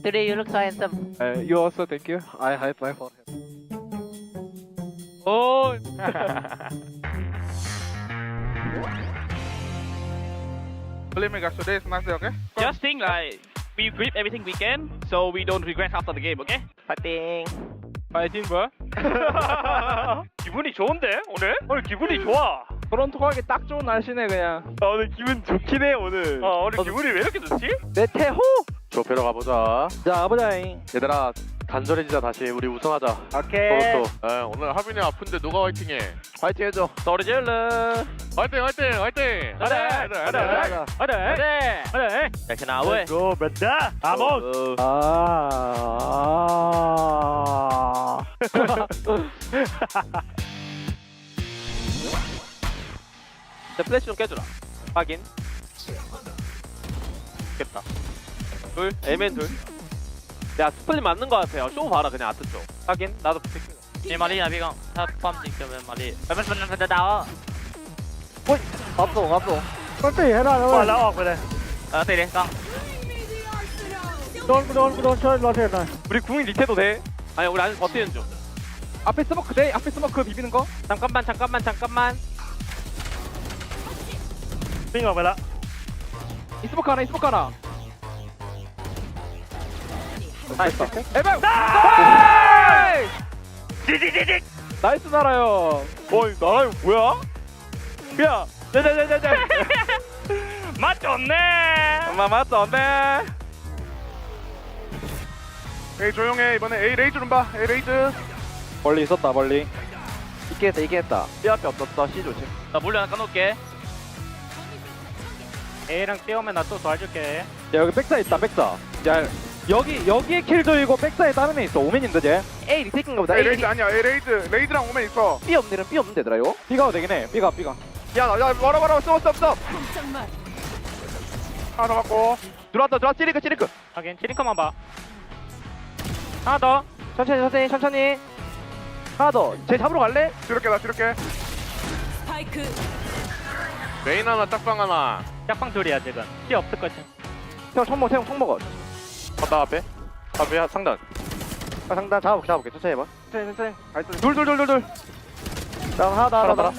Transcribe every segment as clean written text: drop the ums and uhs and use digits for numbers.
Today you look so handsome. You also, thank you. I high five for him. Oh. Believe me, guys, today is nice day, okay? Just think like we grip everything we can, so we don't regret after the game, okay? 파이팅. 파이팅 뭐? 기분이 좋은데 오늘? 오늘 기분이 좋아. 토론토 가기 딱 좋은 날씨네 그냥. 오늘 기분 좋긴 해 오늘. 오늘 기분이 왜 이렇게 좋지? 내 태호. 조페로 가보자. 자, 가보자잉. 얘들아 단절해지자 다시. 우리 우승하자. 오케이. 토론토. 오늘 하빈이 아픈데 누가 화이팅해? 화이팅 해줘. 소리질러. 화이팅 화이팅 화이팅. 가자. 이렇게 나와. 고 멘다. 아몬. 내 플래시 좀 깨주라. 확인. 깼다. 둘, A맨 둘. 야, 스플릿 맞는 거 같아요. 쇼 봐라, 그냥 아트 쪽. 확인, 나도 부탁해. Ni mali na bigang. Sa pump din ka mali. Mas na tao. 어이, 갑도. 빨리 해라. 와, 나와, 그래. Tiri, kang. 넌 쳐라. 우리 궁이 리테도 돼? 아니, 우리 아직 버티는 중. 앞에 스모크 돼? 앞에 스모크 비비는 거? 잠깐만. 빙어 봐라. 이 스모크 하나. 나이스. 에바! 디디디디! 나이스 나라요. 어이, 나라 이거 뭐야? 야, 네. 맛 좋네. 맛 좋네. 에이 조용해. 이번에 A 레이즈 좀 봐. A 레이즈. 멀리 있었다 멀리. 이기겠다. 이 앞에 없었어. C 조심. 나 몰래 하나 까놓을게. A랑 띄우면 나 또 도와줄게. 야 여기 백사 있다 백사. 야 여기에 킬조이고 백사에 다른 애 있어. 오맨인데 쟤. A 리테이크인가 보다. A 레이즈 아니야. A 레이즈. 레이즈랑 오면 있어. B 없는 데더라 이거. B가 되긴 해. B가. 야 와라. 스톱. 하나 더 갖고. 들어왔다. 찌리크. 하긴 치리커만 봐. 하나 더. 천천히. 하나 더. 쟤 잡으러 갈래? 지를게. 스파이크 메인 하나 짝방 하나. 짝방 둘이야 지금. C 없을 거지. 형 총 먹어. 갔다 앞에 상단. 상단 잡아볼게. 천천히 해봐. 천천히. 둘. 하나 더.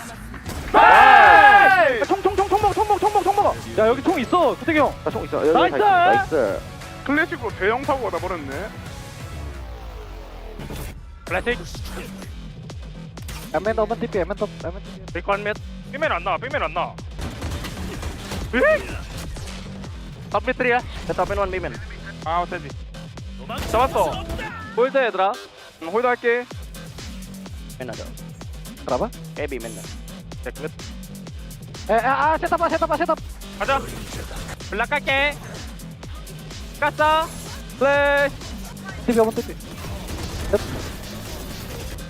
총 먹어. 야 여기 총 있어. 구태기 형. 나 총 있어. 나이스. 클래식으로 대형 사고가 나버렸네. 클래식. 에멘 더번 TP. 빅원 맷. 삐맨 안 나와. 탑미트리야. 됐다. 맨원 리맨. 아, 어쩌지. 잡았어. 홀드 얘들아. 홀드 할게. 맨 하자. 알아봐? 에비 맨날. 네, 끝. 셋업. 가자. 블락 갈게. 깠어. 플래시. TP 한번 TP.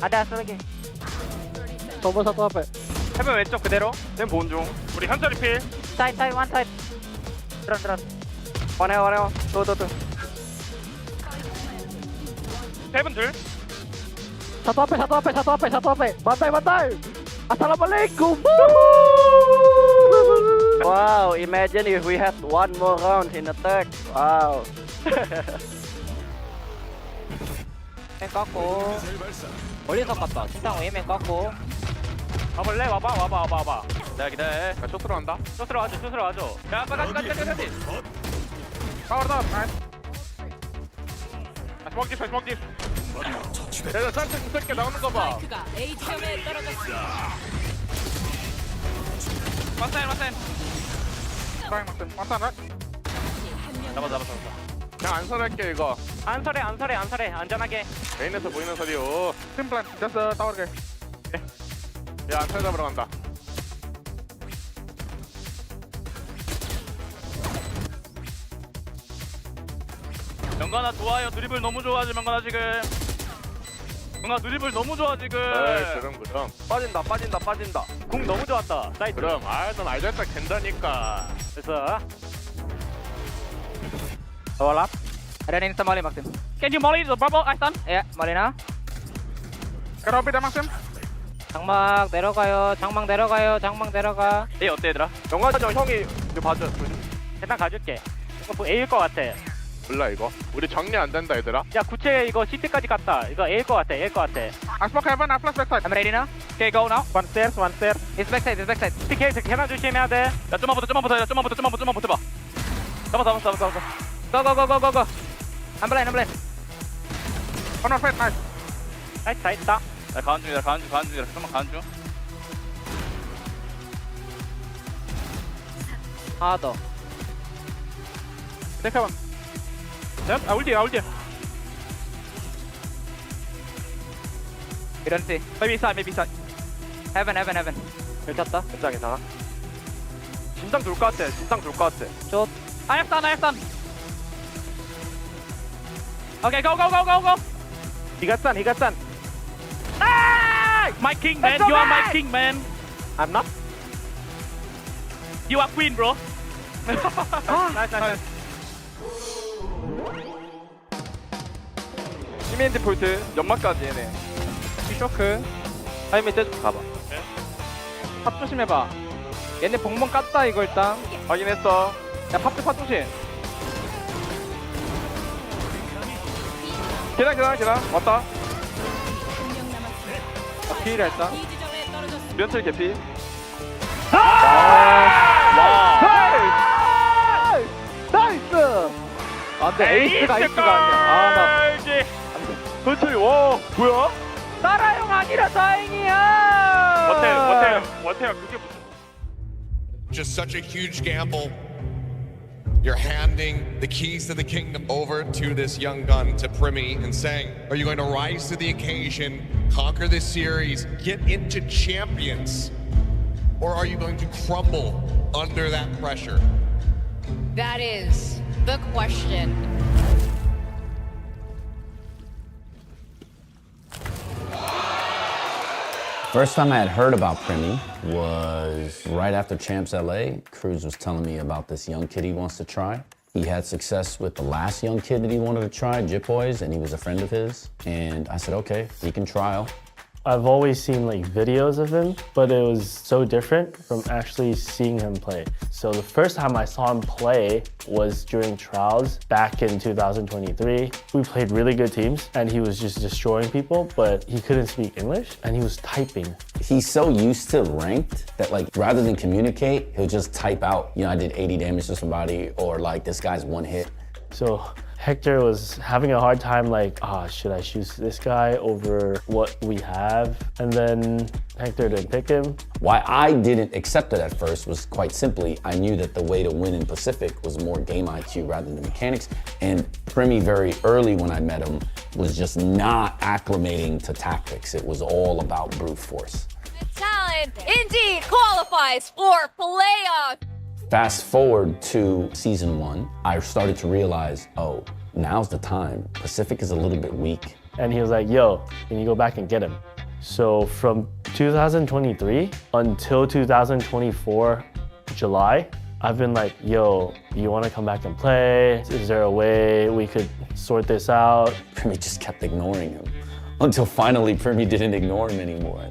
Ada lagi. 더블 사또 앞에. 해변 왼쪽 그대로. 낸 보온 중. 우리 현철이 필. Side, one side. Drone. 와네요. 또. 해변 둘. 사또 앞에. 만달. 아살라말레이쿰. Wow, imagine if we had one more round in attack. Wow. 맨 깎고. 멀리서 깠다. 신상 웨이맨 깎고. 와볼래? 와봐. 내가 기다려. 야 쇼트로 간다. 쇼스로 와줘. 야, 빨리. 가오르다. 나이스. 주먹집. 내가 짠트 무섭게 나오는 거 봐. 스파이크가 A 지점에 떨어졌습니다. 맞사인. 맞다. 잡아. 그냥 안설할게 이거. 안 설해. 안전하게. 메인에서 보이는 소리요. 팀플랜 됐어. 따오르게. 야 안설 잡으러 간다. 명관아 좋아요. 드리블 너무 좋아하지 명관아 지금. 명관아 드리블 너무 좋아 지금. 그럼. 빠진다. 궁 너무 좋았다. 사이트. 그럼 넌 알잘딱 된다니까. 됐어. Overlap. Ada nih sama Maxim. Can you molly the bubble, Aston? Ya, Marina. 그럼 비다 막쌤. 장막 내려가. A 어때 얘들아? 영화전 형이 이거 봐줘. 일단 가줄게. 이거 뭐 A일 것 같아. 몰라 이거. 우리 정리 안 된다 얘들아. 야 구체 이거 CT까지 갔다. 이거 A일 것 같아. A일 것 같아. I smoke heaven, I flash backside. I'm ready now. Okay, go now. One stairs, one stairs. It's backside, it's backside. TK, 계단 조심해야 돼. 야, 좀만 붙어. 좀만 붙어봐. 잡아. Go. I'm blind. Oh no, fight, nice. 다 있다. 야, 가운 중이다. 잠깐만 가운 중. 하나 더. Take heaven. Yep, ulti. We don't see. Maybe side. Heaven. 괜찮다. 괜찮아. 진상 돌 것 같아. 저. I have done. Okay, go. He got stun. Ah! My king, man. You are my king, man. I'm not. You are queen, bro. Nice. 시멘트 폴트 연막까지 얘네. 쇼크. 타이밍 떼주고 가봐. 팝 조심해봐. 얘네 봉봉 깠다 이거 일단. 확인했어. 야 팝 조심. 계단. 왔다. 한명 남았습니다. 피를 했다. B 지점에 떨어졌습니다. 면철 개피. 나이스! 아 근데 에이스가 아니야. 나 도철이 와 뭐야? 따라용 아니라 다행이야. 못해요. 그게 무슨? Just such a huge gamble. You're handing the keys to the kingdom over to this young gun, to Primie, and saying, are you going to rise to the occasion, conquer this series, get into champions, or are you going to crumble under that pressure? That is the question. First time I had heard about Primie was right after Champs LA. Cruz was telling me about this young kid he wants to try. He had success with the last young kid that he wanted to try, Jip Boys, and he was a friend of his. And I said, okay, he can trial. I've always seen like videos of him, but it was so different from actually seeing him play. So the first time I saw him play was during trials back in 2023. We played really good teams and he was just destroying people, but he couldn't speak English and he was typing. He's so used to ranked that like rather than communicate, he'll just type out, I did 80 damage to somebody, or like this guy's one hit. So Hector was having a hard time like, should I choose this guy over what we have? And then Hector didn't pick him. Why I didn't accept it at first was quite simply, I knew that the way to win in Pacific was more game IQ rather than mechanics. And Primie very early when I met him was just not acclimating to tactics. It was all about brute force. Talent indeed qualifies for playoff. Fast forward to season 1, I started to realize, oh, now's the time. Pacific is a little bit weak. And he was like, yo, can you go back and get him? So from 2023 until 2024 July, I've been like, yo, you want to come back and play? Is there a way we could sort this out? Primie just kept ignoring him until finally Primie didn't ignore him anymore.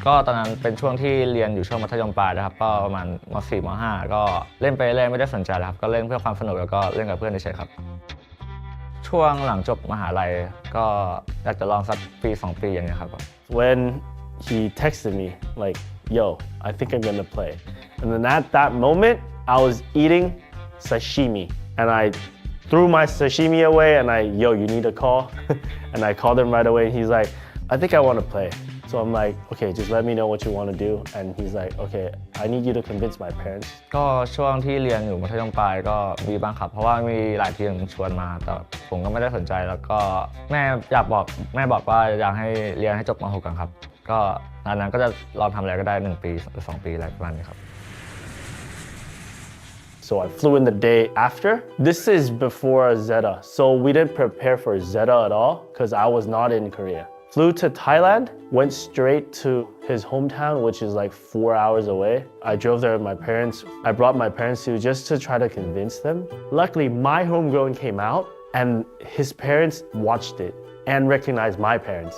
ก็ตอนนั้นเป็นช่วงที่เรียนอยู่ช่วงมัธยมปลายนะครับก็ประมาณม.4 ม.5 ก็เล่นไปเรื่อยไม่ได้สนใจแล้วครับก็เล่นเพื่อความสนุกแล้วก็เล่นกับเพื่อนเฉยๆครับช่วงหลังจบมหาลัยก็อยากจะลองสักปี 2 ปีอย่างเงี้ยครับ When he texted me like, yo, I think I'm gonna play. And then at that moment, I was eating sashimi and I threw my sashimi away and yo, you need a call? And I called him right away and he's like, I think I want to play. So I'm like, okay, just let me know what you want to do. And he's like, okay, I need you to convince my parents. ก็ช่วงที่เรียนอยู่มัธยมปลายก็มีบ้างครับเพราะว่ามีหลายทีมชวนมาแต่ผมก็ไม่ได้สนใจแล้วก็แม่บอกว่าอยากให้เรียนให้จบม.6 กันครับก็ตอนนั้นก็จะลองทำอะไรก็ได้1 ปีหรือ 2 ปีอะไรประมาณนี้ครับ So I flew in the day after. This is before Zeta. So we didn't prepare for Zeta at all because I was not in Korea. Flew to Thailand, went straight to his hometown, which is like 4 hours away. I drove there with my parents. I brought my parents too, just to try to convince them. Luckily, my homegrown came out and his parents watched it and recognized my parents.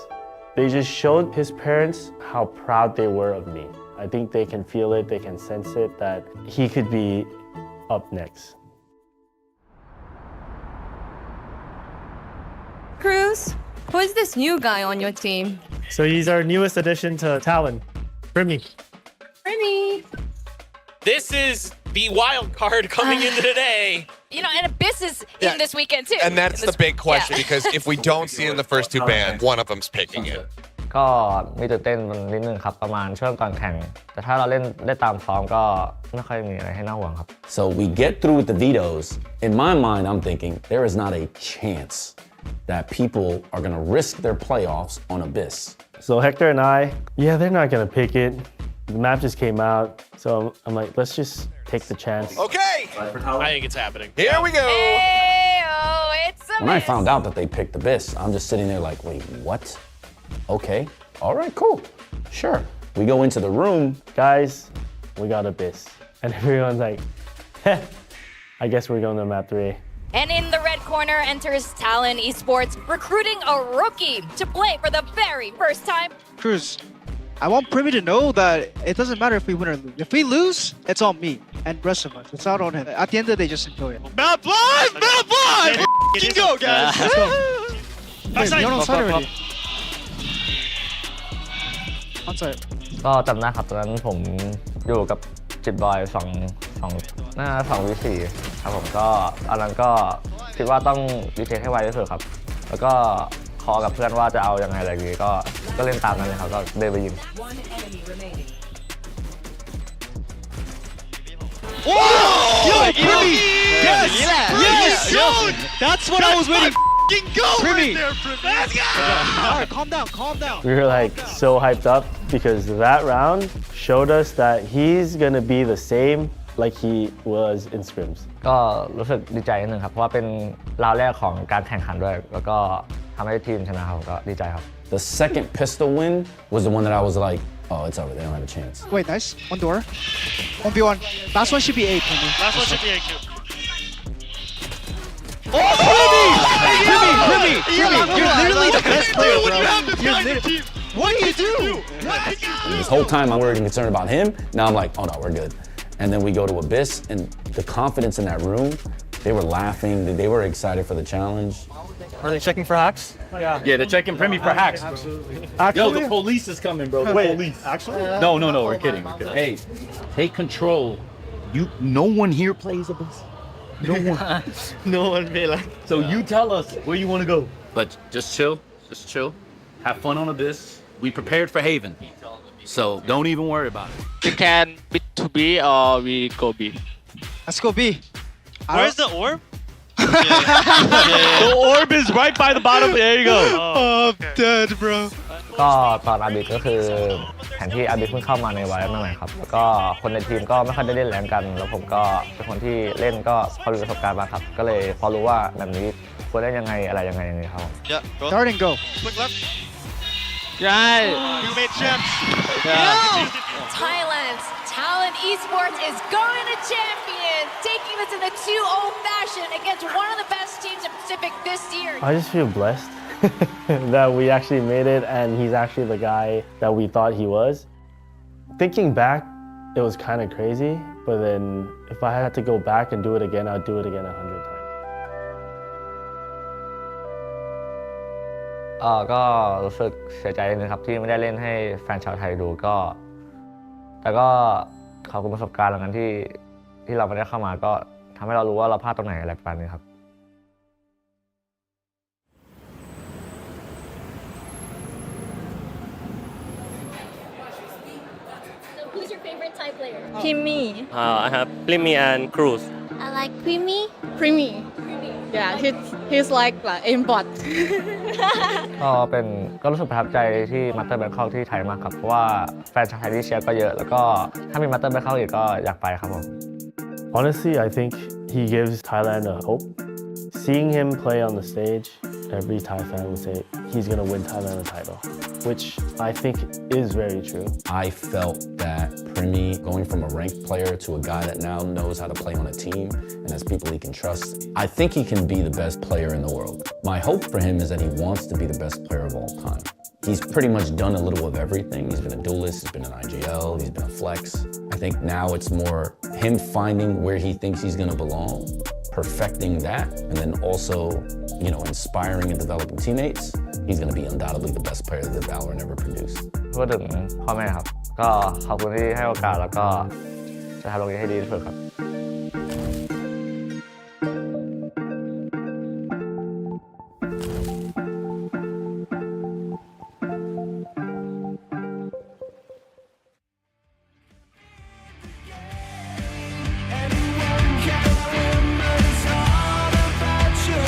They just showed his parents how proud they were of me. I think they can feel it, they can sense it, that he could be up next. Cruz, who is this new guy on your team? So he's our newest addition to Talon, Primie. Primie. This is the wild card coming into today. You know, and Abyss is in this weekend too. And that's the big question, because if we don't see it in the first two bands, one of them's picking it. ก็มีตื่นเต้นนิดนึงครับประมาณช่วงก่อนแข่งแต่ถ้าเราเล่นได้ตามฟอร์มก็ไม่ค่อยมีอะไรให้น่าห่วงครับ So we get through with the vetoes. In my mind, I'm thinking there is not a chance that people are going to risk their playoffs on Abyss. So Hector and I, yeah, they're not gonna pick it. The map just came out, so I'm like, let's just take the chance. Okay, I think it's happening. here we go. Hey, oh, it's Abyss. When I found out that they picked Abyss, I'm just sitting there like, wait, what? Okay, all right, cool, sure. We go into the room. Guys, we got Abyss. And everyone's like, heh, I guess we're going to map 3. And in the red corner enters Talon Esports, recruiting a rookie to play for the very first time. Cruz, I want Primie to know that it doesn't matter if we win or lose. If we lose, it's on me and rest of us. It's not on him. At the end of the day, just enjoy it. Map 5! Map 5! Let's go, guys! Wait, you're on side already. On side. ก็จำได้ครับตอนนั้นผมอยู่กับจิตบอยหน้า2 V4 ครับผมก็อันนั้นก็คิดว่าต้องดีเทคให้ไวที่สุดครับแล้วก็คอกับเพื่อนว่าจะเอายังไงอะไรอย่างงี้ก็เล่นตามนั้นเลยครับก็เดินไปยิง Yo, Primie! Yes! Yes! Yo! That's what I was waiting for! Go Primie. right there, Primie! Let's go! Alright, calm down, calm down. We were like so hyped up because that round showed us that he's gonna be the same like he was in scrims. ก็รู้สึกดีใจนิดนึงครับเพราะว่าเป็นราวแรกของการแข่งขันด้วยแล้วก็ทำให้ทีมชนะครับก็ดีใจครับ The second pistol win was the one that I was like, oh, it's over. They don't have a chance. Wait, nice. One door. 1v1. Last one should be 8, Primie. Last one should be AQ. Primie! You're literally the best player, bro. What do you do? This whole time I'm worried and concerned about him. Now I'm like, oh no, we're good. And then we go to Abyss, and the confidence in that room, they were laughing, they were excited for the challenge. Are they checking for hacks? Yeah, they're checking Primie for hacks. Yo, the police is coming, bro. The police. Actually? No, we're kidding. Hey, take control. No one here plays Abyss. No one. No one be like. So you tell us where you want to go. But just chill. Have fun on Abyss. We prepared for Haven. So don't even worry about it. We can bid to B or we go B. Let's go B. Where's the orb? The orb is right by the bottom. There you go. I'm dead, bro. ก็ตอนอาบิดก็คือแผนที่อาบิดเพิ่งเข้ามาในวัยใหม่ๆครับแล้วก็คนในทีมก็ไม่ค่อยได้เล่นแรงกันแล้วผมก็เป็นคนที่เล่นก็พอมีประสบการณ์มาครับก็เลยพอรู้ว่าแบบนี้ควรเล่นยังไงอะไรยังไงอย่างนี้ครับ Yeah, go. Start and go. Quick left. Right. You made champs. Thailand's Talon Esports is going to champion, taking this in a 2-0 fashion against one of the best teams in Pacific this year. I just feel blessed that we actually made it and he's actually the guy that we thought he was. Thinking back, it was kind of crazy, but then if I had to go back and do it again, I'd do it again 100 times. ก็รู้สึกเสียใจนิดนึงครับที่ไม่ได้เล่นให้แฟนชาวไทยดูก็แต่ก็ขอบคุณประสบการณ์เหล่านั้นที่เราไม่ได้เข้ามาก็ทำให้เรารู้ว่าเราพลาดตรงไหนอะไรประมาณนี้ครับ Who's your favorite Thai player? Primie. I have Primie and Cruz. I like Primie. Primie. Yeah, he's like aimbot. ก็รู้สึกประทับใจที่มาสเตอร์แบงคอกที่ไทยมากครับเพราะว่าแฟนชาวไทยที่เชียร์ก็เยอะแล้วก็ถ้ามีมาสเตอร์แบงคอกอีกก็อยากไปครับผม Honestly, I think he gives Thailand a hope. Seeing him play on the stage, every Thai fan would say he's going to win Thailand a title, which I think is very true. I felt that Primie, going from a ranked player to a guy that now knows how to play on a team and has people he can trust, I think he can be the best player in the world. My hope for him is that he wants to be the best player of all time. He's pretty much done a little of everything. He's been a duelist, he's been an IGL, he's been a flex. I think now it's more him finding where he thinks he's gonna belong, perfecting that, and then also, you know, inspiring and developing teammates. He's gonna be undoubtedly the best player that VALORANT ever produced. พูดถึงพ่อแม่ครับ ก็ขอบคุณที่ให้โอกาสแล้วก็จะทำตรงนี้ให้ดีที่สุดครับ We'll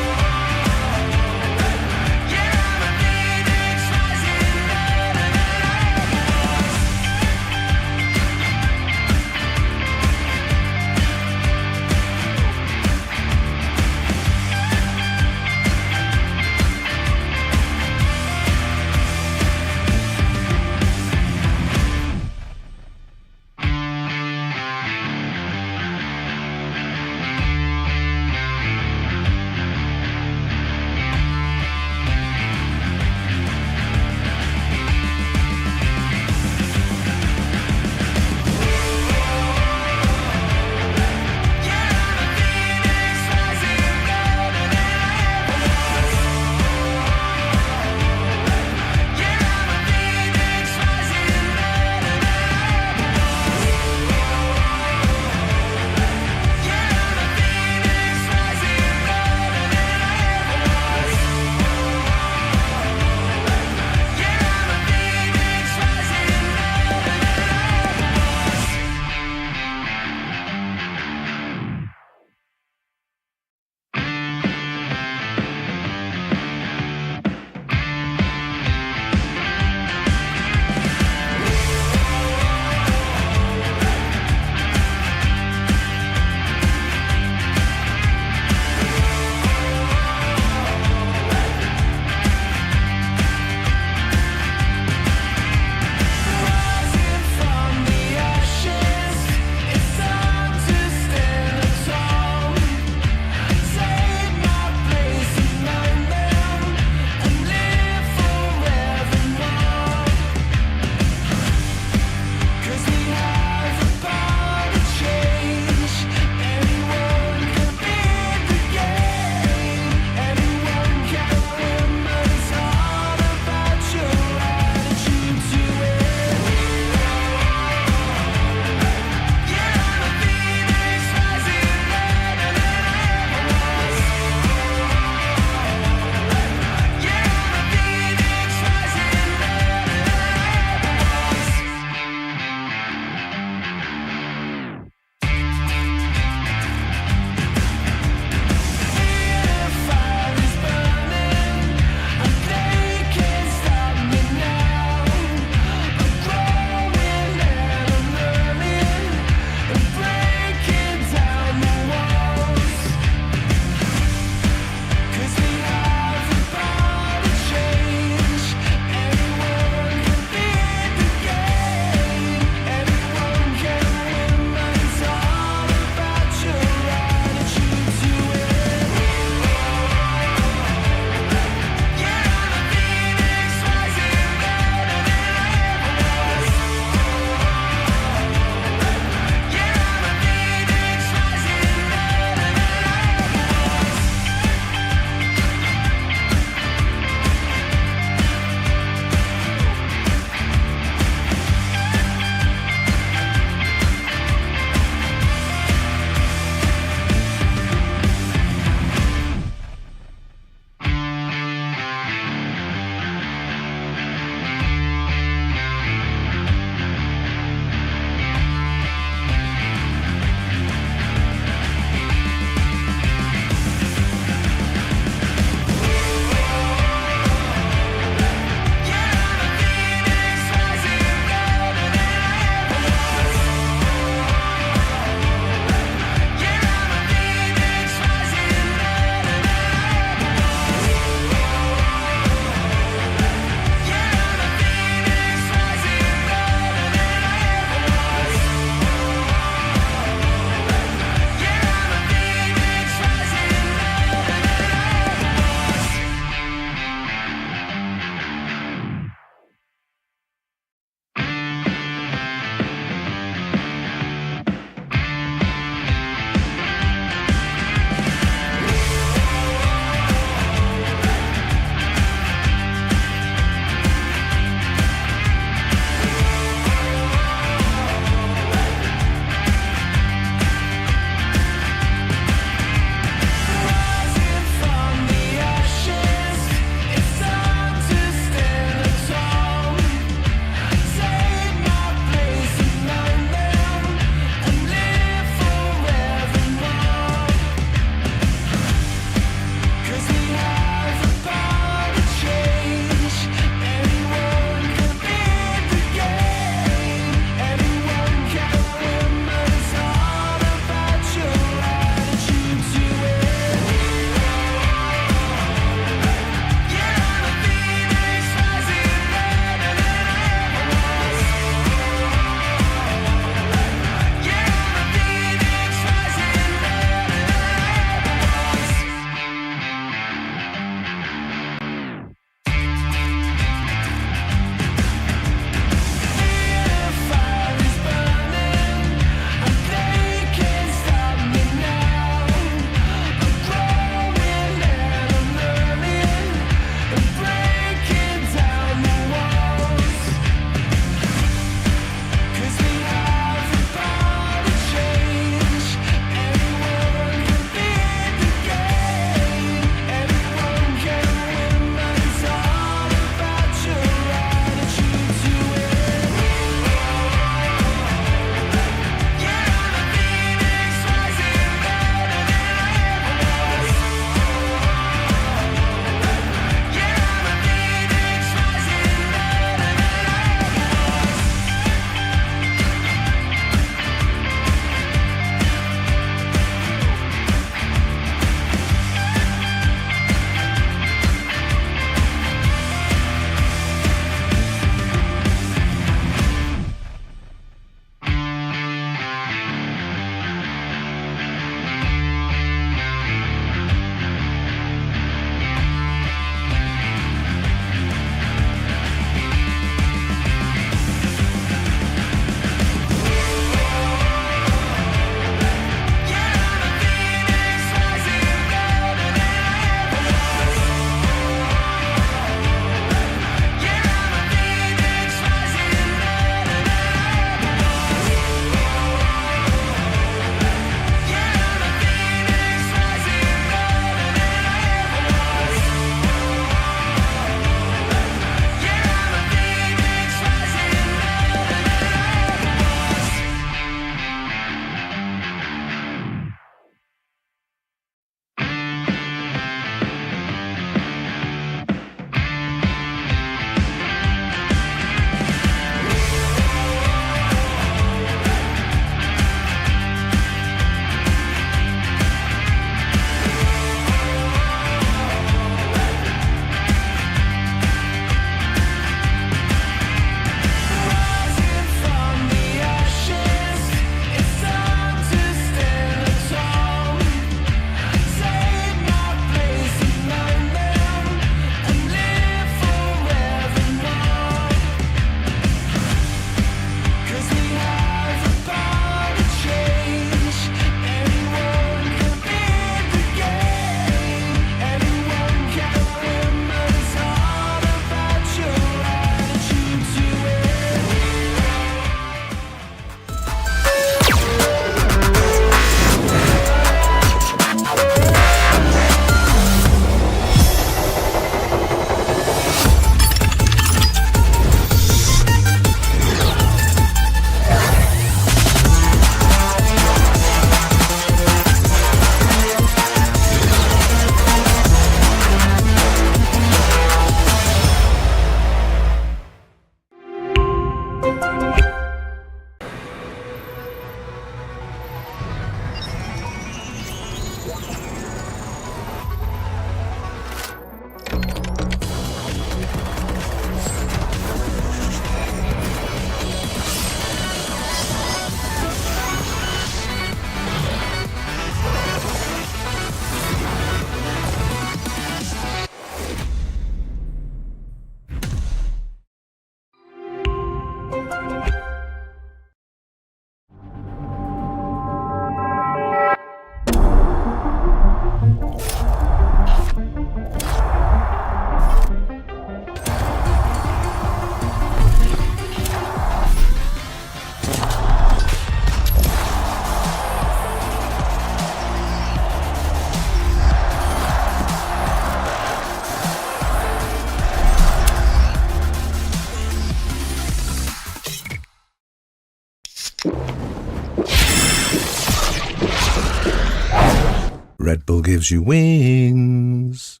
Red Bull gives you wings.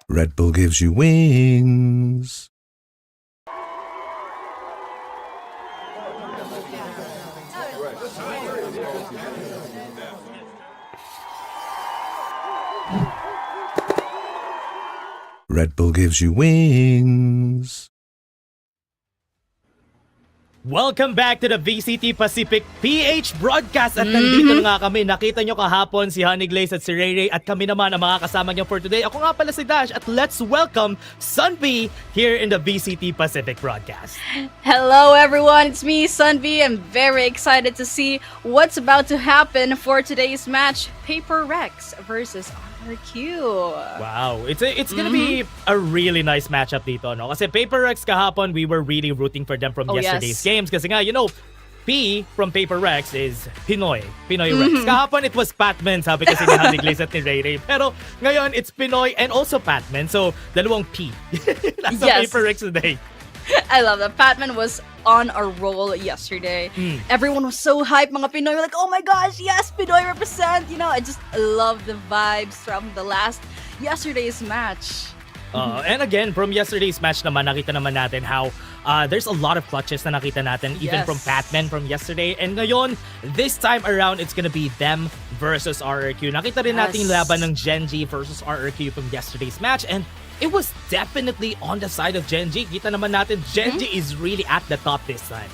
Red Bull gives you wings. Red Bull gives you wings. Welcome back to the VCT Pacific PH broadcast at nandito na nga kami. Nakita nyo kahapon si Honey Glaze at si Ray Ray at kami naman ang mga kasama nyo for today. Ako nga pala si Dash at let's welcome Sunvi here in the VCT Pacific broadcast. Hello everyone, it's me, Sunvi. I'm very excited to see what's about to happen for today's match, PRX versus RRQ. Wow, it's gonna be a really nice matchup dito, no? Kasi PRX kahapon, we were really rooting for them from yesterday's games. Kasi nga, you know, P from PRX is Pinoy Rex. Kahapon, it was Patman, sabi kasi ni Honey Glaze at ni Ray Ray. Pero ngayon, it's Pinoy and also Patman. So, dalawang P. Nasa PRX today. I love that. Patman was on a roll yesterday. Everyone was so hyped. Mga Pinoy were like, oh my gosh, yes, Pinoy represent. You know, I just love the vibes from yesterday's match. And again, from yesterday's match naman, nakita naman natin how there's a lot of clutches na nakita natin even from Patman from yesterday. And ngayon, this time around, it's gonna be them versus RRQ. Nakita rin natin yung laban ng Genji versus RRQ from yesterday's match. And it was definitely on the side of Genji. Kita naman natin, Genji is really at the top this time.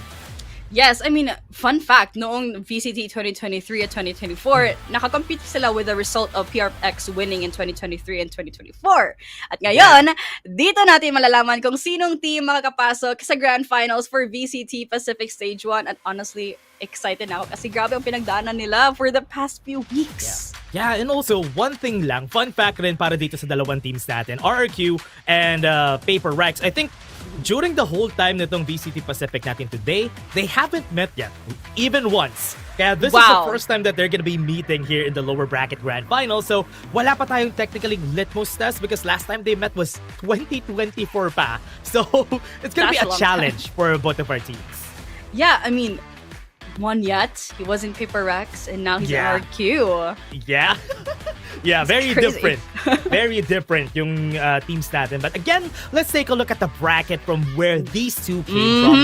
Yes, I mean, fun fact, noong VCT 2023 at 2024, nakakompete sila with the result of PRX winning in 2023 and 2024. At ngayon, dito natin malalaman kung sinong team makakapasok sa Grand Finals for VCT Pacific Stage 1. At honestly, excited na ako kasi grabe ang pinagdaanan nila for the past few weeks. Yeah, and also, one thing lang, fun fact rin para dito sa dalawang teams natin, RRQ and PRX, I think, during the whole time nitong VCT Pacific natin today, they haven't met yet, even once. Kaya this is the first time that they're gonna be meeting here in the lower bracket grand final. So, wala pa tayong technically litmus test because last time they met was 2024 pa. So, it's gonna be a challenge for both of our teams. Yeah, I mean, one yet. He was in PRX and now he's in RRQ. Yeah. Yeah, very different. Very different yung teams natin. But again, let's take a look at the bracket from where these two came from.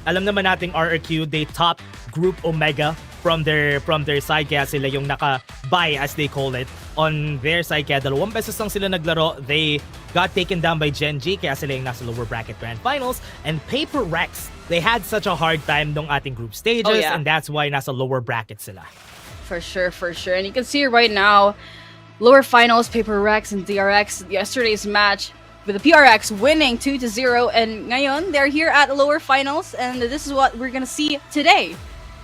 Alam naman nating RRQ, they top Group Omega from their side, kaya sila yung naka-bye as they call it on their side. Kaya 2 beses lang sila naglaro. They got taken down by Genji, kaya sila yung nasa lower bracket grand finals. And PRX, they had such a hard time nung ating group stages, and that's why nasa lower bracket sila. For sure. And you can see right now, lower finals, PRX and DRX, yesterday's match with the PRX winning 2-0, and ngayon they're here at the lower finals, and this is what we're gonna see today.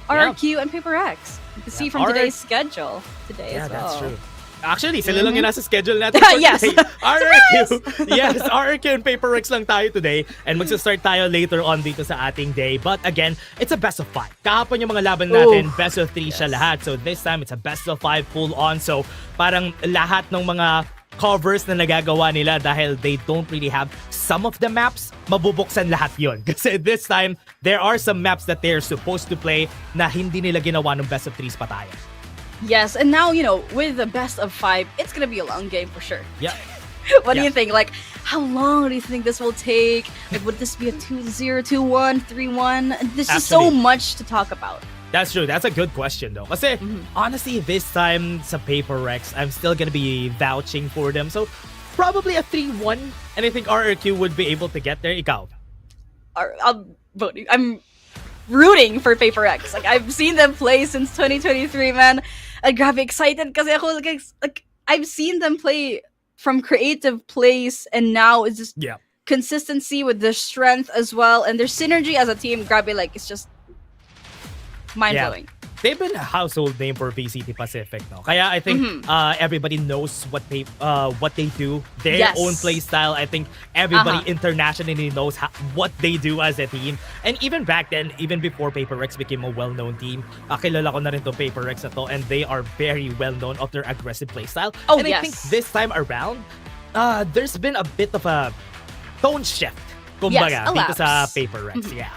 RRQ and PRX. You can see from today's schedule today as well. That's true. Actually, sila lang yung nasa schedule natin for today. RRQ. Yes, RRQ and PRX lang tayo today. And magsa-start tayo later on dito sa ating day. But again, it's a best of 5. Kahapon yung mga laban natin, best of 3 siya lahat. So this time, it's a best of 5 full on. So parang lahat ng mga covers na nagagawa nila dahil they don't really have some of the maps, mabubuksan lahat yun. Kasi this time, there are some maps that they're supposed to play na hindi nila ginawa ng best of 3s pa tayo. Yes, and now, you know, with the best of 5, it's gonna be a long game for sure. Yeah. What do you think? Like, how long do you think this will take? Like, would this be a 2-0, 2-1, 3-1? There's just so much to talk about. That's true. That's a good question though. Kasi honestly, this time sa PRX, I'm still gonna be vouching for them. So probably a 3-1, and I think RRQ would be able to get there. Ikaw? I'm rooting for PRX. Like, I've seen them play since 2023, man. I'm grabe excited kasi ako, like I've seen them play from creative plays, and now it's just consistency with their strength as well, and their synergy as a team. Grabe, like, it's just mind-blowing. Yeah. They've been a household name for VCT Pacific, no? Kaya I think everybody knows what they do, their own play style. I think everybody internationally knows what they do as a team. And even back then, even before PRX became a well-known team, kilala ko na rin to PRX na to, and they are very well-known of their aggressive play style. And I think this time around, there's been a bit of a tone shift, kumbaga, dito sa PRX. Yeah.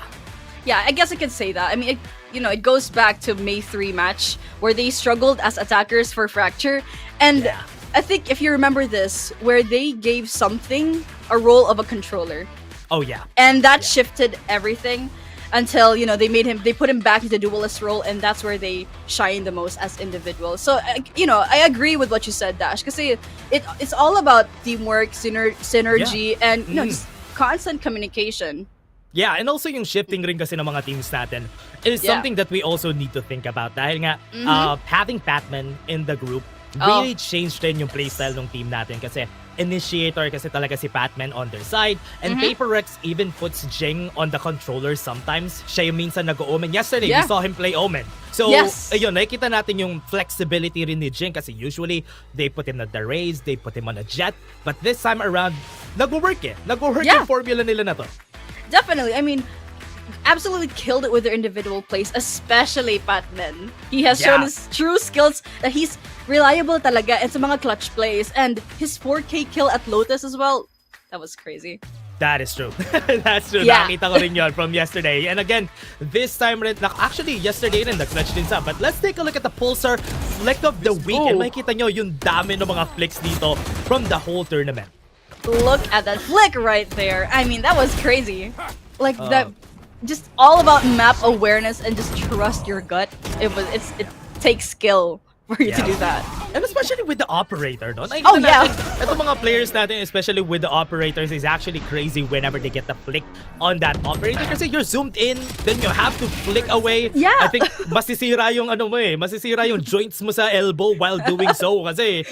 Yeah, I guess I could say that. I mean, it goes back to May 3 match where they struggled as attackers for Fracture. And I think if you remember this, where they gave something a role of a controller. Oh, yeah. And that shifted everything until, they put him back into duelist role, and that's where they shine the most as individuals. So, I agree with what you said, Dash, because it's all about teamwork, synergy, and, just constant communication. Yeah, and also yung shifting rin kasi ng mga teams natin is something that we also need to think about. Dahil nga, having Patman in the group really changed din yung playstyle ng team natin kasi initiator kasi talaga si Patman on their side, and PRX even puts Jing on the controller sometimes. Siya yung minsan nag-Omen. Yesterday, we saw him play Omen. So, ayun, nakikita natin yung flexibility rin ni Jing kasi usually they put him on the raise, they put him on a jet, but this time around, nag-work yung formula nila na to. Definitely. I mean, absolutely killed it with their individual plays, especially Patman. He has shown his true skills, that he's reliable talaga and sa mga clutch plays, and his 4K kill at Lotus as well. That was crazy. That is true. That's true. Yeah. Nakita ko rin yun from yesterday. And again, this time rin, actually yesterday rin nag-clutch din sa. But let's take a look at the Pulsar Flick of the Week. And makikita nyo yung dami ng mga flicks dito from the whole tournament. Look at that flick right there. I mean, that was crazy. Like that, just all about map awareness and just trust your gut. It takes skill for you to do that. And especially with the operator, no? Oh, yeah. Itong mga players natin, especially with the operators, is actually crazy whenever they get the flick on that operator. Kasi you're zoomed in, then you have to flick away. Yeah. I think masisira yung masisira yung joints mo sa elbow while doing so. Kasi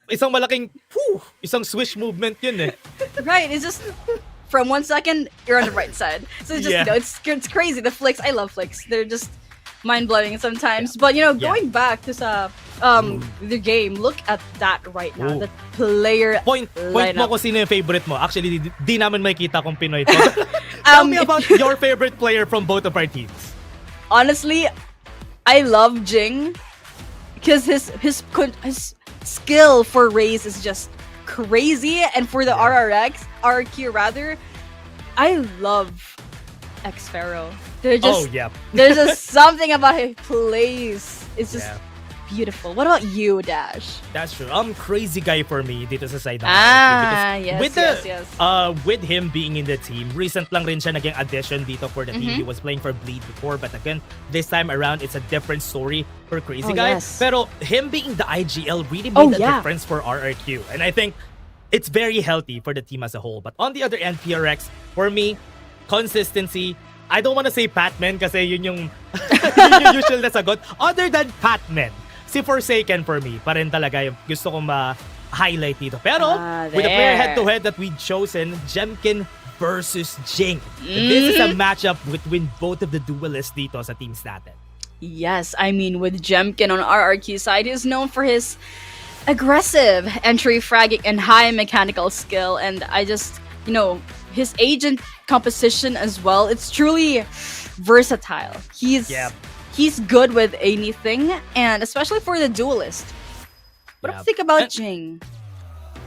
isang malaking, isang swish movement yun eh. Right, it's just from 1 second, you're on the right side. So it's just, it's crazy. The flicks, I love flicks. They're just mind-blowing sometimes. But, going back to the game, look at that right now. The player Point lineup. mo kung sino yung favorite mo. Actually, di namin makikita kung Pinoy to. Tell me about your favorite player from both of our teams. Honestly, I love Jing because his skill for raise is just crazy, and for the RRQ rather, I love X-Pharaoh. There's just something about his plays. It's just beautiful. What about you, Dash? That's true. Crazy guy for me dito sa side ng with him being in the team, recent lang rin siya naging addition dito for the team. He was playing for Bleed before, but again, this time around, it's a different story for Crazy Guy. Pero him being the IGL really made a difference for RRQ, and I think it's very healthy for the team as a whole. But on the other end, PRX, for me, consistency. I don't want to say Patman kasi yun yung usual na sagot. Other than Patman, si Forsaken for me, pa rin talaga yung gusto kong ma-highlight dito. Pero, with the player head-to-head that we've chosen, Jemkin versus Jing. This is a matchup between both of the duelists dito sa teams natin. Yes, I mean, with Jemkin on RRQ side, he's known for his aggressive entry fragging and high mechanical skill. And I just, his agent composition as well, it's truly versatile. He's good with anything, and especially for the duelist. What do you think about Jing?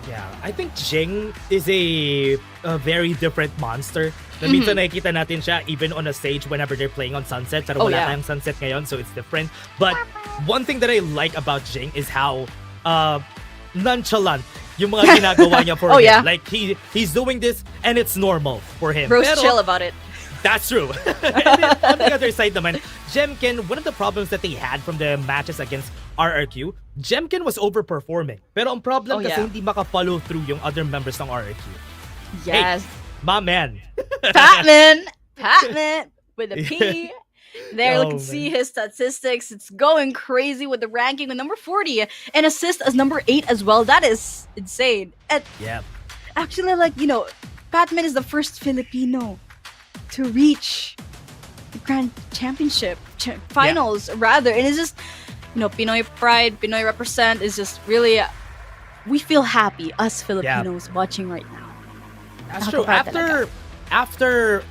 Yeah, I think Jing is a very different monster. Na minsan nakikita natin siya even on a stage whenever they're playing on Sunset. Pero wala tayong Sunset ngayon, so it's different. But one thing that I like about Jing is how nonchalant yung mga ginagawa niya for him. Yeah. Like, he's doing this and it's normal for him. Bro's chill about it. That's true. And then, on the other side naman, Jemkin, one of the problems that they had from the matches against RRQ, Jemkin was overperforming. Pero ang problem kasi hindi maka-follow through yung other members ng RRQ. Yes. Hey, my man. Patman with a P. There, you can see his statistics. It's going crazy with the ranking with number 40 and assist as number 8 as well. That is insane. And actually, Patman is the first Filipino to reach the Grand Championship finals, rather. And it's just, Pinoy pride, Pinoy represent is just really, we feel happy, us Filipinos watching right now. That's true. After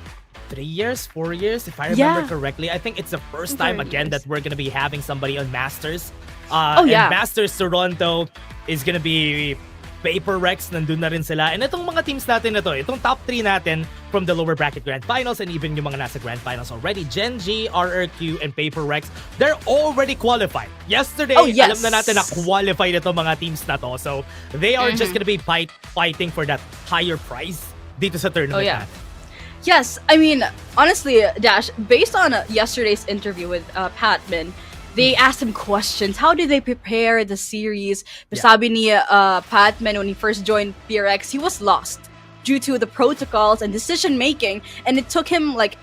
3 years, 4 years, if I remember correctly, I think it's the first time again that we're gonna be having somebody on Masters. And Masters Toronto is gonna be PaperX, nandun na rin sila. And itong mga teams natin na to, itong top 3 natin from the lower bracket Grand Finals and even yung mga nasa Grand Finals already, Gen G, RRQ, and PaperX, they're already qualified. Yesterday, alam na natin na qualified ito mga teams na to. So, they are just gonna be fighting for that higher prize dito sa tournament natin. Yes, I mean, honestly, Dash, based on yesterday's interview with Patman, they asked him questions. How did they prepare the series? Sabi ni Patman, when he first joined PRX, he was lost due to the protocols and decision making, and it took him like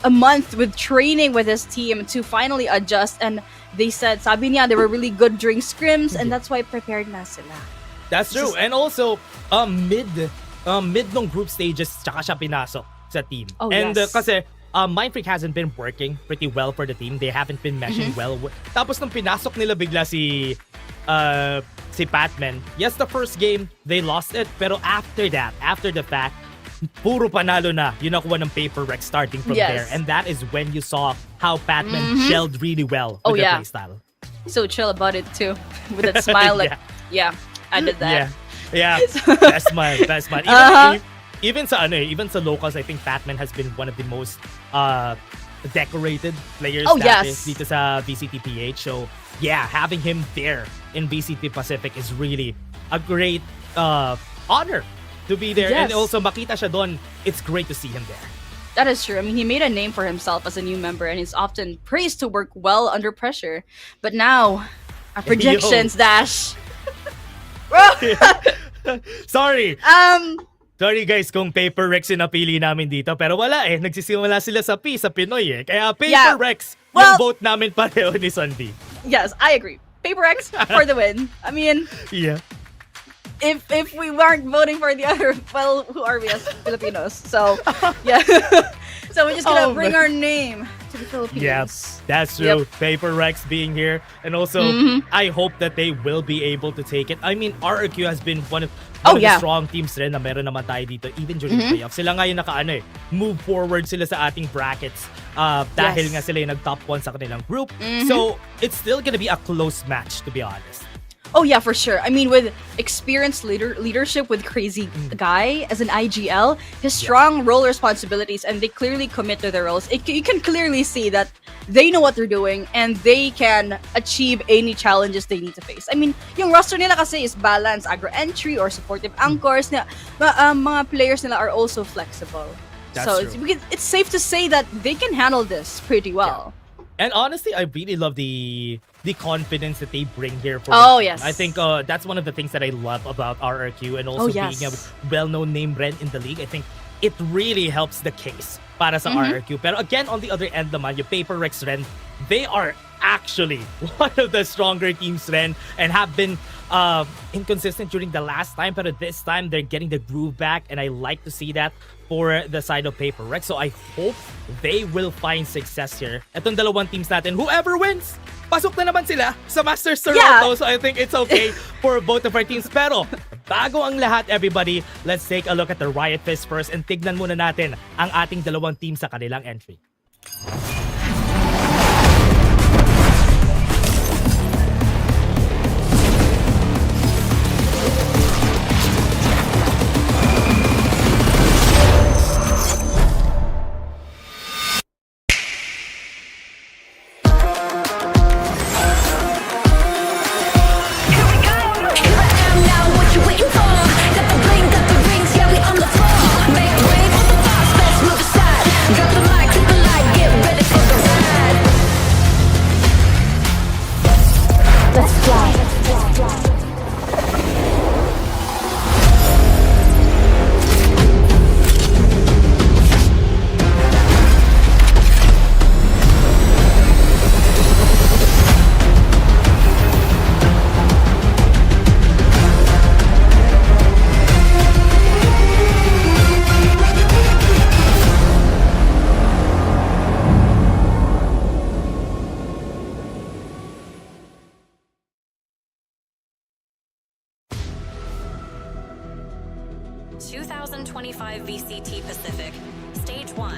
a month with training with his team to finally adjust. And they said, sabi niya, they were really good during scrims, and that's why prepared na sila. That's true. And also, mid nung group stages, tsaka siya pinasok sa team. Kasi Mind Freak hasn't been working pretty well for the team. They haven't been meshing well. Tapos nung pinasok nila bigla si Patman, yes, the first game, they lost it. Pero after that, after the fact, puro panalo na yung nakuha ng PaperX starting from there. And that is when you saw how Patman gelled really well with their playstyle. So chill about it too. With that smile like, I did that. Yeah. Best smile. Even sa locals, I think Patman has been one of the most decorated players dito sa VCT PH. So yeah, having him there in VCT Pacific is really a great honor to be there. And also makita siya doon, it's great to see him there. That is true. I mean, he made a name for himself as a new member, and he's often praised to work well under pressure. But now, our predictions, Dash. Sorry. Sorry guys kung PaperX yung napili namin dito. Pero wala nagsisimula sila sa P, sa Pinoy Kaya PaperX yung vote namin pareho ni Sunday. Yes, I agree. PaperX for the win. I mean, if we weren't voting for the other, well, who are we as Filipinos? So, so we're just gonna bring our name to the Philippines. Yes, that's true. PaperX being here. And also, I hope that they will be able to take it. I mean, RRQ has been one of the strong teams rin na meron naman tayo dito even during playoffs. Sila nga yung move forward sila sa ating brackets dahil nga sila yung nag-top 1 sa kanilang group. So, it's still gonna be a close match, to be honest. Oh yeah, for sure. I mean, with experienced leadership with Crazy Guy as an IGL, his strong role responsibilities, and they clearly commit to their roles. You can clearly see that they know what they're doing and they can achieve any challenges they need to face. I mean, yung roster nila kasi is balanced aggro entry or supportive anchors. Mga players nila are also flexible. It's safe to say that they can handle this pretty well. And honestly, I really love the confidence that they bring here. Yes. I think that's one of the things that I love about RRQ, and also being a well-known name brand in the league. I think it really helps the case para sa RRQ. Pero again, on the other end naman, yung PaperX rin, they are actually one of the stronger teams rin and have been inconsistent during the last time. Pero this time, they're getting the groove back, and I like to see that for the side of PaperX. So I hope they will find success here. Itong dalawang teams natin, whoever wins, pasok na naman sila sa Masters Toronto. So I think it's okay for both of our teams. Pero bago ang lahat, everybody, let's take a look at the Riot Fist first and tignan muna natin ang ating dalawang team sa kanilang entry. VCT Pacific Stage 1.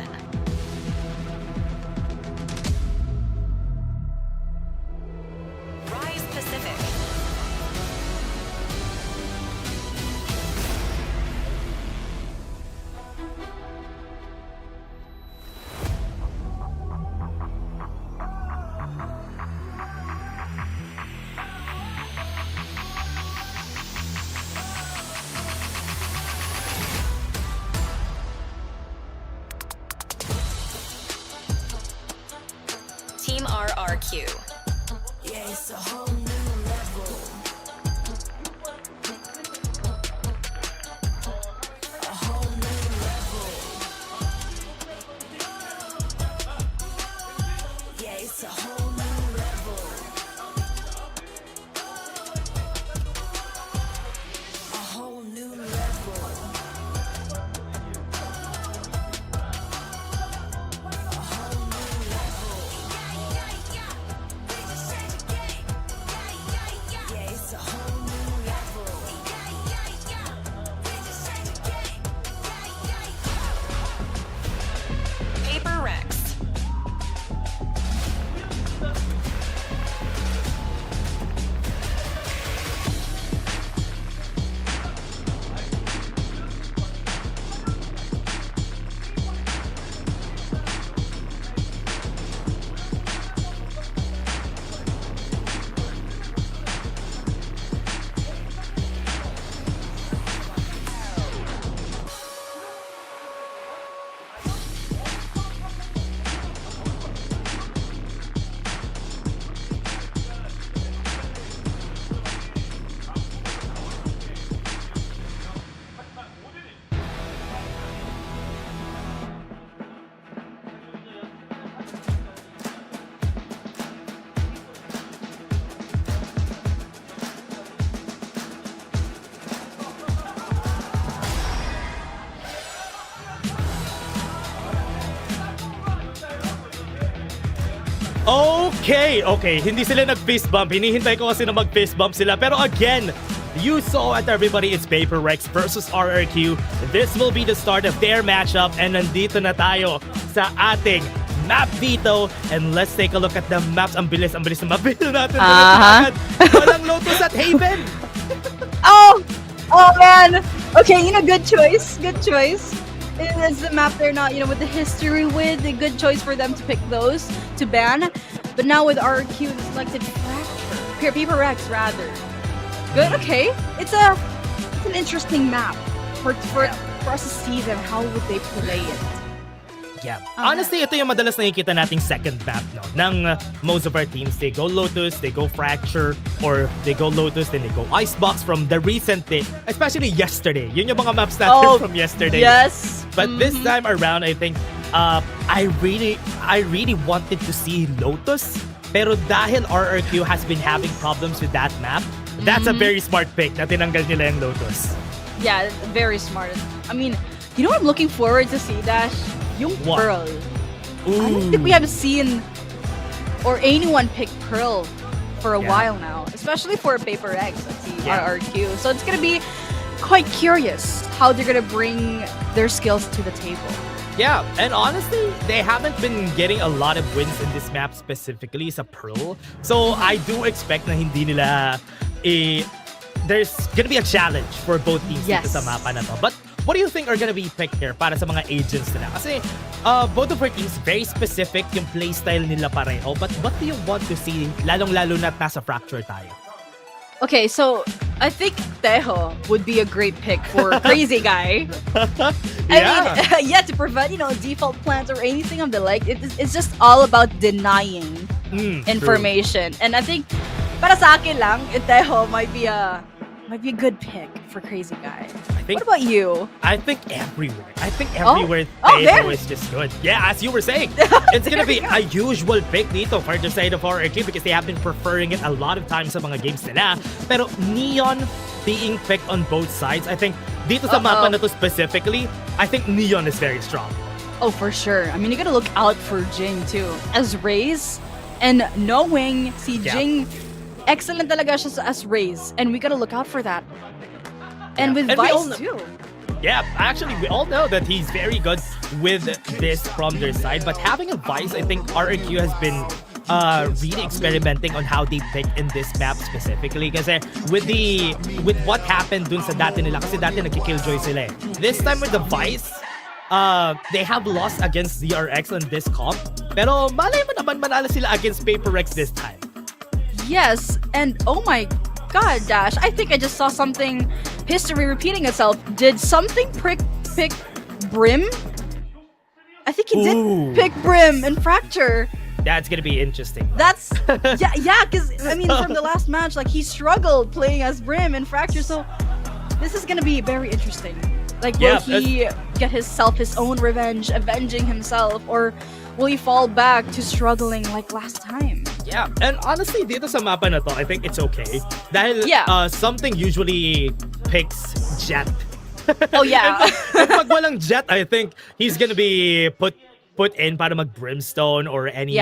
Rise Pacific. RRQ. Yeah, it's a whole new level. A whole new level. Yeah, it's a whole new level. A whole new level. A whole new level. Yeah, it's a whole new level. Paper Rex. Okay. Hindi sila nag-fist bump. Hinihintay ko kasi na mag-fist bump sila. Pero again, you saw it, everybody. It's Paper Rex versus RRQ. This will be the start of their matchup. And nandito na tayo sa ating map veto. And let's take a look at the maps. Ang bilis na mapil natin. Walang Lotus at Haven. Oh man. Okay, good choice. It's the map they're not, with the history with. A good choice for them to pick those to ban. But now with RRQ, they selected Fracture. Paper Rex, rather. Good, okay. It's an interesting map for us to see them. How would they play it? Yeah. Honestly, ito yung madalas nakikita nating second map, no? Ng most of our teams. They go Lotus, they go Fracture, or they go Lotus, then they go Icebox from the recent day. Especially yesterday. Yun yung mga maps natin from yesterday. Yes. But this time around, I think, I really wanted to see Lotus. Pero dahil RRQ has been having problems with that map, that's a very smart pick na tinanggal nila yung Lotus. Yeah, very smart. I mean, what I'm looking forward to see, Dash? Yung Pearl. Ooh. I don't think we have seen or anyone pick Pearl for a while now, especially for Paper X at the RRQ. So it's gonna be quite curious how they're gonna bring their skills to the table. Yeah, and honestly, they haven't been getting a lot of wins in this map specifically sa Pearl. So I do expect na hindi nila there's gonna be a challenge for both teams dito sa mapa na to. But what do you think are gonna be picked here para sa mga agents nila? Kasi both of our teams, very specific yung playstyle nila pareho. But what do you want to see, lalong-lalo na nasa Fracture tayo? Okay, so I think Tejo would be a great pick for Crazy Guy. I mean, to prevent, default plans or anything of the like. It's just all about denying information. True. And I think, para sa akin lang, Tejo might be a good pick for Crazy Guy. What about you? I think everywhere. Tejo is just good. Yeah, as you were saying, it's gonna be a usual pick dito for the side of RRQ because they have been preferring it a lot of times sa mga games nila. Pero Neon being picked on both sides, I think dito sa mapa na to specifically, I think Neon is very strong. Oh, for sure. I mean, you gotta look out for Jing too. As Raze, and knowing si Jing, excellent talaga siya as Raze, and we gotta look out for that. And with Vice too. Yeah, actually, we all know that he's very good with this from their side. But having a Vice, I think RRQ has been really experimenting on how they pick in this map specifically. Kasi with what happened dun sa dati nila, kasi dati nagki-killjoy sila eh. This time with the Vice, they have lost against ZRX on this comp. Pero malay mo naman manalo sila against Paper X this time. Yes, and oh my god, Dash, I think I just saw something, history repeating itself. Did something pick Brim? I think he did pick Brim and Fracture. That's gonna be interesting. That's yeah, because I mean, from the last match, like he struggled playing as Brim and Fracture, so this is gonna be very interesting. Like, will he get his own revenge, avenging himself, or will he fall back to struggling like last time? Yeah, and honestly, dito sa mapa na to, I think it's okay. Dahil something usually picks Jet. Oh yeah. and pag walang Jet, I think he's gonna be put in para mag Brimstone or any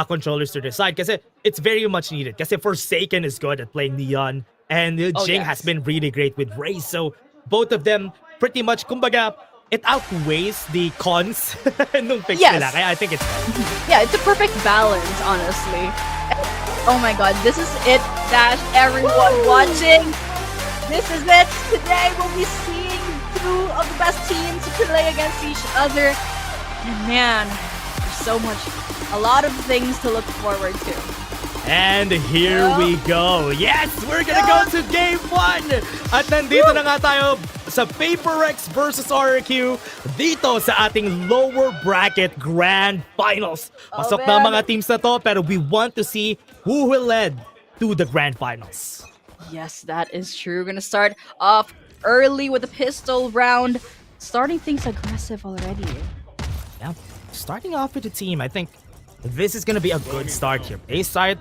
controllers to decide. Kasi it's very much needed. Kasi Forsaken is good at playing Neon, and Jing has been really great with Raze. So both of them pretty much, kumbaga, it outweighs the cons nung pick nila. Kaya I think it's yeah, it's a perfect balance, honestly. Oh my god, this is it, Dash. Everyone watching, this is it. Today we'll be seeing two of the best teams play against each other. And man, there's a lot of things to look forward to. And here we go. Yes, we're gonna go to game 1. At nandito na nga tayo sa PRX versus RRQ dito sa ating lower bracket grand finals. Pasok na mga teams na to, pero we want to see who will lead to the grand finals. Yes, that is true. We're gonna start off early with the pistol round, starting things aggressive already. Yeah, starting off with the team, I think this is gonna be a good start here. A side,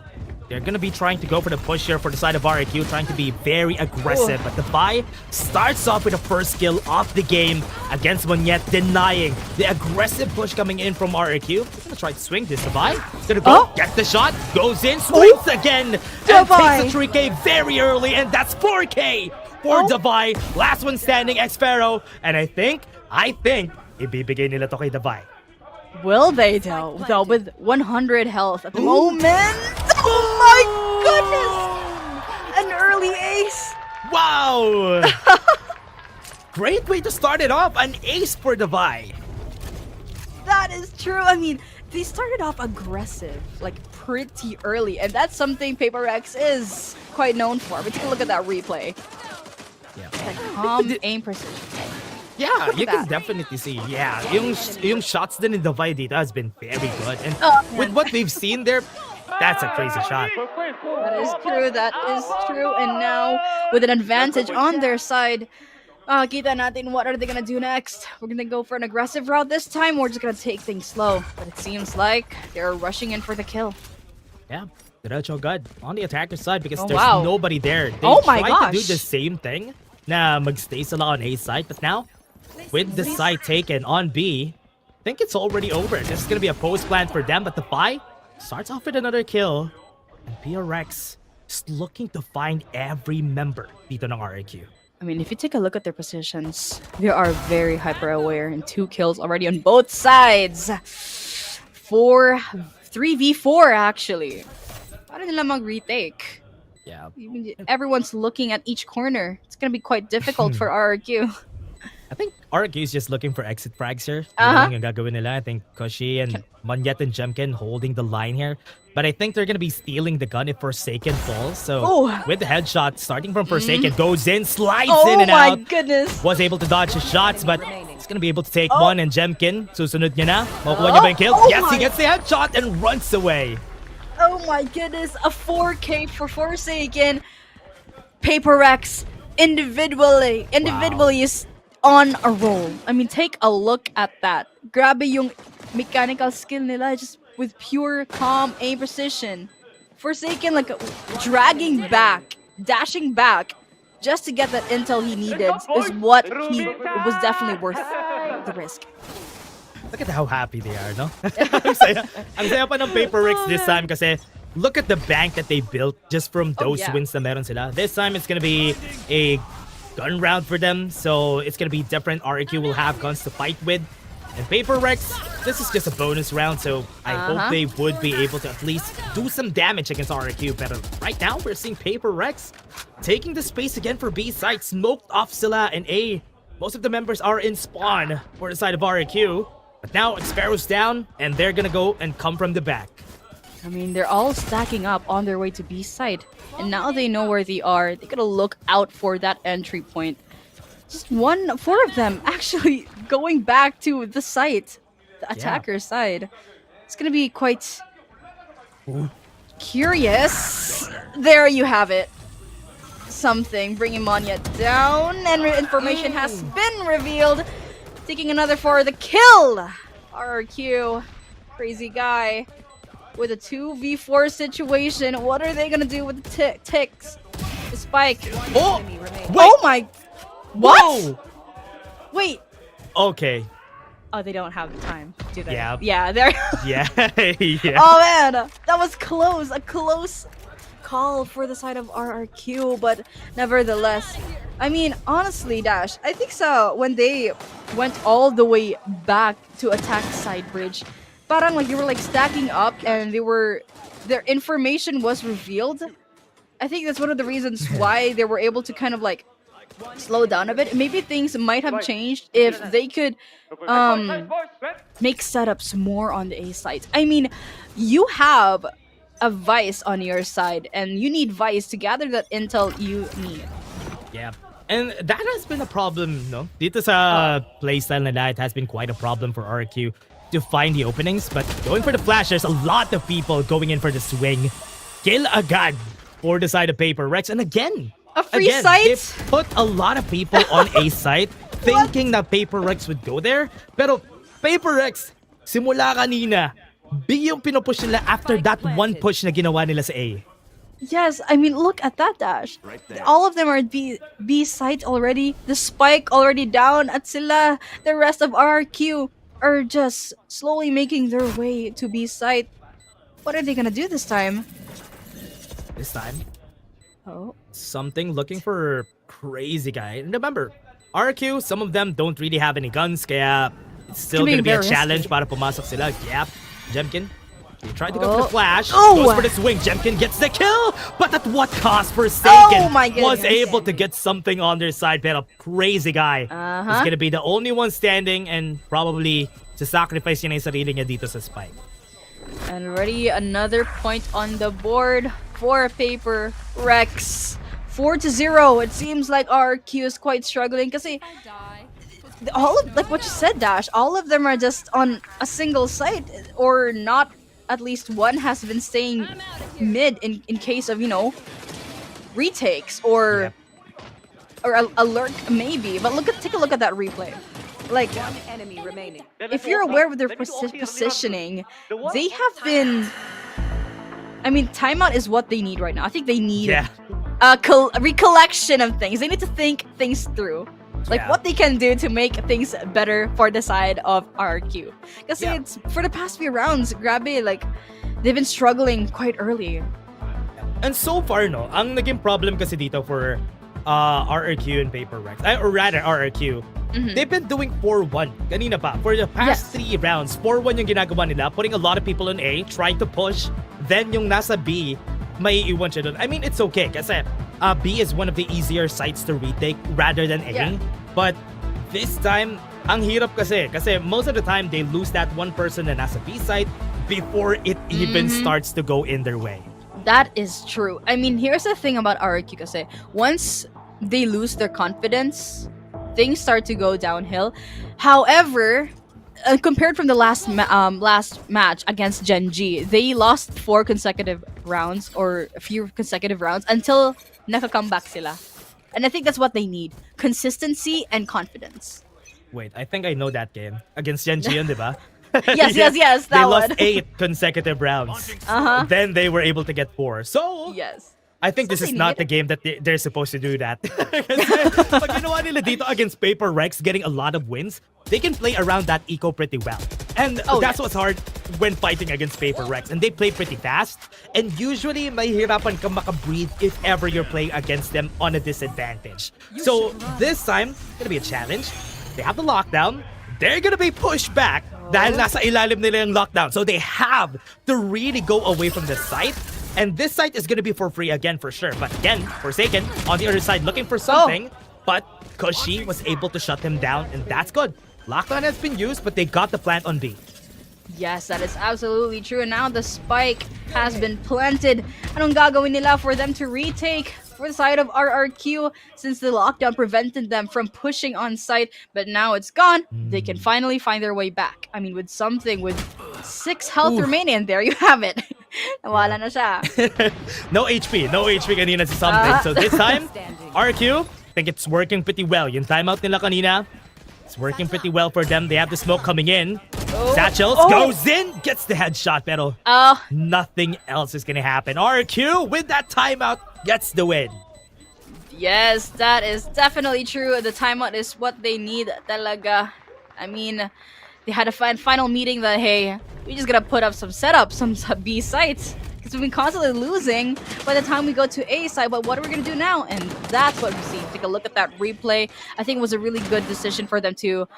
they're gonna be trying to go for the push here for the side of RRQ, trying to be very aggressive. But the Vi starts off with the first kill of the game against Monyet, denying the aggressive push coming in from RRQ. He's gonna try to swing this. The Vi gonna go, get the shot, goes in, swings again, and takes a 3K very early, and that's 4K for Davai. Last one standing, X-Pharaoh, and I think, ibibigay nila to kay Davai. Will they though? With 100 health at the moment. Oh my goodness! An early ace. Wow! Great way to start it off. An ace for Davai. That is true. I mean, they started off aggressive, like pretty early, and that's something PRX is quite known for. But take a look at that replay. Yeah. Calm aim precision. Yeah, you can definitely see. Yeah, yung shots din in the Vi dito has been very good. And with what we've seen there, that's a crazy shot. That is true. That is true. And now, with an advantage on their side, kita natin what are they gonna do next? We're gonna go for an aggressive route this time. We're just gonna take things slow. But it seems like they're rushing in for the kill. Yeah, Derecho good on the attacker side because there's nobody there. They my tried to do the same thing na magstay sila on A side, but now with the side taken on B, I think it's already over. This is gonna be a post plan for them, but the Vi starts off with another kill, and PRX is looking to find every member dito ng RRQ. I mean, if you take a look at their positions, they are very hyper aware, and 2 kills already on both sides. 3v4 actually. Paano nila mag-retake? Yeah. Everyone's looking at each corner. It's gonna be quite difficult for RRQ. I think RRQ is just looking for exit frags here. Yung gagawin nila. I think Koshi and Monyet and Jemkin holding the line here. But I think they're gonna be stealing the gun if Forsaken falls. So with the headshot starting from Forsaken, goes in, slides in and out. Oh my goodness! Was able to dodge his shots, but he's gonna be able to take one. And Jemkin, susunod niya na. Makukuha niya ba yung kill? Yes, he gets the headshot and runs away. Oh my goodness! A 4K for Forsaken. PRX individually is on a roll. I mean, take a look at that. Grabe yung mechanical skill nila just with pure calm aim precision. Forsaken like dragging back, dashing back just to get that intel he needed is what was definitely worth the risk. Look at how happy they are, no? Ang saya pa ng PRX this time kasi look at the bank that they built just from those wins na meron sila. This time it's gonna be a gun round for them, so it's gonna be different. RRQ will have guns to fight with, and PRX, this is just a bonus round, so I hope they would be able to at least do some damage against RRQ. But right now we're seeing PRX taking the space again for B side, smoked off sila in A. Most of the members are in spawn for the side of RRQ, but now X-Pharaoh's down, and they're gonna go and come from the back. I mean, they're all stacking up on their way to B side. And now they know where they are. They gotta look out for that entry point. Just 4 of them actually going back to the site. The attacker side. It's gonna be quite Curious. There you have it. Something bringing Manya down, and information has been revealed. Taking another for the kill. RRQ, crazy guy, with a 2v4 situation. What are they gonna do with the ticks? The spike. Oh, Oh my! What? Whoa. Wait. Okay. Oh, they don't have the time, do they? Yeah. Yeah, they're. Yeah. Yeah. Oh man, that was close. A close call for the side of RRQ, but nevertheless, I mean, honestly, Dash, I think so. When they went all the way back to attack side bridge, parang like you were like stacking up, and their information was revealed. I think that's one of the reasons why they were able to kind of like slow down a bit. Maybe things might have changed if they could make setups more on the A side. I mean, you have a Vice on your side, and you need Vice to gather that intel you need. Yeah. And that has been a problem, no? Dito sa playstyle na that, it has been quite a problem for RRQ to find the openings. But going for the flash, there's a lot of people going in for the swing. Kill agad for the side of PRX. And again, a free site? They put a lot of people on A site thinking that PRX would go there. Pero PRX, simula kanina, B yung pinupush nila after that one push na ginawa nila sa A. Yes, I mean, look at that, Dash. All of them are B site already. The spike already down at sila. The rest of RRQ are just slowly making their way to B site. What are they gonna do this time? This time? Oh. Something looking for crazy guy. And remember, RRQ, some of them don't really have any guns, kaya it's still gonna be a challenge para pumasok sila. Yep. Jemkin, they tried to go for the flash. Goes for the swing. Jemkin gets the kill, but at what cost? Forsaken was able to get something on their side. Pero crazy guy is gonna be the only one standing and probably to sacrifice niya yung sarili niya dito sa spike. And already another point on the board for PRX. 4-0. It seems like RRQ is quite struggling kasi all of, like what you said, Dash, all of them are just on a single site, or not. At least one has been staying mid in case of, you know, retakes or a lurk maybe. But take a look at that replay. Like, enemy remaining. if you're aware of their positioning, they have been. I mean, timeout is what they need right now. I think they need a recollection of things. They need to think things through. Like what they can do to make things better for the side of RRQ. Because it's for the past few rounds, grabe, like they've been struggling quite early. And so far, no, ang naging problem kasi dito for RRQ and PRX, or rather RRQ, they've been doing 4-1 kanina pa. For the past 3 rounds, 4-1 yung ginagawa nila, putting a lot of people on A, trying to push, then yung nasa B, may iwan siya dun. I mean, it's okay kasi B is one of the easier sites to retake rather than A. But this time, ang hirap kasi most of the time they lose that one person na nasa B site before it even starts to go in their way. That is true. I mean, here's the thing about RRQ kasi once they lose their confidence, things start to go downhill. However, compared from the last match against Gen G, they lost 4 consecutive rounds or a few consecutive rounds until naka-comeback sila. And I think that's what they need. Consistency and confidence. Wait, I think I know that game. Against Gen G, di ba? Yes, that they one. lost 8 consecutive rounds. Then they were able to get 4. So, I think this is not the game that they're supposed to do that. Pag ginawa nila dito against PRX, getting a lot of wins, they can play around that eco pretty well. And that's what's hard when fighting against PRX. And they play pretty fast. And usually, mahihirapan ka makabreathe if ever you're playing against them on a disadvantage. So this time, it's gonna be a challenge. They have the lockdown. They're gonna be pushed back dahil nasa ilalim nila yung lockdown. So they have to really go away from the site. And this site is gonna be for free again for sure. But again, Forsaken on the other side looking for something. But Kushi was able to shut him down, and that's good. Lockdown has been used, but they got the plant on B. Yes, that is absolutely true. And now the spike has been planted. Anong gagawin nila for them to retake for the side of RRQ, since the lockdown prevented them from pushing on site, but now it's gone. They can finally find their way back. I mean, with 6 health remaining, and there you have it. Nawala na siya. No HP kanina si something. So this time, RRQ, I think it's working pretty well. Yung timeout nila kanina, it's working pretty well for them. They have the smoke coming in. Satchels goes in, gets the headshot, pero nothing else is gonna happen. RRQ with that timeout gets the win. Yes, that is definitely true. The timeout is what they need talaga. I mean, they had a final meeting that, hey, we just gotta put up some setups, some B sites. Because we've been constantly losing by the time we go to A side, but what are we gonna do now? And that's what we see. Take a look at that replay. I think it was a really good decision for them to,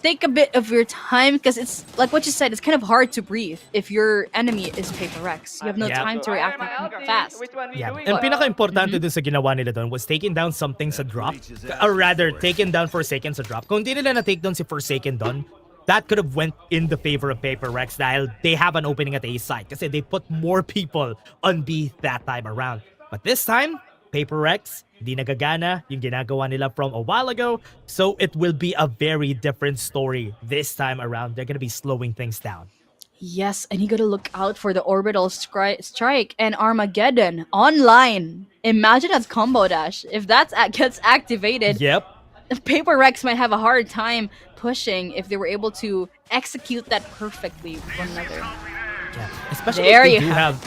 take a bit of your time, because it's like what you said, it's kind of hard to breathe if your enemy is PRX. You have no time to react fast. Yeah. And pinaka-importante dun sa ginawa nila dun was taking down something sa drop, or rather, taking down Forsaken sa drop. Kung di nila na-take down si Forsaken dun, that could have went in the favor of PRX dahil they have an opening at A side kasi they put more people on B that time around. But this time, PRX, di nagagana yung ginagawa nila from a while ago, so it will be a very different story this time around. They're gonna be slowing things down. Yes, and you gotta look out for the orbital strike and Armageddon online. Imagine that's combo dash. If that gets activated, PRX might have a hard time pushing if they were able to execute that perfectly with one another. Yeah, especially if they do have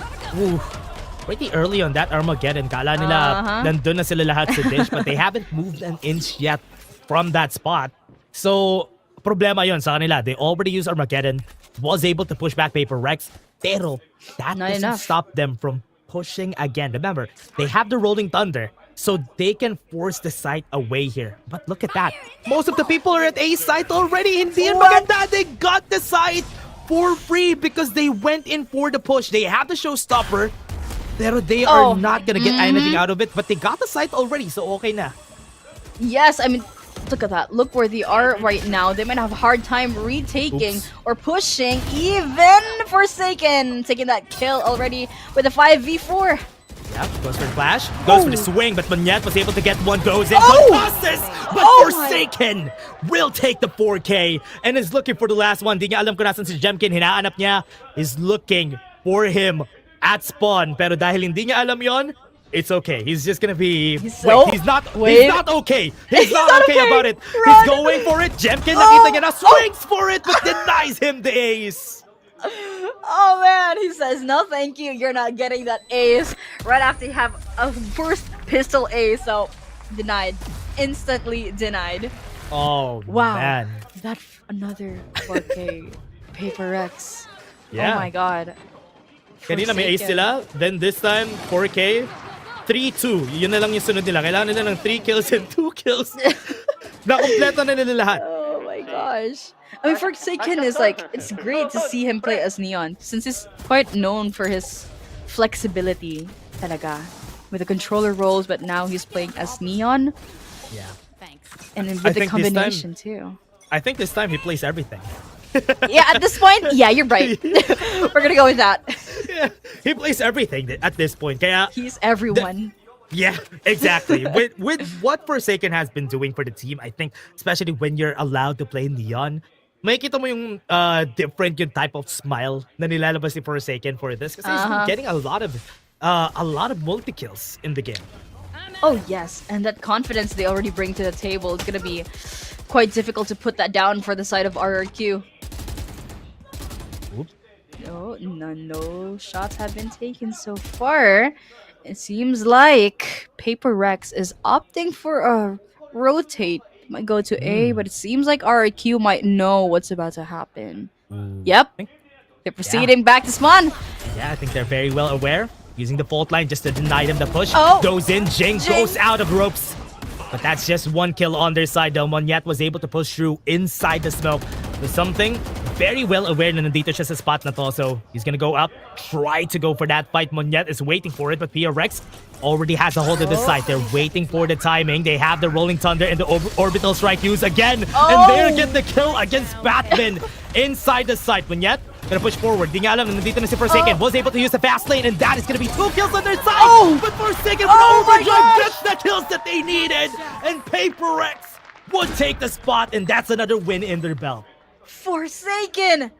pretty early on that Armageddon. Kala nila nandun na sila lahat sa dish, but they haven't moved an inch yet from that spot. So, problema yon sa kanila. They already used Armageddon, was able to push back PRX, pero that doesn't stop them from pushing again. Remember, they have the Rolling Thunder, so they can force the site away here. But look at that. Most of the people are at A site already. Hindi yan maganda. They got the site for free because they went in for the push. They have the showstopper, pero they are not gonna get anything out of it. But they got the site already, so okay na. Yes, I mean, look at that. Look where they are right now. They might have a hard time retaking or pushing. Even Forsaken taking that kill already with a 5v4. Yep, goes for the flash, goes for the swing, but Monyet was able to get one, goes in, passes, but Forsaken will take the 4K and is looking for the last one. Di niya alam kung nasan si Jemkin, hinahanap niya, is looking for him at spawn, pero dahil hindi niya alam yon, it's okay. He's just gonna be... he's not okay. He's not okay about it. Run. He's going for it. Jemkin nakita niya na, swings for it, but denies him the ace. Oh man, he says no thank you, you're not getting that ace right after you have a first pistol ace. So denied, instantly denied. Oh wow, man, that's another 4K PRX. Yeah. Oh my god. Kanina may ace sila, then this time 4K 3-2, yun na lang yung sunod nila. Kailangan nila ng 3 kills and 2 kills. Nakompleto na nila lahat. Oh my gosh. I mean, Forsaken is like, it's great to see him play as Neon, since he's quite known for his flexibility talaga with the controller roles, but now he's playing as Neon. Yeah. Thanks. And with the combination too. I think this time he plays everything. Yeah, at this point, yeah, you're right. We're gonna go with that. Yeah, he plays everything at this point. Kaya, he's everyone. Yeah, exactly. with what Forsaken has been doing for the team, I think, especially when you're allowed to play Neon, makikita mo yung different yung type of smile na nilalabas ni Forsaken for this, kasi he's been getting a lot of multi-kills in the game. Oh yes, and that confidence they already bring to the table is gonna be quite difficult to put that down for the side of RRQ. No shots have been taken so far. It seems like PRX is opting for a rotate. Might go to A, but it seems like RRQ might know what's about to happen. Yep. They're proceeding back to spawn. Yeah, I think they're very well aware. Using the fault line just to deny them the push. Goes in, Jing goes out of ropes. But that's just one kill on their side though. Monyet was able to push through inside the smoke with something very well aware na nandito siya sa spot na to. So he's gonna go up, try to go for that fight. Monyet is waiting for it, but PRX already has a hold of the site. They're waiting for the timing. They have the Rolling Thunder and the orbital strike used again. And they'll get the kill against Batman inside the site. Monyet gonna push forward. Di nga alam na nandito na si Forsaken. Was able to use the fast lane, and that is gonna be 2 kills on their side. But Forsaken with overdrive gets the kills that they needed. And PRX would take the spot, and that's another win in their belt. Forsaken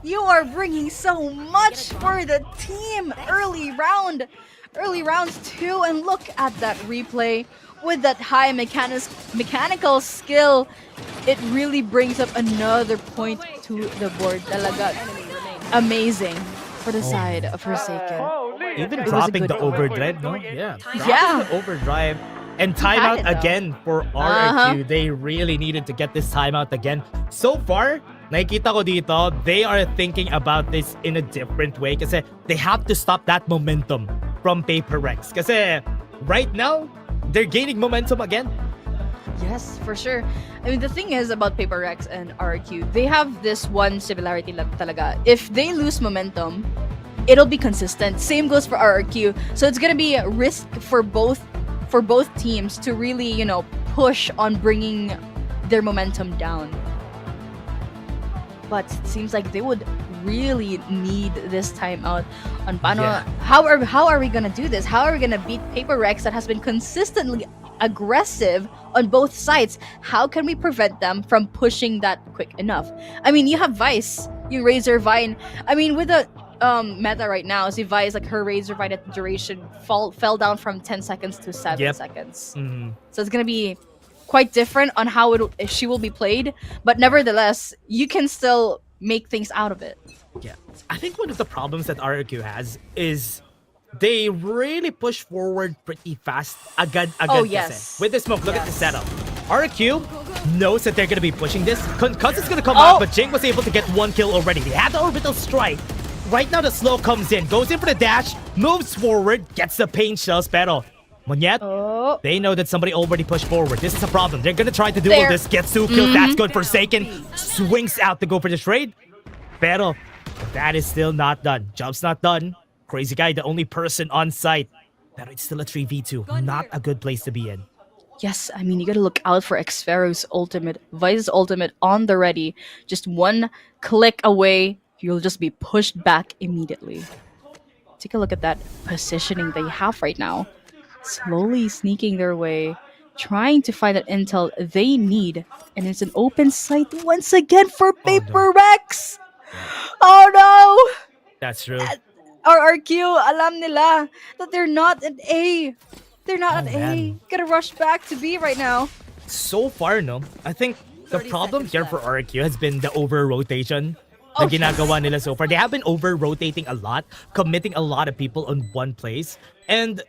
You are bringing so much for the team. Early rounds 2, and look at that replay with that high mechanical skill. It really brings up another point to the board. Talaga amazing for the side of Forsaken. Even It was a dropping good the one. overdrive, no? Yeah. Yeah. Dropping the overdrive and He had timeout it, though. again for RRQ. They really needed to get this timeout again. So far, nakikita ko dito, they are thinking about this in a different way kasi they have to stop that momentum from PRX. Kasi right now, they're gaining momentum again. Yes, for sure. I mean, the thing is about PRX and RRQ, they have this one similarity lang talaga. If they lose momentum, it'll be consistent. Same goes for RRQ. So it's gonna be a risk for both teams to really, push on bringing their momentum down. But it seems like they would really need this timeout on paano. Yeah. How are we gonna do this? How are we gonna beat PRX that has been consistently aggressive on both sides? How can we prevent them from pushing that quick enough? I mean, you have Vice, you Razor Vine. I mean, with the meta right now, see Vice, like her Razor Vine at duration fell down from 10 seconds to 7 seconds. So it's gonna be quite different on how she will be played, but nevertheless, you can still make things out of it. Yeah. I think one of the problems that RRQ has is they really push forward pretty fast. Agad Oh, kasi. yes. With the smoke, look at the Yes. setup. RRQ knows that they're gonna be pushing this. Cuz it's gonna come out, but Jing was able to get 1 kill already. They had the orbital strike. Right now the slow comes in, goes in for the dash, moves forward, gets the pain shells, pero Monyet, they know that somebody already pushed forward. This is a problem. They're gonna try to duel There. this. Gets 2 kills. That's good. Forsaken swings out to go for the trade. Pero that is still not done. Job's not done. Crazy Guy, the only person on site. Pero it's still a 3v2. Not a good place to be in. Yes, I mean, you gotta look out for Xfero's ultimate, Vice's ultimate on the ready. Just one click away, you'll just be pushed back immediately. Take a look at that positioning they have right now. Slowly sneaking their way, trying to find that intel they need. And it's an open site once again for PRX! Oh no! That's true. RRQ, alam nila that they're not at A. They're not at A. man. Gotta rush back to B right now. So far, no, I think the problem here for RRQ has been the over-rotation na ginagawa nila so far. They have been over-rotating a lot, committing a lot of people on one place, and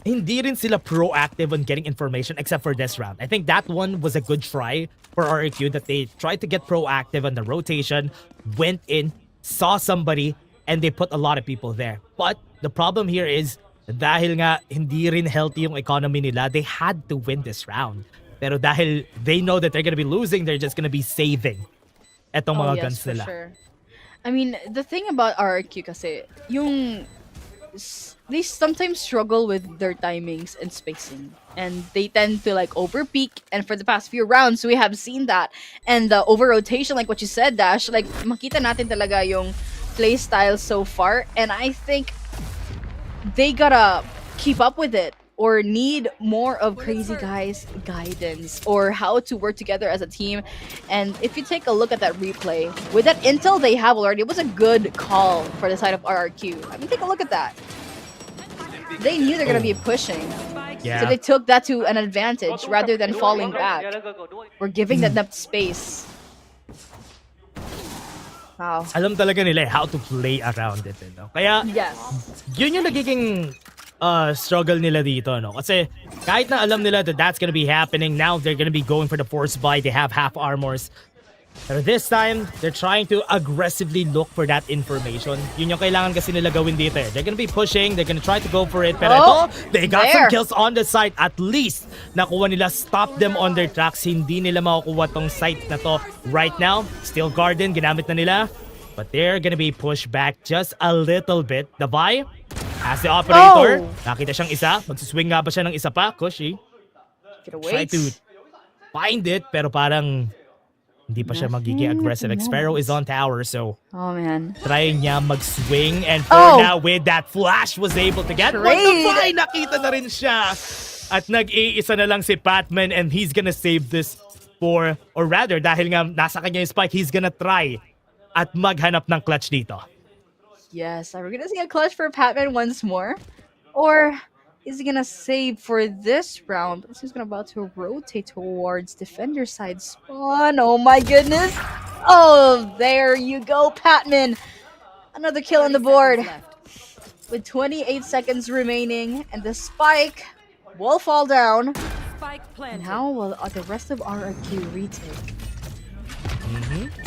hindi rin sila proactive on getting information except for this round. I think that one was a good try for RRQ, that they tried to get proactive on the rotation, went in, saw somebody, and they put a lot of people there. But the problem here is, dahil nga hindi rin healthy yung economy nila, they had to win this round. Pero dahil they know that they're gonna be losing, they're just gonna be saving etong mga guns for nila. sure. I mean, the thing about RRQ kasi, they sometimes struggle with their timings and spacing. And they tend to overpeak. And for the past few rounds, we have seen that. And the over-rotation, like what you said, Dash, makita natin talaga yung play style so far. And I think they gotta keep up with it, or need more of Crazy Guy's guidance, or how to work together as a team. And if you take a look at that replay, with that intel they have already, it was a good call for the side of RRQ. I mean, take a look at that. They knew they're gonna be pushing. Yeah. So they took that to an advantage rather than falling back. Or giving them that space. Wow. Alam talaga nila how to play around it. No? Kaya, Yes. yun yung nagiging struggle nila dito. No? Kasi kahit na alam nila that that's gonna be happening, now they're gonna be going for the force buy. They have half armors. Pero this time, they're trying to aggressively look for that information. Yun yung kailangan kasi nila gawin dito. They're gonna be pushing, they're gonna try to go for it. Pero ito, they got some kills on the site. At least, nakuha nila, stop them on their tracks. Hindi nila makukuha tong site na to right now. Still Garden, ginamit na nila. But they're gonna be pushed back just a little bit. The buy, as the operator, nakita siyang isa. Magsuswing nga ba siya ng isa pa? Kushi. Try to find it, pero parang hindi pa siya magiging aggressive. Xfero is on tower, so oh man, try niya mag-swing, and for now with that flash was able to get one. Trade. Nakita na rin siya. At nag-iisa na lang si Patman, and he's gonna save this for, or rather dahil nga nasa kanya yung spike, he's gonna try at maghanap ng clutch dito. Yes, are we gonna see a clutch for Patman once more? Or is he gonna save for this round? But he's gonna about to rotate towards defender side spawn. Oh my goodness. Oh, there you go, Patman. Another kill on the board. With 28 seconds remaining, and the spike will fall down. And how will the rest of RRQ retake?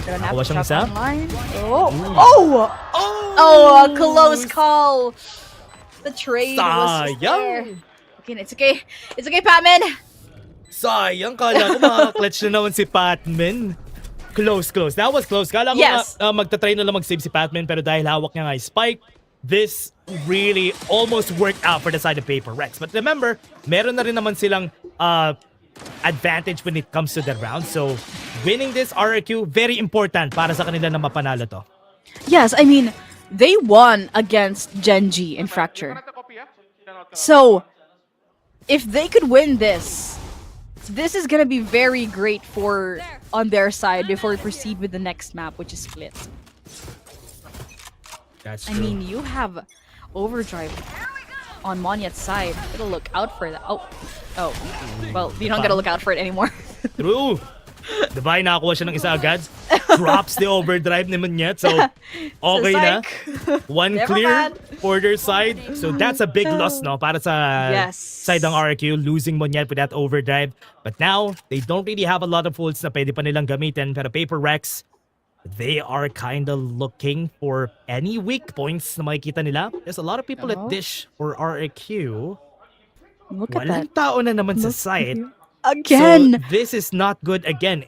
Gonna have Nakuha to siyang shop isa. online. Oh, a close call. The trade was just there. Okay, it's okay. It's okay, Patman. Sayang, kala ko makaka-clutch na naman si Patman. Close. That was close. Kala ko Yes. magta-try na lang mag-save si Patman, pero dahil hawak niya nga yung spike, this really almost worked out for the side of PRX. But remember, meron na rin naman silang advantage when it comes to the round. So, winning this RRQ, very important para sa kanila na mapanalo to. Yes, I mean, they won against Genji in Fracture. So, if they could win this is gonna be very great for on their side before we proceed with the next map, which is Split. That's I mean, you have Overdrive on Monyet's side. Gotta look out for that. Oh. Well, you don't gotta look out for it anymore. True. Diba, nakakuha siya ng isa agad. Drops the overdrive ni Monyet. So, okay na. One Never clear mind. for their side. So, that's a big loss, no? Para sa side ng RRQ, losing Monyet with that overdrive. But now, they don't really have a lot of ults na pwede pa nilang gamitin. Pero PRX, they are kind of looking for any weak points na makikita nila. There's a lot of people at Dish for RRQ. Look at Walang that. tao na naman sa site. Again. So, this is not good again.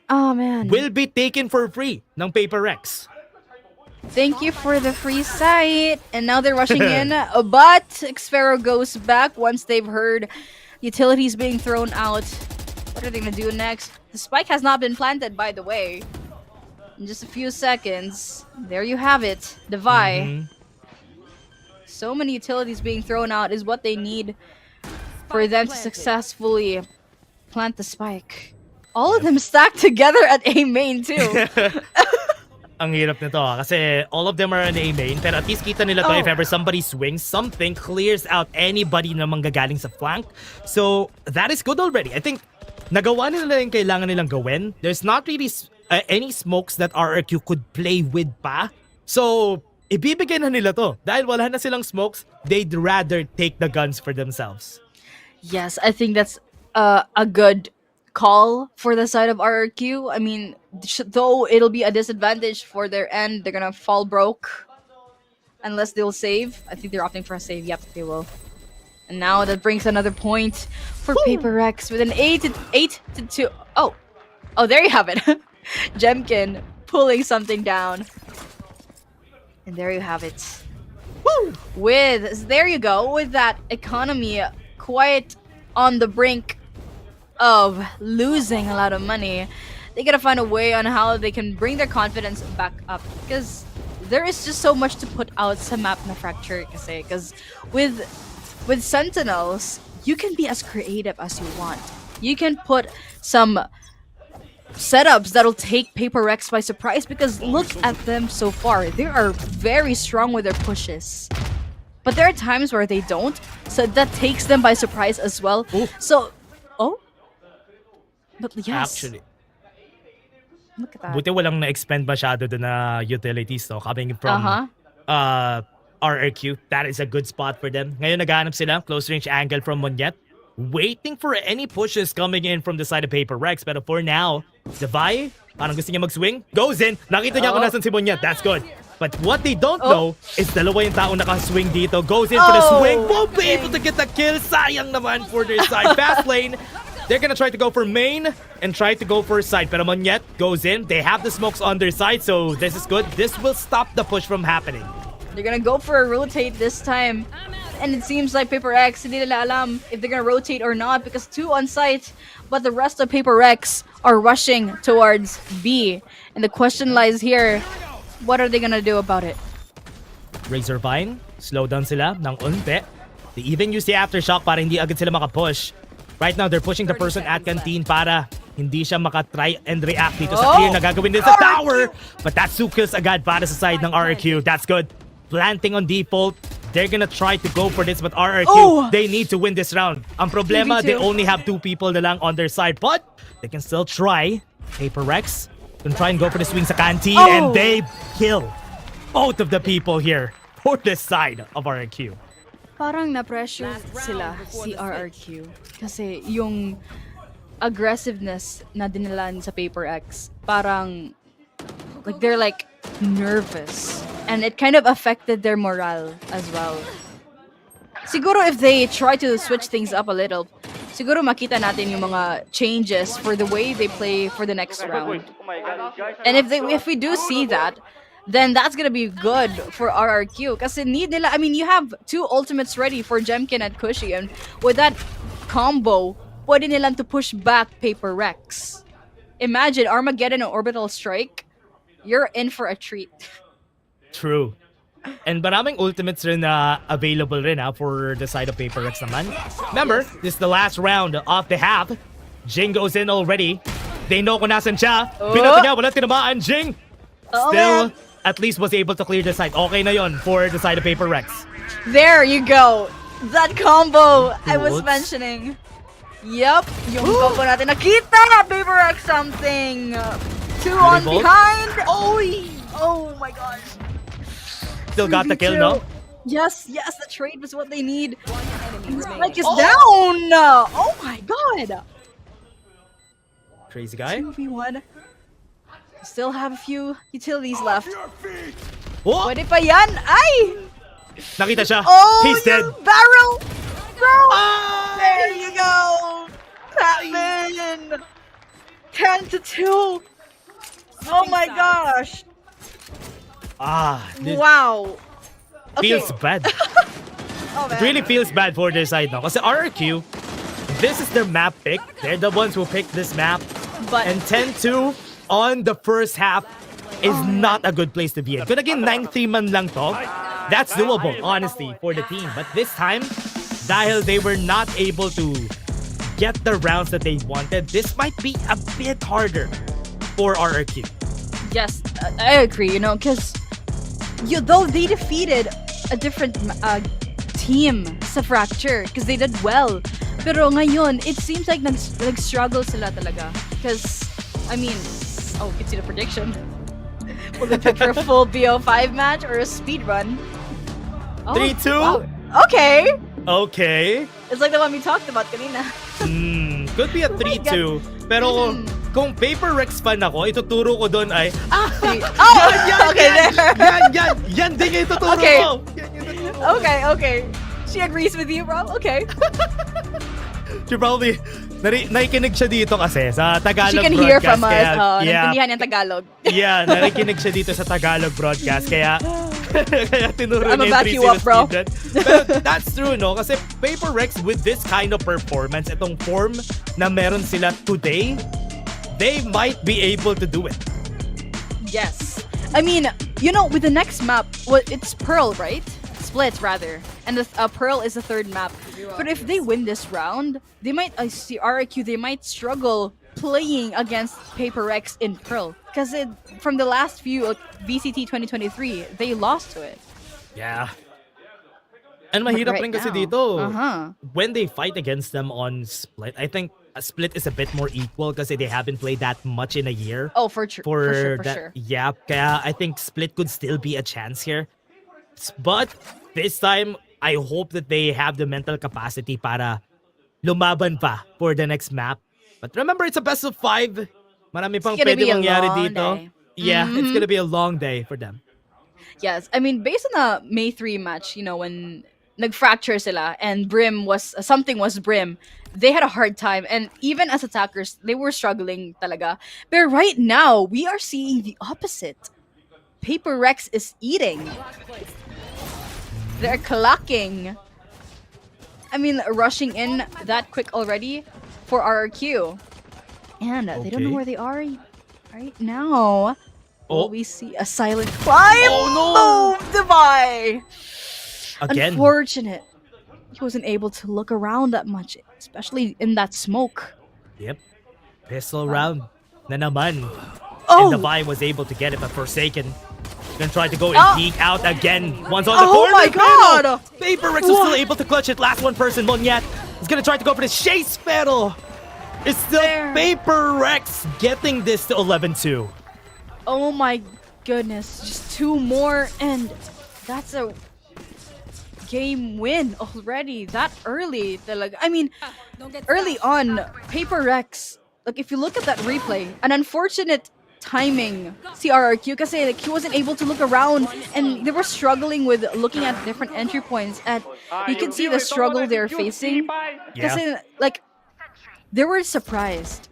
Oh, man. Will be taken for free ng PRX. Thank you for the free site. And now they're rushing in. But Xfero goes back once they've heard utilities being thrown out. What are they going to do next? The spike has not been planted, by the way. In just a few seconds. There you have it. The Vi. So many utilities being thrown out is what they need for them to successfully plant the spike. All of them stacked together at A main too. Ang hirap nito kasi all of them are on A main, pero at least kita nila to if ever somebody swings, something clears out anybody na manggagaling sa flank. So that is good already. I think nagawa nila yung kailangan nilang gawin. There's not really any smokes that RRQ could play with pa. So ibibigay na nila to. Dahil wala na silang smokes, they'd rather take the guns for themselves. Yes, I think that's a good call for the side of RRQ. I mean, though it'll be a disadvantage for their end, they're gonna fall broke unless they'll save. I think they're opting for a save. Yep, they will. And now that brings another point for PRX with an 8-2. Oh, there you have it. Jemkin pulling something down. And there you have it. There you go. With that economy quite on the brink of losing a lot of money, they gotta find a way on how they can bring their confidence back up, because there is just so much to put out sa map na Fracture kasi. Because with Sentinels, you can be as creative as you want. You can put some setups that'll take PRX by surprise, because look at them so far. They are very strong with their pushes. But there are times where they don't, so that takes them by surprise as well. So, but yes. Actually, look at that. buti walang na-expend masyado doon na utilities to coming from RRQ. That is a good spot for them. Ngayon naghahanap sila, close range angle from Monyet, waiting for any pushes coming in from the side of PRX. Pero for now, the Vi, parang gusto niya mag-swing, goes in. Nakita niya kung nasan si Monyet. That's good. But what they don't know is dalawa yung tao naka-swing dito. Goes in for the swing. Won't be able to get the kill. Sayang naman for their side. Fast lane. They're gonna try to go for main and try to go for side. Pero Monyet goes in. They have the smokes on their side, so this is good. This will stop the push from happening. They're gonna go for a rotate this time. And it seems like PRX, hindi nila alam if they're gonna rotate or not, because 2 on site, but the rest of PRX are rushing towards B. And the question lies here, what are they gonna do about it? Razorvine, slow down sila ng unti. They even use the aftershock para hindi agad sila makapush. Right now, they're pushing the person at canteen para hindi siya makatry and react dito sa clear na gagawin din sa tower. But that's 2 kills agad para sa side ng RRQ. That's good. Planting on default. They're gonna try to go for this, but RRQ, they need to win this round. Ang problema, they only have 2 people na lang on their side, but they can still try. PRX can try and go for the swing sa canteen, and they kill both of the people here for this side of RRQ. Parang na-pressure sila si RRQ. Kasi yung aggressiveness na dinilan sa PRX, parang like they're like nervous. And it kind of affected their morale as well. Siguro if they try to switch things up a little, siguro makita natin yung mga changes for the way they play for the next round. And if we do see that, then that's gonna be good for RRQ. Kasi need nila, I mean, you have 2 ultimates ready for Jemkin and Cushy, and with that combo, pwede nilang to push back PRX. Imagine Armageddon and Orbital Strike, you're in for a treat. True. And maraming ultimates rin na available rin for the side of PRX naman. Remember, this is the last round of the half. Jing goes in already. They know kung nasan siya. Binato niya, wala tinamaan. Jing still at least was able to clear the side. Okay na yon for the side of PRX. There you go. That combo I was mentioning. Yup, yung combo natin nakita. PRX something. 2 on behind. Oh my gosh. Still got the kill, no? Yes, the trade was what they need. Strike is down! Oh my god! Crazy guy. 2v1. Still have a few utilities left. Oh! Pwede pa yan? Ay! Nakita siya. He's dead. Barrel! Bro! There you go! Batman! 10-2! Oh my gosh! Wow. Feels bad. It really feels bad for their side now. Kasi RRQ, this is their map pick. They're the ones who picked this map. And 10-2 on the first half is not a good place to be in. Kung naging 9-3 man lang to, that's doable, honestly, for the team. But this time, dahil they were not able to get the rounds that they wanted, this might be a bit harder for RRQ. Yes, I agree, because though they defeated a different team sa Fracture because they did well. Pero ngayon, it seems like nag-struggle sila talaga. Because, I mean, you can see the prediction. Will they pick for a full BO5 match or a speed run? 3-2? Wow. Okay. Okay. It's like the one we talked about kanina. Could be a 3-2. Pero kung PRX fan ako, ituturo ko doon ay yan din yung ituturo ko. Okay. She agrees with you, bro. Okay. She probably nakikinig siya dito kasi sa Tagalog broadcast. She can hear from us. Yeah. Naintindihan yung Tagalog. Yeah, nakikinig siya dito sa Tagalog broadcast. Kaya tinuro I'm niya back you up, bro. But that's true, no? Kasi PRX with this kind of performance, itong form na meron sila today, they might be able to do it. Yes. I mean, with the next map, it's Pearl, right? Split, rather. And the Pearl is the third map. But if they win this round, they might, I see RRQ, they might struggle playing against PRX in Pearl. Because from the last few VCT 2023, they lost to it. Yeah. And mahirap rin kasi dito. When they fight against them on Split, I think Split is a bit more equal kasi they haven't played that much in a year. Oh, for sure. Yeah, kaya I think Split could still be a chance here. But this time, I hope that they have the mental capacity para lumaban pa for the next map. But remember, it's a best of 5. Marami pang pwede mangyari dito. Yeah, it's gonna be a long day for them. Yes, I mean, based on the May 3 match, when nag-fracture sila and something was Brim, they had a hard time. And even as attackers, they were struggling talaga. But right now, we are seeing the opposite. PRX is eating. They're clocking. I mean, rushing in that quick already for RRQ. And they don't know where they are right now. Oh, we see a silent climb. Oh no! Divide. Again. Unfortunate. He wasn't able to look around that much, especially in that smoke. Yep. Pistol round na naman. Oh! And the Vi was able to get it, but Forsaken gonna try to go and peek out again. One's on the corner. Oh my god! Paper Rex was still able to clutch it. Last one person, Monyet, is gonna try to go for the chase, pero it's still Paper Rex getting this to 11-2. Oh my goodness. Just 2 more and that's a game win already. That early. I mean, early on, Paper Rex, like if you look at that replay, an unfortunate timing si RRQ kasi like he wasn't able to look around and they were struggling with looking at different entry points and you can see the struggle they're facing kasi like they were surprised.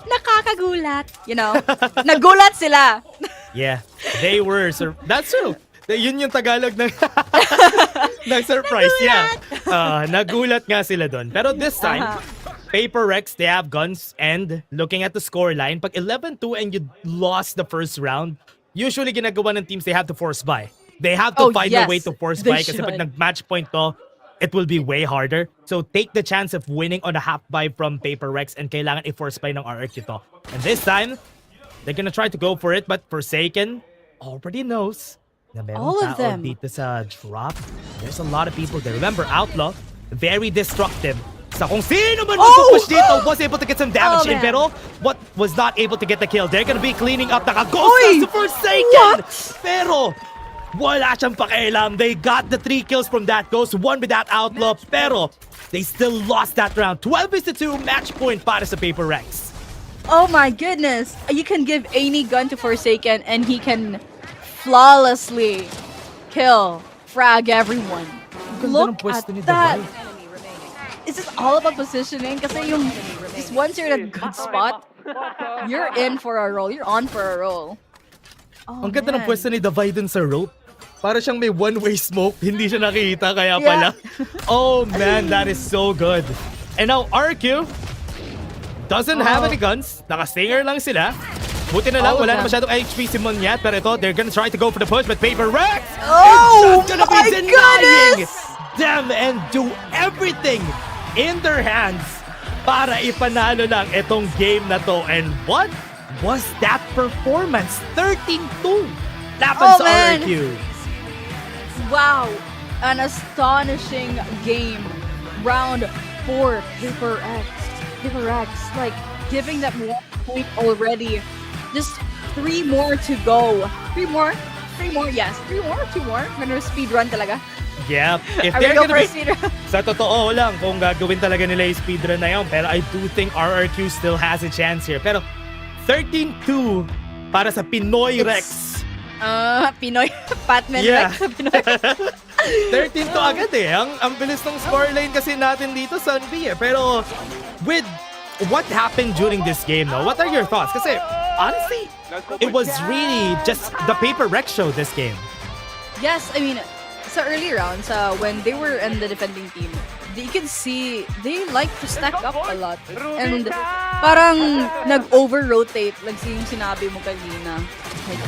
Nakakagulat, you know. Nagulat sila. Yeah, they were. That's true. Yun yung Tagalog ng ng surprise. Yeah. Nagulat nga sila doon. Pero this time, Paper Rex, they have guns and looking at the scoreline, pag 11-2 and you lost the first round, usually ginagawa ng teams, they have to force buy. They have to find a way to force buy kasi pag nag-match point to, it will be way harder. So take the chance of winning on a half buy from Paper Rex and kailangan i-force buy ng RRQ to. And this time, they're gonna try to go for it, but Forsaken already knows na all of them dito sa drop. There's a lot of people there. Remember, Outlaw, very destructive. Sa kung sino man push dito, was able to get some damage in, pero what was not able to get the kill. They're gonna be cleaning up. Naka-ghost to Forsaken! Pero wala siyang pakialam. They got the 3 kills from that ghost, 1 with that Outlaw, pero they still lost that round. 12-2 match point para sa Paper Rex. Oh my goodness. You can give any gun to Forsaken and he can flawlessly kill, frag everyone. Look at that. Is this all about positioning? Kasi yung just once you're in a good spot, you're in for a roll. You're on for a roll. Oh, ang ganda ng pwesto ni Davide dun sa rope. Para siyang may one-way smoke. Hindi siya nakikita kaya pala. Oh man, that is so good. And now RRQ doesn't have any guns. Naka-stinger lang sila. Buti na lang, wala na masyadong HP si Monyet. Pero ito, they're gonna try to go for the push, but Paper Rex is just gonna be denying them and do everything in their hands para ipanalo lang itong game na to. And what was that performance? 13-2 laban sa RRQ. Wow, an astonishing game. Round 4, Paper X. Paper X, like giving that 1 point already. Just 3 more to go. 3 more? 3 more, yes. 3 more, 2 more. Gonna speedrun talaga. Yep. If they're gonna be, sa totoo lang kung gagawin talaga nila yung speedrun na yun. Pero I do think RRQ still has a chance here. Pero 13-2 para sa Pinoy Rex. Pinoy. Patman Rex sa Pinoy. 13-2 agad eh. Ang bilis ng scoreline kasi natin dito sa NBA eh. Pero with what happened during this game, no? What are your thoughts? Kasi honestly, it was really just the Paper Rex show this game. Yes, I mean, sa early rounds, when they were in the defending team, you can see they like to stack up a lot. And parang nag-over-rotate, like yung sinabi mo kanina. Like,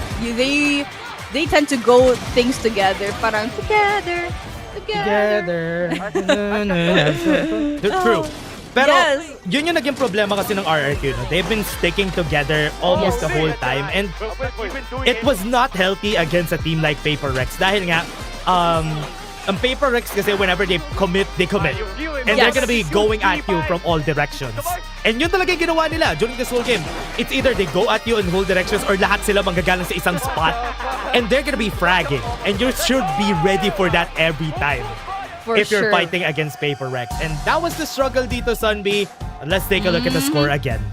they tend to go things together. Parang together. True. Pero yun yung naging problema kasi ng RRQ. No? They've been sticking together almost the whole time. And it was not healthy against a team like Paper Rex. Dahil nga, ang Paper Rex kasi whenever they commit. And they're gonna be going at you from all directions. And yun talaga yung ginawa nila during this whole game. It's either they go at you in whole directions or lahat sila manggagaling sa isang spot. And they're gonna be fragging. And you should be ready for that every time. If you're fighting against Paper Rex. And that was the struggle dito, Sunby. Let's take a look at the score again.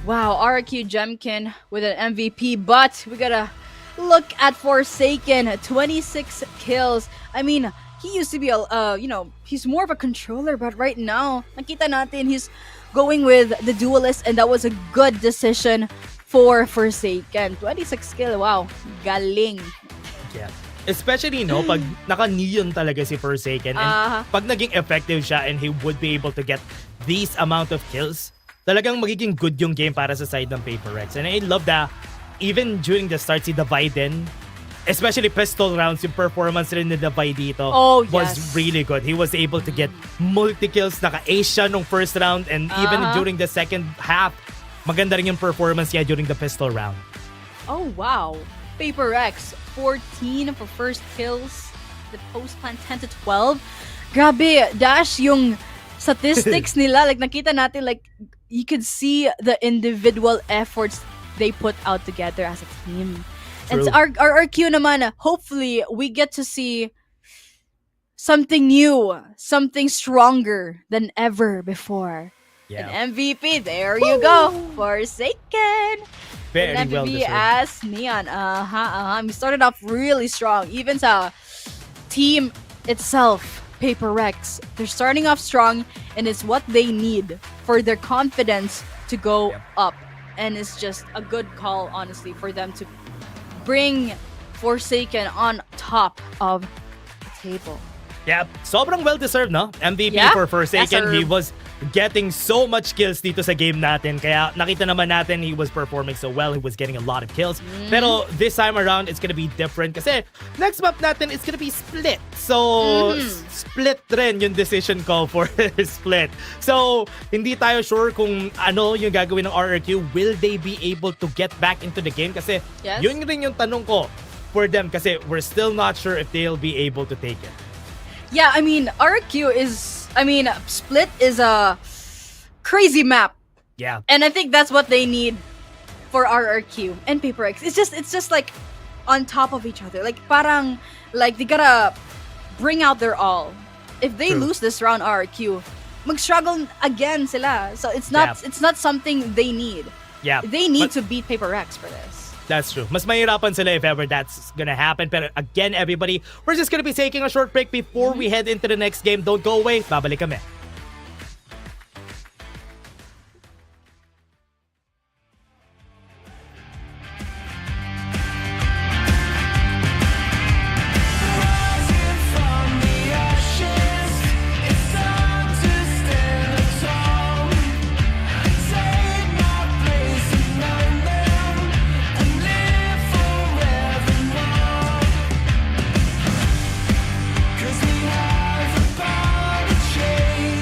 Wow, RRQ Jemkin with an MVP, but we gotta look at Forsaken, 26 kills. I mean, he used to be he's more of a controller, but right now, nakita natin he's going with the duelist, and that was a good decision for Forsaken. 26 kill, wow, galing. Yeah. Especially, no, pag naka-neon talaga si Forsaken and pag naging effective siya and he would be able to get these amount of kills, talagang magiging good yung game para sa side ng Paper Rex. And I love that even during the start, si Davide, especially pistol rounds, yung performance rin ni Davide dito was really good. He was able to get multi-kills, naka-ace siya nung first round and even during the second half, maganda rin yung performance niya during the pistol round. Oh, wow. Paper X, 14 for first kills. The post plant 10 to 12. Grabe, Dash, yung statistics nila, like nakita natin, like you could see the individual efforts they put out together as a team. And True. our RRQ naman, hopefully we get to see something new, something stronger than ever before. Yeah. An MVP, there you go. Forsaken. Very An well MVP deserved. as Neon. We started off really strong. Even sa team itself, Paper Rex, they're starting off strong, and it's what they need for their confidence to go up. And it's just a good call, honestly, for them to bring Forsaken on top of the table. Yeah, sobrang well-deserved, no? MVP Yeah, for Forsaken. deserved. He was getting so much kills dito sa game natin. Kaya nakita naman natin he was performing so well. He was getting a lot of kills. Pero this time around, it's gonna be different kasi next map natin, it's gonna be split. So, split rin yung decision call for split. So, hindi tayo sure kung ano yung gagawin ng RRQ. Will they be able to get back into the game? Kasi Yes. yun rin yung tanong ko for them kasi we're still not sure if they'll be able to take it. Yeah, I mean, Split is a crazy map. Yeah. And I think that's what they need for RRQ and Paper X. It's just like on top of each other. Like parang like they gotta bring out their all. If they True. lose this round RRQ, mag-struggle again sila. So it's not something they need. Yeah. They need to beat Paper X for this. That's true. Mas mahirapan sila if ever that's gonna happen. Pero again, everybody, we're just gonna be taking a short break before we head into the next game. Don't go away. Babalik kami. Cause we have the power to change.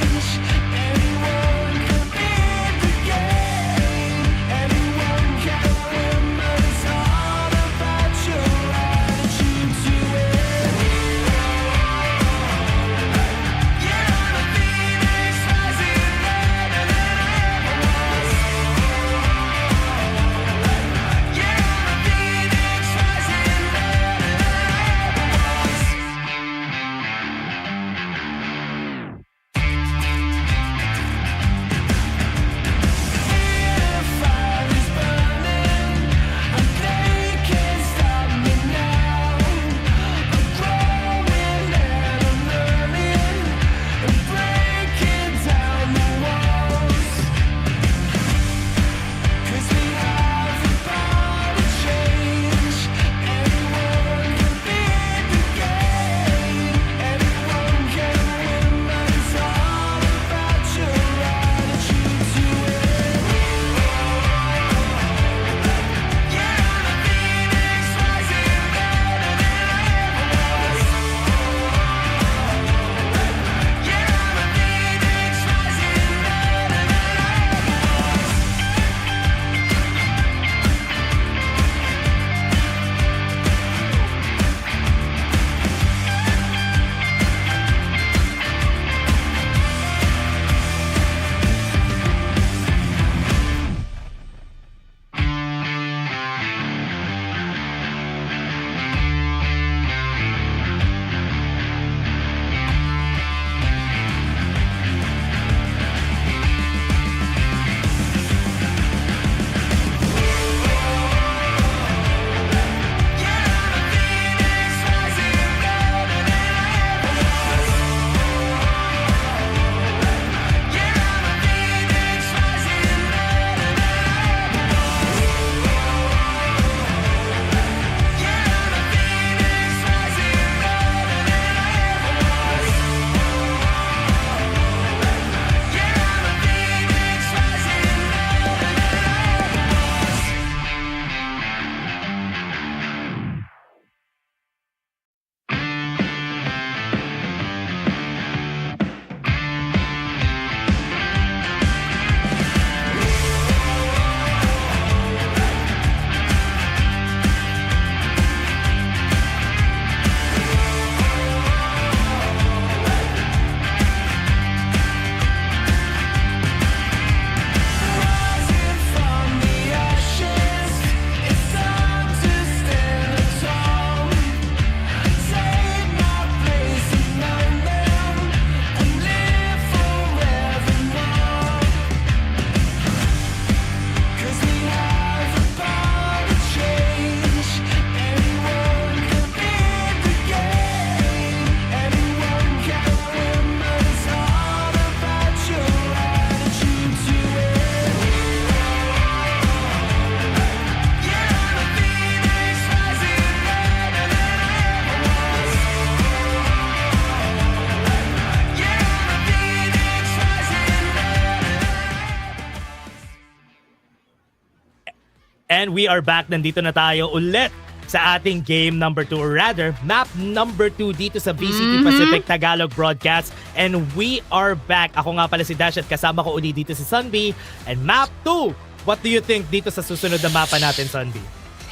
And we are back. Nandito na tayo ulit sa ating game number 2, or rather, map number 2 dito sa VCT Pacific Tagalog broadcast. And we are back. Ako nga pala si Dash at kasama ko uli dito si Sunby. And map 2, what do you think dito sa susunod na mapa natin, Sunby?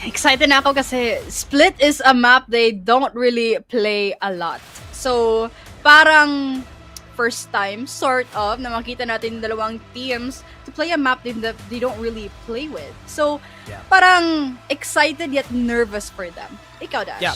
Excited na ako kasi Split is a map they don't really play a lot. So, parang first time, sort of, na makita natin dalawang teams to play a map that they don't really play with. So, parang excited yet nervous for them. Ikaw, Dash. Yeah.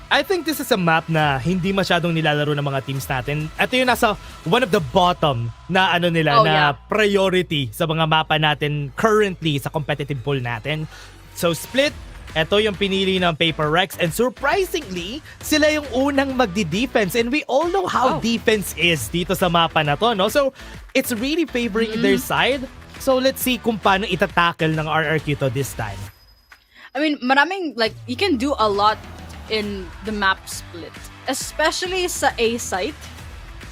I think this is a map na hindi masyadong nilalaro ng mga teams natin. Ito yung nasa one of the bottom na ano nila, na priority sa mga mapa natin currently sa competitive pool natin. So, Split, ito yung pinili ng PRX, and surprisingly, sila yung unang magdi-defense, and we all know how defense is dito sa mapa na to, no? So, it's really favoring their side. So, let's see kung paano itatackle ng RRQ to this time. I mean, maraming, like, you can do a lot in the map Split. Especially sa A site,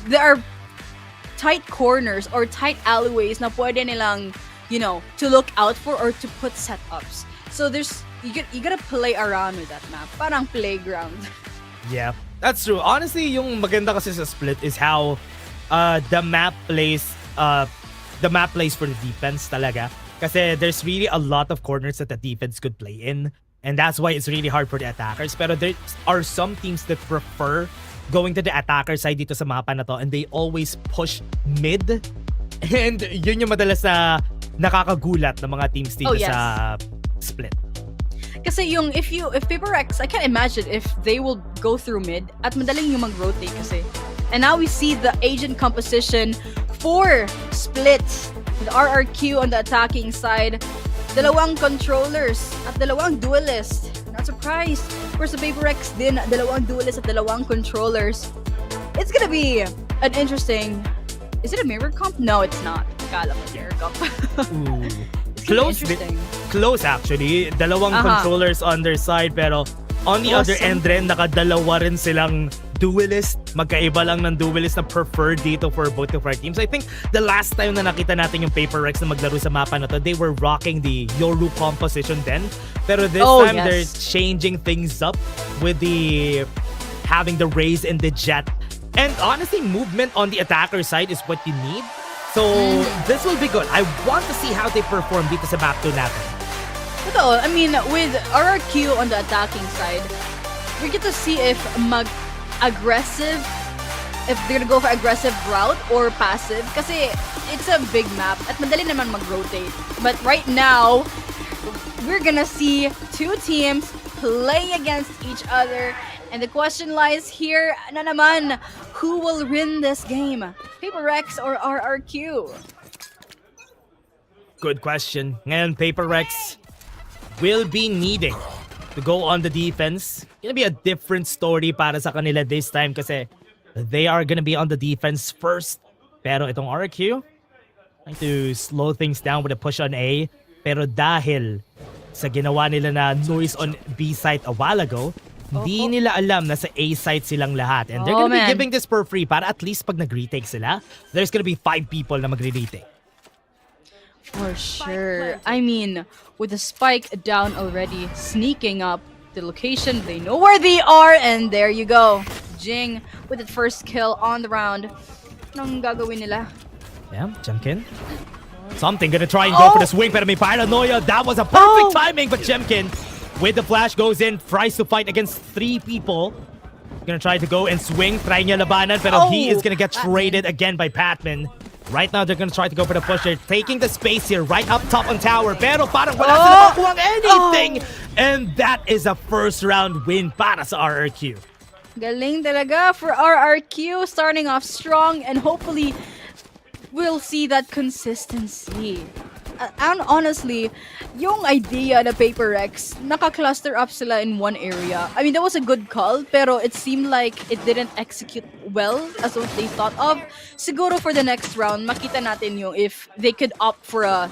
there are tight corners or tight alleyways na pwede nilang, you know, to look out for or to put setups. So there's you gotta play around with that map. Parang playground. Yeah, that's true. Honestly, yung maganda kasi sa Split is how the map plays for the defense talaga. Kasi there's really a lot of corners that the defense could play in. And that's why it's really hard for the attackers. Pero there are some teams that prefer going to the attacker side dito sa mapa na to, and they always push mid. And yun yung madalas na nakakagulat ng mga teams dito sa Split. Kasi yung if PRX, I can't imagine if they will go through mid at madaling yung mag-rotate kasi. And now we see the agent composition for Split. The RRQ on the attacking side. Dalawang controllers at dalawang duelists. Not surprised. Of course, the PRX din, dalawang duelists at dalawang controllers. It's gonna be an interesting... Is it a mirror comp? No, it's not. Kala ko mirror comp. Close actually. Dalawang controllers on their side, pero on the other end rin, nakadalawa rin silang duelist. Magkaiba lang ng duelist na preferred dito for both of our teams. I think the last time na nakita natin yung PRX na maglaro sa mapa na to, they were rocking the Yoru composition then. Pero this time, they're changing things up with the having the raise and the jet. And honestly, movement on the attacker side is what you need. So, this will be good. I want to see how they perform dito sa map 2 natin. Totoo. I mean, with RRQ on the attacking side, we get to see if if they're gonna go for aggressive route or passive. Kasi it's a big map at madali naman mag-rotate. But right now, we're gonna see two teams play against each other. And the question lies here na naman, who will win this game? PRX or RRQ? Good question. Ngayon, PRX will be needing to go on the defense. Gonna be a different story para sa kanila this time kasi they are gonna be on the defense first. Pero itong RRQ, trying to slow things down with a push on A. Pero dahil sa ginawa nila na noise on B site a while ago, hindi nila alam na sa A site silang lahat. And they're gonna be giving this for free para at least pag nag-retake sila, there's gonna be 5 people na mag-retake. For sure. I mean, with the spike down already, sneaking up the location, they know where they are, and there you go. Jing with the first kill on the round. Anong gagawin nila? Yeah, Jemkin. Something gonna try and go for the swing, pero may paranoia. That was a perfect timing, but Jemkin with the flash goes in, tries to fight against 3 people. Gonna try to go and swing, try niya labanan, pero he is gonna get traded again by Patman. Right now, they're gonna try to go for the push. They're taking the space here, right up top on tower. Pero parang wala sila makuhang anything. And that is a first round win para sa RRQ. Galing talaga for RRQ, starting off strong, and hopefully we'll see that consistency. And honestly, yung idea na PRX, naka-cluster up sila in one area. I mean, that was a good call, pero it seemed like it didn't execute well as what they thought of. Siguro for the next round, makita natin yung if they could opt for a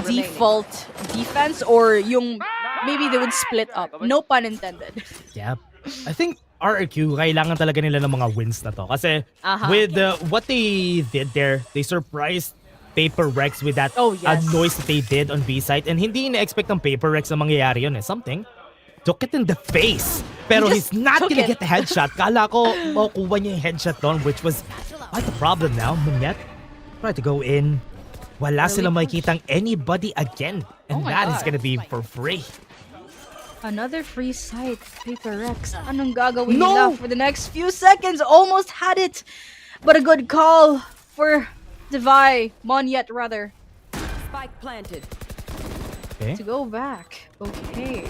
default defense or yung maybe they would split up. No pun intended. Yeah. I think RRQ, kailangan talaga nila ng mga wins na to. Kasi with what they did there, they surprised Paper Rex with that noise that they did on B side. And hindi ina-expect ng Paper Rex na mangyayari yun eh. Something took it in the face. Pero he's not gonna get the headshot. Kala ko, kuha niya yung headshot doon, which was quite a problem now. Munyet try to go in. Wala silang makikitang anybody again. And that is gonna be for free. Another free sight, Paper Rex. Anong gagawin nila for the next few seconds? Almost had it. But a good call for Devi. Monyet, rather. Spike planted. Okay. To go back. Okay.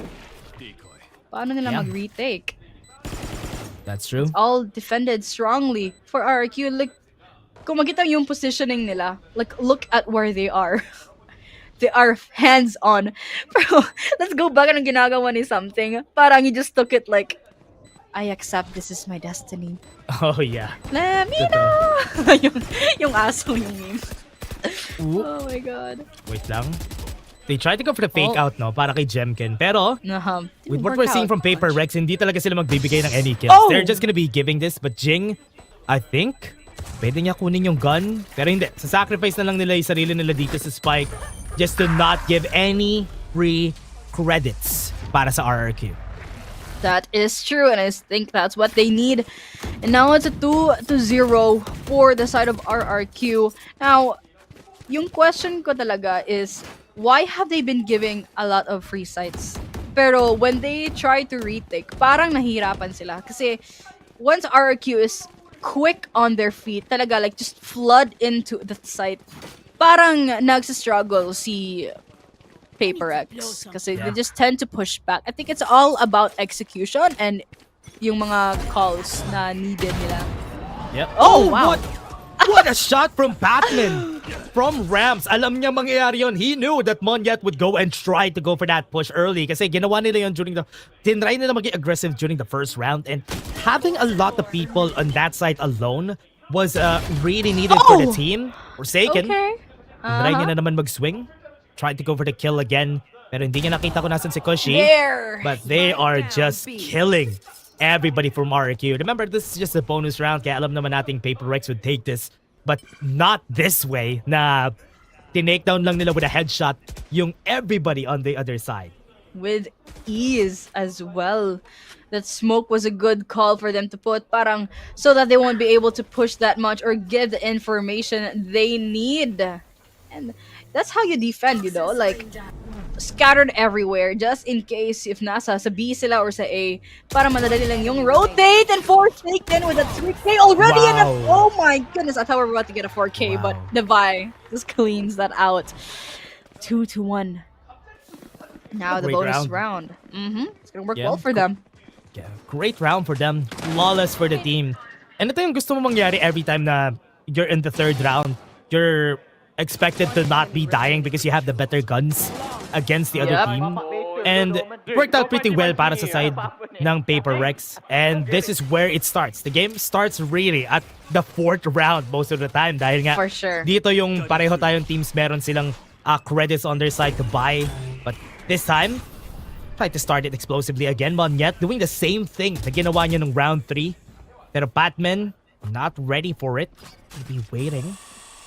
Paano nila mag-retake? That's true. It's all defended strongly for RRQ. Like, kung makita yung positioning nila, like, look at where they are. They are hands-on. Pero, let's go back anong ginagawa ni something. Parang he just took it like, I accept this is my destiny. Oh, yeah. Let me know! yung aso, yung meme. Oh my God. Wait lang. They tried to go for the fake out, no? Para kay Jemkin. Pero, with what we're seeing from Paper Rex, hindi talaga sila magbibigay ng any kills. They're just gonna be giving this. But Jing, I think, pwede niya kunin yung gun. Pero hindi. Sasacrifice na lang nila yung sarili nila dito sa Spike just to not give any free credits para sa RRQ. That is true, and I think that's what they need. And now it's a 2-0 for the side of RRQ. Now, yung question ko talaga is, why have they been giving a lot of free sites? Pero when they try to retake, parang nahihirapan sila. Kasi once RRQ is quick on their feet, talaga like just flood into the site, parang nagsistruggle si Paper X. Kasi they just tend to push back. I think it's all about execution and yung mga calls na needed nila. Yep. Oh, wow. What a shot from Batman! From Rams. Alam niya mangyayari yun. He knew that Monyet would go and try to go for that push early. Kasi ginawa nila yun during the... Tinry nila maging aggressive during the first round. And having a lot of people on that side alone was really needed for the team. Forsaken. Okay. Tinry niya na naman mag-swing. Tried to go for the kill again. Pero hindi niya nakita kung nasan si Kushi. There. But they are just killing everybody from RRQ. Remember, this is just a bonus round. Kaya alam naman nating Paper Rex would take this. But not this way na tinake down lang nila with a headshot yung everybody on the other side. With ease as well. That smoke was a good call for them to put, parang so that they won't be able to push that much or give the information they need. And that's how you defend, you know, like scattered everywhere just in case if nasa sa B sila or sa A, para madali lang yung rotate and forsake then with a 3K already in a, oh my goodness, I thought we were about to get a 4K, but Devi just cleans that out. 2-1. Now the bonus round. It's gonna work well for them. Yeah, great round for them. Flawless for the team. And ito yung gusto mo mangyari every time na you're in the third round. You're expected to not be dying because you have the better guns against the other team. And it worked out pretty well para sa side ng Paper Rex. And this is where it starts. The game starts really at the fourth round most of the time. Dahil nga, for sure, dito yung pareho tayong teams meron silang credits on their side to buy. But this time, try to start it explosively again. Monyet doing the same thing na ginawa niya ng round 3. Pero Batman, not ready for it. He'll be waiting.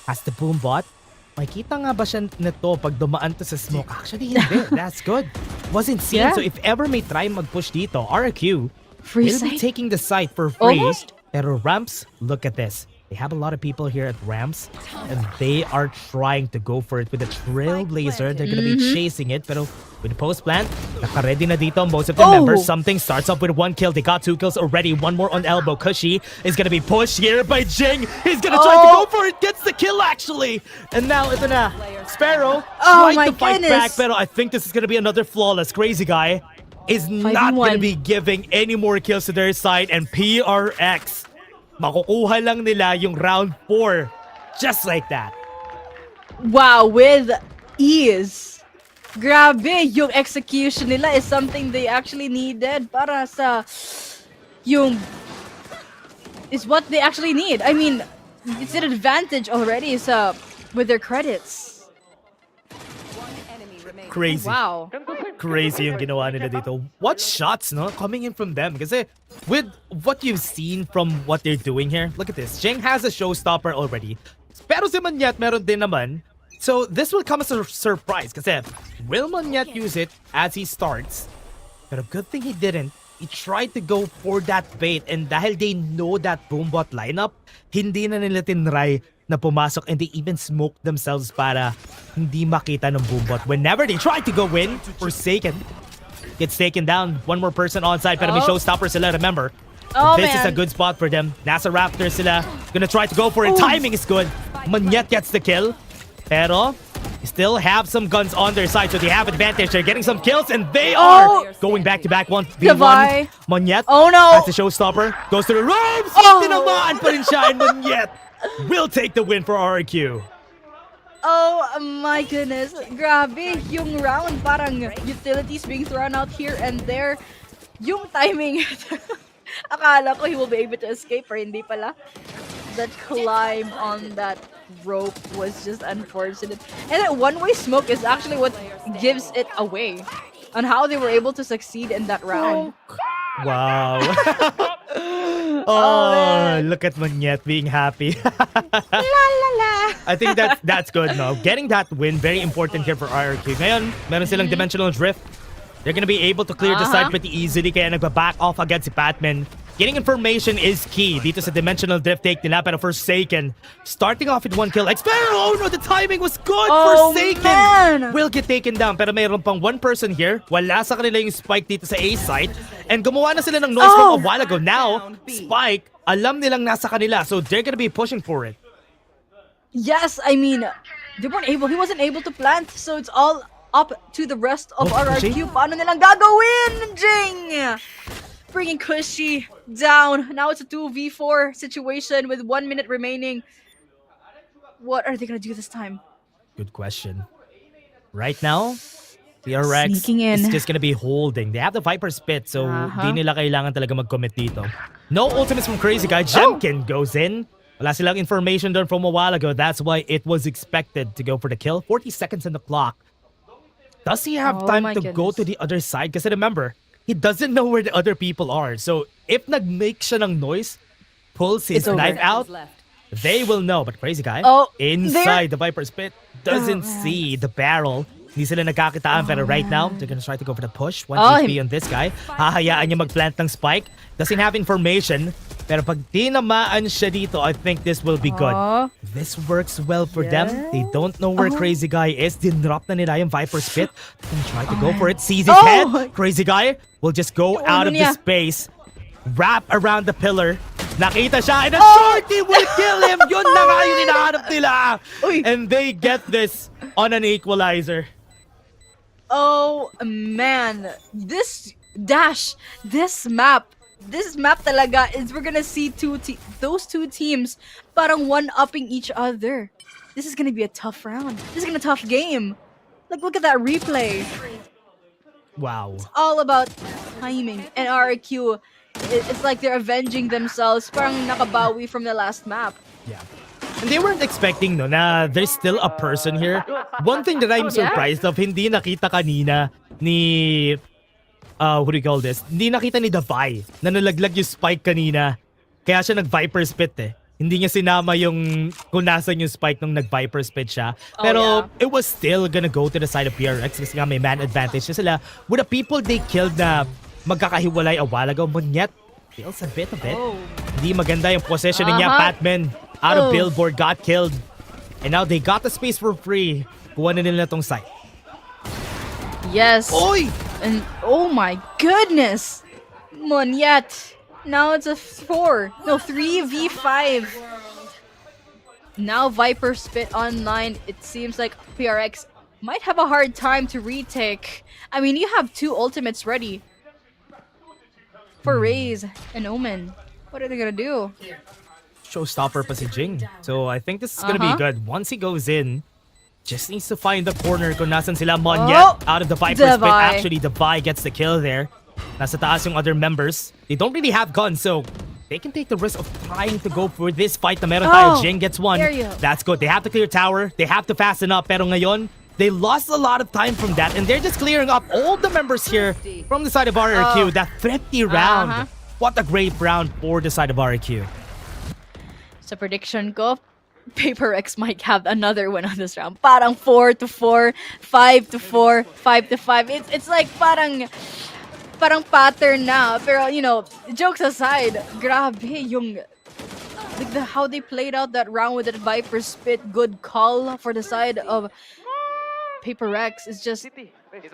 Has the boom bot. Makikita nga ba siya nito pag dumaan to sa smoke? Actually, hindi. That's good. Wasn't seen. So if ever may try mag-push dito, RRQ will be taking the site for free. Almost. Pero Ramps, look at this. They have a lot of people here at Ramps, and they are trying to go for it with a Trailblazer. They're gonna be chasing it, pero with the post plant, naka-ready na dito most of the members. Something starts off with 1 kill. They got 2 kills already. One more on elbow. Kushi is gonna be pushed here by Jing. He's gonna try to go for it. Gets the kill actually. And now ito na. Sparrow trying to fight back, pero I think this is gonna be another flawless. Crazy Guy is not gonna be giving any more kills to their side, and PRX makukuha lang nila yung round 4 just like that. Wow, with ease. Grabe, yung execution nila is something they actually needed para sa yung is what they actually need. I mean, it's an advantage already sa with their credits. Crazy. Wow. Crazy yung ginawa nila dito. What shots, no? Coming in from them. Kasi with what you've seen from what they're doing here, look at this. Jing has a showstopper already. Pero si Monyet meron din naman So this will come as a surprise kasi will Monyet use it as he starts? But a good thing he didn't. He tried to go for that bait, and dahil they know that Boombot lineup, hindi na nila tinry na pumasok, and they even smoked themselves para hindi makita ng Boombot. Whenever they try to go in, Forsaken gets taken down. One more person on side, pero may showstopper sila, remember. This is a good spot for them. Nasa Raptor sila. Gonna try to go for it. Timing is good. Monyet gets the kill. Pero, still have some guns on their side, so they have advantage. They're getting some kills, and they are going back-to-back 1v1. Monyet, that's a showstopper. Goes to the ropes! Tinamaan pa rin siya, and Monyet will take the win for RRQ. Oh my goodness. Grabe, yung round, parang utilities being thrown out here and there. Yung timing, akala ko he will be able to escape, or hindi pala. That climb on that rope was just unfortunate. And that one-way smoke is actually what gives it away on how they were able to succeed in that round. Wow. Oh, look at Monyet being happy. La la la. I think that's good, no? Getting that win, very important here for RRQ. Ngayon, meron silang dimensional drift. They're gonna be able to clear the side pretty easily, kaya nagba-back off agad si Batman. Getting information is key dito sa dimensional drift take nila, pero Forsaken starting off with 1 kill. Oh no, the timing was good! Forsaken will get taken down, pero mayroon pang 1 person here. Wala sa kanila yung Spike dito sa A side, and gumawa na sila ng noise from a while ago. Now, Spike, alam nilang nasa kanila, so they're gonna be pushing for it. Yes, I mean, he wasn't able to plant, so it's all up to the rest of RRQ. Paano nilang gagawin, Jing? Bringing Cushy down. Now it's a 2v4 situation with 1 minute remaining. What are they gonna do this time? Good question. Right now, PRX is just gonna be holding. They have the Viper Spit, so di nila kailangan talaga mag-commit dito. No ultimates from Crazy Guy. Jemkin goes in. Wala silang information done from a while ago. That's why it was expected to go for the kill. 40 seconds on the clock. Does he have time to go to the other side? Kasi remember, he doesn't know where the other people are. So if nag-make siya ng noise, pulls his knife out, they will know. But Crazy Guy, inside the Viper's Pit, doesn't see the barrel. Hindi sila nagkakitaan, pero right now, they're gonna try to go for the push. 1 HP on this guy. Hahayaan niya mag-plant ng spike. Doesn't have information. Pero pag tinamaan siya dito, I think this will be good. This works well for them. They don't know where Crazy Guy is. Dinrop na nila yung Viper's Pit. They're gonna try to go for it. Sees his head. Crazy Guy will just go out of the space. Wrap around the pillar. Nakita siya, and a shorty will kill him. Yun na nga yung hinahanap nila. And they get this on an equalizer. Oh man, this map talaga is we're gonna see those two teams parang one-upping each other. This is gonna be a tough round. This is gonna be a tough game. Like, look at that replay. Wow. It's all about timing. And RRQ, it's like they're avenging themselves. Parang nakabawi from the last map. Yeah. And they weren't expecting na there's still a person here. One thing that I'm surprised of, hindi nakita kanina ni what do you call this? Hindi nakita ni Davai na nalaglag yung spike kanina. Kaya siya nag-Viper Spit eh. Hindi niya sinama yung kung nasan yung spike nung nag-Viper Spit siya. Pero it was still gonna go to the side of PRX kasi nga may man advantage na sila. With the people they killed na magkakahiwalay a while ago, Monyet feels a bit of it. Hindi maganda yung positioning niya. Batman out of Billboard got killed. And now they got the space for free. Kuha na nila tong site. Yes. And oh my goodness. Monyet. Now it's a 3v5. Now Viper Spit online. It seems like PRX might have a hard time to retake. I mean, you have 2 ultimates ready for Raze and Omen. What are they gonna do? Showstopper pa si Jing. So I think this is gonna be good. Once he goes in, just needs to find the corner kung nasan sila. Monyet out of the Viper Spit. Actually, the Vi gets the kill there. Nasa taas yung other members. They don't really have guns, so they can take the risk of trying to go for this fight na meron tayo. Jing gets one. That's good. They have to clear tower. They have to fasten up. Pero ngayon, they lost a lot of time from that, and they're just clearing up all the members here from the side of RRQ. That 50 round. What a great round for the side of RRQ. Sa prediction ko, PaperX might have another win on this round. Parang 4-4, 5-4, 5-5. It's like parang pattern na. Pero, you know, jokes aside, grabe yung like how they played out that round with that Viper spit. Good call for the side of PaperX is just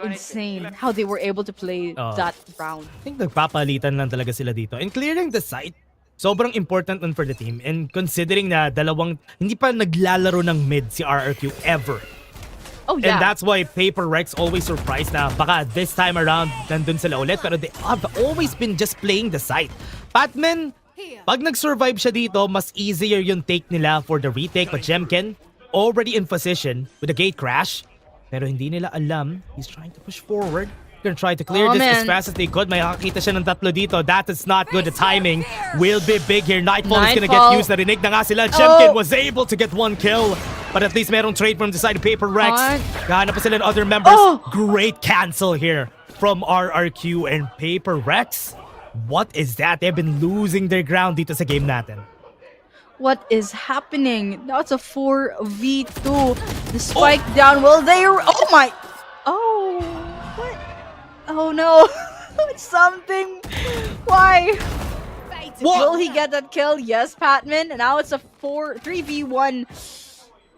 insane how they were able to play that round. I think nagpapalitan lang talaga sila dito. And clearing the site, sobrang important one for the team. And considering na hindi pa naglalaro ng mid si RRQ ever. Oh, yeah. And that's why PaperX always surprised na baka this time around nandun sila ulit. Pero they have always been just playing the site. Patman, pag nag-survive siya dito, mas easier yung take nila for the retake. But Jemken, already in position with the gate crash. Pero hindi nila alam, he's trying to push forward. Gonna try to clear this as fast as they could. May nakakita siya ng tatlo dito. That is not good. The timing will be big here. Nightfall is gonna get used. Narinig na nga sila. Jemken was able to get one kill. But at least merong trade from the side of PaperX. Gahanap pa sila ng other members. Great cancel here from RRQ and PaperX. What is that? They've been losing their ground dito sa game natin. What is happening? That's a 4v2. The spike down. Will they? Oh my! Oh, what? Oh no! It's something. Why? What? Will he get that kill? Yes, Patman. And now it's a 3v1.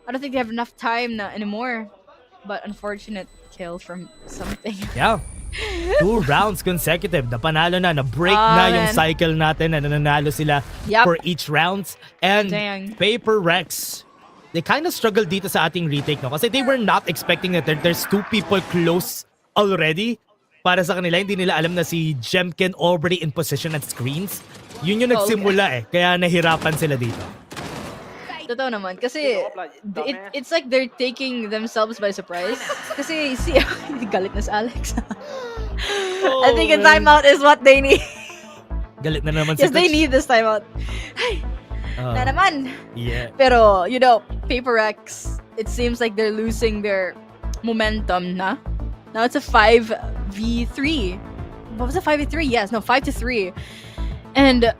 I don't think they have enough time anymore. But unfortunate kill from something. Yeah. 2 rounds consecutive. Napanalo na. Na-break na yung cycle natin na nananalo sila for each rounds. And PaperX, they kind of struggled dito sa ating retake, no? Kasi they were not expecting that there's 2 people close already. Para sa kanila, hindi nila alam na si Jemken already in position at screens. Yun yung nagsimula Kaya nahirapan sila dito. Totoo naman. Kasi it's like they're taking themselves by surprise. Kasi see, galit na si Alex. I think a timeout is what they need. Galit na naman si Yes, they need this timeout. Ay, na naman. Yeah. Pero, you know, PaperX, it seems like they're losing their momentum na. Now it's a 5v3. What was it? 5v3? Yes, no, 5-3. And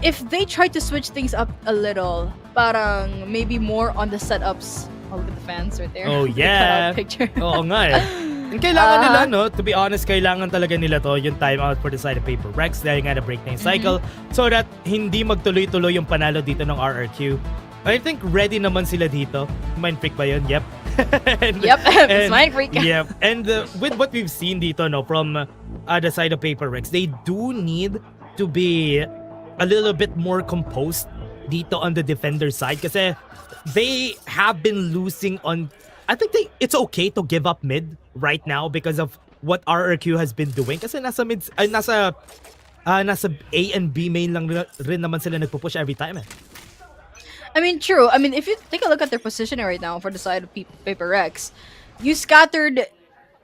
if they try to switch things up a little, parang maybe more on the setups. Oh, look at the fans right there. Oh, yeah. Picture. Oo nga And kailangan nila, no? To be honest, kailangan talaga nila to, yung timeout for the side of PaperX dahil nga na-break na yung cycle so that hindi magtuloy-tuloy yung panalo dito ng RRQ. I think ready naman sila dito. Mind freak ba yun? Yep. It's mind freak. Yep. And with what we've seen dito, no, from the side of PaperX, they do need to be a little bit more composed dito on the defender side kasi they have been losing on. I think it's okay to give up mid right now because of what RRQ has been doing kasi nasa A and B main lang rin naman sila nagpo-push every time I mean, true. I mean, if you take a look at their position right now for the side of PaperX, you scattered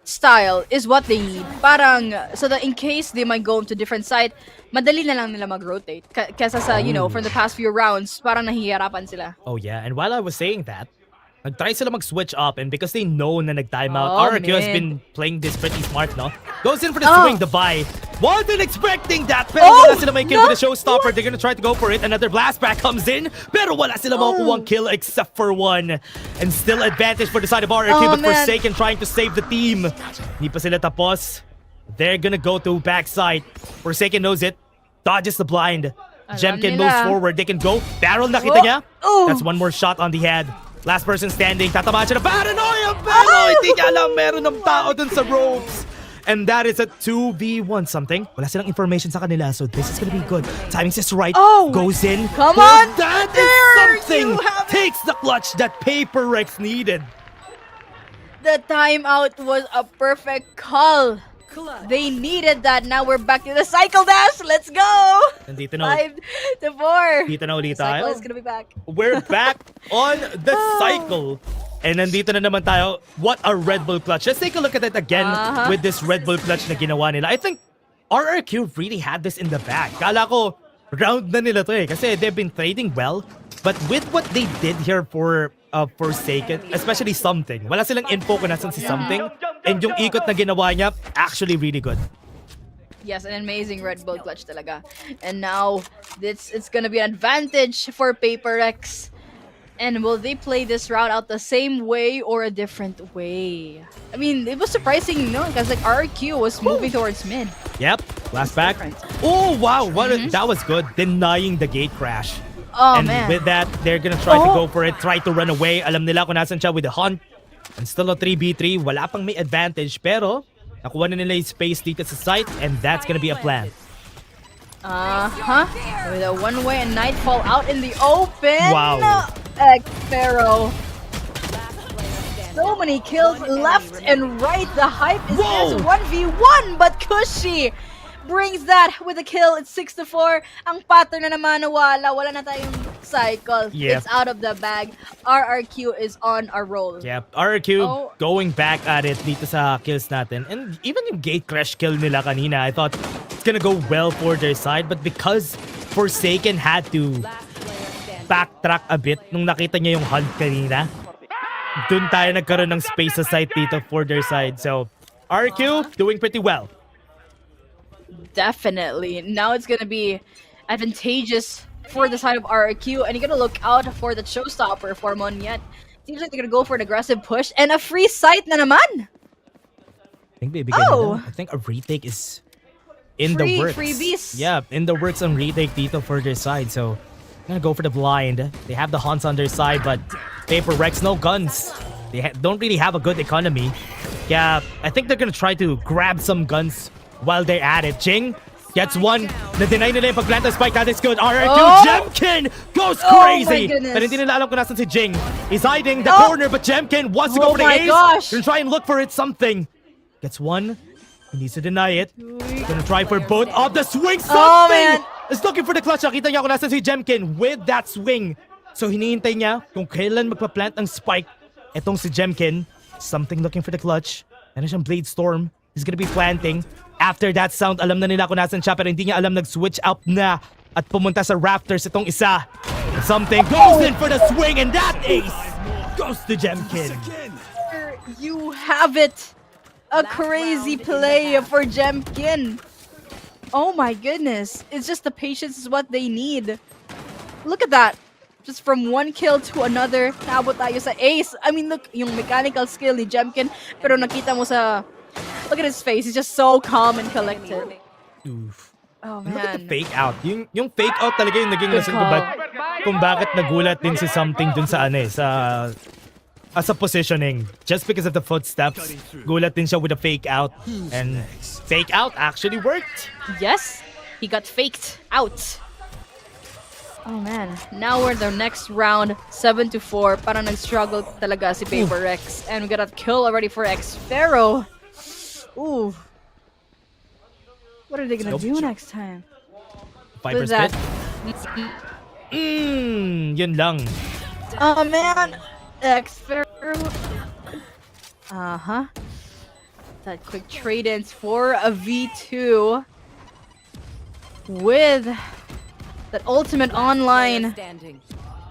style is what they need. Parang, so that in case they might go into different side, madali na lang nila mag-rotate. Kesa sa, you know, from the past few rounds, parang nahihirapan sila. Oh yeah, and while I was saying that, nag-try sila mag-switch up and because they know na nag-timeout, RRQ has been playing this pretty smart, no? Goes in for the swing, the buy. Wasn't expecting that, pero wala sila may kill with the showstopper. They're gonna try to go for it. Another blast back comes in, pero wala sila makukuha kill except for one. And still advantage for the side of RRQ, but Forsaken trying to save the team. Hindi pa sila tapos. They're gonna go to backside. Forsaken knows it. Dodges the blind. Jemken moves forward. They can go. Barrel, nakita niya. That's one more shot on the head. Last person standing, tatamaan siya na paranoia, pero hindi niya alam meron ng tao dun sa ropes. And that is a 2v1 something. Wala silang information sa kanila, so this is gonna be good. Timing's just right. Goes in. Come on! That is something! Takes the clutch that PaperX needed. The timeout was a perfect call. They needed that. Now we're back to the cycle dash. Let's go! Nandito na. 5-4. Dito na ulit tayo. Cycle is gonna be back. We're back on the cycle. And nandito na naman tayo. What a Red Bull clutch. Let's take a look at it again with this Red Bull clutch na ginawa nila. I think RRQ really had this in the bag. Kala ko round na nila to kasi they've been trading well. But with what they did here for Forsaken, especially Something, wala silang info kung nasan si Something. And yung ikot na ginawa niya, actually really good. Yes, an amazing Red Bull clutch talaga. And now, it's gonna be an advantage for PaperX. And will they play this route out the same way or a different way? I mean, it was surprising, because like RRQ was moving towards mid. Yep, last back. Oh, wow, that was good. Denying the gate crash. Oh, and man. with that, they're gonna try to go for it, try to run away. Alam nila kung nasan siya with the hunt. And still a 3v3, wala pang may advantage. Pero, nakuha na nila yung space dito sa site, and that's gonna be a plan. With a one-way and Nightfall out in the open. Wow. Pharaoh. So many kills left and right. The hype is there's 1v1, but Kushi brings that with a kill. It's 6-4. Ang pattern na naman nawala. Wala na tayong cycle. Yep. It's out of the bag. RRQ is on a roll. Yep, RRQ going back at it dito sa kills natin. And even yung gate crash kill nila kanina, I thought it's gonna go well for their side. But because Forsaken had to backtrack a bit nung nakita niya yung hunt kanina, dun tayo nagkaroon ng space sa site dito for their side. So, RRQ doing pretty well. Definitely. Now it's gonna be advantageous for the side of RRQ, and you gotta look out for the showstopper for Monyet. Seems like they're gonna go for an aggressive push and a free sight na naman. I think I think a retake is in the works. Freebies. Yeah, in the works on retake dito for their side. So, gonna go for the blind. They have the hunts on their side, but PRX no guns. They don't really have a good economy. Yeah, I think they're gonna try to grab some guns while they're at it. Jing gets one. Na-deny nila yung pag-plant ng spike. That is good. RRQ, Jemkin goes crazy. Pero hindi nila alam kung nasan si Jing. He's hiding the corner, but Jemkin wants to go for the ace. Gonna try and look for it something. Gets one. He needs to deny it. Gonna try for both of the swing. Something is looking for the clutch. Nakita niya kung nasan si Jemkin with that swing. So hinihintay niya kung kailan magpa-plant ng spike. Etong si Jemkin. Something looking for the clutch. Meron siyang Blade Storm. He's gonna be planting. After that sound, alam na nila kung nasan siya, pero hindi niya alam nag-switch up na at pumunta sa Raptors itong isa. Something goes in for the swing, and that ace goes to Jemkin. You have it. A crazy play for Jemkin. Oh my goodness. It's just the patience is what they need. Look at that. Just from one kill to another, naabot tayo sa ace. I mean, look, yung mechanical skill ni Jemkin, pero nakita mo sa... Look at his face. He's just so calm and collected. Oof. Oh, Look at the man. fake out. Yung fake out talaga yung naging rason kung bakit nagulat din si something dun sa sa positioning. Just because of the footsteps, gulat din siya with a fake out. And fake out actually worked. Yes, he got faked out. Oh man, now we're in the next round, 7-4. Parang nag-struggle talaga si PRX. And we got a kill already for X-Pharaoh. Ooh. What are they gonna do next time? Viper split. Yun lang. Oh man, X-Pharaoh. That quick trade-ins for a V2 with that ultimate online.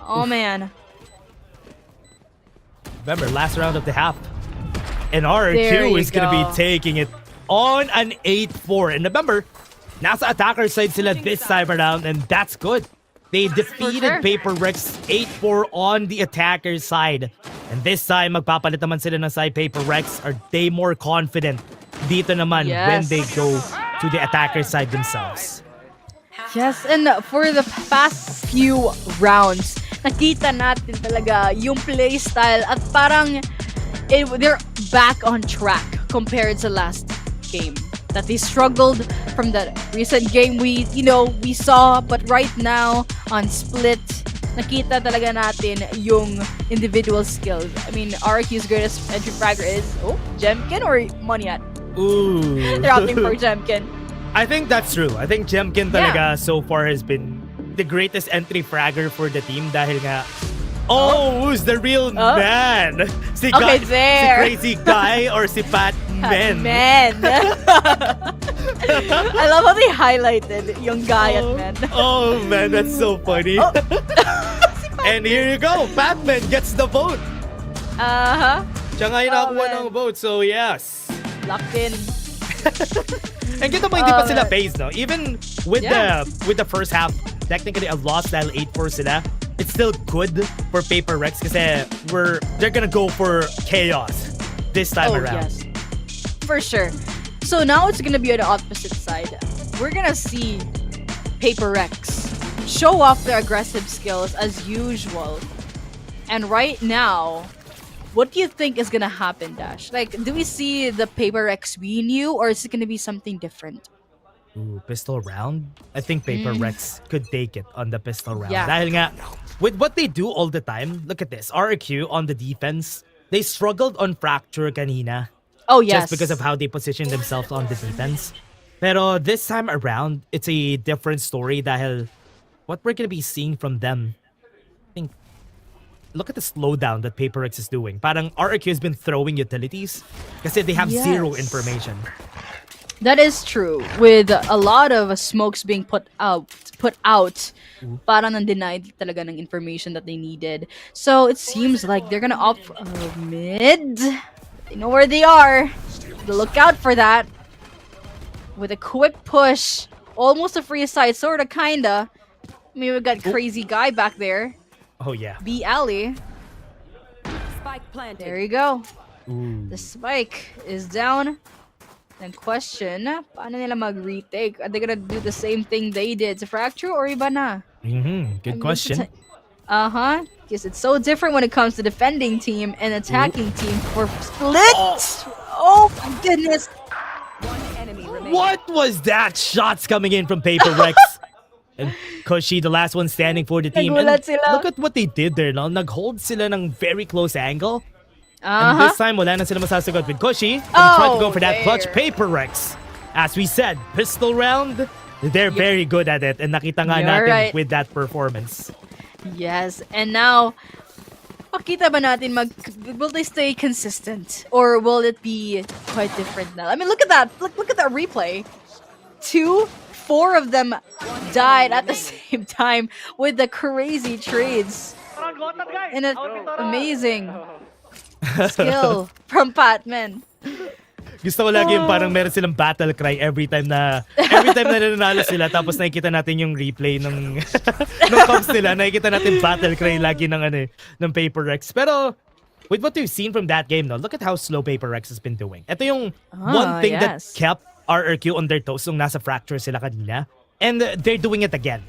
Oh man. Remember, last round of the half. And RRQ is gonna be taking it on an 8-4. And remember, nasa attacker side sila this time around, and that's good. They defeated PRX 8-4 on the attacker side. And this time, magpapalit naman sila ng side. PRX, are they more confident dito naman when they go to the attacker side themselves? Yes, and for the past few rounds, nakita natin talaga yung play style at parang they're back on track compared to last game. That they struggled from the recent game we saw, but right now on Split, nakita talaga natin yung individual skills. I mean, RRQ's greatest entry fragger is Jemkin or Monyet? Ooh. They're opting for Jemkin. I think that's true. I think Jemkin talaga so far has been the greatest entry fragger for the team dahil nga who's the real man? Si Crazy Guy or si Pat Men? Men. I love how they highlighted yung guy at Men. Oh man, that's so funny. And here you go, Batman gets the vote. Siya nga yung nakakuha ng vote, so yes. Locked in. And kita mo, hindi pa sila phased, no? Even with the first half, technically a loss dahil 8-4 sila. it's still good for Paper Rex kasi they're gonna go for chaos this time around. Yes. For sure. So now it's gonna be on the opposite side. We're gonna see Paper Rex show off their aggressive skills as usual. And right now, what do you think is gonna happen, Dash? Like, do we see the Paper Rex we knew, or is it gonna be something different? Ooh, pistol round? I think Paper Rex could take it on the pistol round. Yeah. Dahil nga, with what they do all the time, look at this. RRQ on the defense, they struggled on Fracture kanina. Oh, yes. Just because of how they position themselves on the defense. Pero this time around, it's a different story dahil what we're gonna be seeing from them, I think, look at the slowdown that Paper X is doing. Parang RRQ has been throwing utilities kasi they have zero information. That is true. With a lot of smokes being put out, parang nang-denied talaga ng information that they needed. So it seems like they're gonna opt for mid. They know where they are. Look out for that. With a quick push, almost a free side, sorta, kinda. I mean, we got crazy guy back there. Oh yeah. B alley. Spike planted. There you go. Ooh. The spike is down. Then question, paano nila mag-retake? Are they gonna do the same thing they did to Fracture or iba na? Good question. Because it's so different when it comes to defending team and attacking team for split. Oh my goodness. One enemy remaining. What was that? Shots coming in from Paper Rex. And Koshi, the last one standing for the team. And Nagulat sila. look at what they did there, no? Nag-hold sila ng very close angle. And this time, wala na sila masasagot with Koshi. And try to go for that clutch Paper Rex. As we said, pistol round, they're very good at it. And nakita nga natin with that performance. Yes, and now, makita ba natin will they stay consistent? Or will it be quite different now? I mean, look at that. Look at that replay. 4 of them died at the same time with the crazy trades. And an amazing skill from Patman. Gusto ko lagi yung parang meron silang battle cry every time na nananalo sila, tapos nakikita natin yung replay ng comps nila, nakikita natin battle cry lagi ng Paper Rex. Pero with what we've seen from that game, no, look at how slow Paper Rex has been doing. Ito yung one thing that kept RRQ on their toes nung nasa Fracture sila kanina. And they're doing it again.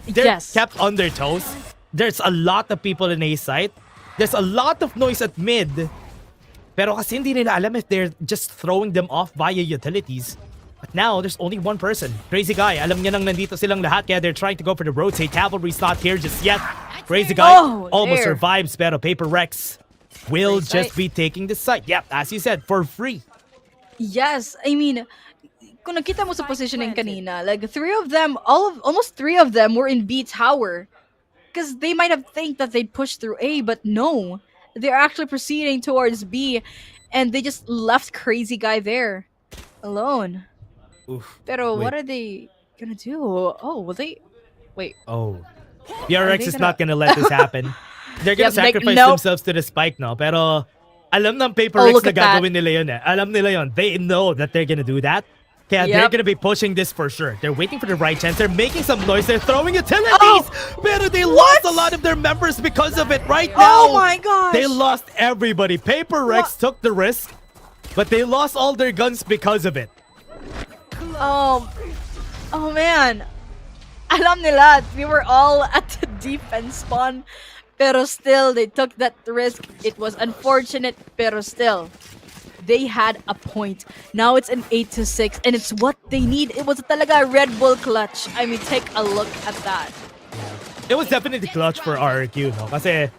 They're kept on their toes. There's a lot of people in A site. There's a lot of noise at mid. Pero kasi hindi nila alam if they're just throwing them off via utilities. But now, there's only one person. Crazy Guy. Alam niya nang nandito silang lahat kaya they're trying to go for the rotate. Cavalry's not here just yet. Crazy Guy almost survives pero Paper Rex will just be taking the site. Yep, as you said, for free. Yes, I mean, kung nakita mo sa positioning kanina, like almost three of them were in B tower. Because they might have think that they'd push through A, but no. They're actually proceeding towards B, and they just left Crazy Guy there alone. Oof. Pero what are they gonna do? Oh, will they? Wait. Oh. PRX is not gonna let this happen. They're gonna sacrifice themselves to the spike, no? Pero alam ng Paper Rex na gagawin nila yun eh. Alam nila yun. They know that they're gonna do that. Kaya they're gonna be pushing this for sure. They're waiting for the right chance. They're making some noise. They're throwing utilities. Pero they lost a lot of their members because of it right now. Oh my gosh. They lost everybody. Paper Rex took the risk, but they lost all their guns because of it. Oh man. Alam nila, we were all at the defense spawn. Pero still, they took that risk. It was unfortunate, pero still. They had a point. Now it's an 8-6, and it's what they need. It was talaga a Red Bull clutch. I mean, take a look at that. It was definitely clutch for RRQ, no? Kasi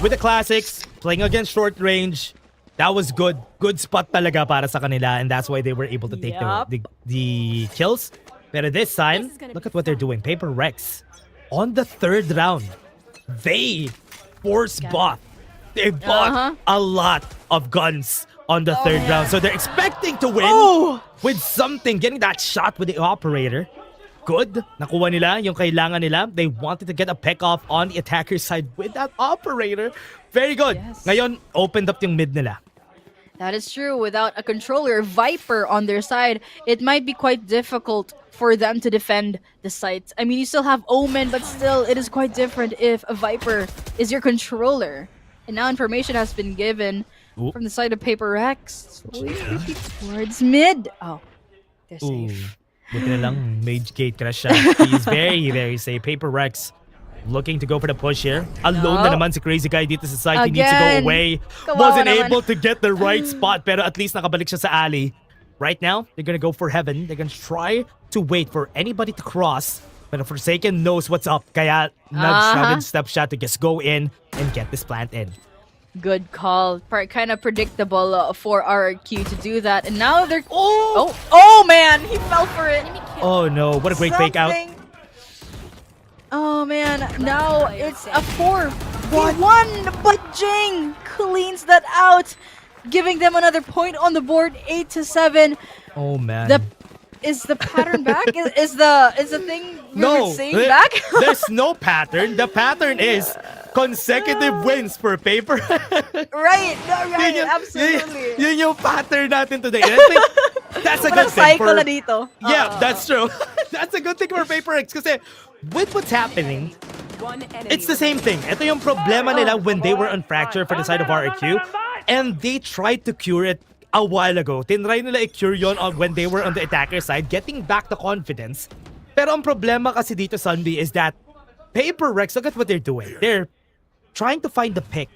with the classics, playing against short range, that was good. Good spot talaga para sa kanila, and that's why they were able to take the kills. But this time, look at what they're doing. Paper Rex, on the 3rd round, they force bought. They bought a lot of guns on the 3rd round. So they're expecting to win with something. Getting that shot with the operator. Good. Nakuha nila yung kailangan nila. They wanted to get a pick off on the attacker side with that operator. Very good. Ngayon, opened up yung mid nila. That is true. Without a controller, Viper on their side, it might be quite difficult for them to defend the site. I mean, you still have Omen, but still, it is quite different if a Viper is your controller. And now information has been given from the side of PRX. Towards mid. Oh, they're safe. Buti na lang, Mage Gate crash siya. He's very, very safe. PRX looking to go for the push here. Alone na naman si Crazy Guy dito sa side. He needs to go away. Wasn't able to get the right spot, pero at least nakabalik siya sa alley. Right now, they're gonna go for heaven. They're gonna try to wait for anybody to cross. But Forsaken knows what's up. Kaya nudge step shot to just go in and get this plant in. Good call. Kind of predictable for RRQ to do that. And now they're... Oh man! He fell for it. Oh no, what a great fake out. Oh man, now it's a 4-1, but Jing cleans that out, giving them another point on the board, 8-7. Oh man. Is the pattern back? Is the thing we were saying back? There's no pattern. The pattern is consecutive wins for paper. Right, absolutely. Yun yung pattern natin today. And I think that's a good thing for... dito. Yeah, that's true. That's a good thing for PRX kasi with what's happening, it's the same thing. Ito yung problema nila when they were on Fracture for the side of RRQ, and they tried to cure it a while ago. Tinry nila i-cure yun when they were on the attacker side, getting back the confidence. Pero ang problema kasi dito, Sunday, is that PRX, look at what they're doing. They're trying to find the pick.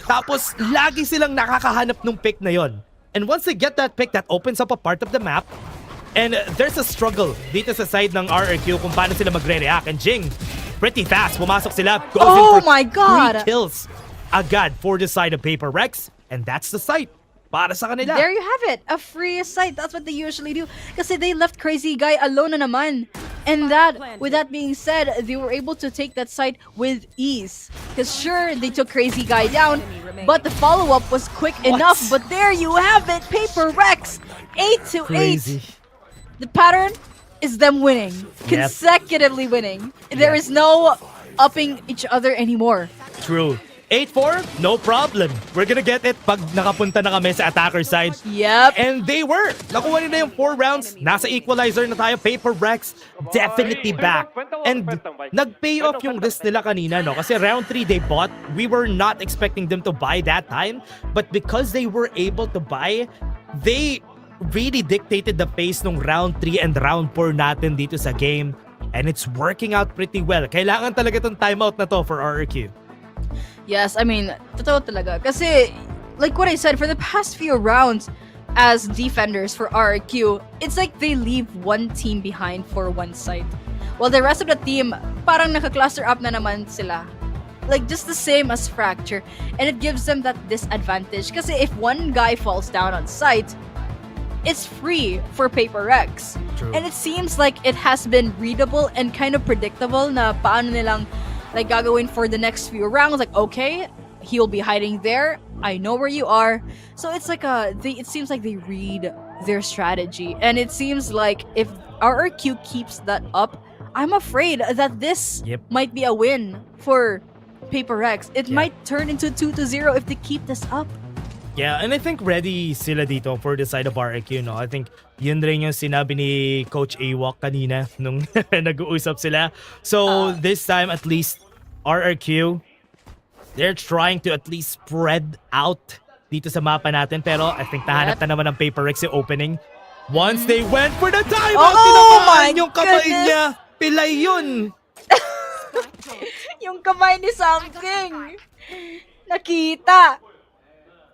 Tapos, lagi silang nakakahanap ng pick na yon. And once they get that pick, that opens up a part of the map. And there's a struggle dito sa side ng RRQ kung paano sila magre-react. And Jing, pretty fast, pumasok sila. Goes in for 3 kills agad for the side of PRX. And that's the site para sa kanila. There you have it, a free site. That's what they usually do. Kasi they left Crazy Guy alone na naman. And with that being said, they were able to take that site with ease. Because sure, they took Crazy Guy down, but the follow-up was quick enough. But there you have it, PRX, 8-8. The pattern is them winning, consecutively winning. There is no upping each other anymore. True. 8-4, no problem. We're gonna get it pag nakapunta na kami sa attacker side. Yep. And they were. Nakuha nila yung 4 rounds. Nasa equalizer na tayo. PRX definitely back. And nag-pay off yung risk nila kanina, no? Kasi round 3 they bought. We were not expecting them to buy that time. But because they were able to buy, they really dictated the pace nung round 3 and round 4 natin dito sa game. And it's working out pretty well. Kailangan talaga tong timeout na to for RRQ. Yes, I mean, totoo talaga. Kasi, like what I said, for the past few rounds as defenders for RRQ, it's like they leave one team behind for one side. While the rest of the team, parang naka-cluster up na naman sila. Like, just the same as Fracture. And it gives them that disadvantage. Kasi if one guy falls down on site, it's free for PRX. True. And it seems like it has been readable and kind of predictable na paano nilang like gagawin for the next few rounds. Like, okay, he'll be hiding there. I know where you are. So it's like it seems like they read their strategy. And it seems like if RRQ keeps that up, I'm afraid that this might be a win for PRX. It might turn into 2-0 if they keep this up. Yeah, and I think ready sila dito for the side of RRQ, no? I think yun rin yung sinabi ni Coach Awok kanina nung nag-uusap sila. So this time at least RRQ, they're trying to at least spread out dito sa mapa natin. Pero I think nahanap na naman ng PRX yung opening. Once they went for the timeout, tinamaan yung kamay niya. Pilay yun. Yung kamay ni Something. Nakita.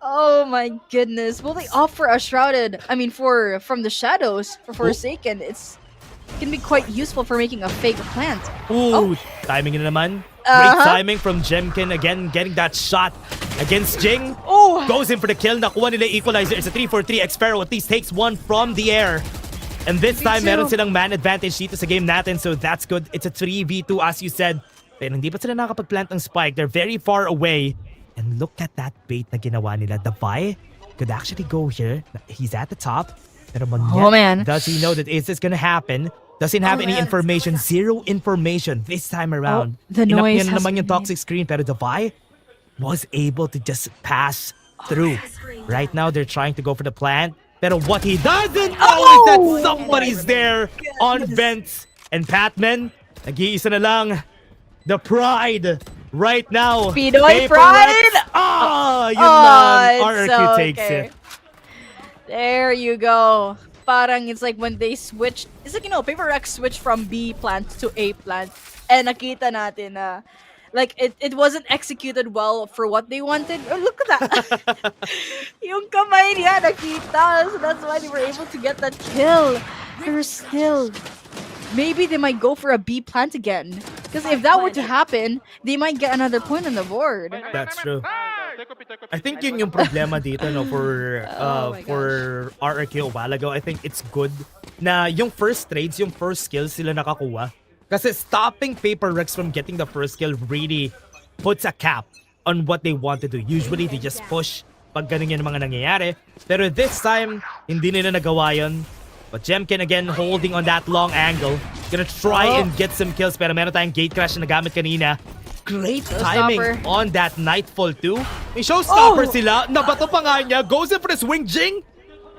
Oh my goodness. Will they offer a shrouded? I mean, from the shadows for Forsaken, it can be quite useful for making a fake plant. Ooh, timing na naman. Great timing from Jemkin again, getting that shot against Jing. Goes in for the kill. Nakuha nila equalizer. It's a 3-4-3. Xpero at least takes one from the air. And this time, meron silang man advantage dito sa game natin. So that's good. It's a 3v2 as you said. Pero hindi pa sila nakapag-plant ng spike. They're very far away. And look at that bait na ginawa nila. The Vi could actually go here. He's at the top. Pero man, does he know that is this gonna happen? Doesn't have any information. Zero information this time around. The noise naman yung toxic screen. Pero the Vi was able to just pass through. Right now, they're trying to go for the plant. Pero what he doesn't know is that somebody's there on vents. And Patman, nag-iisa na lang. The pride right now. Pinoy Paper pride! Rex. Yun lang. It's RRQ okay. takes it. There you go. Parang it's like when they switched, it's like, Paper X switched from B plant to A plant. And nakita natin na like it wasn't executed well for what they wanted. Oh, look at that. Yung kamay niya nakita. So that's why they were able to get that kill. They're skilled. Maybe they might go for a B plant again. Because if that were to happen, they might get another point on the board. That's true. I think yun yung problema dito for RRQ a while ago. I think it's good na yung first trades, yung first kills sila nakakuha. Kasi stopping Paper Rex from getting the first kill really puts a cap on what they want to do. Usually they just push pag ganun yung mga nangyayari. Pero this time, hindi nila nagawa yun. But Jemkin again holding on that long angle. Gonna try and get some kills pero meron tayong gate crash na nagamit kanina. Great timing on that Nightfall too. May showstopper sila. Nabato pa nga niya. Goes in for the swing, Jing.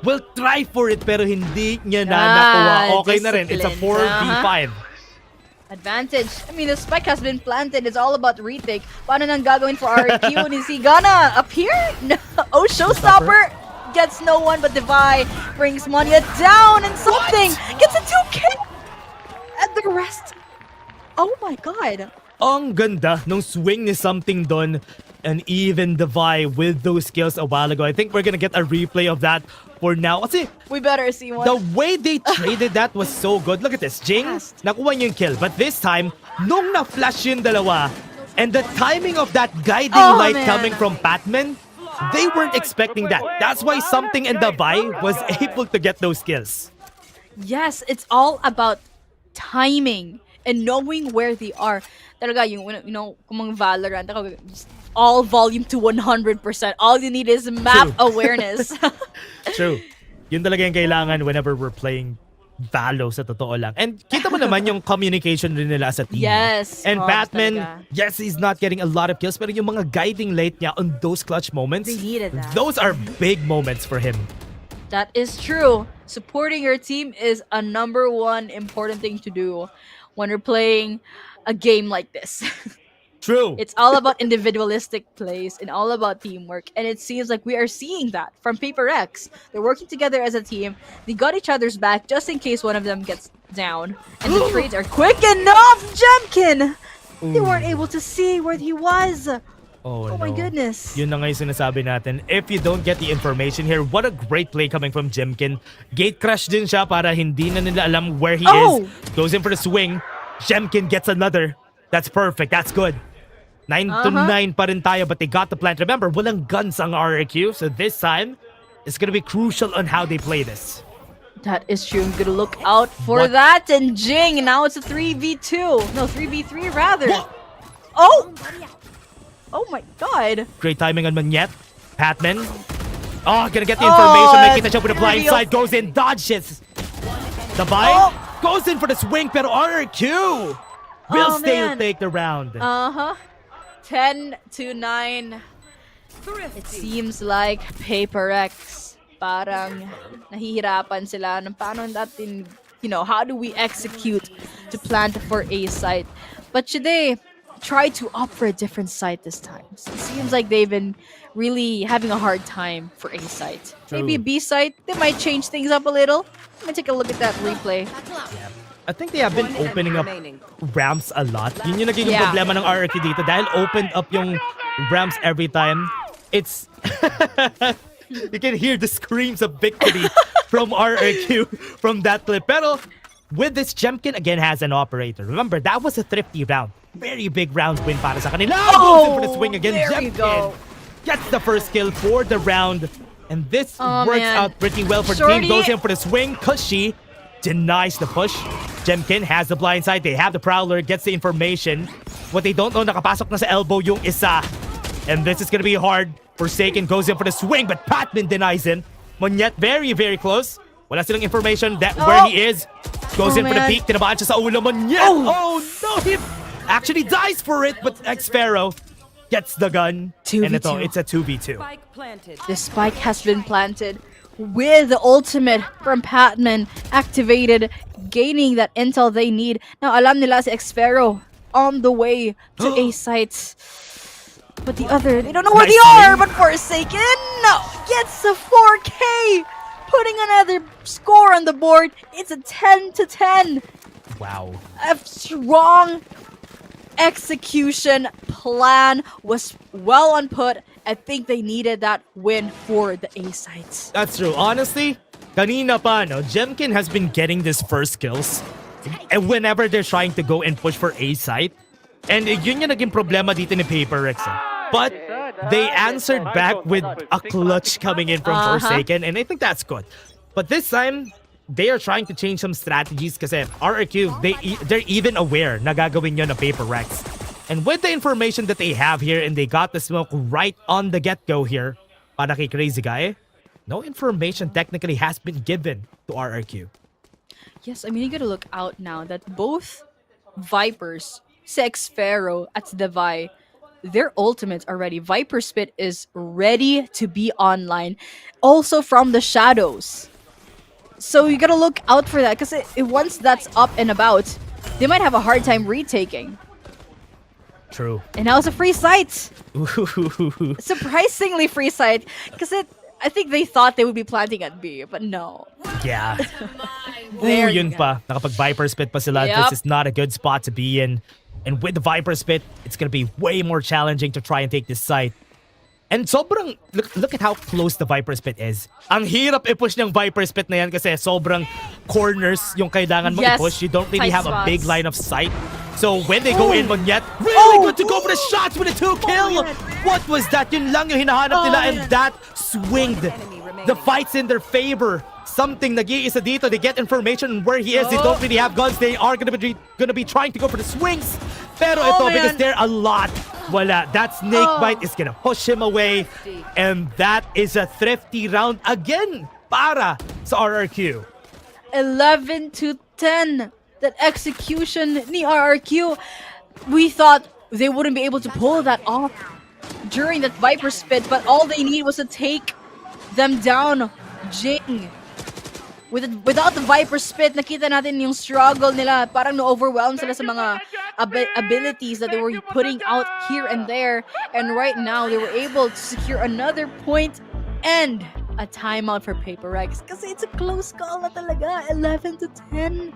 Will try for it pero hindi niya na nakuha. Okay na rin. It's a 4v5. Advantage. I mean, the spike has been planted. It's all about retake. Paano nang gagawin for RRQ? Is he gonna appear? No. Oh, showstopper. Gets no one but Devi brings Monya down and something gets a 2K and the rest. Oh my god. Ang ganda nung swing ni something dun, and even Devi with those skills a while ago. I think we're gonna get a replay of that for now. Kasi we better see one. The way they traded that was so good. Look at this. Jing, nakuha niya yung kill. But this time, nung na-flash yung dalawa, and the timing of that guiding light coming from Patman, they weren't expecting that. That's why something and Devi was able to get those kills. Yes, it's all about timing and knowing where they are. Talaga yung, kung Valorant, all volume to 100%. All you need is map awareness. True. Yun talaga yung kailangan whenever we're playing Valo sa totoo lang. And kita mo naman yung communication rin nila as a team. Yes. And Batman, yes, he's not getting a lot of kills, pero yung mga guiding late niya on those clutch moments, they needed that. Those are big moments for him. That is true. Supporting your team is a number one important thing to do when you're playing a game like this. True. It's all about individualistic plays and all about teamwork. And it seems like we are seeing that from Paper X. They're working together as a team. They got each other's back just in case one of them gets down. And the trades are quick enough, Jemkin! They weren't able to see where he was. Oh my goodness. Yun na nga yung sinasabi natin. If you don't get the information here, what a great play coming from Jemkin. Gate crash din siya para hindi na nila alam where he is. Goes in for the swing. Jemkin gets another. That's perfect. That's good. 9-9 pa rin tayo, but they got the plant. Remember, walang guns ang RRQ, so this time, it's gonna be crucial on how they play this. That is true. I'm gonna look out for that. And Jing, now it's a 3v2. No, 3v3 rather. What? Oh! Oh my god. Great timing on Manyet. Patman. Oh, gonna get the information. Nakita siya with a blind side. Goes in, dodges. The buy. Goes in for the swing, pero RRQ will still take the round. 10-9. It seems like Paper X parang nahihirapan sila ng paano natin, how do we execute to plant for A site. But should they try to opt for a different site this time? So it seems like they've been really having a hard time for A site. True. Maybe B site, they might change things up a little. Let me take a look at that replay. I think they have been opening up ramps a lot. Yun yung naging problema ng RRQ dito dahil opened up yung ramps every time. It's you can hear the screams of victory from RRQ from that clip. Pero with this, Jemkin again has an operator. Remember, that was a thrifty round. Very big round win para sa kanila. Goes in for the swing again. Jemkin gets the first kill for the round. And this works out pretty well for the team. Goes in for the swing. Kushi denies the push. Jemkin has the blind side. They have the Prowler. Gets the information. What they don't know, nakapasok na sa elbow yung isa. And this is gonna be hard. Forsaken goes in for the swing, but Patman denies him. Monyet very, very close. Wala silang information that where he is. Goes in for the peak. Tinabaan siya sa ulo. Monyet! Oh no! He actually dies for it, but X-Pharaoh gets the gun. 2v2. And it's a 2v2. Spike planted. The spike has been planted with the ultimate from Patman activated, gaining that intel they need. Now, alam nila si Xfero on the way to A sites. But the other, they don't know where they are, but Forsaken gets a 4K, putting another score on the board. It's a 10-10. Wow. A strong execution plan was well on put. I think they needed that win for the A sites. That's true. Honestly, kanina pa, no, Jemkin has been getting these first kills and whenever they're trying to go and push for A site. And yun yung naging problema dito ni PRX. But they answered back with a clutch coming in from Forsaken, and I think that's good. But this time, they are trying to change some strategies kasi RRQ, they're even aware na gagawin yun na PRX. And with the information that they have here, and they got the smoke right on the get-go here, para kay Crazy Guy, no information technically has been given to RRQ. Yes, I mean, you gotta look out now that both Vipers, Xfero at Devi, their ultimates are ready. Viper Spit is ready to be online. Also from the shadows. So you gotta look out for that, because once that's up and about, they might have a hard time retaking. True. And now it's a free site. Surprisingly free site, because I think they thought they would be planting at B, but no. Yeah. There Yun you pa. Nakapag Viper Spit pa sila. Yup. This is not a good spot to be in. And with the Viper Spit, it's gonna be way more challenging to try and take this site. And sobrang, look at how close the Viper Spit is. Ang hirap i-push ng Viper Spit na yan kasi sobrang corners yung kailangan mo i-push. You don't really tight have a big spots. line of sight. So when they go in, Monyet, really good to go for the shots with a 2-kill. What was that? Yun lang yung hinahanap nila, and that swinged the fights in their favor. Something nag-iisa dito. They get information on where he is. They don't really have guns. They are gonna be trying to go for the swings. Pero ito, because they're a lot, wala. That snake bite is gonna push him away. And that is a thrifty round again para sa RRQ. 11-10. That execution ni RRQ. We thought they wouldn't be able to pull that off during that Viper Spit, but all they need was to take them down. Jing. Without the Viper Spit, nakita natin yung struggle nila. Parang na-overwhelm sila sa mga abilities that they were putting out here and there. And right now, they were able to secure another point and a timeout for PRX. Kasi it's a close call na talaga. 11-10.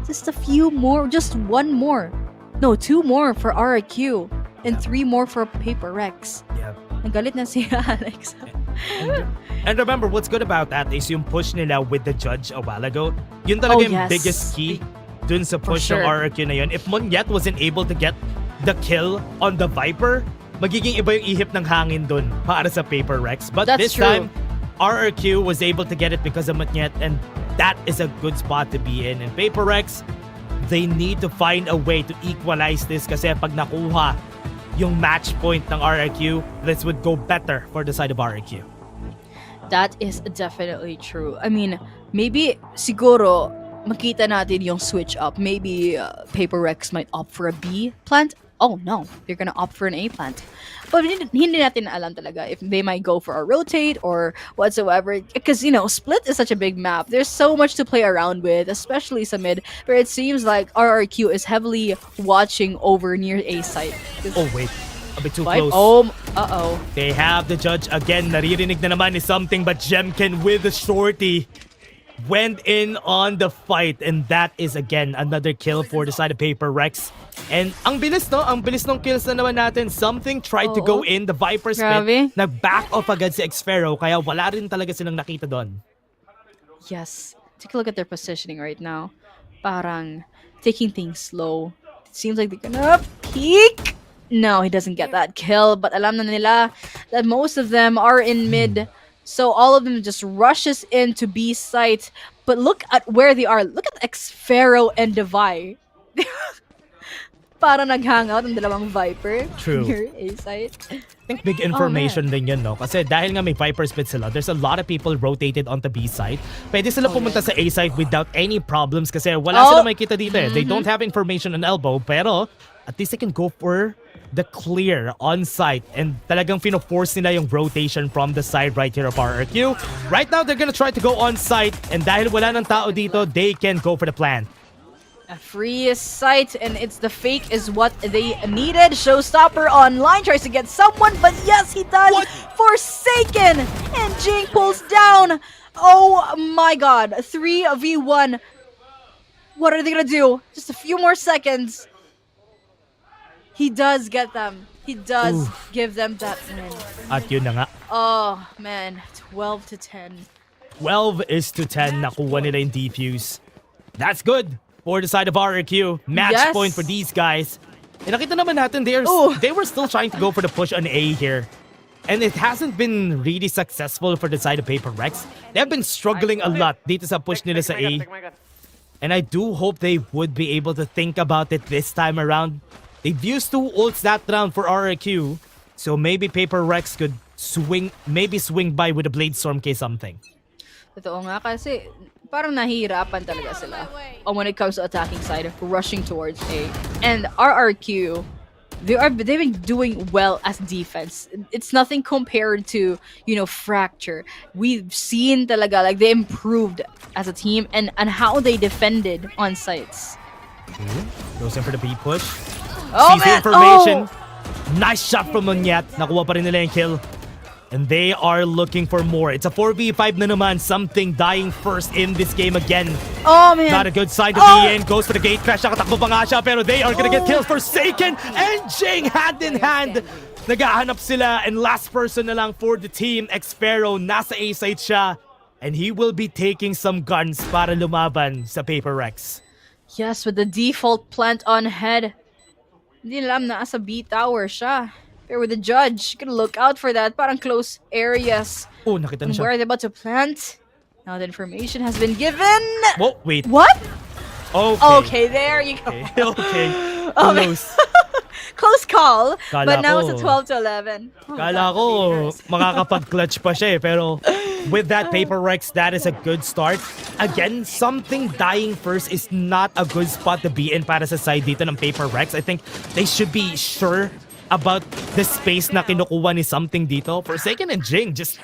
Just a few more. Just one more. No, 2 more for RRQ. And 3 more for PRX. Yep. Nagalit na si Alex. And remember, what's good about that is yung push nila with the judge a while ago. Yun talaga yung biggest key dun sa push ng RRQ na yun. If Monyet wasn't able to get the kill on the Viper, magiging iba yung ihip ng hangin dun para sa PRX. But this time, RRQ was able to get it because of Monyet, and that is a good spot to be in. And PRX, they need to find a way to equalize this kasi pag nakuha yung match point ng RRQ, this would go better for the side of RRQ. That is definitely true. I mean, maybe siguro makita natin yung switch up. Maybe PRX might opt for a B plant. Oh no, they're gonna opt for an A plant. But hindi natin alam talaga if they might go for a rotate or whatsoever. Because, you know, Split is such a big map. There's so much to play around with, especially sa mid. But it seems like RRQ is heavily watching over near A site. Oh wait, a bit too close. Uh-oh. They have the judge again. Naririnig na naman is something, but Jemkin with the shorty went in on the fight, and that is again another kill for the side of PRX. And ang bilis, no? Ang bilis ng kills na naman natin. Something tried to go in, the Viper Spit. Nag-back off agad si Xfero, kaya wala rin talaga silang nakita doon. Yes. Take a look at their positioning right now. Parang taking things slow. It seems like they're gonna peek. No, he doesn't get that kill, but alam na nila that most of them are in mid. So all of them just rushes into B site. But look at where they are. Look at Xfero and Devi. Para nag-hangout ang dalawang Viper. True. Near A site. I think big information din yun, no? Kasi dahil nga may Viper Spit sila, there's a lot of people rotated on the B side. Pwede sila pumunta sa A side without any problems kasi wala sila makikita dito eh. They don't have information on elbow, pero at least they can go for the clear on site and talagang fino-force nila yung rotation from the side right here of RRQ. Right now, they're gonna try to go on site and dahil wala ng tao dito, they can go for the plant. A free site, and it's the fake is what they needed. Showstopper online tries to get someone, but yes, he does. What? Forsaken, and Jing pulls down. Oh my god, 3v1. What are they gonna do? Just a few more seconds. He does get them. He does give them that win. At yun na nga. Oh man, 12 to 10. 12 is to 10. Nakuha nila yung defuse. That's good for the side of RRQ. Match Yes. point for these guys. And nakita naman natin, they were still trying to go for the push on A here. And it hasn't been really successful for the side of PRX. They've been struggling a lot dito sa push nila sa A. And I do hope they would be able to think about it this time around. They've used 2 ults that round for RRQ. So maybe PRX could swing by with a Blade Storm case something. Totoo nga kasi parang nahihirapan talaga sila when it comes to attacking side, rushing towards A. And RRQ, they've been doing well as defense. It's nothing compared to, Fracture. We've seen talaga like they improved as a team and how they defended on sites. Goes in for the B push. Oh, Sees the man. information. Nice shot from Munyat. Nakuha pa rin nila yung kill. And they are looking for more. It's a 4v5 na naman. Something dying first in this game again. Oh, man. Not a good sign to be in. Goes for the gate crash. Nakatakbo pa nga siya. Pero they are gonna get kills. Forsaken and Jing hand in hand. Nagahanap sila. And last person na lang for the team. Xpharaoh. Nasa A site siya. And he will be taking some guns para lumaban sa PRX. Yes, with the default plant on head. Hindi alam na sa B tower siya. Pero with the judge, gonna look out for that. Parang close areas. Oh, nakita na And siya. where are they about to plant? Now the information has been given. Whoa, wait. What? Okay. Okay, there you go. Okay. Oh, Close. Close call. Kala But now ko- it's a 12 to 11. Oh, Kala ko makakapag-clutch pa siya eh. Pero with that PRX, that is a good start. Again, something dying first is not a good spot to be in para sa side dito ng PRX. I think they should be sure about the space na kinukuha ni something dito. Forsaken and Jing just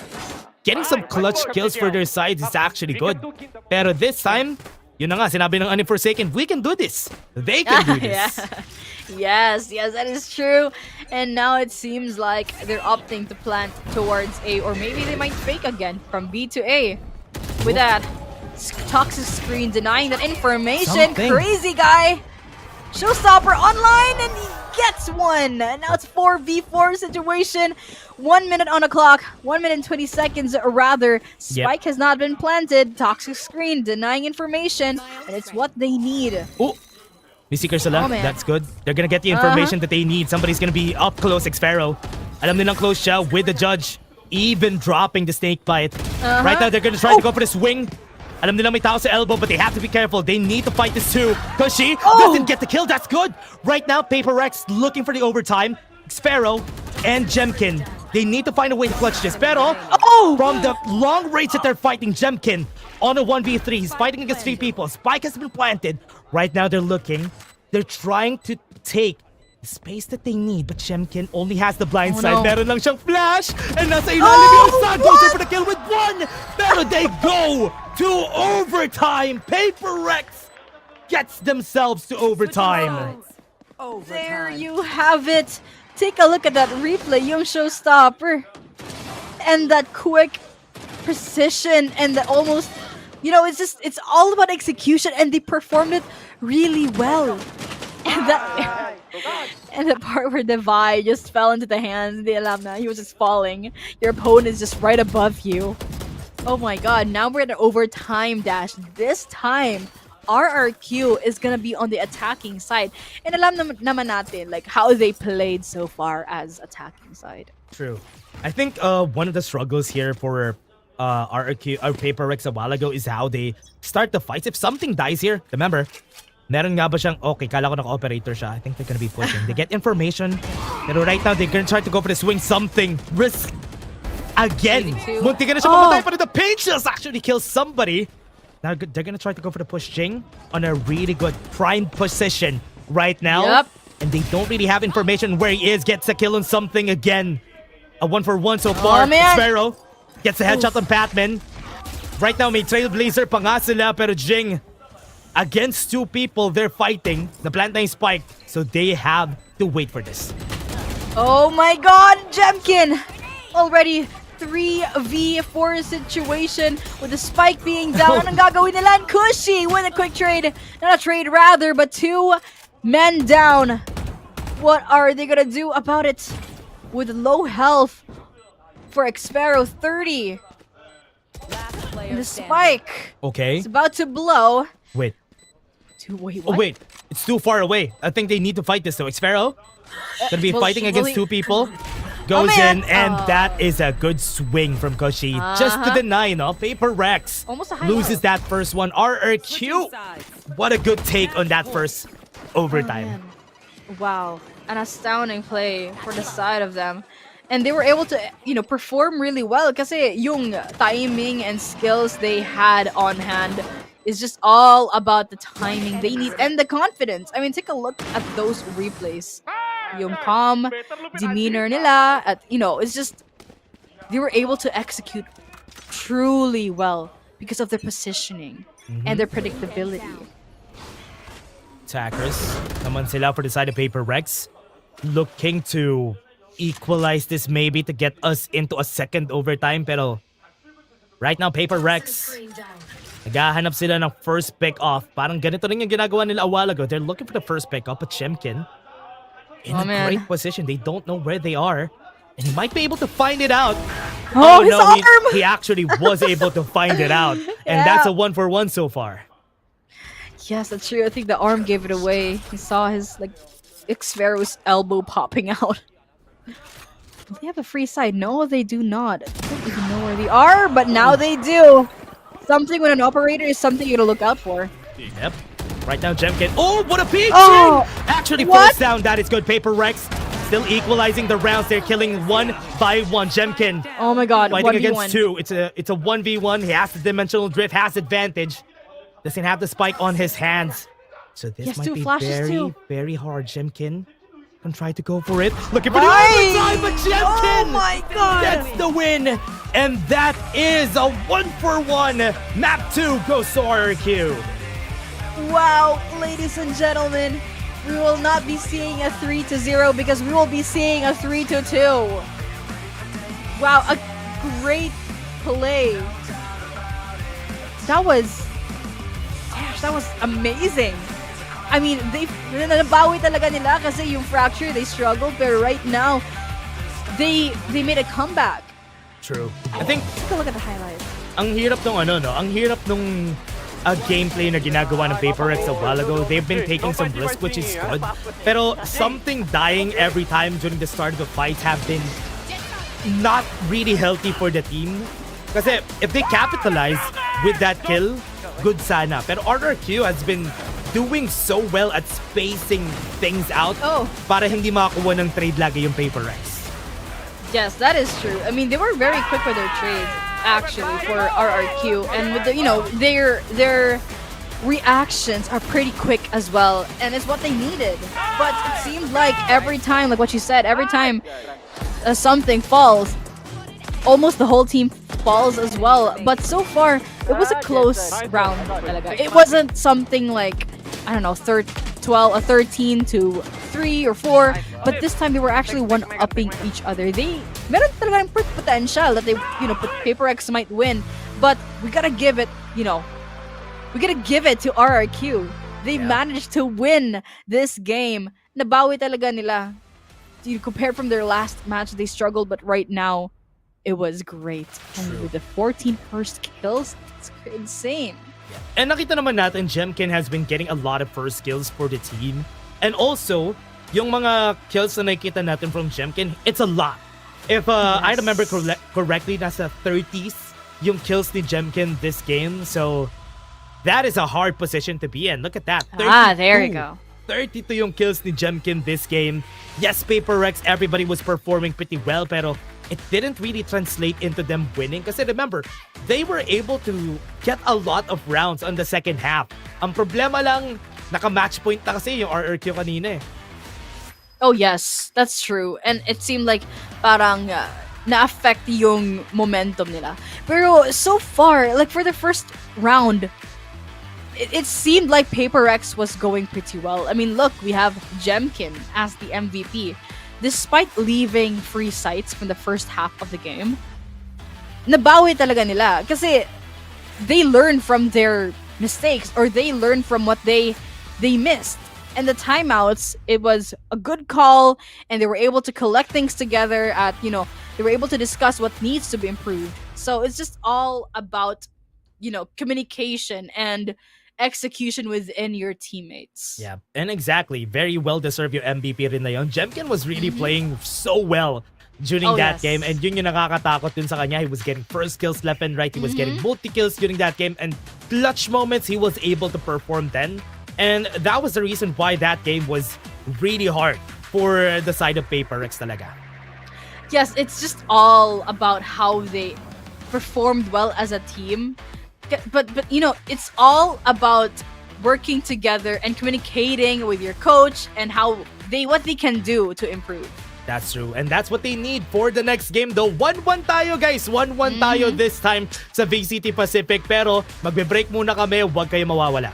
getting some clutch kills for their sides is actually good. Pero this time, yun na nga, sinabi ng Forsaken, we can do this. They can do this. Yes, that is true. And now it seems like they're opting to plant towards A, or maybe they might fake again from B to A. With that toxic screen denying that information. Something. Crazy guy. Showstopper online and he gets one. And now it's 4v4 situation. 1 minute on the clock. 1 minute and 20 seconds rather. Spike has not been planted. Toxic screen denying information. And it's what they need. Oh, may seekers sila. Oh, man. That's good. They're gonna get the information that they need. Somebody's gonna be up close, Xpharaoh. Alam nilang close siya with the judge. Even dropping the snake bite. Right now, they're gonna try to go for the swing. Alam nilang may tao sa elbow, but they have to be careful. They need to fight this too. Because she doesn't get the kill. That's good. Right now, PRX looking for the overtime. Xpharaoh and Jemkin. They need to find a way to clutch this. Pero, from the long range that they're fighting, Jemkin on a 1v3. He's fighting against 3 people. Spike has been planted. Right now, they're looking. They're trying to take the space that they need, but Jemkin only has the blind side. no. Meron lang siyang flash, and nasa ilalim yung Sun. Goes in for the kill with 1. Pero they go to overtime. PRX gets themselves to overtime. There you have it. Take a look at that replay, yung Showstopper. And that quick precision and the almost, it's all about execution, and they performed it really well. And the part where Devi just fell into the hands of the Alamna, he was just falling. Your opponent is just right above you. Oh my god, now we're at an overtime dash. This time, RRQ is gonna be on the attacking side. And alam naman natin like how they played so far as attacking side. True. I think one of the struggles here for RRQ or PRX a while ago is how they start the fights. If something dies here, remember, meron nga ba siyang, okay, kala ko naka-operator siya. I think they're gonna be pushing. They get information. Pero right now, they're gonna try to go for the swing something. Risk again. Munti ka na siya mamatay, pero the paint just actually kills somebody. Now they're gonna try to go for the push Jing on a really good prime position right now. Yep. and they don't really have information where he is. Gets a kill on something again. A 1-for-1 so far. Sparrow gets a headshot on Patman. Right now, may Trailblazer pa nga sila, pero Jing, against two people, they're fighting. Na-plant na yung spike, so they have to wait for this. Oh my god, Jemkin! Already 3v4 situation with the spike being down. Anong gagawin nila? And Cushy with a quick trade. Not a trade rather, but 2 men down. What are they gonna do about it? With low health for Xpero 30. And the spike. Okay. It's about to blow. Wait. Wait, oh wait, it's too far away. I think they need to fight this though. Xpero gonna be fighting against two people. Goes in, and that is a good swing from Cushy. Just to deny, Paper Rex loses that first one. RRQ, what a good take on that first overtime. Wow, an astounding play for the side of them. And they were able to, perform really well kasi yung timing and skills they had on hand is just all about the timing they need and the confidence. I mean, take a look at those replays. Yung calm demeanor nila at, it's just, they were able to execute truly well because of their positioning and their predictability. Attackers naman sila for the side of Paper Rex, looking to equalize this maybe to get us into a second overtime, pero right now Paper Rex naghahanap sila ng first pick off. Parang ganito rin yung ginagawa nila a while ago. They're looking for the first pick off, but Chemkin in a great position. They don't know where they are, and he might be able to find it out. Oh his no, arm! He actually was able to find it out, and that's a 1-for-1 so far. Yes, that's true. I think the arm gave it away. He saw his Xpero's elbow popping out. Do they have a free side? No, they do not. I don't even know where they are, but now they do. Something with an operator is something you gotta look out for. Yep. Right now, Jemkin. Oh, what a peek! Actually what? falls down. That is good. Paper Rex still equalizing the rounds. They're killing one by one. Jemkin. Oh my god, fighting 1v1. against two. It's a 1v1. He has the dimensional drift, has advantage. Doesn't have the spike on his hands. So this might be very, very hard. Jemkin can try to go for it. Looking for the overtime, but Jemkin! Oh my god! That's the win! And that is a 1-for-1. Map 2 goes to RRQ. Wow, ladies and gentlemen, we will not be seeing a 3-0 because we will be seeing a 3-2. Wow, a great play. That was amazing. I mean, nabawi talaga nila kasi yung fracture, they struggled, but right now, they made a comeback. True. I think, take a look at the highlights. Ang hirap nung gameplay na ginagawa ng Paper X a while ago. They've been taking some risk, which is good. Pero something dying every time during the start of the fights have been not really healthy for the team. Kasi if they capitalize with that kill, good sana. Pero RRQ has been doing so well at spacing things out para hindi makakuha ng trade lagi yung Paper X. Yes, that is true. I mean, they were very quick with their trades, actually, for RRQ. And with their reactions are pretty quick as well. And it's what they needed. But it seemed like every time, like what you said, every time something falls, almost the whole team falls as well. But so far, it was a close round. It wasn't something like, I don't know, 13 to 3 or 4. But this time they were actually one-upping each other. Meron talagang potential that Paper X might win. But we gotta give it, we gotta give it to RRQ. They managed to win this game. Nabawi talaga nila. Compared from their last match, they struggled, but right now, it was great. And with the 14 first kills, it's insane. And nakita naman natin, Jemkin has been getting a lot of first kills for the team. And also, yung mga kills na nakita natin from Jemkin, it's a lot. If I remember correctly, nasa 30s yung kills ni Jemkin this game. So, that is a hard position to be in. Look at that. 32. There you go. 32 yung kills ni Jemkin this game. Yes, Paper X, everybody was performing pretty well, pero it didn't really translate into them winning. Kasi remember, they were able to get a lot of rounds on the second half. Ang problema lang, naka-match point na kasi yung RRQ kanina eh. Oh yes, that's true. And it seemed like parang na-affect yung momentum nila. Pero so far, like for the first round, it seemed like PRX was going pretty well. I mean, look, we have Jemkin as the MVP. Despite leaving free sites from the first half of the game, nabawi talaga nila. Kasi they learned from their mistakes or they learned from what they missed. And the timeouts, it was a good call, and they were able to collect things together at, they were able to discuss what needs to be improved. So it's just all about, communication and execution within your teammates. Yeah, and exactly. Very well-deserved yung MVP rin na yun. Jemkin was really playing so well during that game, and yun yung nakakatakot dun sa kanya. He was getting first kills left and right. He was getting multi-kills during that game, and clutch moments, he was able to perform then. And that was the reason why that game was really hard for the side of PRX talaga. Yes, it's just all about how they performed well as a team. But it's all about working together and communicating with your coach and what they can do to improve. That's true. And that's what they need for the next game though. 1-1 tayo guys. 1-1 tayo this time sa VCT Pacific. Pero magbe-break muna kami. Huwag kayo mawawala.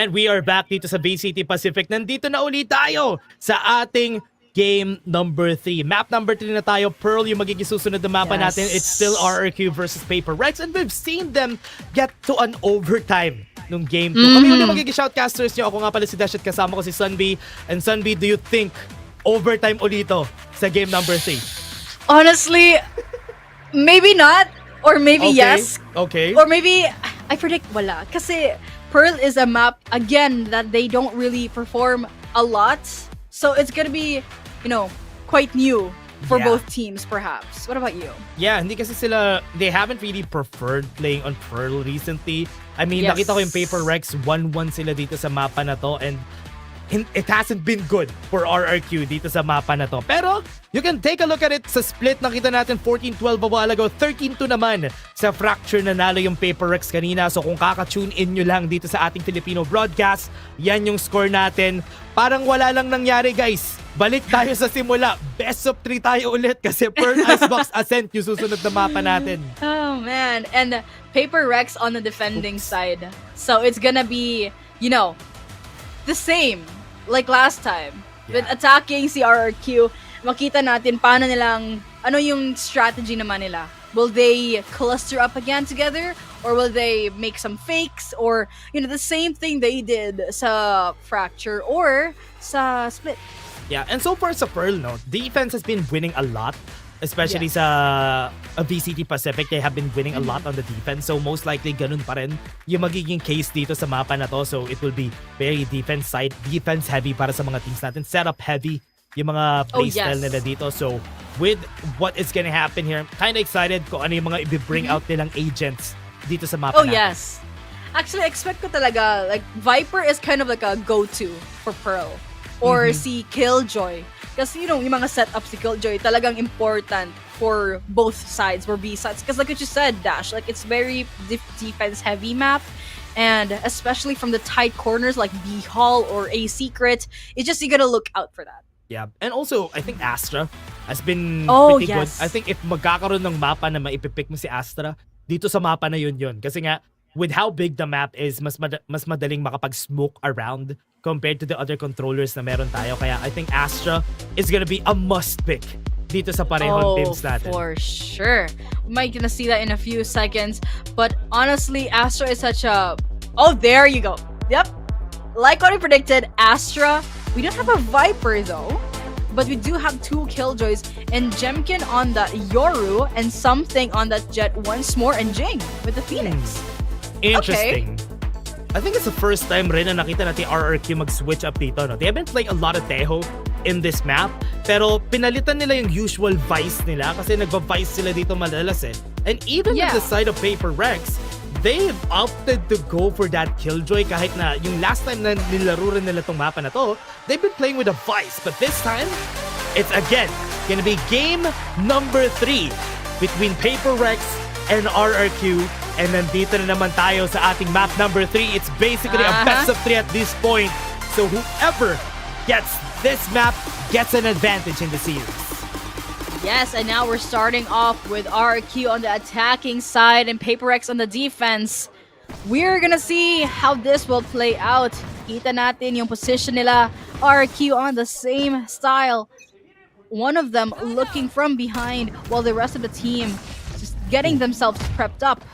And we are back dito sa VCT Pacific. Nandito na ulit tayo sa ating game number 3. Map number 3 na tayo. Pearl yung magiging susunod na mapa natin. It's still RRQ versus Paper Rex. And we've seen them get to an overtime nung game 2. Kami yung magiging shoutcasters nyo. Ako nga pala si Dash at kasama ko si Sunby. And Sunby, do you think overtime ulito sa game number 3? Honestly, maybe not. Or maybe yes. Okay. Or maybe, I predict wala. Kasi Pearl is a map, again, that they don't really perform a lot. So it's gonna be, quite new for both teams, perhaps. What about you? Yeah, hindi kasi they haven't really preferred playing on Pearl recently. I mean, Yes. nakita ko yung Paper Rex, 1-1 sila dito sa mapa na to, and it hasn't been good for RRQ dito sa mapa na to. Pero, you can take a look at it sa split. Nakita natin 14-12 a while ago, 13-2 naman sa Fracture, nanalo yung Paper Rex kanina. So kung kaka-tune in nyo lang dito sa ating Filipino broadcast, yan yung score natin. Parang wala lang nangyari, guys. Balik tayo sa simula. Best of 3 tayo ulit kasi Pearl Icebox Ascent yung susunod na mapa natin. Oh, man. And Paper Rex on the defending side. So it's gonna be, the same like last time. With attacking si RRQ, makita natin paano nilang, ano yung strategy naman nila. Will they cluster up again together? Or will they make some fakes? Or, the same thing they did sa Fracture or sa Split. Yeah, and so far sa Pearl, defense has been winning a lot. Especially sa VCT Pacific, they have been winning a lot on the defense. So most likely, ganun pa rin yung magiging case dito sa mapa na to. So it will be very defense heavy para sa mga teams natin. Setup heavy yung mga playstyle nila dito. So with what is gonna happen here, I'm kind of excited kung ano yung mga i-bring out nilang agents dito sa mapa natin. Yes. Actually, expect ko talaga, like, Viper is kind of like a go-to for Pearl. Or si Killjoy. Kasi, yung mga setups si Killjoy talagang important for both sides, for B sides. Because like what you said, Dash, like it's very defense-heavy map. And especially from the tight corners like B Hall or A Secret, it's just you gotta look out for that. Yeah, and also, I think Astra has been pretty good. I think if magkakaroon ng mapa na maipipick mo si Astra, dito sa mapa na yun. Kasi nga, with how big the map is, mas madaling makapag-smoke around compared to the other controllers na meron tayo. Kaya I think Astra is gonna be a must-pick dito sa parehong teams natin. For sure. We might gonna see that in a few seconds. But honestly, Astra is such a... Oh, there you go. Yep. Like what I predicted, Astra. We don't have a Viper though. But we do have 2 Killjoys and Jemkin on that Yoru and something on that Jet once more and Jing with the Phoenix. Interesting. Okay. I think it's the first time rin na nakita natin RRQ mag-switch up dito. They have been playing a lot of Teho in this map. Pero pinalitan nila yung usual Vice nila kasi nagba-Vice sila dito madalas eh. And even with the side of Paper Rex, they've opted to go for that Killjoy kahit na yung last time na nilaro rin nila tong mapa na to, they've been playing with a Vice. But this time, it's again gonna be game number 3 between Paper Rex and RRQ. And nandito na naman tayo sa ating map number 3. It's basically a best of 3 at this point. So whoever gets this map gets an advantage in the series. Yes, and now we're starting off with RRQ on the attacking side and Paper X on the defense. We're gonna see how this will play out. Kita natin yung position nila. RRQ on the same style. One of them looking from behind while the rest of the team just getting themselves prepped up.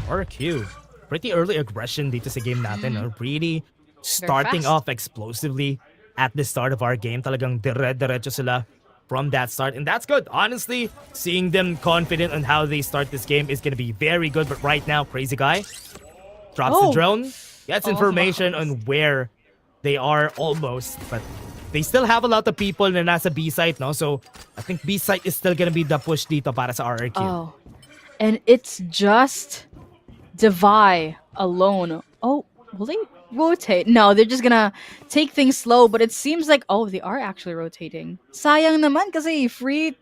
RRQ, pretty early aggression dito sa game natin. Really starting off explosively at the start of our game. Talagang dire-diretso sila from that start. And that's good. Honestly, seeing them confident on how they start this game is going to be very good. But right now, Crazy Guy drops the drone. Gets information on where they are almost. But they still have a lot of people na nasa B-site, no? So, I think B-site is still going to be the push dito para sa RRQ. Oh, and it's just Devi alone. Oh, will they rotate? No, they're just gonna take things slow, but it seems like, they are actually rotating. Sayang naman kasi free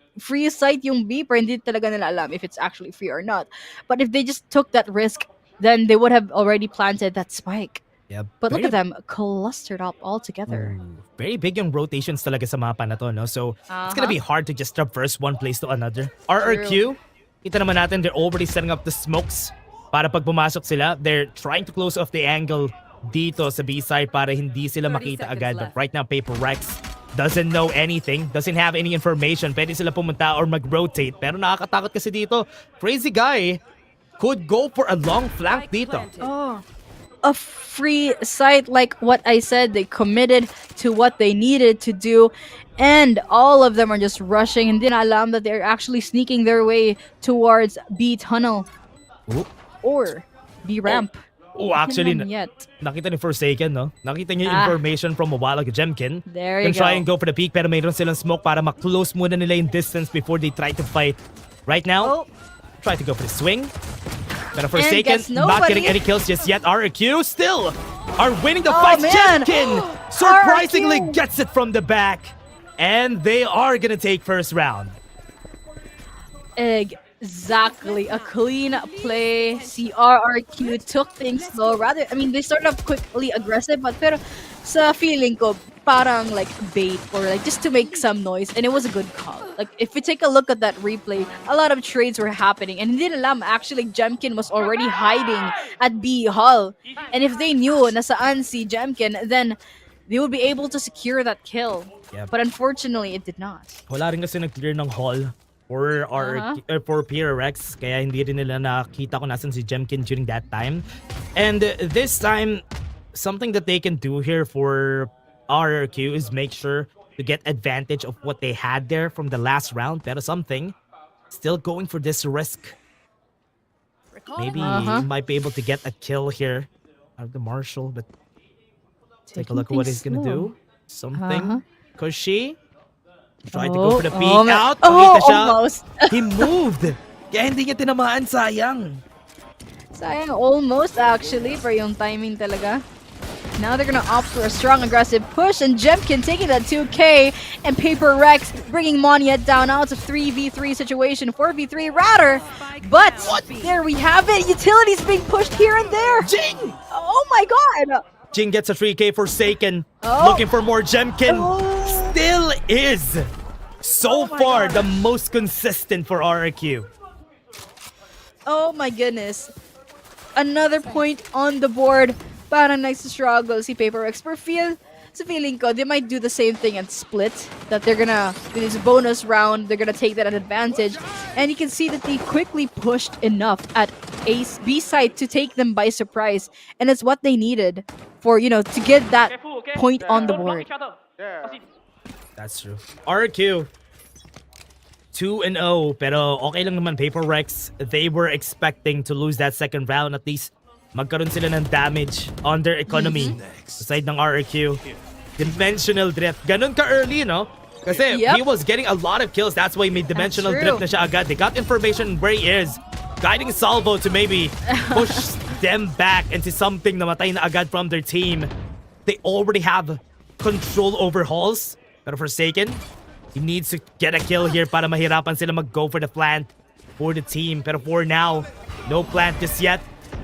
site yung B, pero hindi talaga nila alam if it's actually free or not. But if they just took that risk, then they would have already planted that spike. Yeah, but look at them, clustered up all together. Very big yung rotations talaga sa mapa na to, no? So, it's gonna be hard to just traverse one place to another. RRQ, kita naman natin, they're already setting up the smokes para pag pumasok sila, they're trying to close off the angle dito sa B-side para hindi sila makita agad. But right now, PRX doesn't know anything, doesn't have any information. Pwede sila pumunta or mag-rotate. Pero nakakatakot kasi dito. Crazy Guy could go for a long flank dito. Oh, a free site like what I said. They committed to what they needed to do. And all of them are just rushing and didn't alam that they're actually sneaking their way towards B tunnel. Ooh. Or B ramp. Oh, actually, yet. nakita ni Forsaken, no? Nakita niya yung information from a while ago, Jemkin. There you Can try go. and go for the peak, pero mayroon silang smoke para ma-close muna nila yung distance before they try to fight. Right now, try to go for the swing. Pero Forsaken, not getting any kills just yet. RRQ still are winning the fight. Jemkin surprisingly gets it from the back. And they are gonna take first round. Exactly. A clean play. RRQ took things slow. Rather, I mean, they started off quickly aggressive, but pero sa feeling ko, parang like bait or like just to make some noise. And it was a good call. Like, if we take a look at that replay, a lot of trades were happening. And hindi alam, actually, Jemkin was already hiding at B Hall. And if they knew nasaan si Jemkin, then they would be able to secure that kill. Yep. But unfortunately, it did not. Wala rin kasi nag-clear ng hall for for PRX, kaya hindi rin nila nakita kung nasan si Jemkin during that time. And this time, something that they can do here for RRQ is make sure to get advantage of what they had there from the last round. Pero something, still going for this risk. Maybe he might be able to get a kill here out of the Marshall, but take a look at what he's gonna do. Something. Cushy. Tried to go for the peek out. Almost. He moved. Kaya hindi niya tinamaan, sayang. Sayang, almost actually, for yung timing talaga. Now they're gonna opt for a strong aggressive push, and Jemkin taking that 2K, and PRX bringing Monyet down. Now it's a 3v3 situation, 4v3 rather. But there we have it. Utilities being pushed here and there. Jing! Oh my god! Jing gets a 3K Forsaken. Looking for more Jemkin. Still is so far the most consistent for RRQ. Oh my goodness. Another point on the board. Parang nice struggle si PRX per feel. Sa feeling ko, they might do the same thing and split. That they're gonna, with this bonus round, they're gonna take that advantage. And you can see that they quickly pushed enough at B side to take them by surprise. And it's what they needed for, you know, to get that point on the board. That's true. RRQ 2-0, pero okay lang naman. PRX, they were expecting to lose that second round. At least magkaroon sila ng damage on their economy. Sa side ng RRQ. Dimensional drift. Ganun ka-early, no? Kasi he was getting a lot of kills. That's why may dimensional drift na siya agad. They got information where he is. Guiding Salvo to maybe push them back into something na matay na agad from their team. They already have control over halls. Pero Forsaken, he needs to get a kill here para mahirapan sila mag-go for the plant for the team. Pero for now, no plant just yet.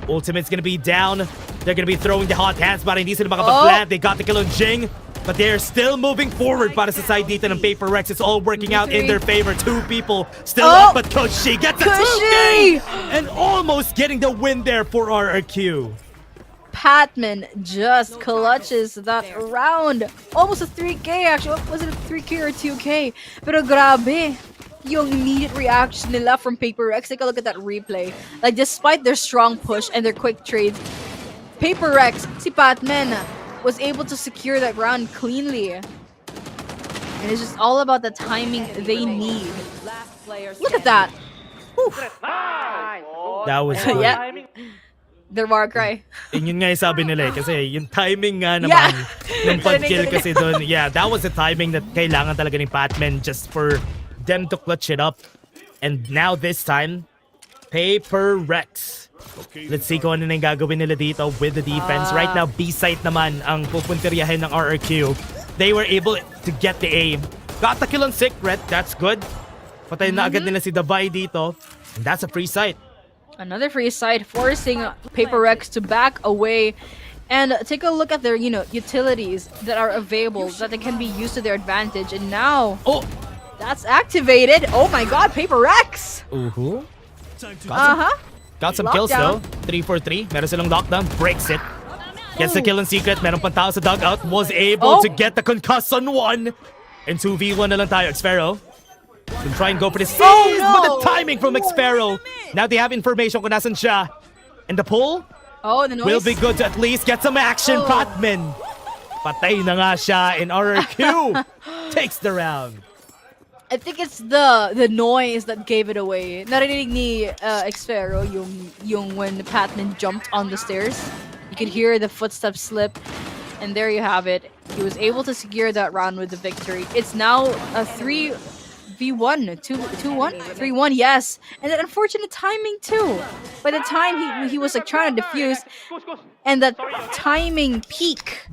Ultimate's gonna be down. They're gonna be throwing the hot hands para hindi sila makapag-plant. They got the kill on Jing. But they're still moving forward para sa side dito ng PRX. It's all working out in their favor. Two people still up, but Cushy gets a 2K! And almost getting the win there for RRQ. Patman just clutches that round. Almost a 3K actually. Was it a 3K or a 2K? Pero grabe. Yung immediate reaction nila from PRX. Take a look at that replay. Like, despite their strong push and their quick trades, PRX, si Patman, was able to secure that round cleanly. And it's just all about the timing they need. Look at that. That was good. Yeah. Their war cry. Yun nga yung sabi nila kasi yung timing nga naman ng pag-kill kasi doon. Yeah, that was the timing that kailangan talaga ni Patman just for them to clutch it up. And now this time, PRX. Let's see kung ano na yung gagawin nila dito with the defense. Right now, B-site naman ang pupuntiryahin ng RRQ. They were able to get the aim. Got the kill on Secret. That's good. Patay na agad nila si Davai dito. And that's a free site. Another free site, forcing PRX to back away. And take a look at their, you know, utilities that are available that they can be used to their advantage. And now, that's activated. Oh my god, PRX! Got some kills though. 3-4-3. Meron silang lockdown. Breaks it. Gets the kill in secret. Meron pang tao sa dugout. Was able to get the concuss on one. And 2v1 na lang tayo. Xfero can try and go for the seize, but the timing from Xfero. Now they have information kung nasan siya. And the pull the noise will be good to at least get some action. Patman. Patay na nga siya, and RRQ takes the round. I think it's the noise that gave it away. Narinig ni Xfero yung when Patman jumped on the stairs. You could hear the footsteps slip, and there you have it. He was able to secure that round with the victory. It's now a 3v1, 2-1, 3-1, yes. And that unfortunate timing too. By the time he was like trying to defuse, and that timing peak,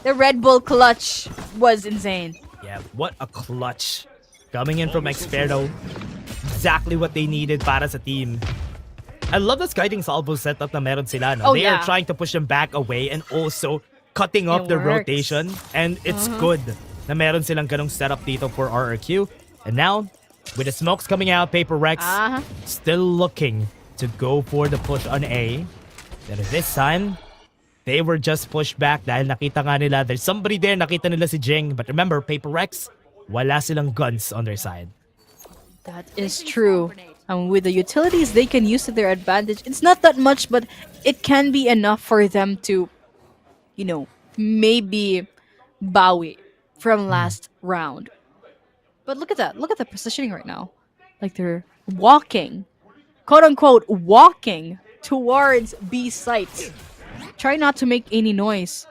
the Red Bull clutch was insane. Yeah, what a clutch. Coming in from Xfero. Exactly what they needed para sa team. I love this guiding salvo setup na meron sila. No? They are trying to push them back away and also cutting off the rotation. And it's good na meron silang ganong setup dito for RRQ. And now, with the smokes coming out, PRX still looking to go for the push on A. But this time, they were just pushed back dahil nakita nga nila there's somebody there, nakita nila si Jing. But remember, PRX, wala silang guns on their side. That is true. And with the utilities they can use to their advantage, it's not that much, but it can be enough for them to, you know, maybe bawi from last round. But look at that. Look at the positioning right now. Like they're walking, quote unquote, walking towards B sites. Try not to make any noise.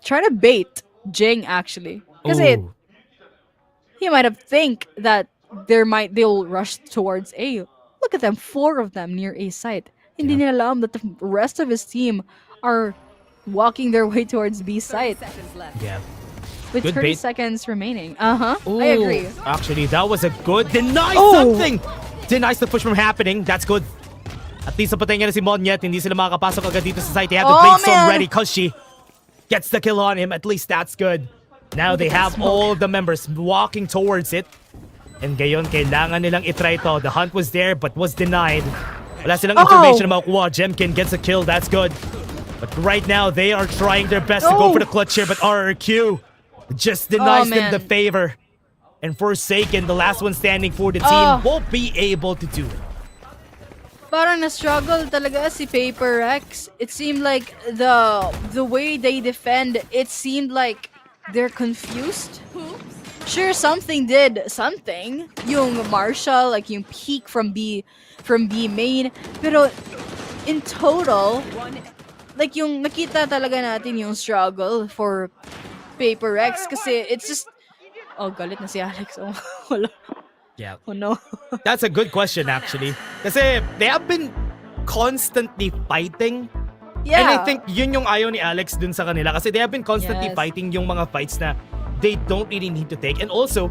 Try to bait Jing actually. Because he might have think that they'll rush towards A. Look at them, 4 of them near A site. Hindi nila alam that the rest of his team are walking their way towards B site. Yeah. With Good 30 bait. seconds remaining. I agree. Actually, that was a good deny something. Denies the push from happening. That's good. At least napatay niya na si Monyet. Hindi sila makakapasok agad dito sa site. They have the blade storm ready because she gets the kill on him. At least that's good. Now they have all the members walking towards it. And gayon, kailangan nilang itry to. The hunt was there but was denied. Wala silang information na makukuha. Jemkin gets a kill. That's good. But right now, they are trying their best to go for the clutch here. But RRQ just denies them the favor. And Forsaken, the last one standing for the team, won't be able to do it. Parang na-struggle talaga si PRX. It seemed like the way they defend, it seemed like they're confused. Sure, something did something. Yung Marshall, like yung peak from B main. Pero in total, like yung nakita talaga natin yung struggle for PRX kasi it's just galit na si Alex. Wala. Yeah. Oh no. That's a good question actually. Kasi they have been constantly fighting. Yeah. And I think yun yung ayaw ni Alex dun sa kanila kasi they have been constantly fighting yung mga fights na they don't really need to take. And also,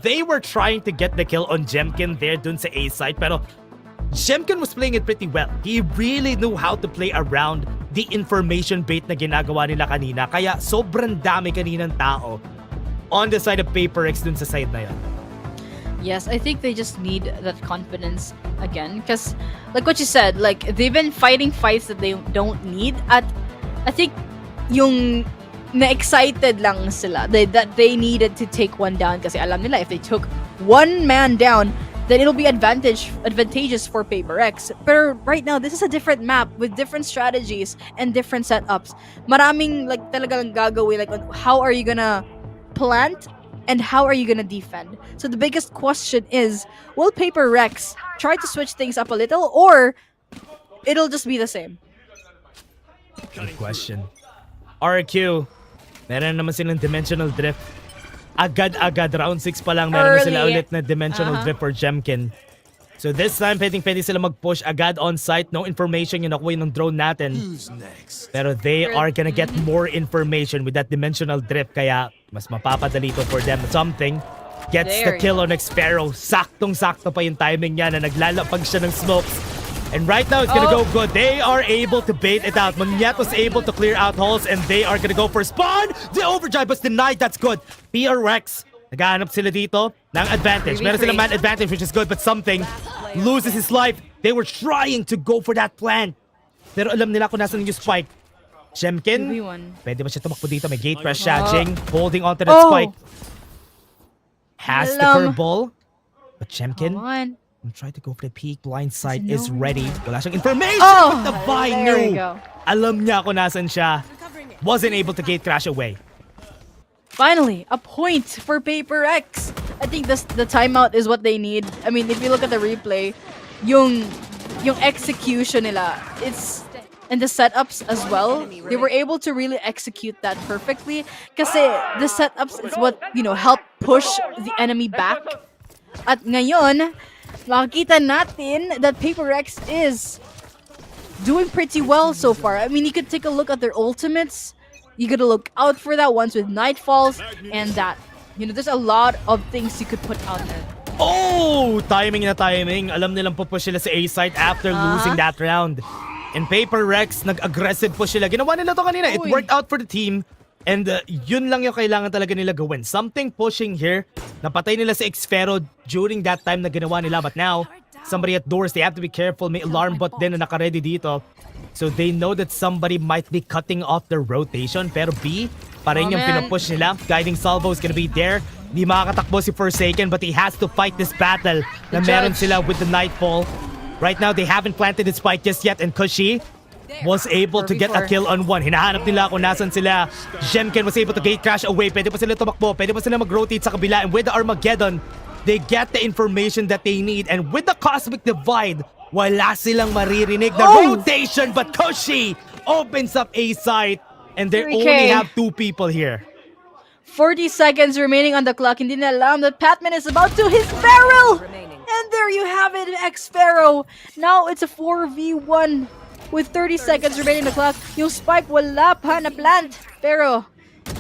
they were trying to get the kill on Jemkin there dun sa A side. Pero Jemkin was playing it pretty well. He really knew how to play around the information bait na ginagawa nila kanina. Kaya sobrang dami kaninang tao on the side of PRX dun sa side na yun. Yes, I think they just need that confidence again. Because, like what you said, like they've been fighting fights that they don't need. At I think yung na-excited lang sila that they needed to take one down. Kasi alam nila if they took one man down, then it'll be advantageous for PRX. But right now, this is a different map with different strategies and different setups. Maraming like talagang gagawin. Like how are you gonna plant? And how are you gonna defend? So the biggest question is, will PRX try to switch things up a little, or it'll just be the same? Good question. RRQ, meron naman silang dimensional drift. Agad-agad, round 6 pa lang, meron na sila ulit na dimensional drift for Jemkin. So this time, pwede sila mag-push agad on site. No information yung nakuha ng drone natin. Who's next? Pero they are gonna get more information with that dimensional drift. Kaya mas mapapadali to for them. Something gets the kill on Xfero. Saktong-sakto pa yung timing niya na naglalapag siya ng smokes. And right now, it's gonna go good. They are able to bait it out. Monyet was able to clear out holes and they are gonna go for spawn. The overdrive was denied. That's good. PRX, naghahanap sila dito ng advantage. Meron silang man advantage, which is good, but something loses his life. They were trying to go for that plant. Pero alam nila kung nasan yung spike. Jemkin, 2v1. pwede ba siya tumakbo dito? May gate press siya. Oh. Jing holding onto that Oh. spike. Has the Alam. curveball. But Jemkin, Come on. try to go for the peak. Blind side Doesn't is know. ready. Wala siyang information. Oh, But the Vi there we knew. go. Alam niya kung nasan siya. Wasn't able to gate crash away. Finally, a point for Paper X. I think the timeout is what they need. I mean, if you look at the replay, yung execution nila, it's and the setups as well. They were able to really execute that perfectly. Kasi the setups is what, help push the enemy back. At ngayon, makikita natin that Paper X is doing pretty well so far. I mean, you could take a look at their ultimates. You gotta look out for that once with Nightfalls and that. There's a lot of things you could put out there. Oh! Timing na timing. Alam nilang pupush sila sa A-site after losing that round. In Paper Rex, nag-aggressive push sila. Ginawa nila to kanina. It Uy. worked out for the team. And yun lang yung kailangan talaga nila gawin. Something pushing here. Napatay nila sa Xfero during that time na ginawa nila. But now, somebody at doors, they have to be careful. May alarm bot din na naka-ready dito. So they know that somebody might be cutting off their rotation. Pero B, pa rin yung man. pinupush nila. Guiding salvo is gonna be there. Di makakatakbo si Forsaken, but he has to fight this battle na The meron judge. sila with the Nightfall. Right now, they haven't planted the spike just yet, and Kushi was able to get a 4v4. kill on one. Hinahanap nila kung nasan sila. Jemken was able to gate crash away. Pwede pa sila tumakbo. Pwede pa sila mag-rotate sa kabila. And with the Armageddon, they get the information that they need. And with the Cosmic Divide, wala silang maririnig. The rotation, but Kushi opens up a site. And they 3K. only have 2 people here. 40 seconds remaining on the clock. Hindi na alam that Patman is about to his barrel! And there you have it, X-Pharaoh. Now it's a 4v1 with 30 seconds remaining on the clock. Yung spike wala pa na plant. Pero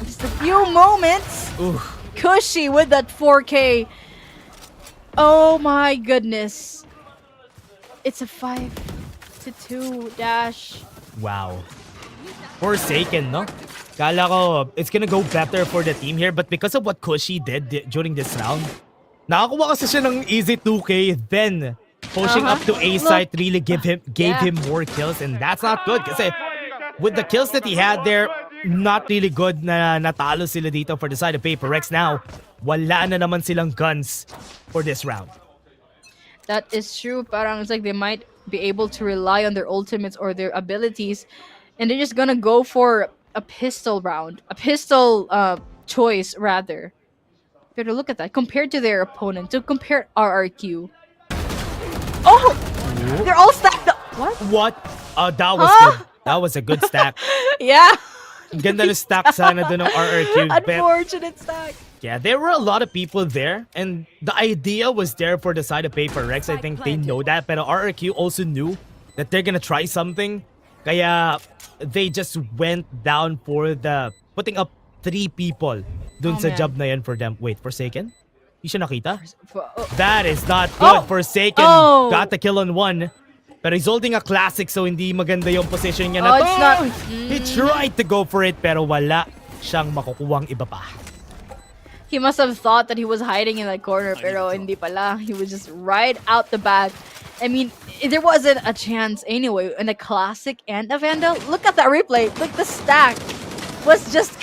just a few moments. Kushi with that 4K. Oh my goodness. It's a 5-2 dash. Wow. Forsaken, no? Kala ko, it's gonna go better for the team here, but because of what Kushi did during this round, nakakuha kasi siya ng easy 2K, then pushing up to A site really gave him more kills, and that's not good kasi with the kills that he had there, not really good na natalo sila dito for the side of Paper Rex. Now, wala na naman silang guns for this round. That is true. Parang it's like they might be able to rely on their ultimates or their abilities, and they're just gonna go for a pistol round, a pistol choice rather. But look at that compared to their opponent. To compare RRQ. Oh, they're all stacked up. What? That was good. That was a good stack. Yeah. Ganda ng stack sana doon ng RRQ. Unfortunate stack. Yeah, there were a lot of people there, and the idea was there for the side of Paper Rex. I think they know that, but RRQ also knew that they're gonna try something. Kaya they just went down for the putting up 3 people dun sa man. job na yan for them. Wait, Forsaken? Hindi siya nakita? Oh. That is not good. Forsaken Oh. got the kill on 1. Pero he's holding a classic, so hindi maganda yung position niya Oh, na to. it's not. He tried to go for it, pero wala siyang makukuwang iba pa. He must have thought that he was hiding in that corner, pero hindi pala. He was just right out the back. I mean, there wasn't a chance anyway. In a classic and a Vandal, look at that replay. Look, the stack was just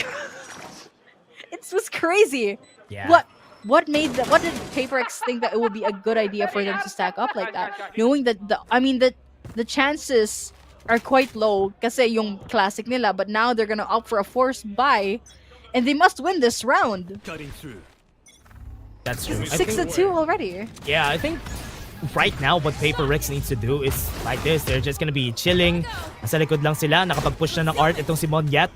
it was crazy. Yeah. What did Paper X think that it would be a good idea for them to stack up like that, knowing that the chances are quite low kasi yung classic nila, but now they're gonna opt for a forced buy, and they must win this round. Cutting through. That's true. 6-2 already. Yeah, I think right now what Paper Rex needs to do is like this. They're just gonna be chilling. Nasa likod lang sila. Nakapag-push na ng art. Itong si Monyat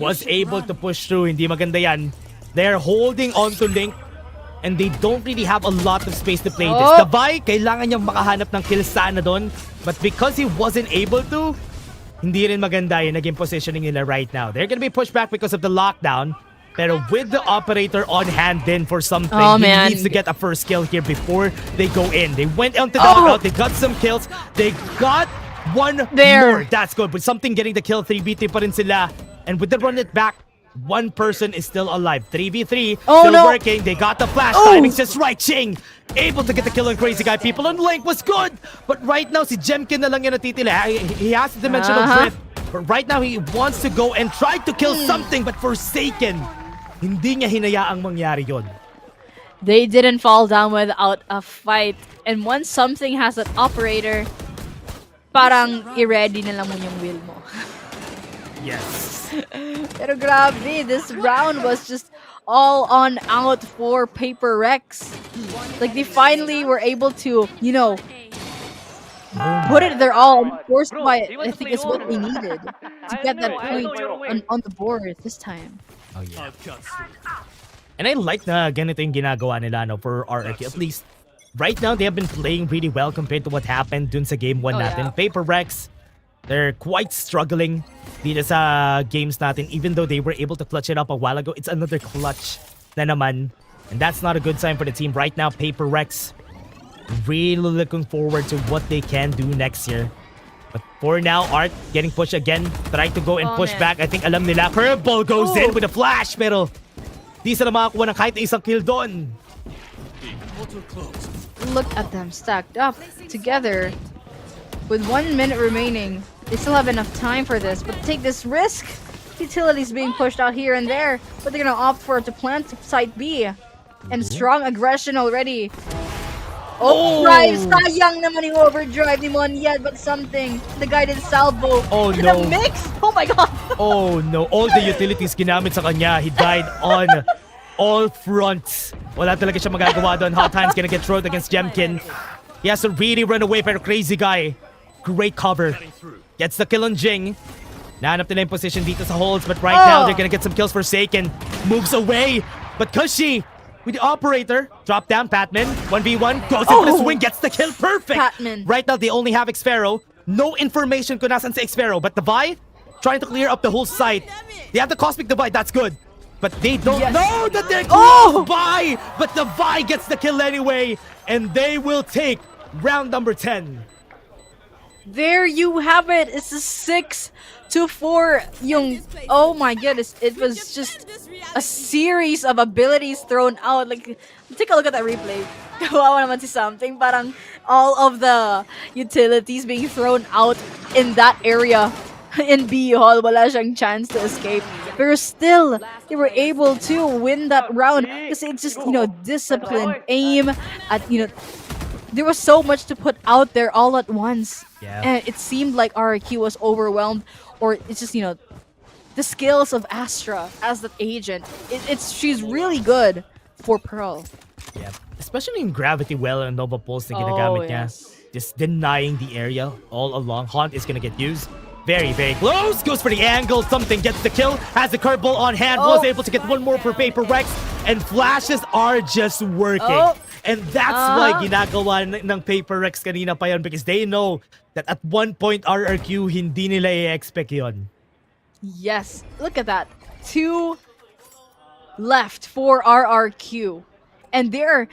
was able to push through. Hindi maganda yan. They're holding on to Link, and they don't really have a lot of space to play this. The Vi, kailangan niyang makahanap ng kill sana doon. But because he wasn't able to, hindi rin maganda yung naging positioning nila right now. They're gonna be pushed back because of the lockdown. Pero with the operator on hand then for something, he needs to get a first kill here before they go in. They went onto the knockout, they got some kills, they got one more. That's good. With something getting the kill, 3v3 pa rin sila. And with the run it back, one person is still alive. 3v3, still working. They got the flash. Timing's just right. Ching, able to get the kill on Crazy Guy. People on Link was good. But right now, si Jemkin na lang yung natitila. He has the dimensional drift. But right now, he wants to go and try to kill something, but Forsaken, hindi niya hinayaang mangyari yon. They didn't fall down without a fight. And once something has an operator, parang i-ready na lang mo yung will mo. Yes. Pero grabe, this round was just all on out for Paper Rex. Like they finally were able to, you know, put it their all. Forced by, I think it's what they needed to get that point on the board this time. Oh yeah. And I like na ganito yung ginagawa nila no, for RRQ. At least, right now, they have been playing really well compared to what happened dun sa game 1 natin. Yeah. Paper Rex, they're quite struggling dito sa games natin. Even though they were able to clutch it up a while ago, it's another clutch na naman. And that's not a good sign for the team. Right now, Paper Rex, really looking forward to what they can do next year. But for now, Art getting pushed again, trying to go and push back. I think alam nila. Curveball goes in with a flash, pero di sila makakuha ng kahit isang kill doon. Look at them stacked up together with 1 minute remaining. They still have enough time for this, but take this risk. Utilities being pushed out here and there, but they're gonna opt for to plant site B. And strong aggression already. Overdrive! Sayang naman yung overdrive ni Mon yet, but something. The guided salvo. Oh and no. the mix! Oh my god! Oh no, all the utilities ginamit sa kanya. He died on all fronts. Wala talaga siya magagawa doon. Hot Time's gonna get thrown against Jemkin. He has to really run away, pero crazy guy. Great cover. Gets the kill on Jing. Nahanap nila yung position dito sa holds, but right now they're gonna get some kills for Forsaken. Moves away, but Kushi with the operator. Drop down, Patman. 1v1, goes in for the swing, gets the kill. Perfect! Patman. Right now, they only have Xpharaoh. No information kung nasan si Xpharaoh, but the Vi trying to clear up the whole site. They have the Cosmic Divide, that's good. But they don't know that they're close by! But the Vi gets the kill anyway, and they will take round number 10. There you have it. It's a 6-4 yung, oh my goodness, it was just a series of abilities thrown out. Like, take a look at that replay. Kawawa naman si something. Parang all of the utilities being thrown out in that area in B Hall. Wala siyang chance to escape. But still, they were able to win that round because it's just, you know, discipline, aim, at, you know, there was so much to put out there all at once. Yeah. And it seemed like RRQ was overwhelmed, or it's just, you know, the skills of Astra as the agent. She's really good for Pearl. Yeah. Especially in Gravity Well and Nova Pulse na ginagamit niya. Just denying the area all along. Haunt is gonna get used. Very, very close. Goes for the angle. Something gets the kill. Has the curveball on hand. Was able to get one more for Paper Rex. And flashes are just working. And that's why ginagawa ng Paper Rex kanina pa yun, because they know that at one point RRQ hindi nila i-expect yun. Yes. Look at that. 2 left for RRQ. And they're,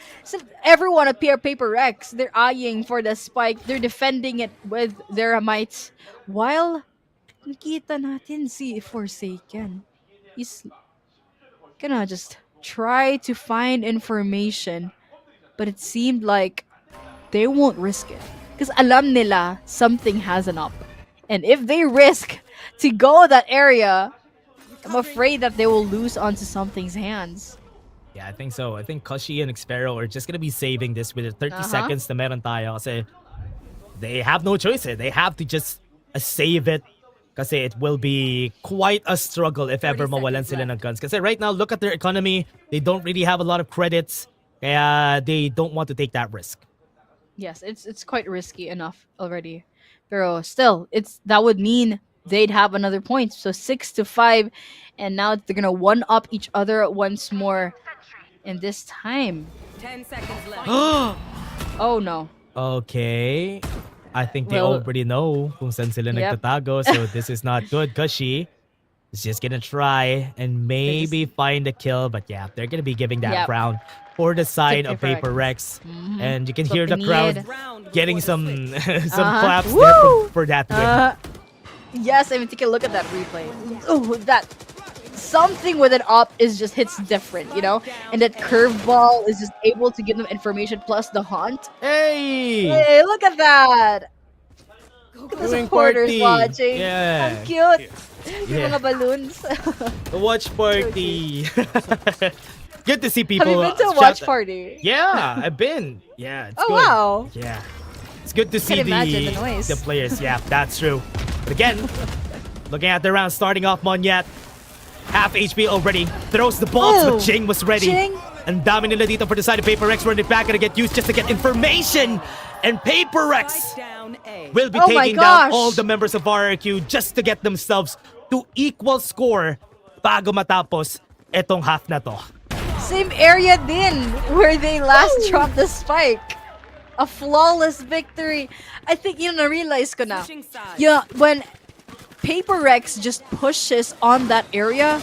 everyone at Paper Rex, they're eyeing for the spike. They're defending it with their might. While nakita natin si Forsaken, he's gonna just try to find information. But it seemed like they won't risk it. Because alam nila something has an up. And if they risk to go that area, I'm afraid that they will lose onto something's hands. Yeah, I think so. I think Kushi and Xpharaoh are just gonna be saving this with the 30 seconds na meron tayo. Kasi they have no choice. They have to just save it. Kasi it will be quite a struggle if ever mawalan sila ng guns. Kasi right now, look at their economy. They don't really have a lot of credits. Kaya they don't want to take that risk. Yes, it's quite risky enough already. Pero still, that would mean they'd have another point. So 6-5, and now they're gonna one up each other once more. And this time, 10 seconds left. Oh no. Okay. I think they already know kung saan sila nagtatago. So this is not good. Kushi is just gonna try and maybe find a kill. But yeah, they're gonna be giving that round for the side of Paper Rex. And you can hear the crowd getting some claps there for that win. Yes, I mean, take a look at that replay. Oh, that something with an up is just hits different, you know? And that curveball is just able to give them information plus the haunt. Hey! Hey, look at that! The supporters party. watching. Yeah. Ang cute. Yeah. Yung mga balloons. The watch party. Good to see people. Have you been to a shout- watch party? Yeah, I've been. Yeah, it's Oh, good. wow. Yeah. It's good to see Can imagine the noise. the players. Yeah, that's true. But again, looking at the round starting off, Monyet. Half HP already. Throws the balls, but Jing was ready. Jing. And dami nila dito for the side of PRX. Run it back, gonna get used just to get information. And PRX will be Oh my taking down gosh. all the members of RRQ just to get themselves to equal score bago matapos etong half na to. Same area din where they last dropped the spike. A flawless victory. I think na-realize ko na. Yeah, when PRX just pushes on that area,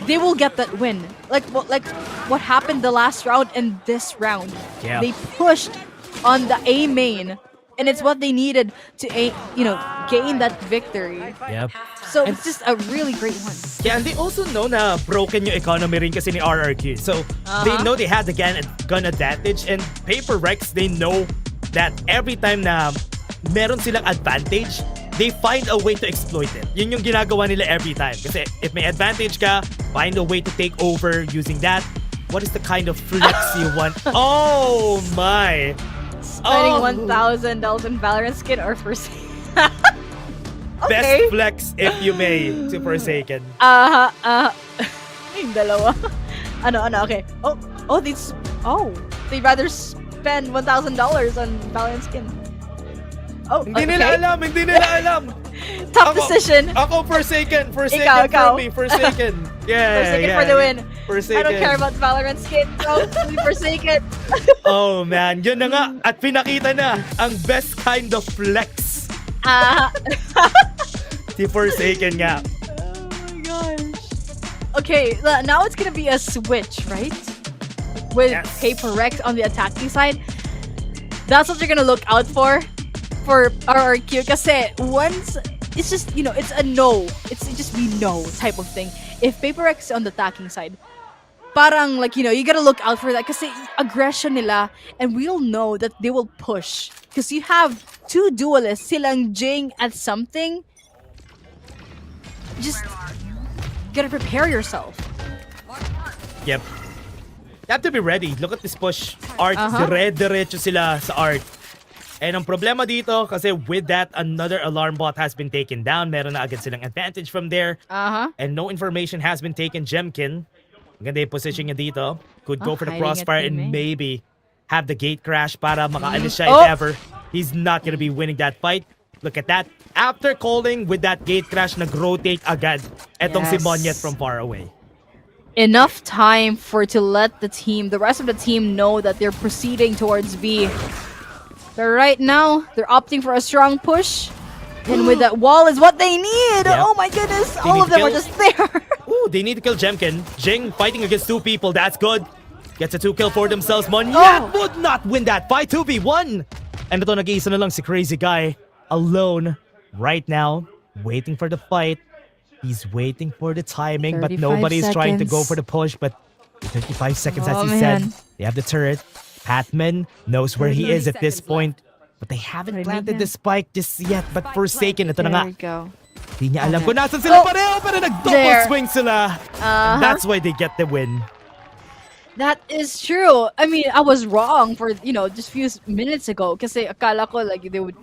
they will get that win. Like what happened the last round and this round. Yeah. They pushed on the A main, and it's what they needed to gain that victory. Yep. So it's just a really great one. Yeah, and they also know na broken yung economy rin kasi ni RRQ. So, they know they had the gun advantage. And PRX, they know that every time na meron silang advantage, they find a way to exploit it. Yun yung ginagawa nila every time. Kasi if may advantage ka, find a way to take over using that. What is the kind of flex you want? Oh my! Spending $1,000 in Valorant skin or for Best flex if you may to Forsaken. Yung dalawa. Okay. They'd rather spend $1,000 on Valorant skin. Oh, Hindi nila alam. Top decision. Ako Forsaken. Ikaw. Forsaken. Yeah, Forsaken for the win. Forsaken. I don't care about Valorant skin. So, Forsaken. Oh man, yun na nga. At pinakita na ang best kind of flex. Si Forsaken nga. Oh my gosh. Okay, now it's gonna be a switch, right? With PRX on the attacking side. That's what you're gonna look out for RRQ. Kasi once, it's just, it's a no. It's just we know type of thing. If PRX is on the attacking side, parang you gotta look out for that kasi aggression nila, and we'll know that they will push. Because you have two duelists, silang Jing at something. Just gotta prepare yourself. Yep. You have to be ready. Look at this push. Art, dire-diretso sila sa Art. And ang problema dito, kasi with that, another alarm bot has been taken down. Meron na agad silang advantage from there. And no information has been taken. Jemkin, ganda yung position niya dito. Could go for the crossfire and maybe have the gate crash para makaalis siya if ever. He's not gonna be winning that fight. Look at that. After calling with that gate crash, nag-rotate agad etong si Monyet from far away. Enough time to let the rest of the team know that they're proceeding towards B. But right now, they're opting for a strong push. And with that wall is what they need. Yep. Oh my goodness. All of them are just there. Ooh, they need to kill Jemkin. Jing fighting against two people. That's good. Gets a 2-kill for themselves. Monyet would not win that fight. 2v1. And ito nag-iisa na lang si Crazy Guy. Alone. Right now. Waiting for the fight. He's waiting for the timing. But nobody's trying to go for the push. But 35 seconds as he said. They have the turret. Patman knows where he is at this point. But they haven't planted the spike just yet. But Forsaken, ito na nga. There we go. Di niya alam kung nasan sila pareho, pero nag-double swing sila. And that's why they get the win. That is true. I mean, I was wrong for, just few minutes ago. Kasi akala ko they would,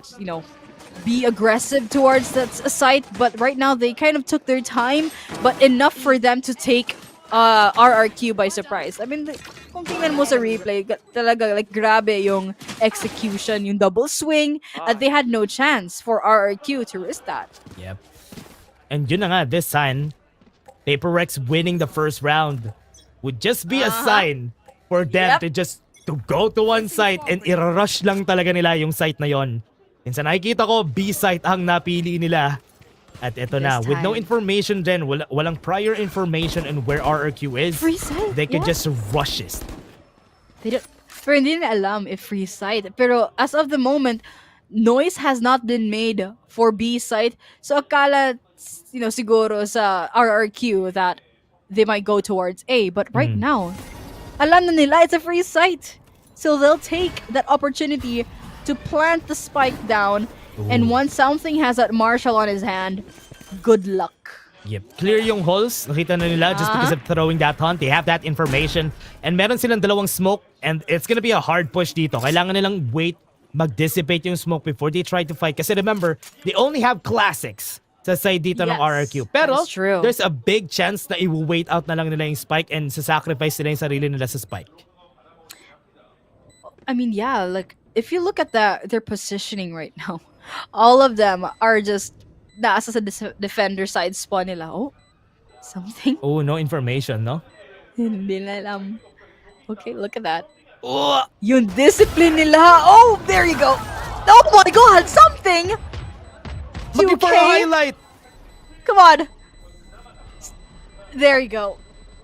be aggressive towards that site. But right now, they kind of took their time. But enough for them to take RRQ by surprise. I mean, kung tingnan mo sa replay, talaga grabe yung execution, yung double swing, and they had no chance for RRQ to risk that. Yep. And yun na nga, this sign, PRX winning the first round would just be a sign for them to just to go to one site and i-rush lang talaga nila yung site na yon. Minsan nakikita ko, B site ang napili nila. At ito na, with no information then, walang prior information on where RRQ is, free site, they could just rush it. Pero hindi na alam if free site. Pero as of the moment, noise has not been made for B site. So akala, siguro sa RRQ that they might go towards A. But right now, alam na nila it's a free site. So they'll take that opportunity to plant the spike down And once something has that Marshall on his hand, good luck. Yep. Clear yung holes. Nakita na nila just because of throwing that hunt. They have that information. And meron silang dalawang smoke. And it's gonna be a hard push dito. Kailangan nilang wait, mag-dissipate yung smoke before they try to fight. Kasi remember, they only have classics sa side dito ng RRQ. Pero, there's a big chance na i-wait out na lang nila yung spike and sasacrifice nila yung sarili nila sa spike. I mean, yeah, like, if you look at their positioning right now, all of them are just nasa sa defender side spawn nila. Oh, something. Oh, no information, no? Hindi na alam. Okay, look at that. Oh! Yung discipline nila. Oh, there you go. Oh my god, something! Looking for a highlight. Come on. There you go.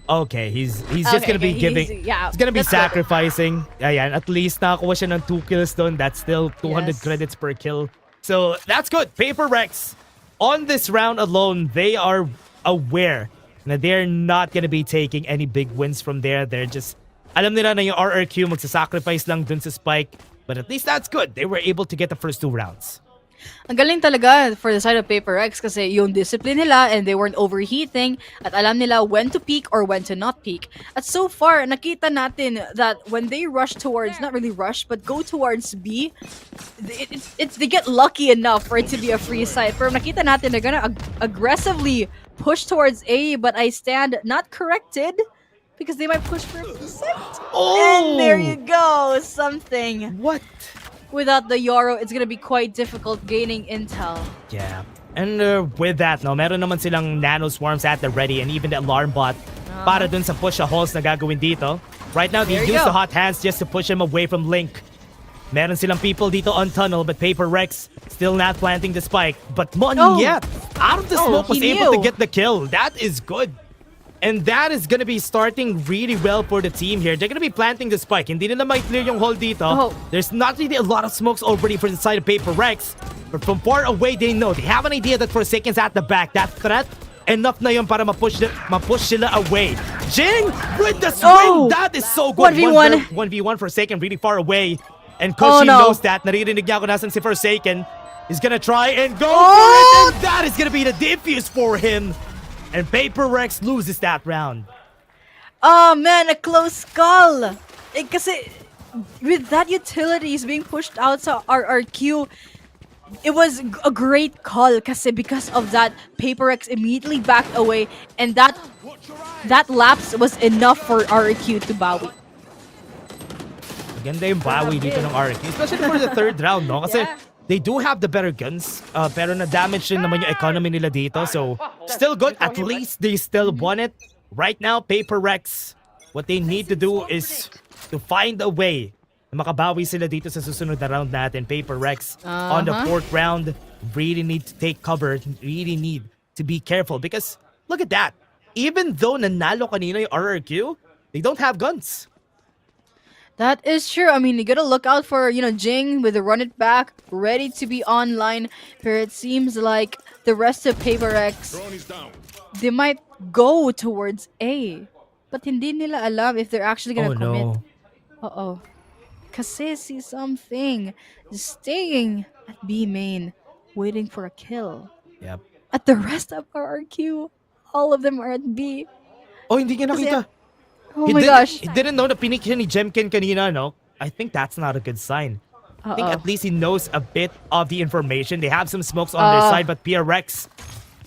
Okay, he's just gonna be giving. He's gonna be sacrificing. Ayan, at least nakakuha siya ng 2 kills doon. That's still 200 credits per kill. So that's good. PRX on this round alone, they are aware na they're not gonna be taking any big wins from there. They're just alam nila na yung RRQ magsasacrifice lang dun sa spike. But at least that's good. They were able to get the first 2 rounds. Ang galing talaga for the side of PRX kasi yung discipline nila and they weren't overheating at alam nila when to peak or when to not peak. At so far, nakita natin that when they rush towards, not really rush, but go towards B, they get lucky enough for it to be a free side. Pero nakita natin they're gonna aggressively push towards A, but I stand not corrected because they might push for a free side. Oh! And there you go, something. What? Without the Yoro, it's gonna be quite difficult gaining intel. Yeah. And with that, no, meron naman silang nano swarms at the ready and even the alarm bot para dun sa push a holes na gagawin dito. Right now, they use the hot hands just to push him away from Link. Meron silang people dito on tunnel, but PRX still not planting the spike. But Monyet, out of the smoke, was able to get the kill. That is good. And that is gonna be starting really well for the team here. They're gonna be planting the spike. Hindi nila may clear yung hole dito. There's not really a lot of smokes already for the side of PRX. But from far away, they know. They have an idea that for seconds at the back, that threat, enough na yun para mapush sila away. Jing with the swing! That is so good. 1v1. 1v1 for Forsaken, really far away. And Koshi knows that. Naririnig niya kung nasan si Forsaken. He's gonna try and go for it. And that is gonna be the defuse for him. And PRX loses that round. Oh man, a close call. Kasi with that utilities being pushed out sa RRQ, it was a great call kasi because of that, PRX immediately backed away and that lapse was enough for RRQ to bawi. Maganda yung bawi dito ng RRQ, especially for the 3rd round, no? Kasi they do have the better guns, pero na-damage din naman yung economy nila dito. So, still good. At least they still won it. Right now, PRX, what they need to do is to find a way na makabawi sila dito sa susunod na round natin. PRX on the 4th round really need to take cover, really need to be careful because look at that. Even though nanalo kanina yung RRQ, they don't have guns. That is true. I mean, you gotta look out for, Jing with the run it back, ready to be online. But it seems like the rest of PRX, they might go towards A. But hindi nila alam if they're actually gonna commit. Uh-oh. Kasi see something. Staying at B main, waiting for a kill. Yep. At the rest of RRQ, all of them are at B. Oh, hindi niya nakita. Oh my gosh. He didn't know na pinik siya ni Jemkin kanina, no? I think that's not a good sign. I think at least he knows a bit of the information. They have some smokes on their side, but PRX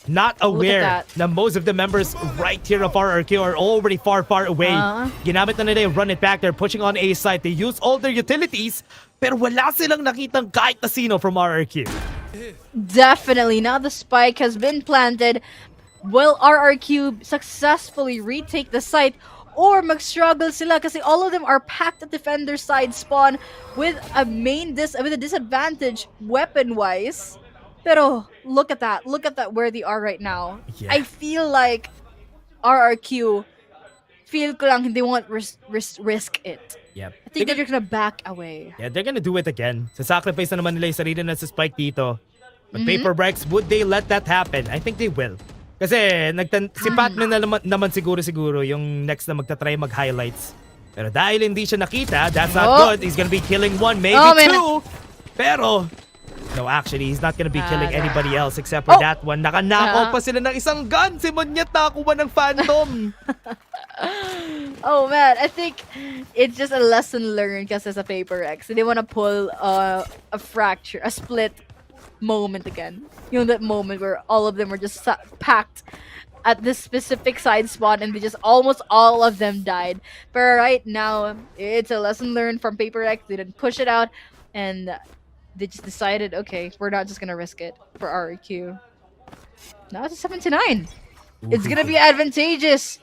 not aware na most of the members right here of RRQ are already far away. Ginamit na nila yung run it back. They're pushing on A side. They use all their utilities, pero wala silang nakitang kahit na sino from RRQ. Definitely. Now the spike has been planted. Will RRQ successfully retake the site? Or mag-struggle sila kasi all of them are packed at defender side spawn with a disadvantage weapon-wise. Pero look at that where they are right now. Yeah. I feel like RRQ, feel ko lang they won't risk it. Yep. I think they're gonna back away. Yeah, they're gonna do it again. Sasacrifice na naman nila yung sarili na sa spike dito. But PRX, would they let that happen? I think they will. Kasi si Patman na naman siguro yung next na magta-try mag-highlights. Pero dahil hindi siya nakita, that's not good. He's gonna be killing 1, maybe 2. Pero No, actually, he's not gonna be killing anybody else except for that one. Nakanakaw pa sila ng isang gun. Si Monyet nakakuha ng Phantom. Oh man, I think it's just a lesson learned kasi sa Paper X. They want to pull a fracture, a split moment again. You know, that moment where all of them were just packed at this specific side spot and they just almost all of them died. But right now, it's a lesson learned from Paper X. They didn't push it out and they just decided, okay, we're not just gonna risk it for RRQ. Now it's a 7-9. It's gonna be advantageous.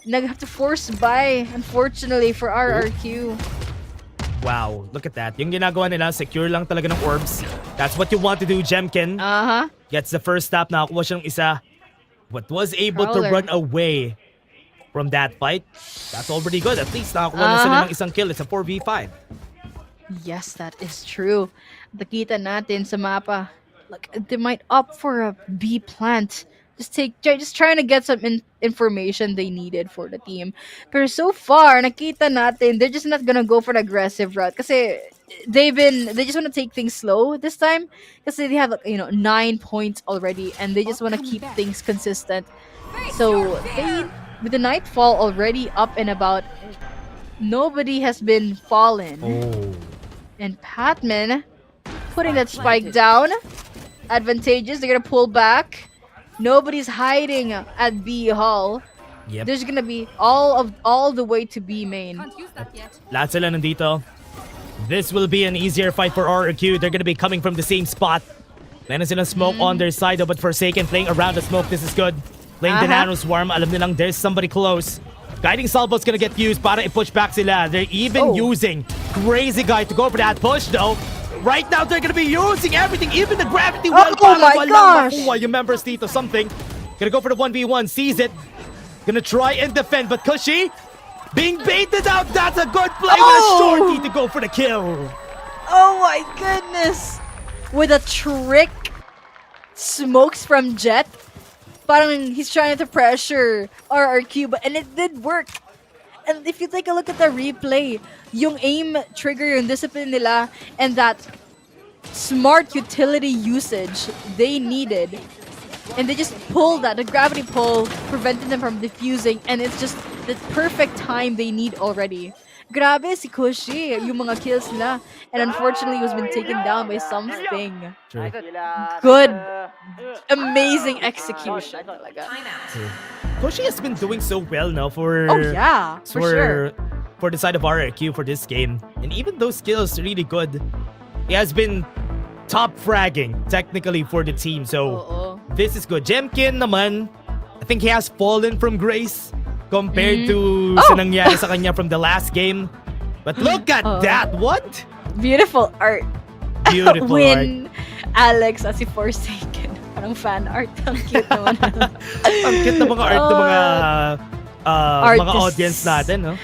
Nag have to force buy, unfortunately, for RRQ. Wow, look at that. Yung ginagawa nila, secure lang talaga ng orbs. That's what you want to do, Jemkin. Gets the first stop, nakakuha siya ng isa. But was able to run away from that fight. That's already good. At least nakakuha na sila ng isang kill. It's a 4v5. Yes, that is true. Nakita natin sa mapa. Like, they might opt for a B plant. Just trying to get some information they needed for the team. But so far, nakita natin, they're just not gonna go for an aggressive route. Kasi they just want to take things slow this time. Kasi they have, 9 points already, and they just want to keep things consistent. So with the nightfall already up and about, nobody has been fallen. And Patman putting that spike down. Advantageous. They're gonna pull back. Nobody's hiding at B Hall. Yep. There's gonna be all the way to B main. Lahat sila nandito. This will be an easier fight for RRQ. They're gonna be coming from the same spot. Meron silang smoke on their side, but Forsaken playing around the smoke. This is good. Playing the Nano Swarm. Alam nilang there's somebody close. Guiding Salvo's gonna get used para i-push back sila. They're even using Crazy Guy to go for that push though. Right now, they're gonna be using everything, even the gravity well. Oh my gosh! You members dito something. Gonna go for the 1v1, sees it. Gonna try and defend, but Kushi being baited out. That's a good play with a shorty to go for the kill. Oh my goodness! With a trick, smokes from Jet. Parang he's trying to pressure RRQ, and it did work. And if you take a look at the replay, yung aim trigger, yung discipline nila, and that smart utility usage they needed. And they just pulled that, the gravity pull prevented them from defusing, and it's just the perfect time they need already. Grabe si Kushi, yung mga kills nila. And unfortunately, he was been taken down by something. True. Good, amazing execution. Kushi has been doing so well now for the side of RRQ for this game. And even those skills really good. He has been top fragging technically for the team. So this is good. Jemkin naman, I think he has fallen from grace compared to sa nangyari sa kanya from the last game. But look at that. What? Beautiful art. Beautiful Win Alex as si Forsaken. Parang fan art. Ang cute naman. Ang cute na mga art ng mga audience natin, no?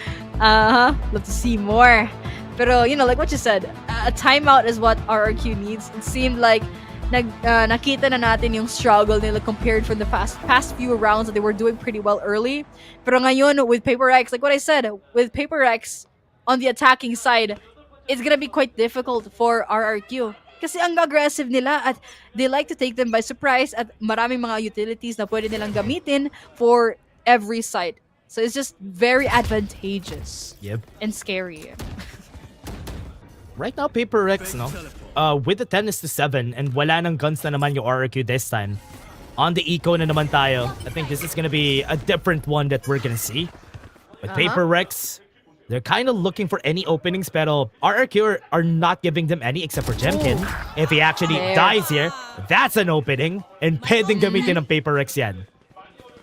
Love to see more. Pero, like what you said, a timeout is what RRQ needs. It seemed like nakita na natin yung struggle nila compared from the past few rounds that they were doing pretty well early. Pero ngayon, with Paper X, like what I said, with Paper X on the attacking side, it's gonna be quite difficult for RRQ. Kasi ang aggressive nila at they like to take them by surprise at maraming mga utilities na pwede nilang gamitin for every side. So it's just very advantageous. Yep. And scary. Right now, Paper X, no? With the 10-7 and wala nang guns na naman yung RRQ this time. On the eco na naman tayo. I think this is gonna be a different one that we're gonna see. With Paper X, they're kind of looking for any openings, pero RRQ are not giving them any except for Jemkin. If he actually dies here, that's an opening. And pwedeng gamitin ng Paper X yan.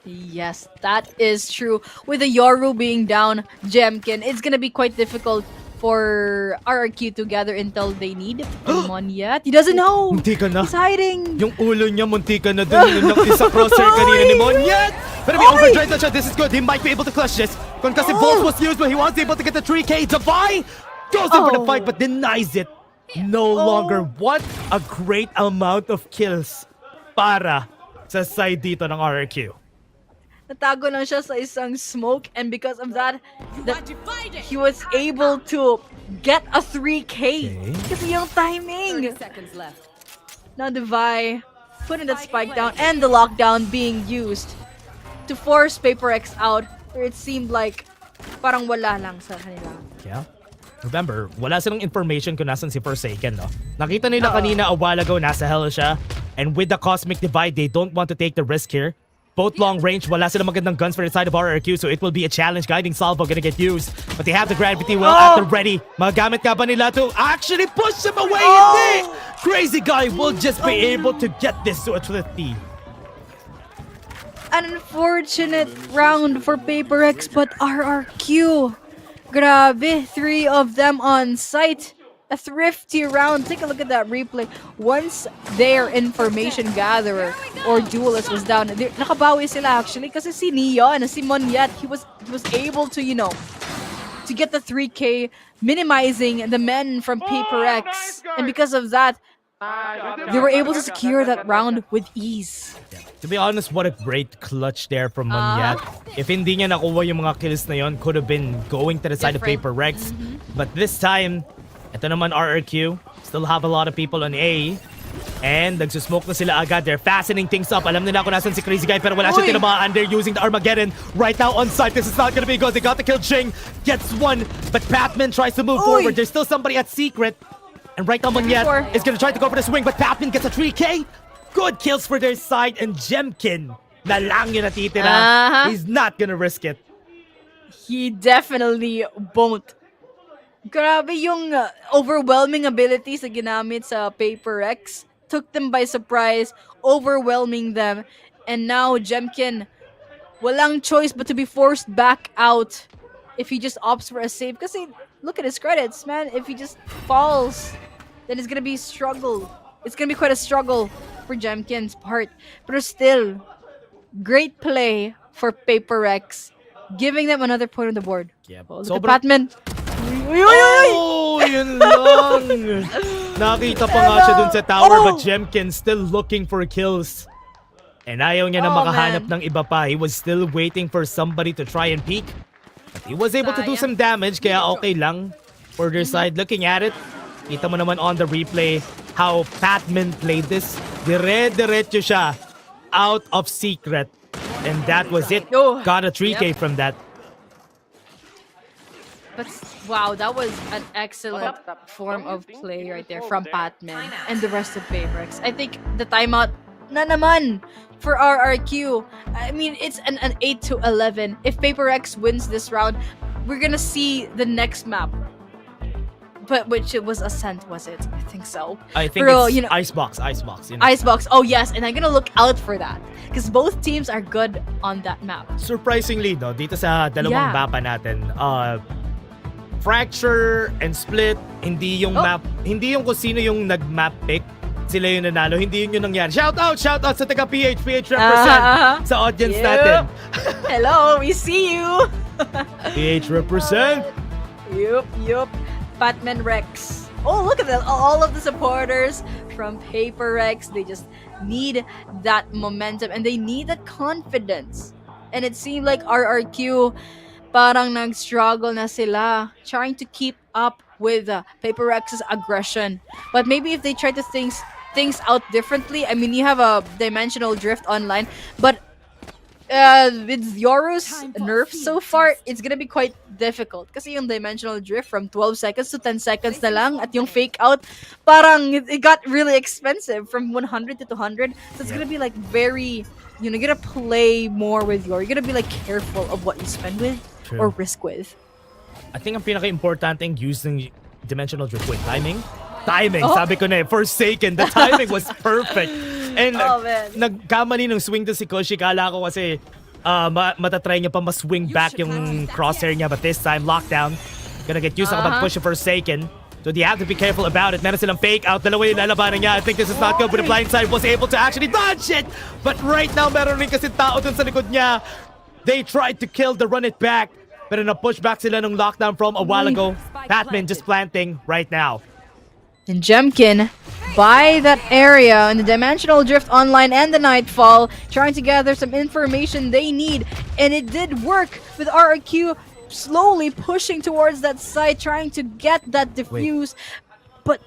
Yes, that is true. With the Yoru being down, Jemkin, it's gonna be quite difficult for RRQ to gather intel they need. Come on yet. He doesn't know. Muntika na. He's hiding. Yung ulo niya muntika na dun yung isa crosshair kanina ni Monyet. Pero may overdrive na siya. This is good. He might be able to clutch this. Kung kasi Volt was used, but he was able to get the 3K. Davai goes in for the fight but denies it. No longer. What a great amount of kills para sa side dito ng RRQ. Natago lang siya sa isang smoke, and because of that he was able to get a 3K. Kasi yung timing. 30 seconds left. Now Devi putting that spike down and the lockdown being used to force Paper X out, where it seemed like parang wala lang sa kanila. Yeah. Remember, wala silang information kung nasan si Forsaken, no? Nakita nila kanina a while ago, nasa hell siya. And with the Cosmic Divide, they don't want to take the risk here. Both long range, wala silang magandang guns for the side of RRQ, so it will be a challenge. Guiding Salvo gonna get used. But they have the Gravity Well at the ready. Magagamit ka ba nila to actually push him away? Hindi! Crazy Guy will just be able to get this to a 50. An unfortunate round for Paper X, but RRQ. Grabe, 3 of them on site. A thrifty round. Take a look at that replay. Once their information gatherer or duelist was down, nakabawi sila actually kasi si Neon, si Monyet, he was able to, you know, to get the 3K, minimizing the men from Paper X. And because of that, they were able to secure that round with ease. To be honest, what a great clutch there from Monyet. If hindi niya nakuha yung mga kills na yon, could have been going to the side of Paper Rex. But this time, ito naman RRQ. Still have a lot of people on A. And nagsusmoke na sila agad. They're fastening things up. Alam nila kung nasan si Crazy Guy, pero wala siya tinamaan. They're using the Armageddon right now on site. This is not gonna be good. They got the kill. Jing gets one, but Batman tries to move forward. There's still somebody at secret. And right now Monyet is gonna try to go for the swing, but Batman gets a 3K. Good kills for their side, and Jemkin na lang yung natitira. He's not gonna risk it. He definitely won't. Grabe yung overwhelming abilities na ginamit sa Paper X. Took them by surprise, overwhelming them. And now Jemkin, walang choice but to be forced back out if he just opts for a save. Kasi look at his credits, man. If he just falls, then it's gonna be struggle. It's gonna be quite a struggle for Jemkin's part. But still, great play for Paper X, giving them another point on the board. Yeah, look at Batman. Oh, yun lang. Nakita pa nga siya dun sa tower, but Jemkin still looking for kills. And ayaw niya na makahanap ng iba pa. He was still waiting for somebody to try and peek. But he was able to do some damage, kaya okay lang for their side. Looking at it, kita mo naman on the replay how Batman played this. Dire-diretso siya out of secret. And that was it. Got a 3K from that. But wow, that was an excellent form of play right there from Batman and the rest of Paper X. I think the timeout na naman for RRQ. I mean, it's an 8-11. If Paper X wins this round, we're gonna see the next map. But which it was Ascent, was it? I think so. I think it's Icebox. You know. Icebox. Oh yes, and I'm gonna look out for that because both teams are good on that map. Surprisingly, no, dito sa dalawang mapa natin, Fracture and Split, hindi yung map, hindi yung kung sino yung nag-map pick, sila yung nanalo, hindi yun yung nangyari. Shout out sa taga PH represent sa audience natin. Hello, we see you. PH represent. Yup. Batman Rex. Oh, look at that. All of the supporters from Paper Rex, they just need that momentum and they need that confidence. And it seemed like RRQ parang nag-struggle na sila trying to keep up with Paper X's aggression. But maybe if they try to things out differently, I mean, you have a dimensional drift online, but with Yoru's nerf so far, it's gonna be quite difficult. Kasi yung dimensional drift from 12 seconds to 10 seconds na lang at yung fake out, parang it got really expensive from 100 to 200. So it's gonna be like very, you're gonna play more with You're gonna be like careful of what you spend with or risk with. I think ang pinaka-importante using dimensional drift with timing. Sabi ko na Forsaken, the timing was perfect. And nagkamali ng swing to si Koshi. Kala ko kasi matatry niya pa mas-swing back yung crosshair niya. But this time, lockdown. Gonna get used na push of Forsaken. So they have to be careful about it. Meron silang fake out. Dalawa yung lalabanan niya. I think this is not good, but the blind side was able to actually dodge it. But right now, meron rin kasi tao dun sa likod niya. They tried to kill the run it back. Pero na-push back sila nung lockdown from a while ago. Batman just planting right now. And Jemkin by that area in the Dimensional Drift Online and the Nightfall, trying to gather some information they need. And it did work with RRQ slowly pushing towards that side, trying to get that diffuse. But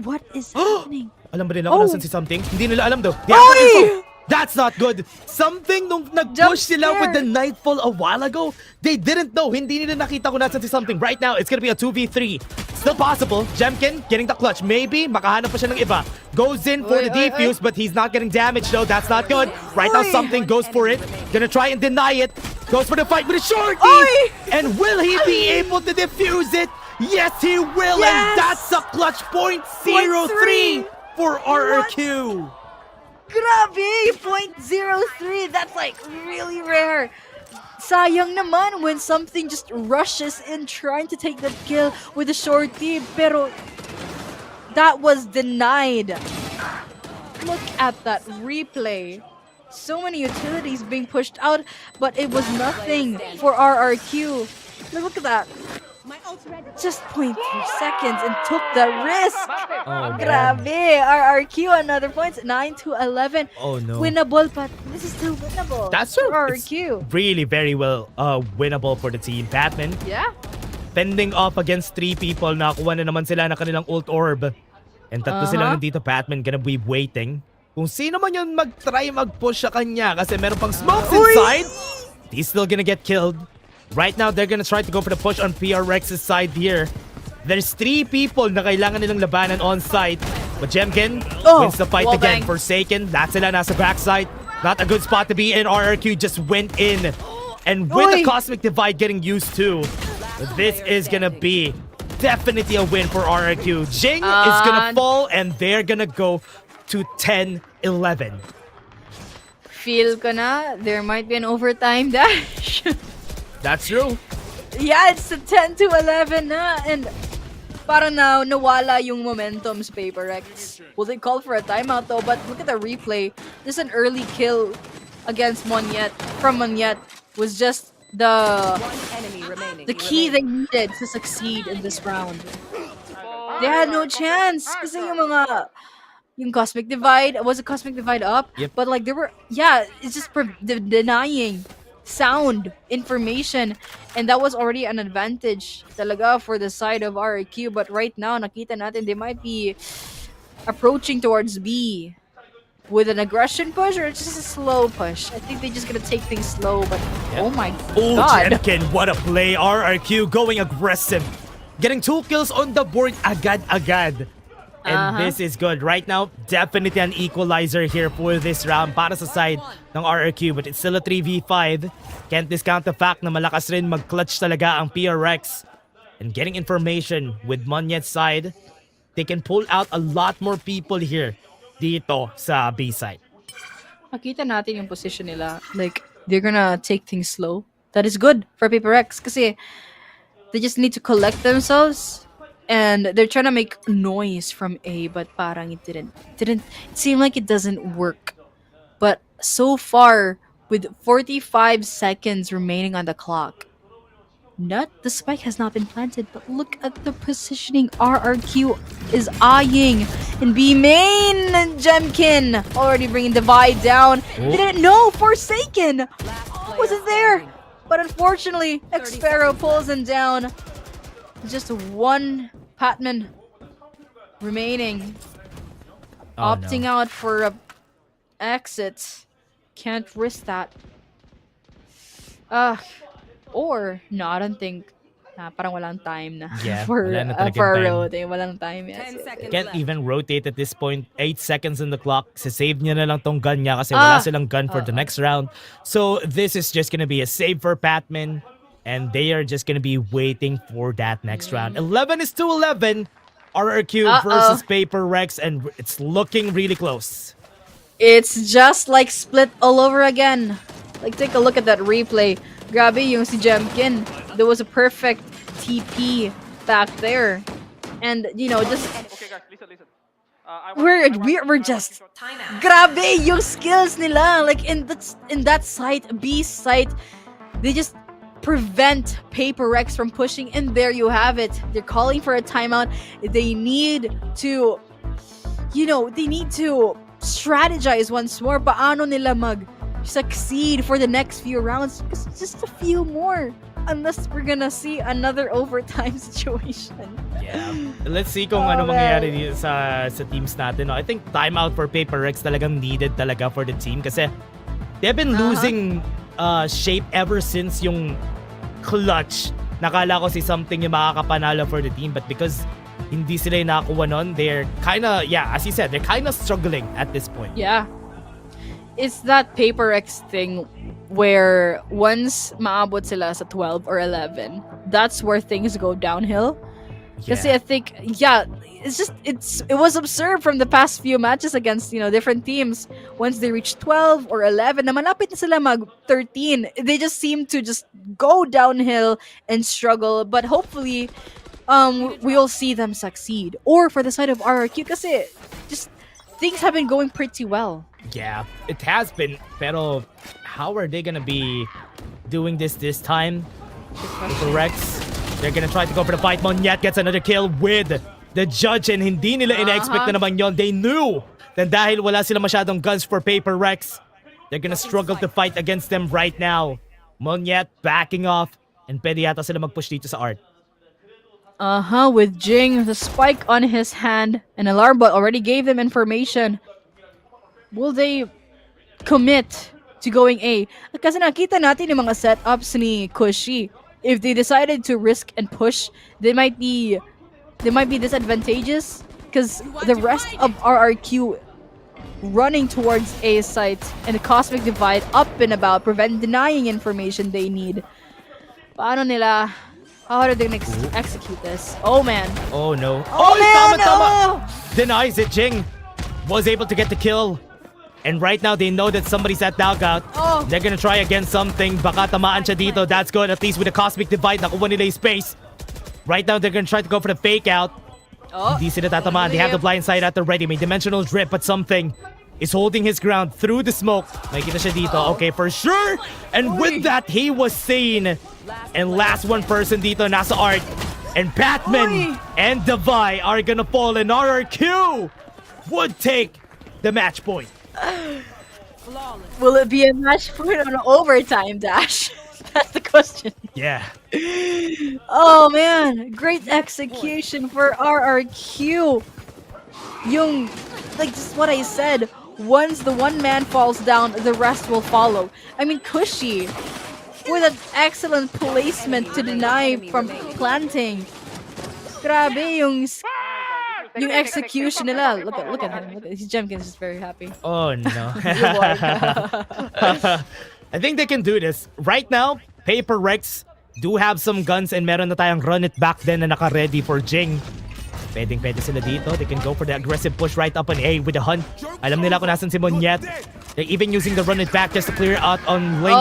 What is happening? Alam ba nila kung nasan si something? Hindi nila alam though. They have no info. That's not good. Something nung nag-push sila with the Nightfall a while ago, they didn't know. Hindi nila nakita kung nasan si something. Right now, it's gonna be a 2v3. Still possible. Jemkin getting the clutch. Maybe makahanap pa siya ng iba. Goes in for the defuse, but he's not getting damaged though. That's not good. Right now, something goes for it. Gonna try and deny it. Goes for the fight with a shorty. And will he be able to defuse it? Yes, he will. And that's a clutch point 0-3 for RRQ. Grabe! 0.03! That's like really rare. Sayang naman when something just rushes in trying to take that kill with a shorty. Pero that was denied. Look at that replay. So many utilities being pushed out, but it was nothing for RRQ. Look at that. Just 0.3 seconds and took the risk. Oh, Grabe. RRQ another points. 9-11. Oh no. Winnable, but this is still winnable. That's true. For It's RRQ. really very well winnable for the team. Batman Yeah. fending off against 3 people. Nakakuha na naman sila ng kanilang ult orb. And tatlo sila nandito. Batman gonna be waiting. Kung sino man yun mag-try mag-push sa kanya kasi meron pang smokes inside, he's still gonna get killed. Right now, they're gonna try to go for the push on PRX's side here. There's 3 people na kailangan nilang labanan on site. But Jemkin wins the fight again. Forsaken, lahat sila nasa backside. Not a good spot to be in. RRQ just went in. And with the Cosmic Divide getting used to, this is gonna be definitely a win for RRQ. Jing is gonna fall and they're gonna go to 10-11. Feel ko na there might be an overtime dash. That's true. Yeah, it's a 10-11 na. And parang na nawala yung momentum sa PRX. Well, they called for a timeout though, but look at the replay. This is an early kill against Monyet. From Monyet was just the key they needed to succeed in this round. They had no chance kasi yung Cosmic Divide, was a Cosmic Divide up? Yep. But like they were, it's just denying sound information, and that was already an advantage talaga for the side of RRQ. But right now, nakita natin they might be approaching towards B with an aggression push or just a slow push. I think they're just gonna take things slow, but oh my god. Jemkin, what a play. RRQ going aggressive. Getting 2 kills on the board agad-agad. And this is good. Right now, definitely an equalizer here for this round para sa side ng RRQ. But it's still a 3v5. Can't discount the fact na malakas rin mag-clutch talaga ang PRX. And getting information with Monyet's side, they can pull out a lot more people here dito sa B side. Makita natin yung position nila. Like, they're gonna take things slow. That is good for PRX kasi they just need to collect themselves. And they're trying to make noise from A, but parang it didn't. It seemed like it doesn't work. But so far, with 45 seconds remaining on the clock, the spike has not been planted. But look at the positioning RRQ is eyeing in B main. Jemkin already bringing Divide down. Didn't know Forsaken wasn't there. But unfortunately, Xpharaoh pulls him down. Just one Patman remaining. Opting out for a exit. Can't risk that. Or no, I don't think. Parang walang time na. Yeah, for wala na talagang for a time. rotate. Walang time. Yes. Can't even rotate at this point. 8 seconds in the clock. Save niya na lang tong gun niya kasi wala silang gun for the next round. So this is just gonna be a save for Patman. And they are just gonna be waiting for that next round. 11 is to 11. RRQ versus PRX, and it's looking really close. It's just like split all over again. Like, take a look at that replay. Grabe yung si Jemkin. There was a perfect TP back there. And, just... Okay, guys, listen. We're just... Grabe yung skills nila. Like, in that site, B site, they just prevent PRX from pushing, and there you have it. They're calling for a timeout. They need to, they need to strategize once more. Paano nila mag-succeed for the next few rounds? Just a few more unless we're gonna see another overtime situation. Yeah. Let's see kung Oh, ano man. mangyayari dito sa teams natin. No? I think timeout for PRX talagang needed talaga for the team kasi they've been losing shape ever since yung clutch. Nakala ko si something yung makakapanalo for the team, but because hindi sila yung nakakuha nun, they're kinda, yeah, as you said, they're kinda struggling at this point. Yeah. It's that PRX thing where once maabot sila sa 12 or 11, that's where things go downhill. Kasi I think, yeah, it was observed from the past few matches against, different teams. Once they reach 12 or 11, na malapit na sila mag 13, they just seem to just go downhill and struggle. But hopefully, we'll see them succeed. Or for the side of RRQ, kasi just things have been going pretty well. Yeah, it has been. Pero how are they gonna be doing this time? PRX, they're gonna try to go for the fight. Monyet gets another kill with the judge and hindi nila ina-expect na naman yon. They knew that dahil wala sila masyadong guns for PRX, they're gonna struggle to fight against them right now. Monyet backing off and pwede yata sila mag-push dito sa Art. With Jing, the spike on his hand, an alarm bot already gave them information. Will they commit to going A? Kasi nakita natin yung mga setups ni Kushi. If they decided to risk and push, they might be disadvantageous because the rest of RRQ running towards A site and the cosmic divide up and about, denying information they need. Paano nila? How are they gonna execute this? Oh man. Oh no. Oh, man, tama. Denies it. Jing was able to get the kill. And right now, they know that somebody's at dugout. They're gonna try against something. Baka tamaan siya dito. That's good. At least with the cosmic divide, nakuha nila yung space. Right now, they're gonna try to go for the fake out. Hindi sila tatamaan. They have the blind side at the ready. May dimensional drip, but something is holding his ground through the smoke. Makikita siya dito. Okay, for sure. And with that, he was seen. And last one person dito, nasa Art. And Batman and Devi are gonna fall. And RRQ would take the match point. Will it be a match point on overtime, Dash? That's the question. Yeah. Oh man, great execution for RRQ. Just what I said, once the one man falls down, the rest will follow. I mean, Kushi, with an excellent placement to deny from planting. Grabe yung execution nila. Look at him. Jemkin's just very happy. Oh no. I think they can do this. Right now, PRX do have some guns and meron na tayong run it back then na naka-ready for Jing. Pwede sila dito. They can go for the aggressive push right up on A with the hunt. Alam nila kung nasan si Monyet. They're even using the run it back just to clear out on Link.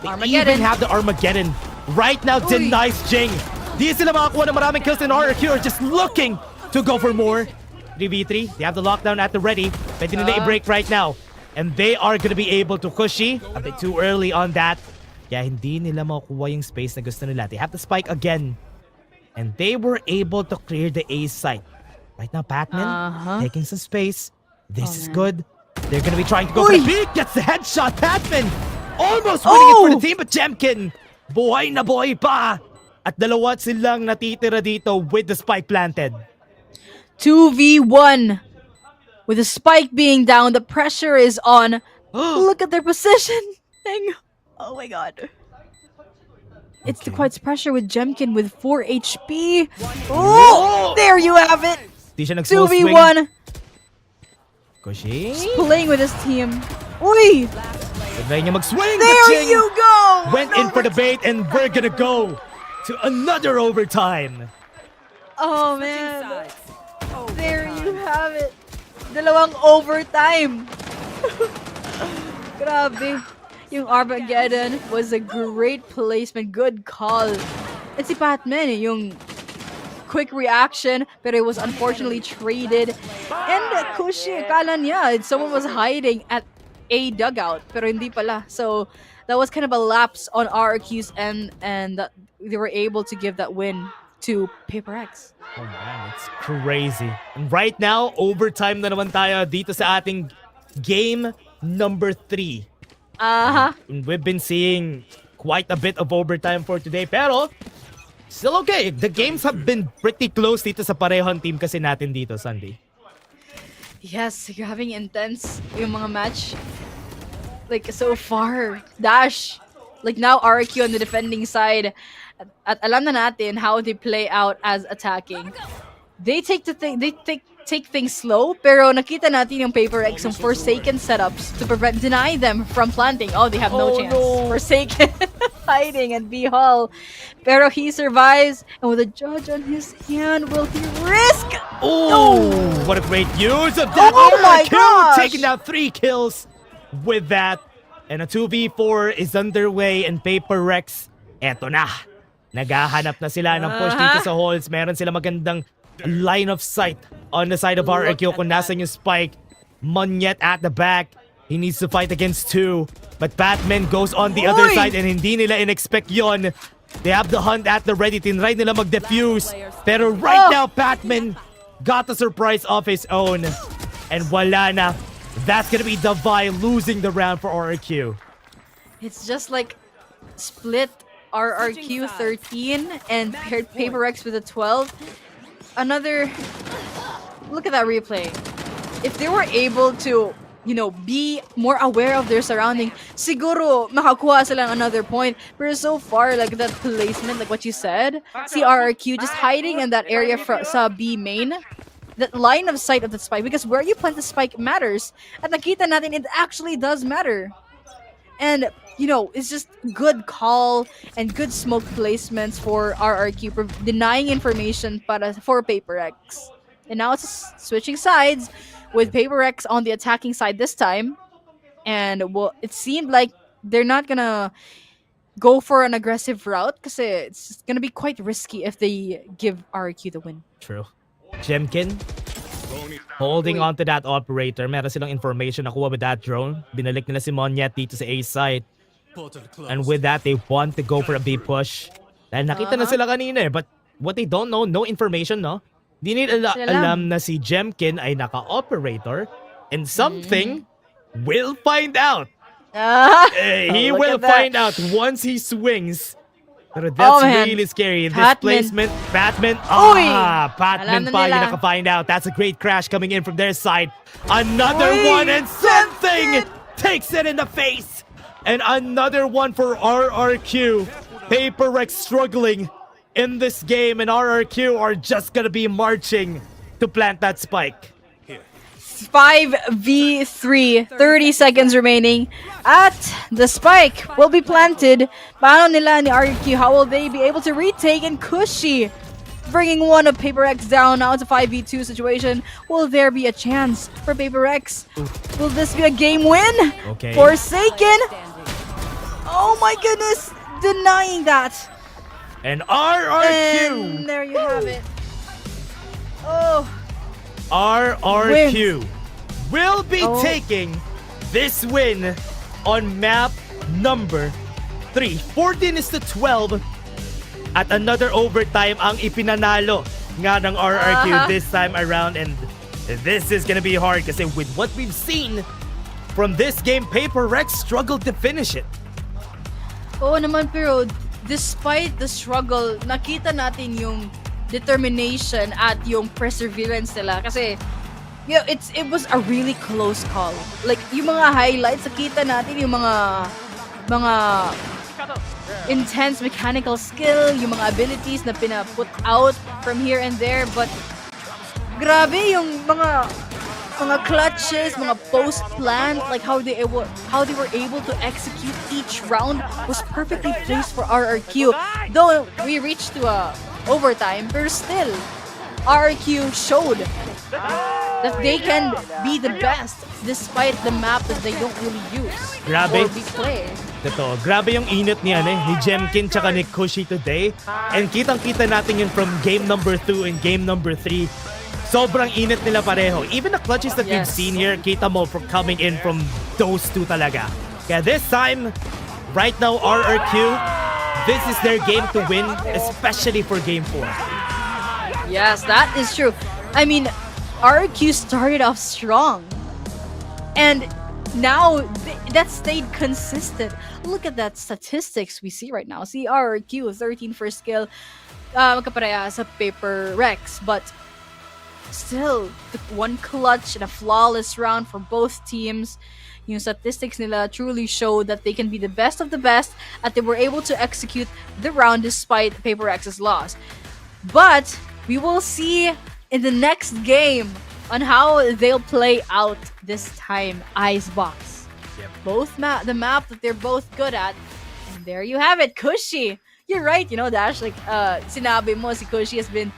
They even have the Armageddon. Right now, denies Jing. Di sila makakuha ng maraming kills in RRQ are just looking to go for more. 3v3. They have the lockdown at the ready. Pwede nila i-break right now. And they are gonna be able to Kushi. A bit too early on that. Kaya hindi nila makukuha yung space na gusto nila. They have the spike again. And they were able to clear the A site. Right now, Batman taking some space. This is good. They're gonna be trying to go for the peak. Gets the headshot. Batman almost winning it for the team. But Jemkin, buhay na buhay pa. At dalawa silang natitira dito with the spike planted. 2v1. With the spike being down, the pressure is on. Look at their position. Oh my god. It's the Quite's pressure with Jemkin with 4 HP. Oh, there you have it. 2v1. Kushi. Just playing with his team. Uy! Try niya mag-swing. There you go! Went in for the bait and we're gonna go to another overtime. Oh man. There you have it. Dalawang overtime. Grabe. Yung Armageddon was a great placement. Good call. And si Batman, yung quick reaction, but it was unfortunately traded. And Kushi, akala niya, someone was hiding at a dugout, pero hindi pala. So that was kind of a lapse on RRQ's end, and they were able to give that win to PRX. Oh man, it's crazy. And right now, overtime na naman tayo dito sa ating game number 3. And we've been seeing quite a bit of overtime for today. Pero, still okay. The games have been pretty close dito sa parehong team kasi natin dito, Sunday. Yes, you're having intense yung mga match. Like, so far. Dash. Like, now RRQ on the defending side. At alam na natin how they play out as attacking. They take things slow, pero nakita natin yung PRX some Forsaken setups to deny them from planting. Oh, they have no chance. No. Forsaken hiding and B-Hall. Pero he survives, and with a judge on his hand, will he risk? Oh, no. What a great use of that. Oh my RRQ gosh. taking down 3 kills with that. And a 2v4 is underway, and PRX, eto na. Naghahanap na sila ng push dito sa halls. Meron sila magandang line of sight on the side of RRQ kung nasan yung spike. Monyet at the back. He needs to fight against 2. But Batman goes on the other side, and hindi nila in-expect yon. They have the hunt at the ready. Tinry nila mag-defuse. Pero right now, Batman got the surprise of his own. And wala na. That's gonna be Davai losing the round for RRQ. It's just like split RRQ 13 and paired PRX with a 12. Another look at that replay. If they were able to, you know, be more aware of their surrounding, siguro makakuha sila ng another point. But so far, like that placement, like what you said, see RRQ just hiding in that area sa B main. That line of sight of the spike, because where you plant the spike matters. At nakita natin, it actually does matter. And, you know, it's just good call and good smoke placements for RRQ, for denying information for PRX. And now it's switching sides with PRX on the attacking side this time. And, well, it seemed like they're not gonna go for an aggressive route because it's gonna be quite risky if they give RRQ the win. True. Jemkin holding on to that operator. Meron silang information nakuha with that drone. Binalik nila si Monyet dito sa A side. And with that, they want to go for a B push. Dahil nakita na sila kanina but what they don't know, no information, no? Di nila alam na si Jemkin ay naka-operator and something will find out. He will find out once he swings. But that's really scary. This placement, Batman. Batman pa yung naka-find out. That's a great crash coming in from their side. Another one and something takes it in the face. And another one for RRQ. PRX struggling in this game, and RRQ are just gonna be marching to plant that spike. 5v3, 30 seconds remaining. At the spike will be planted. Paano nila ni RRQ? How will they be able to retake? And Cushy bringing one of PRX down. Now it's a 5v2 situation. Will there be a chance for PRX? Will this be a game win? Okay. Forsaken. Oh my goodness. Denying that. And RRQ. And there you have it. Oh. RRQ will be taking this win on map number 3. 14-12 at another overtime ang ipinanalo nga ng RRQ this time around, and this is gonna be hard kasi with what we've seen from this game, PRX struggled to finish it. Oo naman, pero despite the struggle, nakita natin yung determination at yung perseverance nila kasi you know, it was a really close call. Like yung mga highlights, nakita natin yung mga intense mechanical skill, yung mga abilities na pina-put out from here and there, but grabe yung mga clutches, mga post-plant, like how they were able to execute each round was perfectly placed for RRQ. Though we reached to a overtime, but still, RRQ showed that they can be the best despite the map that they don't really use or be played. Totoo, grabe yung init ni Jemkin tsaka ni Cushy today. And kitang-kita natin yun from game number 2 and game number 3. Sobrang init nila pareho. Even the clutches that we've seen here, kita mo coming in from those two talaga. Kaya this time, right now, RRQ, this is their game to win, especially for game 4. Yes, that is true. I mean, RRQ started off strong. And now that stayed consistent. Look at that statistics we see right now. See RRQ 13 for skill, kapareha sa Paper Rex, but still one clutch and a flawless round for both teams. Yung statistics nila truly show that they can be the best of the best, at they were able to execute the round despite Paper X's loss. But we will see in the next game on how they'll play out this time. Icebox. Yep. Both the map that they're both good at. And there you have it, Cushy. You're right, Dash. Like sinabi mo, si Cushy has been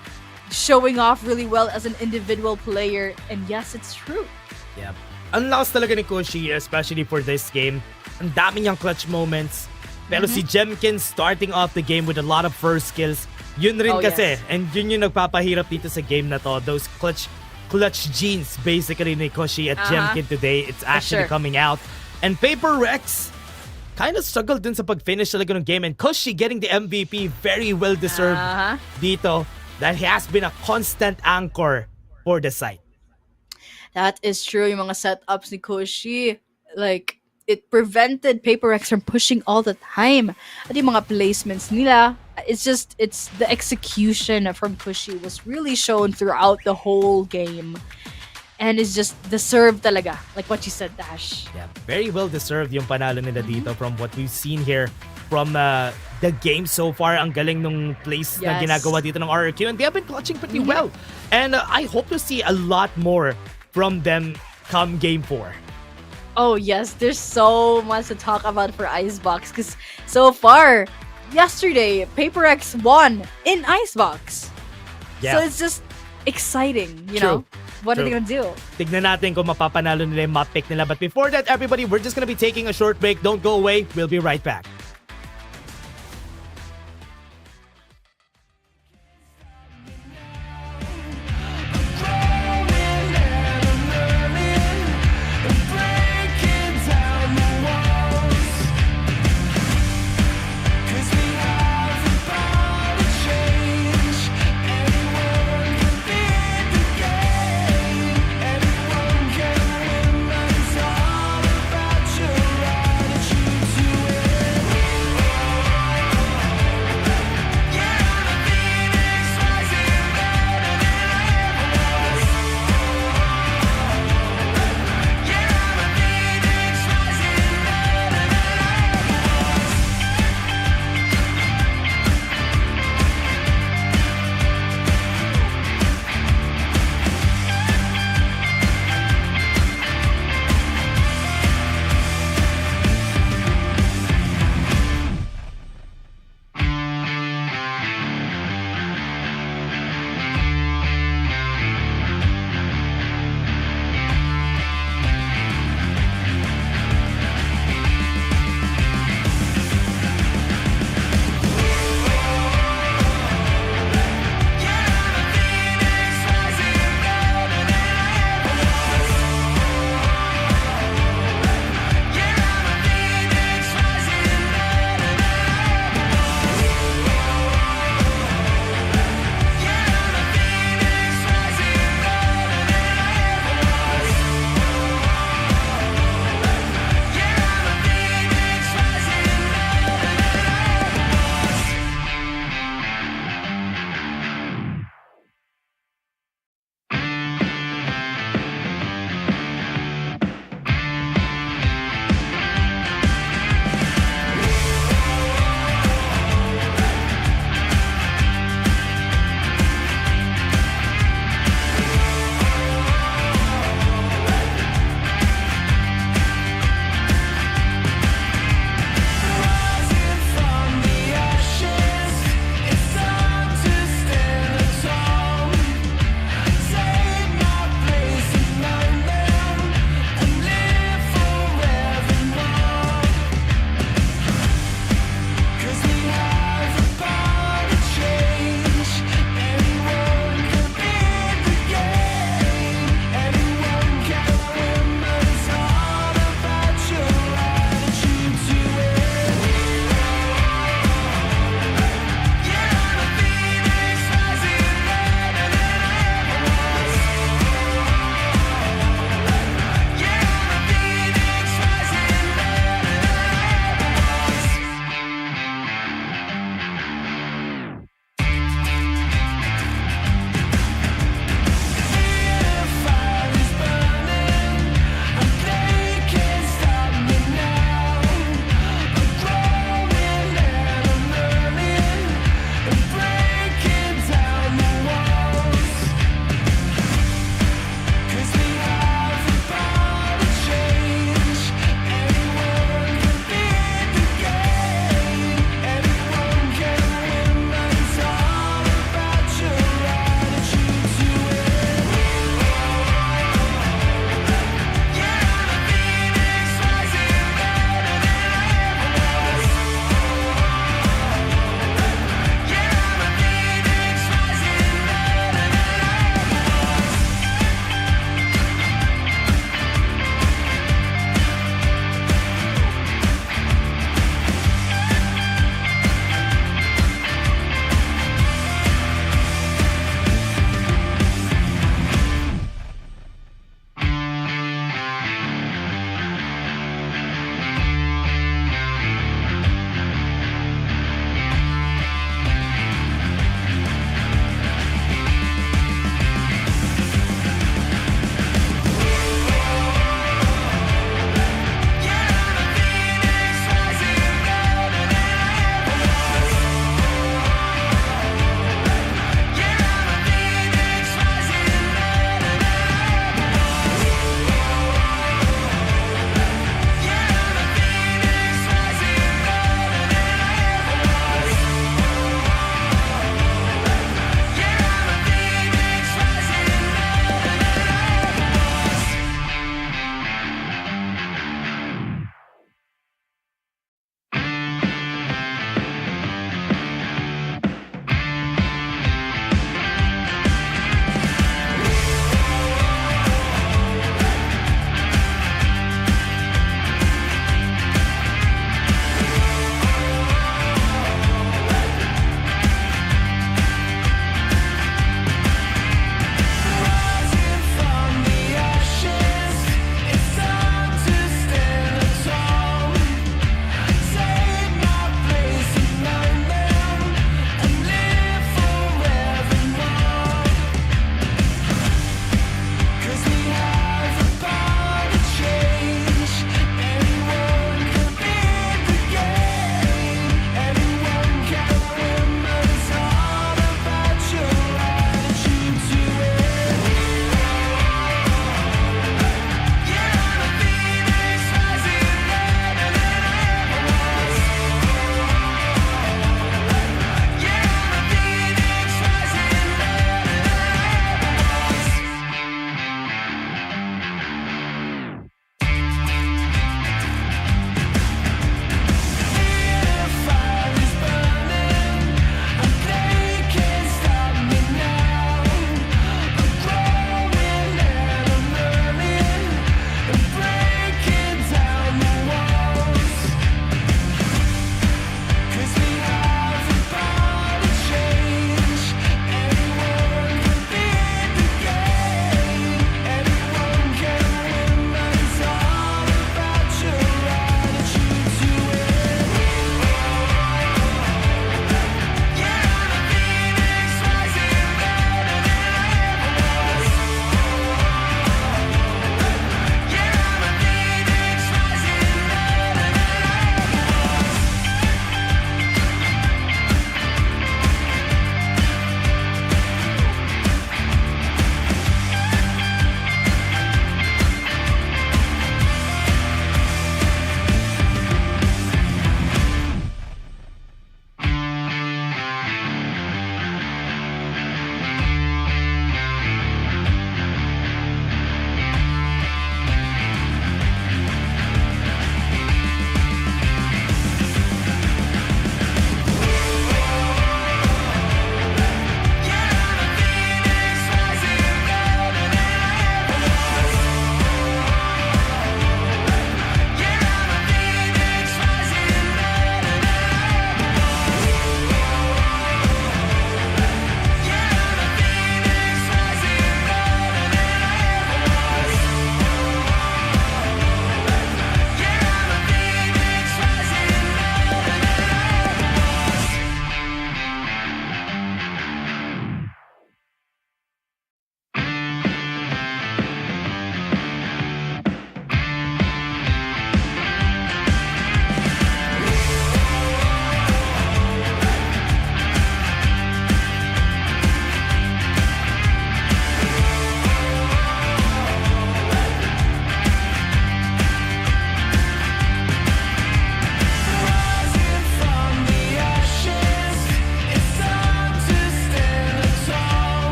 showing off really well as an individual player, and yes, it's true. Yep. Ang lakas talaga ni Cushy, especially for this game. Ang dami niyang clutch moments. Pero si Jemkin starting off the game with a lot of first skills. Yun rin kasi. Yes. And yun yung nagpapahirap dito sa game na to. Those clutch genes basically ni Cushy at Jemkin today. It's actually coming out. And Paper Rex kind of struggled din sa pag-finish talaga ng game. And Cushy getting the MVP, very well deserved dito. That he has been a constant anchor for the site. That is true. Yung mga setups ni Cushy, like, it prevented Paper X from pushing all the time. At yung mga placements nila, it's the execution from Cushy was really shown throughout the whole game. And it's just deserved talaga, like what you said, Dash. Yeah, very well deserved yung panalo nila dito from what we've seen here from the game so far. Ang galing nung plays na ginagawa dito ng RRQ, and they have been clutching pretty well. And I hope to see a lot more from them come game 4. Oh yes, there's so much to talk about for Icebox, because so far, yesterday, Paper X won in Icebox. Yeah. So it's just exciting, you know? What are they gonna do? Tignan natin kung mapapanalo nila yung map pick nila. But before that, everybody, we're just gonna be taking a short break. Don't go away. We'll be right back.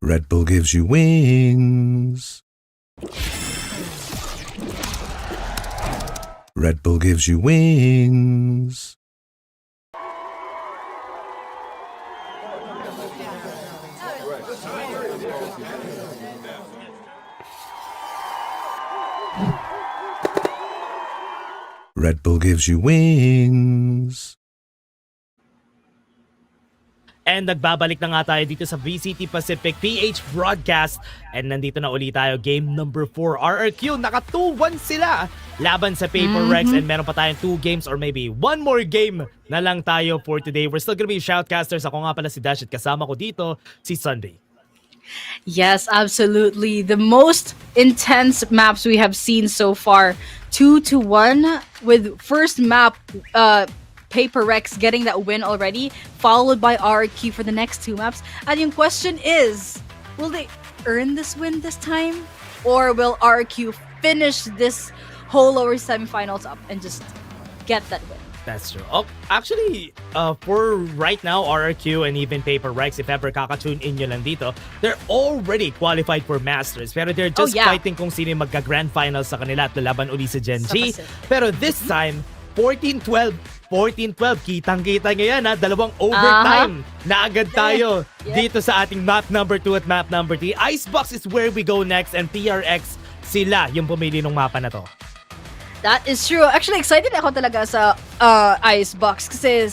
Red Bull gives you wings. Red Bull gives you wings. Red Bull gives you wings. And nagbabalik na nga tayo dito sa VCT Pacific PH broadcast. And nandito na ulit tayo, game number 4. RRQ, naka 2-1 sila laban sa PRX. And meron pa tayong 2 games or maybe 1 more game na lang tayo for today. We're still gonna be shoutcasters. Ako nga pala si Dash at kasama ko dito si Sunday. Yes, absolutely. The most intense maps we have seen so far. 2-1 with first map PRX getting that win already, followed by RRQ for the next 2 maps. And yung question is, will they earn this win this time? Or will RRQ finish this whole lower semifinals up and just get that win? That's true. Oh, actually, for right now, RRQ and even PRX, if ever kakatune in nyo lang dito, they're already qualified for Masters. Pero they're just fighting kung sino yung magka-grand finals sa kanila at lalaban uli sa Gen G. Pero this time, 14-12, kitang-kita nyo yan ha, dalawang overtime na agad tayo dito sa ating map number 2 at map number 3. Icebox is where we go next and PRX, sila yung pumili ng mapa na to. That is true. Actually, excited ako talaga sa Icebox kasi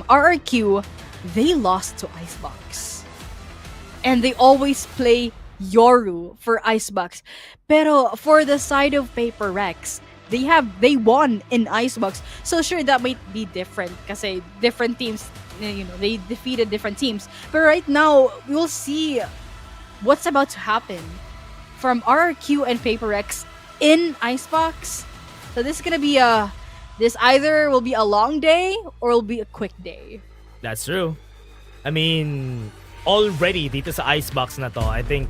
RRQ, they lost to Icebox. And they always play Yoru for Icebox. Pero for the side of PRX, they won in Icebox. So sure, that might be different kasi different teams, you know, they defeated different teams. But right now, we'll see what's about to happen from RRQ and PRX in Icebox. So this is gonna be this either will be a long day or will be a quick day. That's true. I mean, already dito sa Icebox na to, I think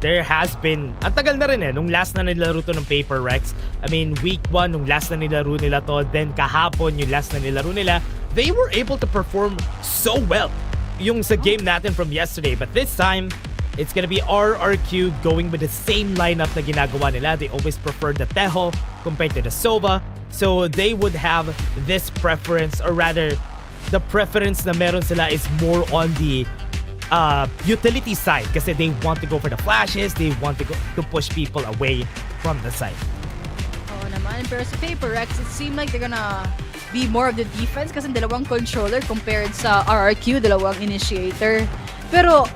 there has been, ang tagal na rin nung last na nilaro to ng PRX. I mean, week 1, nung last na nilaro nila to, then kahapon yung last na nilaro nila, they were able to perform so well yung sa game natin from yesterday. But this time, it's gonna be RRQ going with the same lineup na ginagawa nila. They always prefer the Tejo compared to the Sova. So they would have this preference, or rather, the preference na meron sila is more on the utility side kasi they want to go for the flashes, they want to go to push people away from the site. Oo naman, pero sa PRX, it seemed like they're gonna be more of the defense kasi dalawang controller compared sa RRQ, dalawang initiator. Pero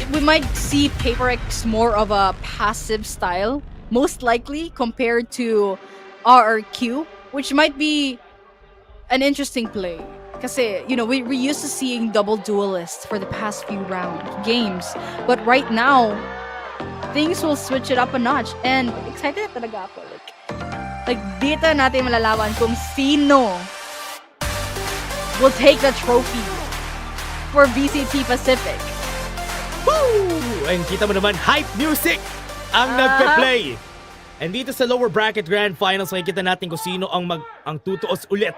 we might see PRX more of a passive style, most likely compared to RRQ, which might be an interesting play. Kasi, you know, we're used to seeing double duelists for the past few games. But right now, things will switch it up a notch. And excited na talaga ako. Like dito natin malalaman kung sino will take the trophy for VCT Pacific. Woo! And kita mo naman, hype music ang nagpe-play. And dito sa lower bracket grand finals, makikita natin kung sino ang tutuos ulit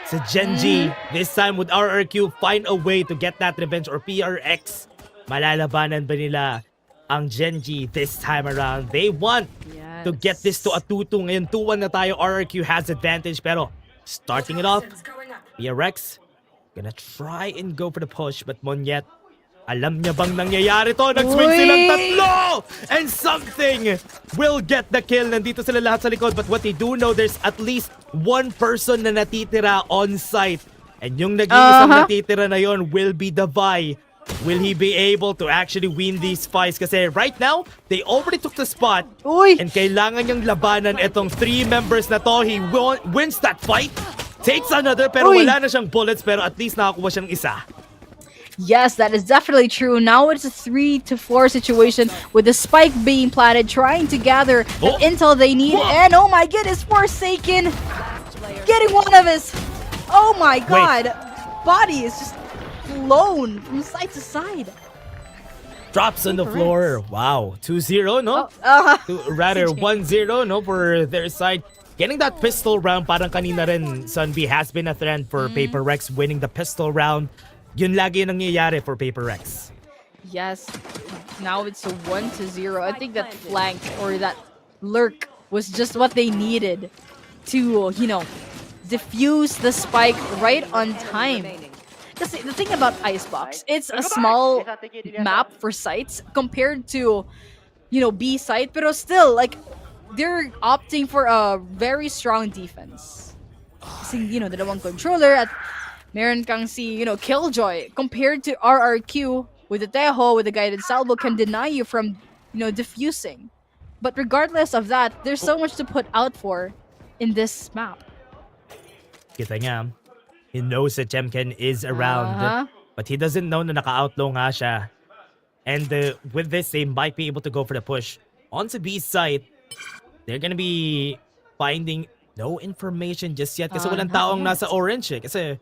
sa Gen G. This time would RRQ find a way to get that revenge, or PRX, malalabanan ba nila ang Gen G this time around? They want to get this to a 2-2. Ngayon 2-1 na tayo, RRQ has advantage, pero starting it off, PRX gonna try and go for the push, but Monyet, alam niya bang nangyayari to? Nag-swing silang tatlo! And something will get the kill. Nandito sila lahat sa likod. But what they do know, there's at least one person na natitira on site. And yung nag-iisang natitira na yon will be the Vi. Will he be able to actually win these fights? Kasi right now, they already took the spot. And kailangan niyang labanan itong 3 members na to. He wins that fight. Takes another, pero wala na siyang bullets. Pero at least nakakuha siyang isa. Yes, that is definitely true. Now it's a 3-4 situation with the spike being planted, trying to gather the intel they need. And oh my goodness, Forsaken getting one of his, oh my god, body is just flown from side to side. Drops on the floor. Wow, 2-0, no? Rather 1-0, no, for their side. Getting that pistol round, parang kanina rin, Sunby has been a trend for PRX winning the pistol round. Yun lagi nangyayari for PRX. Yes, Now it's a 1-0. I think that flank or that lurk was just what they needed to, diffuse the spike right on time. Because the thing about Icebox, it's a small map for sites compared to, B site, pero still, like, they're opting for a very strong defense. Kasi, dalawang controller at meron kang si, Killjoy compared to RRQ with the Tejo, with the guided salvo can deny you from, diffusing. But regardless of that, there's so much to put out for in this map. Kita niya, he knows that Jemkin is around, but he doesn't know na naka-outlaw nga siya. And with this, they might be able to go for the push. Onto B side, they're gonna be finding no information just yet kasi walang taong nasa orange eh. Kasi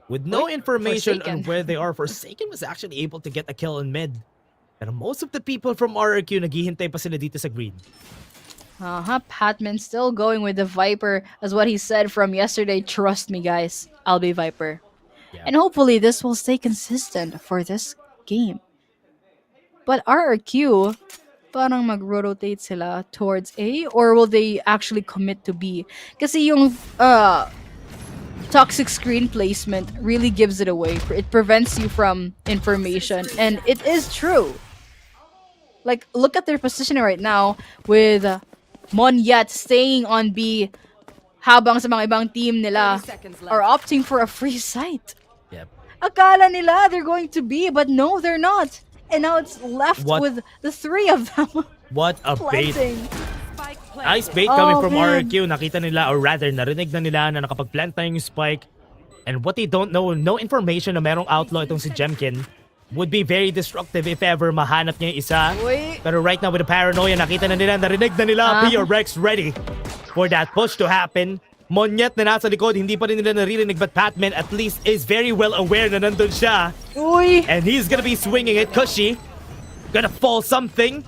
with no information on where they are, Forsaken was actually able to get a kill in mid. Pero most of the people from RRQ naghihintay pa sila dito sa green. Patman still going with the Viper as what he said from yesterday. Trust me, guys. I'll be Viper. Yeah. And hopefully this will stay consistent for this game. But RRQ, parang mag-rotate sila towards A, or will they actually commit to B? Kasi yung toxic screen placement really gives it away. It prevents you from information, and it is true. Like, look at their positioning right now with Monyet staying on B habang sa mga ibang team nila are opting for a free site. Yep. Akala nila they're going to B, but no, they're not. And now it's left with the three of them. What a bait. planting. Nice bait coming from man. RRQ. Nakita nila, or rather, narinig na nila na nakapag-plant na yung spike. And what they don't know, no information na merong outlaw itong si Jemkin, would be very destructive if ever mahanap niya yung isa. Pero right now with the paranoia, nakita na nila, narinig na nila, PRX ready for that push to happen. Monyet na nasa likod, hindi pa rin nila naririnig, but Patman at least is very well aware na nandun siya. And he's gonna be swinging it. Cushy gonna fall something.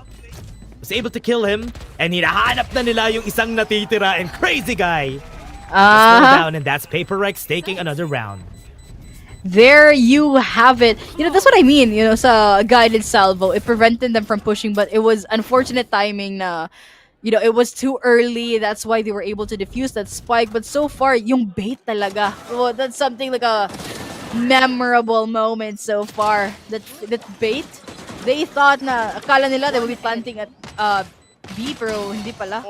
Was able to kill him. And hinahanap na nila yung isang natitira, and Crazy Guy just go down, and that's PRX taking another round. There you have it. That's what I mean. Sa guided salvo, it prevented them from pushing, but it was unfortunate timing na, it was too early. That's why they were able to defuse that spike. But so far, yung bait talaga. Oh, that's something like a memorable moment so far. That bait, they thought na, akala nila they would be planting at B, pero hindi pala.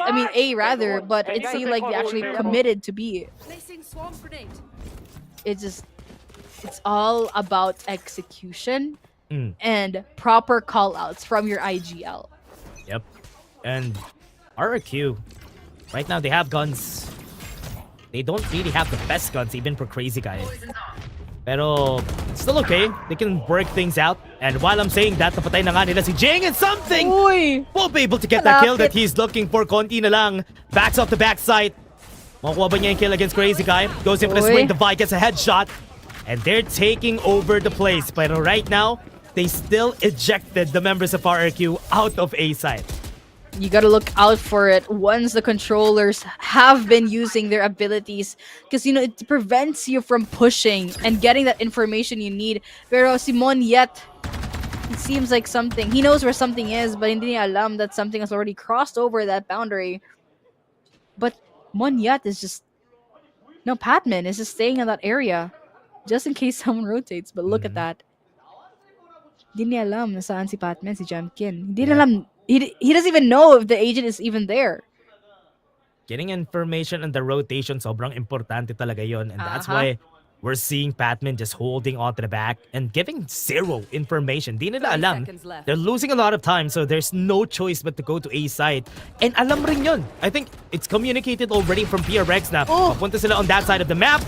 I mean, A rather, but it seemed like they actually committed to B. Placing swarm grenade. It's all about execution and proper call-outs from your IGL. Yep. And RRQ, right now they have guns. They don't really have the best guns, even for Crazy Guy. Pero still okay. They can work things out. And while I'm saying that, napatay na nga nila si Jing, and something won't be able to get that kill that he's looking for. Konti na lang. Backs off the backside. Makuha ba niya yung kill against Crazy Guy? Goes in for the swing. The Vi gets a headshot. And they're taking over the place. But right now, they still ejected the members of RRQ out of A side. You gotta look out for it once the controllers have been using their abilities. Because, it prevents you from pushing and getting that information you need. Pero si Monyet, it seems like something. He knows where something is, but hindi niya alam that something has already crossed over that boundary. But Monyet is just... No, Patman is just staying in that area. Just in case someone rotates. But look at that. Hindi niya alam na saan si Patman, si Jemkin. Hindi niya alam. He doesn't even know if the agent is even there. Getting information on the rotation, sobrang importante talaga yon. And that's why we're seeing Patman just holding on to the back and giving zero information. Di nila alam. They're losing a lot of time, so there's no choice but to go to A side. And alam rin yun. I think it's communicated already from PRX na papunta sila on that side of the map.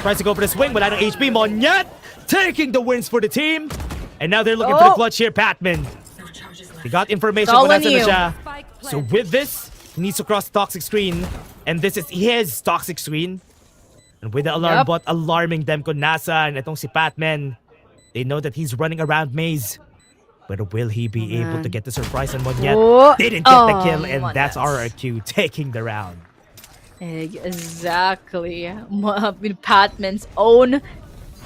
Tries to go for the swing, wala ng HP. Monyet taking the wins for the team. And now they're looking for the clutch here, Patman. He got information kung nasa na siya. So with this, he needs to cross the toxic screen. And this is his toxic screen. And with the alarm bot alarming them kung nasaan itong si Patman, they know that he's running around maze. But will he be able to get the surprise on Monyet? Didn't get the kill, and that's RRQ taking the round. Exactly. Patman's own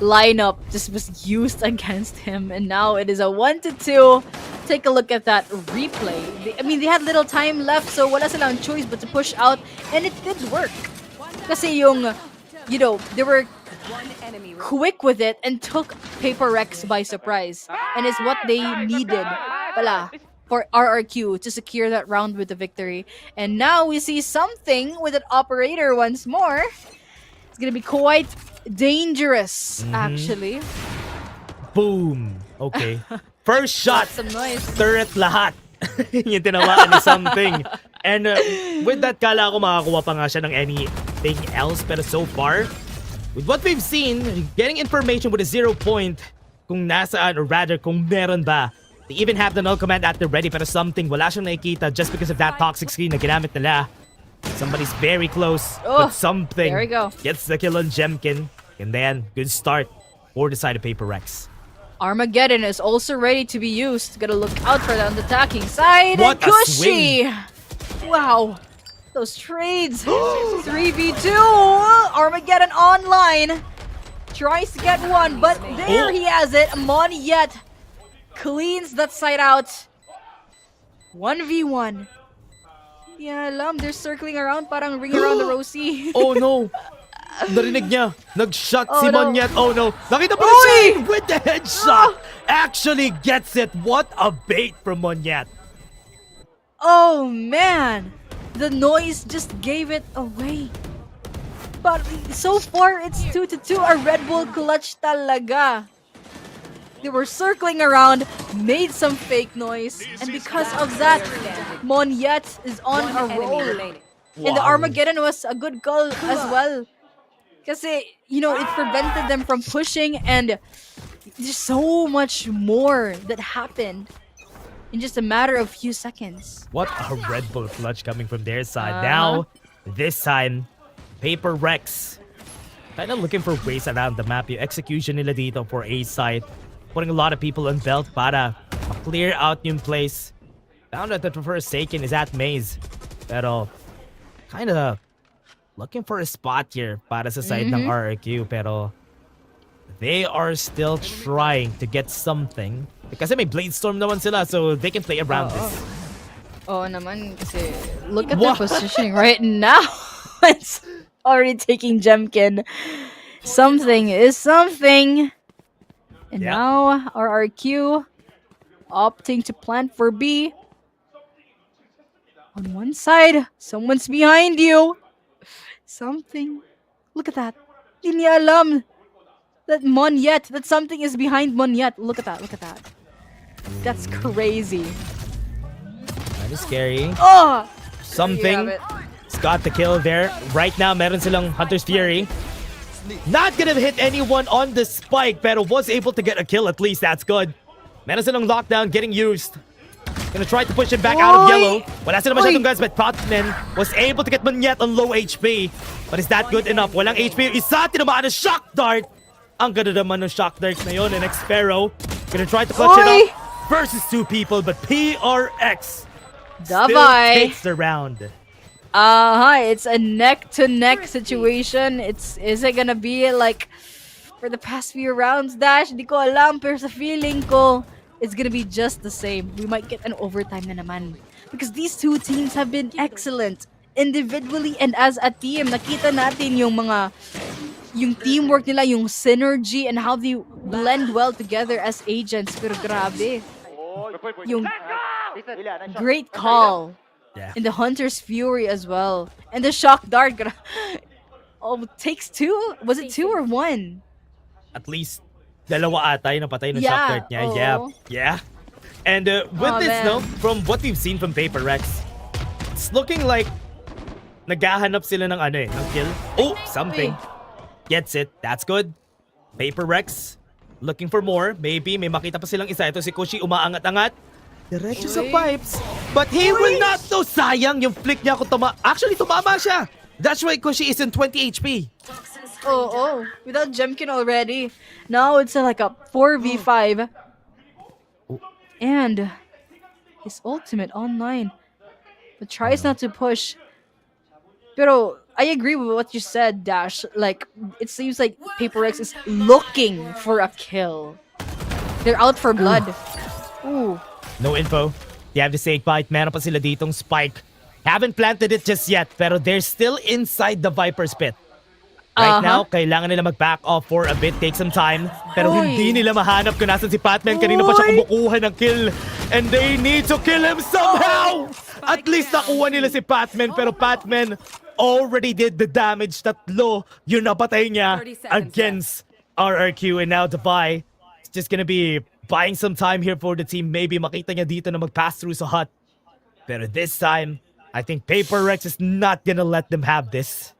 lineup just was used against him, and now it is a 1-2 take a look at that replay. They had little time left, so wala silang choice but to push out, and it did work. Kasi yung, they were quick with it and took PRX by surprise, and it's what they needed for RRQ to secure that round with the victory. And now we see something with an operator once more. It's gonna be quite dangerous, actually. Boom. Okay. First shot. Some noise. Turret lahat. Yung tinamaan ni something. And with that, kala ko makakuha pa nga siya ng anything else. Pero so far, with what we've seen, getting information with a 0 point kung nasaan, or rather kung meron ba. They even have the null command at the ready, pero something wala siyang nakikita just because of that toxic screen na ginamit nila. Somebody's very close, but something there we go. Gets the kill on Jemkin. And then, good start for the side of PRX. Armageddon is also ready to be used. Gotta look out for that on the attacking side. What and a Cushy! Wow. Those trades. 3v2. Armageddon online. Tries to get one, but there he has it. Monyet cleans that side out. 1v1. Yeah, alam, they're circling around, parang ring around the rosy. Oh no! Narinig niya. Nag-shot si no. Monyet. Oh no. Nakita mo siya with the headshot. Actually gets it. What a bait from Monyet. Oh man. The noise just gave it away. But so far, it's 2-2. A Red Bull clutch talaga. They were circling around, made some fake noise, and because of that, Monyet is on a roll. And the Armageddon was a good call as well. Kasi, it prevented them from pushing, and there's so much more that happened in just a matter of few seconds. What a Red Bull clutch coming from their side. Now, this time, PRX kind of looking for ways around the map. Yung execution nila dito for A side, putting a lot of people on belt para clear out yung place. Found out that the first taken is at Maze. Pero, kind of looking for a spot here para sa side ng RRQ. Pero, they are still trying to get something. Kasi may Blade Storm naman sila, so they can play around this. Oh naman, kasi look at their positioning right now. It's already taking Jemkin. Something is something. And now, RRQ opting to plant for B. On one side, someone's behind you. Something. Look at that. Hindi niya alam that Monyet, that something is behind Monyet. Look at that, look at that. That's crazy. That is scary. Oh! Something. It's got the kill there. Right now, meron silang Hunter's Fury. Not gonna hit anyone on the spike, pero was able to get a kill at least. That's good. Meron silang lockdown getting used. Gonna try to push him back out of yellow. Wala sila masyadong guys, but Tottenham was able to get Monyet on low HP. But is that good enough? Walang HP. Isa, tinamaan ng shock dart. Ang ganda naman ng shock dart na yun. And Xpero gonna try to clutch it up versus two people, but PRX still takes the round. It's a neck-to-neck situation. Is it gonna be like for the past few rounds, Dash? Di ko alam, pero sa feeling ko, it's gonna be just the same. We might get an overtime na naman. Because these two teams have been excellent. Individually and as a team. Nakita natin yung teamwork nila, yung synergy, and how they blend well together as agents. Pero grabe. Yung great call. Yeah. And the Hunter's Fury as well. And the Shock Dart. Takes two? Was it two or one? At least dalawa ata yung napatay ng shock dart niya. Yeah. And with this, from what we've seen from PRX, it's looking like naghahanap sila ng ng kill. Oh, something. Gets it. That's good. PRX looking for more. Maybe may makita pa silang isa. Ito si Koshi umaangat-angat. Diretso sa pipes. But he will not know. Sayang yung flick niya kung actually, tumama siya. That's why Koshi is in 20 HP. Oh. Without Jemkin already. Now it's like a 4v5. And his ultimate online. But tries not to push. Pero I agree with what you said, Dash. Like, it seems like PRX is looking for a kill. They're out for blood. Ooh. No info. You have to say bite. Meron pa sila ditong spike. Haven't planted it just yet, pero they're still inside the Viper's pit. Right now, kailangan nila mag-back off for a bit, take some time. Pero hindi nila mahanap kung nasan si Patman. Kanina pa siya kumukuha ng kill. And they need to kill him somehow! At least nakuha nila si Patman, pero Patman already did the damage. Tatlo yung napatay niya against RRQ. And now Defy is just gonna be buying some time here for the team. Maybe makita niya dito na mag-pass through sa hut. Pero this time, I think PRX is not gonna let them have this.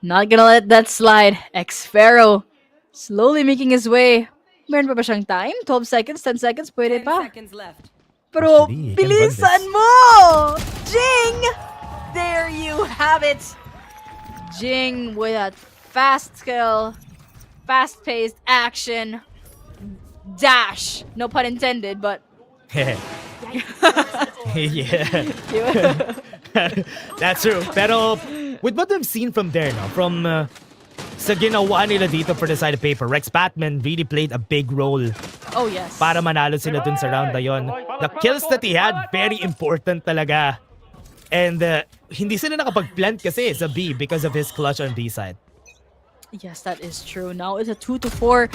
Not gonna let that slide. X-Pharaoh slowly making his way. Meron pa ba siyang time? 12 seconds, 10 seconds, pwede pa. 10 seconds left. Pero Actually, bilisan mo! Jing! There you have it. Jing with a fast skill, fast-paced action, dash. No pun intended, but... yeah. That's true. Pero with what we've seen from there, no, from sa ginawa nila dito for the side of PRX, Batman really played a big role. Oh yes. Para manalo sila dun sa round na yon. The kills that he had, very important talaga. And hindi sila nakapag-plant kasi sa B because of his clutch on B side. Yes, that is true. Now it's a 2-4.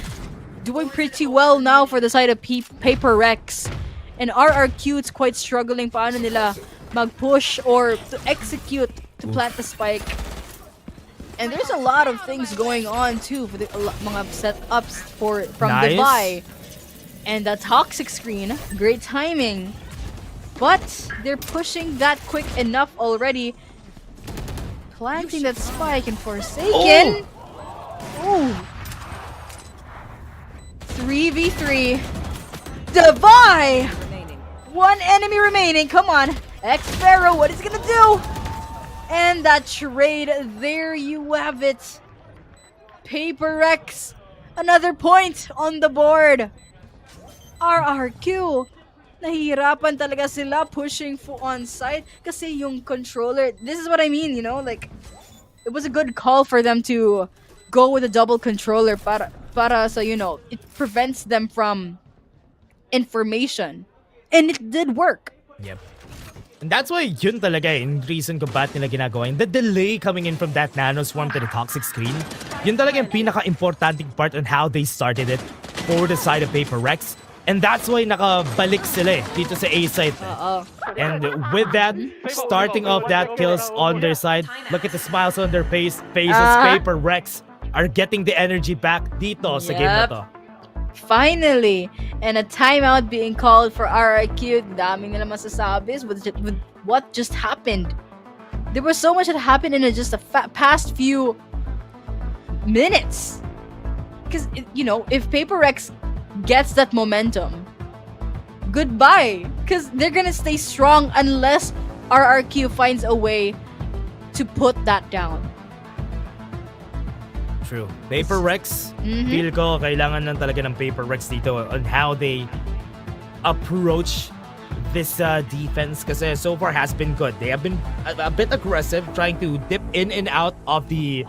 Doing pretty well now for the side of PRX. And RRQ, it's quite struggling paano nila mag-push or to execute to plant the spike. And there's a lot of things going on too for the mga setups from Defy. And the toxic screen, great timing. But they're pushing that quick enough already. Planting that spike and Forsaken. Ooh. 3v3. Defy! One enemy remaining. Come on. X-Pharaoh, what is he gonna do? And that trade, there you have it. PRX, another point on the board. RRQ, nahihirapan talaga sila pushing on site kasi yung controller, this is what I mean, you know, like, it was a good call for them to go with a double controller para so, you know, it prevents them from information. And it did work. Yep. And that's why yun talaga yung reason kung ba't nila ginagawa. The delay coming in from that nano swarm to the toxic screen, yun talaga yung pinaka-importanting part on how they started it for the side of PRX. And that's why nakabalik sila dito sa A side. And with that, starting off that kills on their side, look at the smiles on their faces. PRX are getting the energy back dito sa game na to. Finally, and a timeout being called for RRQ. Daming nila masasabi with what just happened. There was so much that happened in just the past few minutes. Because, you know, if PRX gets that momentum, goodbye. Because they're gonna stay strong unless RRQ finds a way to put that down. True. PRX, feel ko kailangan lang talaga ng PRX dito on how they approach this defense kasi so far has been good. They have been a bit aggressive trying to dip in and out of the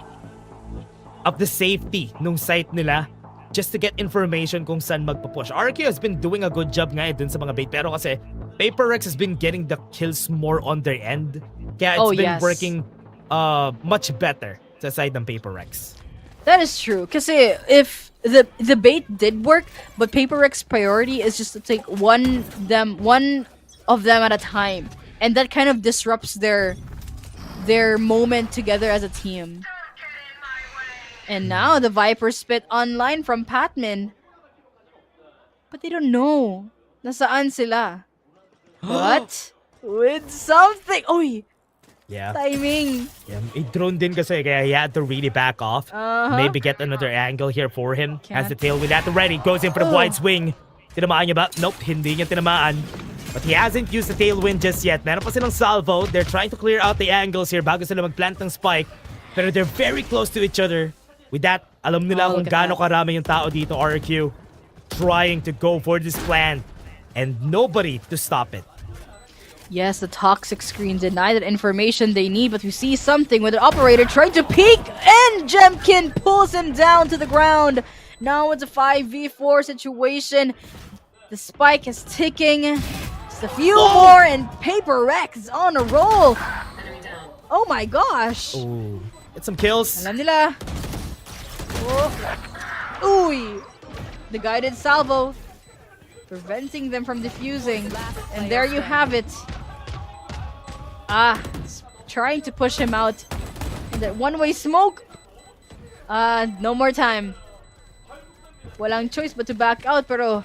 safety nung site nila just to get information kung saan magpapush. RRQ has been doing a good job nga dun sa mga bait pero kasi PRX has been getting the kills more on their end. Kaya it's been working much better sa side ng PRX. That is true. Kasi if the bait did work, but PRX priority is just to take one of them at a time, and that kind of disrupts their moment together as a team. And now the Viper spit online from Patman, but they don't know nasaan sila. But with something, oy. Yeah. Timing. Yeah, drone din kasi kaya he had to really back off. Maybe get another angle here for him. Has the tailwind at the ready. Goes in for the wide swing. Tinamaan niya ba? Nope, hindi niya tinamaan. But he hasn't used the tailwind just yet. Meron pa silang salvo. They're trying to clear out the angles here bago sila mag-plant ng spike. Pero they're very close to each other. With that, alam nila kung gaano karami yung tao dito, RRQ. Trying to go for this plant. And nobody to stop it. Yes, the toxic screen denied that information they need, but we see something with the operator trying to peek, and Jemkin pulls him down to the ground. Now it's a 5v4 situation. The spike is ticking. Just a few more and PRX is on a roll. Oh my gosh. Ooh. Get some kills. Alam nila. Oh. Uy. The guided salvo. Preventing them from defusing. And there you have it. Trying to push him out. And that one-way smoke. No more time. Walang choice but to back out, pero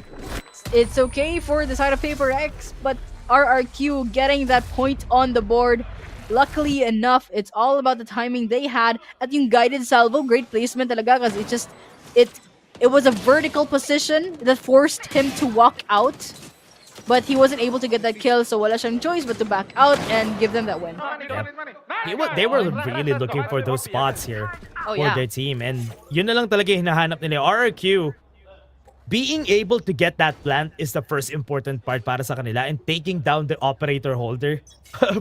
it's okay for the side of PRX, but RRQ getting that point on the board. Luckily enough, it's all about the timing they had at yung guided salvo. Great placement talaga because it was a vertical position that forced him to walk out, but he wasn't able to get that kill, so wala siyang choice but to back out and give them that win. Yeah. They were really looking for those spots here for their team, and yun na lang talaga hinahanap nila. RRQ being able to get that plant is the first important part para sa kanila, and taking down the operator holder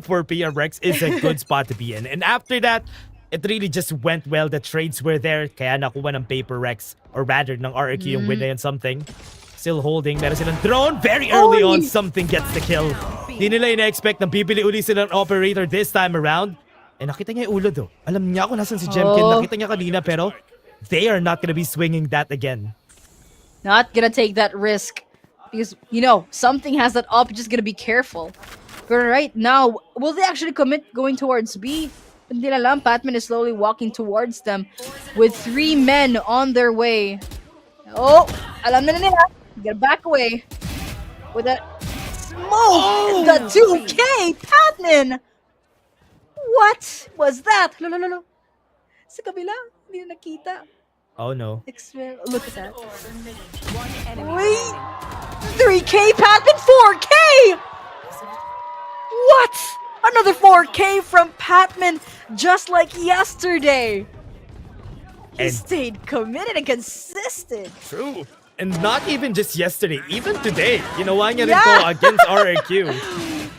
for PRX is a good spot to be in. And after that, it really just went well. The trades were there, kaya nakuha ng PRX, or rather ng RRQ yung win na yun. Something still holding, meron silang drone very early on. Something gets the kill. Di nila ina-expect na bibili uli silang operator this time around. Eh, nakita niya yung ulo do. Alam niya kung nasan si Jemkin. Nakita niya kanina, pero they are not gonna be swinging that again. Not gonna take that risk. Because, something has that up. Just gonna be careful. But right now, will they actually commit going towards B? Hindi na lang. Patman is slowly walking towards them with 3 men on their way. Oh, alam na nila. Get back away. With that smoke. The 2K, Patman. What was that? Lolo. Sa kabila, hindi na nakita. Oh no. Look at that. Wait! 3K, Patman, 4K! What? Another 4K from Patman, just like yesterday. He stayed committed and consistent. True. And not even just yesterday, even today. Ginawa niya rin to against RRQ.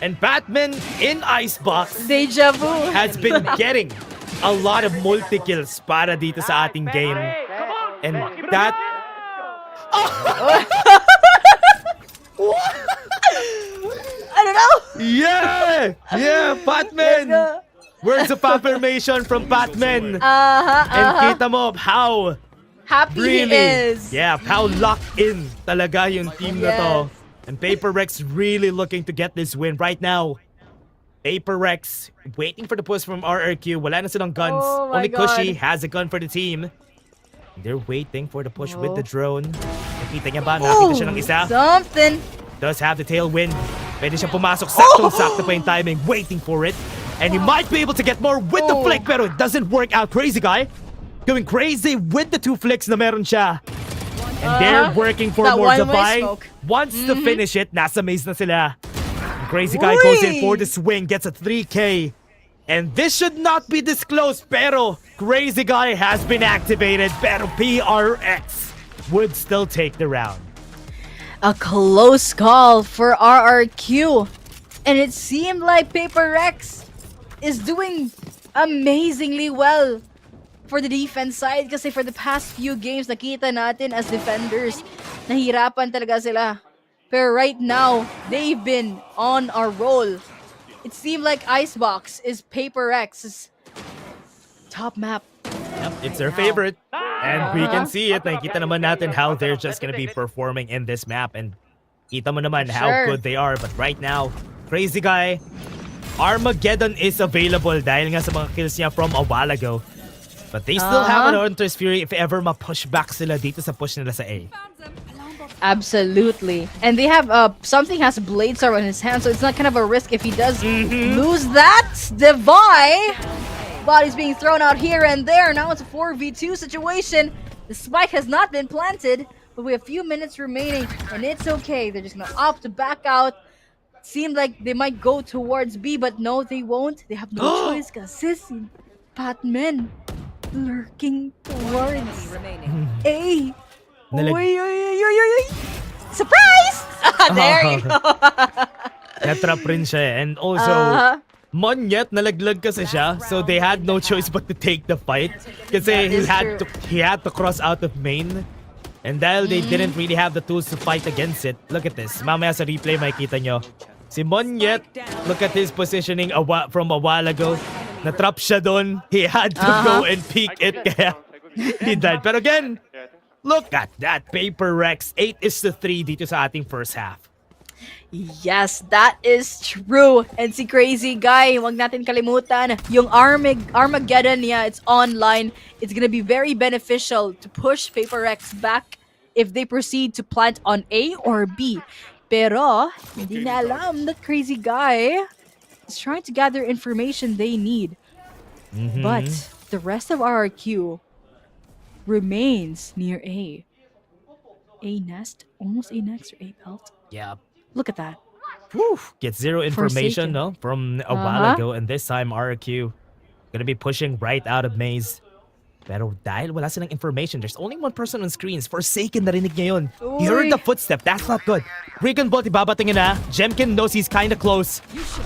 And Patman in Icebox Deja vu has been getting a lot of multi-kills para dito sa ating game. And that... I don't know. Yeah, Patman. Words of affirmation from Patman. And kita mo how happy really, he is. Yeah, how locked in talaga yung team na to. And PRX really looking to get this win right now. PRX waiting for the push from RRQ. Wala na silang guns. Only Cushy has a gun for the team. They're waiting for the push with the drone. Nakita niya ba? Nakita siya ng isa. Something. Does have the tailwind. Pwede siya pumasok. Saktong-sakto pa yung timing. Waiting for it. And he might be able to get more with the flick, pero it doesn't work out. Crazy guy going crazy with the 2 flicks na meron siya. And they're working for more Javai. Wants to finish it. Nasa maze na sila. And Crazy guy goes in for the swing. Gets a 3K. And this should not be disclosed, pero Crazy Guy has been activated, pero PRX would still take the round. A close call for RRQ. And it seemed like PRX is doing amazingly well for the defense side kasi for the past few games nakita natin as defenders nahirapan talaga sila. Pero right now, they've been on a roll. It seemed like Icebox is PRX's top map. Yep, it's their favorite. And we can see it. Nakikita naman natin how they're just gonna be performing in this map. And kita mo naman how good they are. But right now, Crazy Guy, Armageddon is available dahil nga sa mga kills niya from a while ago. But they still have an Hunter's Fury if ever ma-push back sila dito sa push nila sa A. Absolutely. And they have something has Blade Star in his hand, so it's not kind of a risk if he does lose that. Devi! Bodies being thrown out here and there. Now it's a 4v2 situation. The spike has not been planted, but we have a few minutes remaining, and it's okay. They're just gonna opt to back out. Seemed like they might go towards B, but no, they won't. They have no choice because Sissy, Patman, lurking towards A. Oy. Surprise! There you go. Natrap rin siya. And also, Monyet, nalaglag kasi siya. So they had no choice but to take the fight. Kasi he had to cross out of main. And dahil they didn't really have the tools to fight against it, look at this. Mamaya sa replay makikita nyo. Si Monyet, look at his positioning from a while ago. Natrap siya dun. He had to go and peek it. Kaya he died. Pero again, look at that. Paper Rex. 8-3 dito sa ating first half. Yes, that is true. And si Crazy Guy, wag natin kalimutan, yung Armageddon niya, it's online. It's gonna be very beneficial to push Paper X back if they proceed to plant on A or B. Pero, hindi na alam that Crazy Guy is trying to gather information they need. But the rest of RRQ remains near A. A nest? Almost A next or A belt? Yeah. Look at that. Whew. Get zero information, Forsaken. no? From a while ago, and this time RRQ gonna be pushing right out of maze. Pero dahil wala silang information, there's only one person on screens. Forsaken narinig niya yun. He heard the footstep. That's not good. Recon Bolt ibabatingin na. Jemkin knows he's kinda close.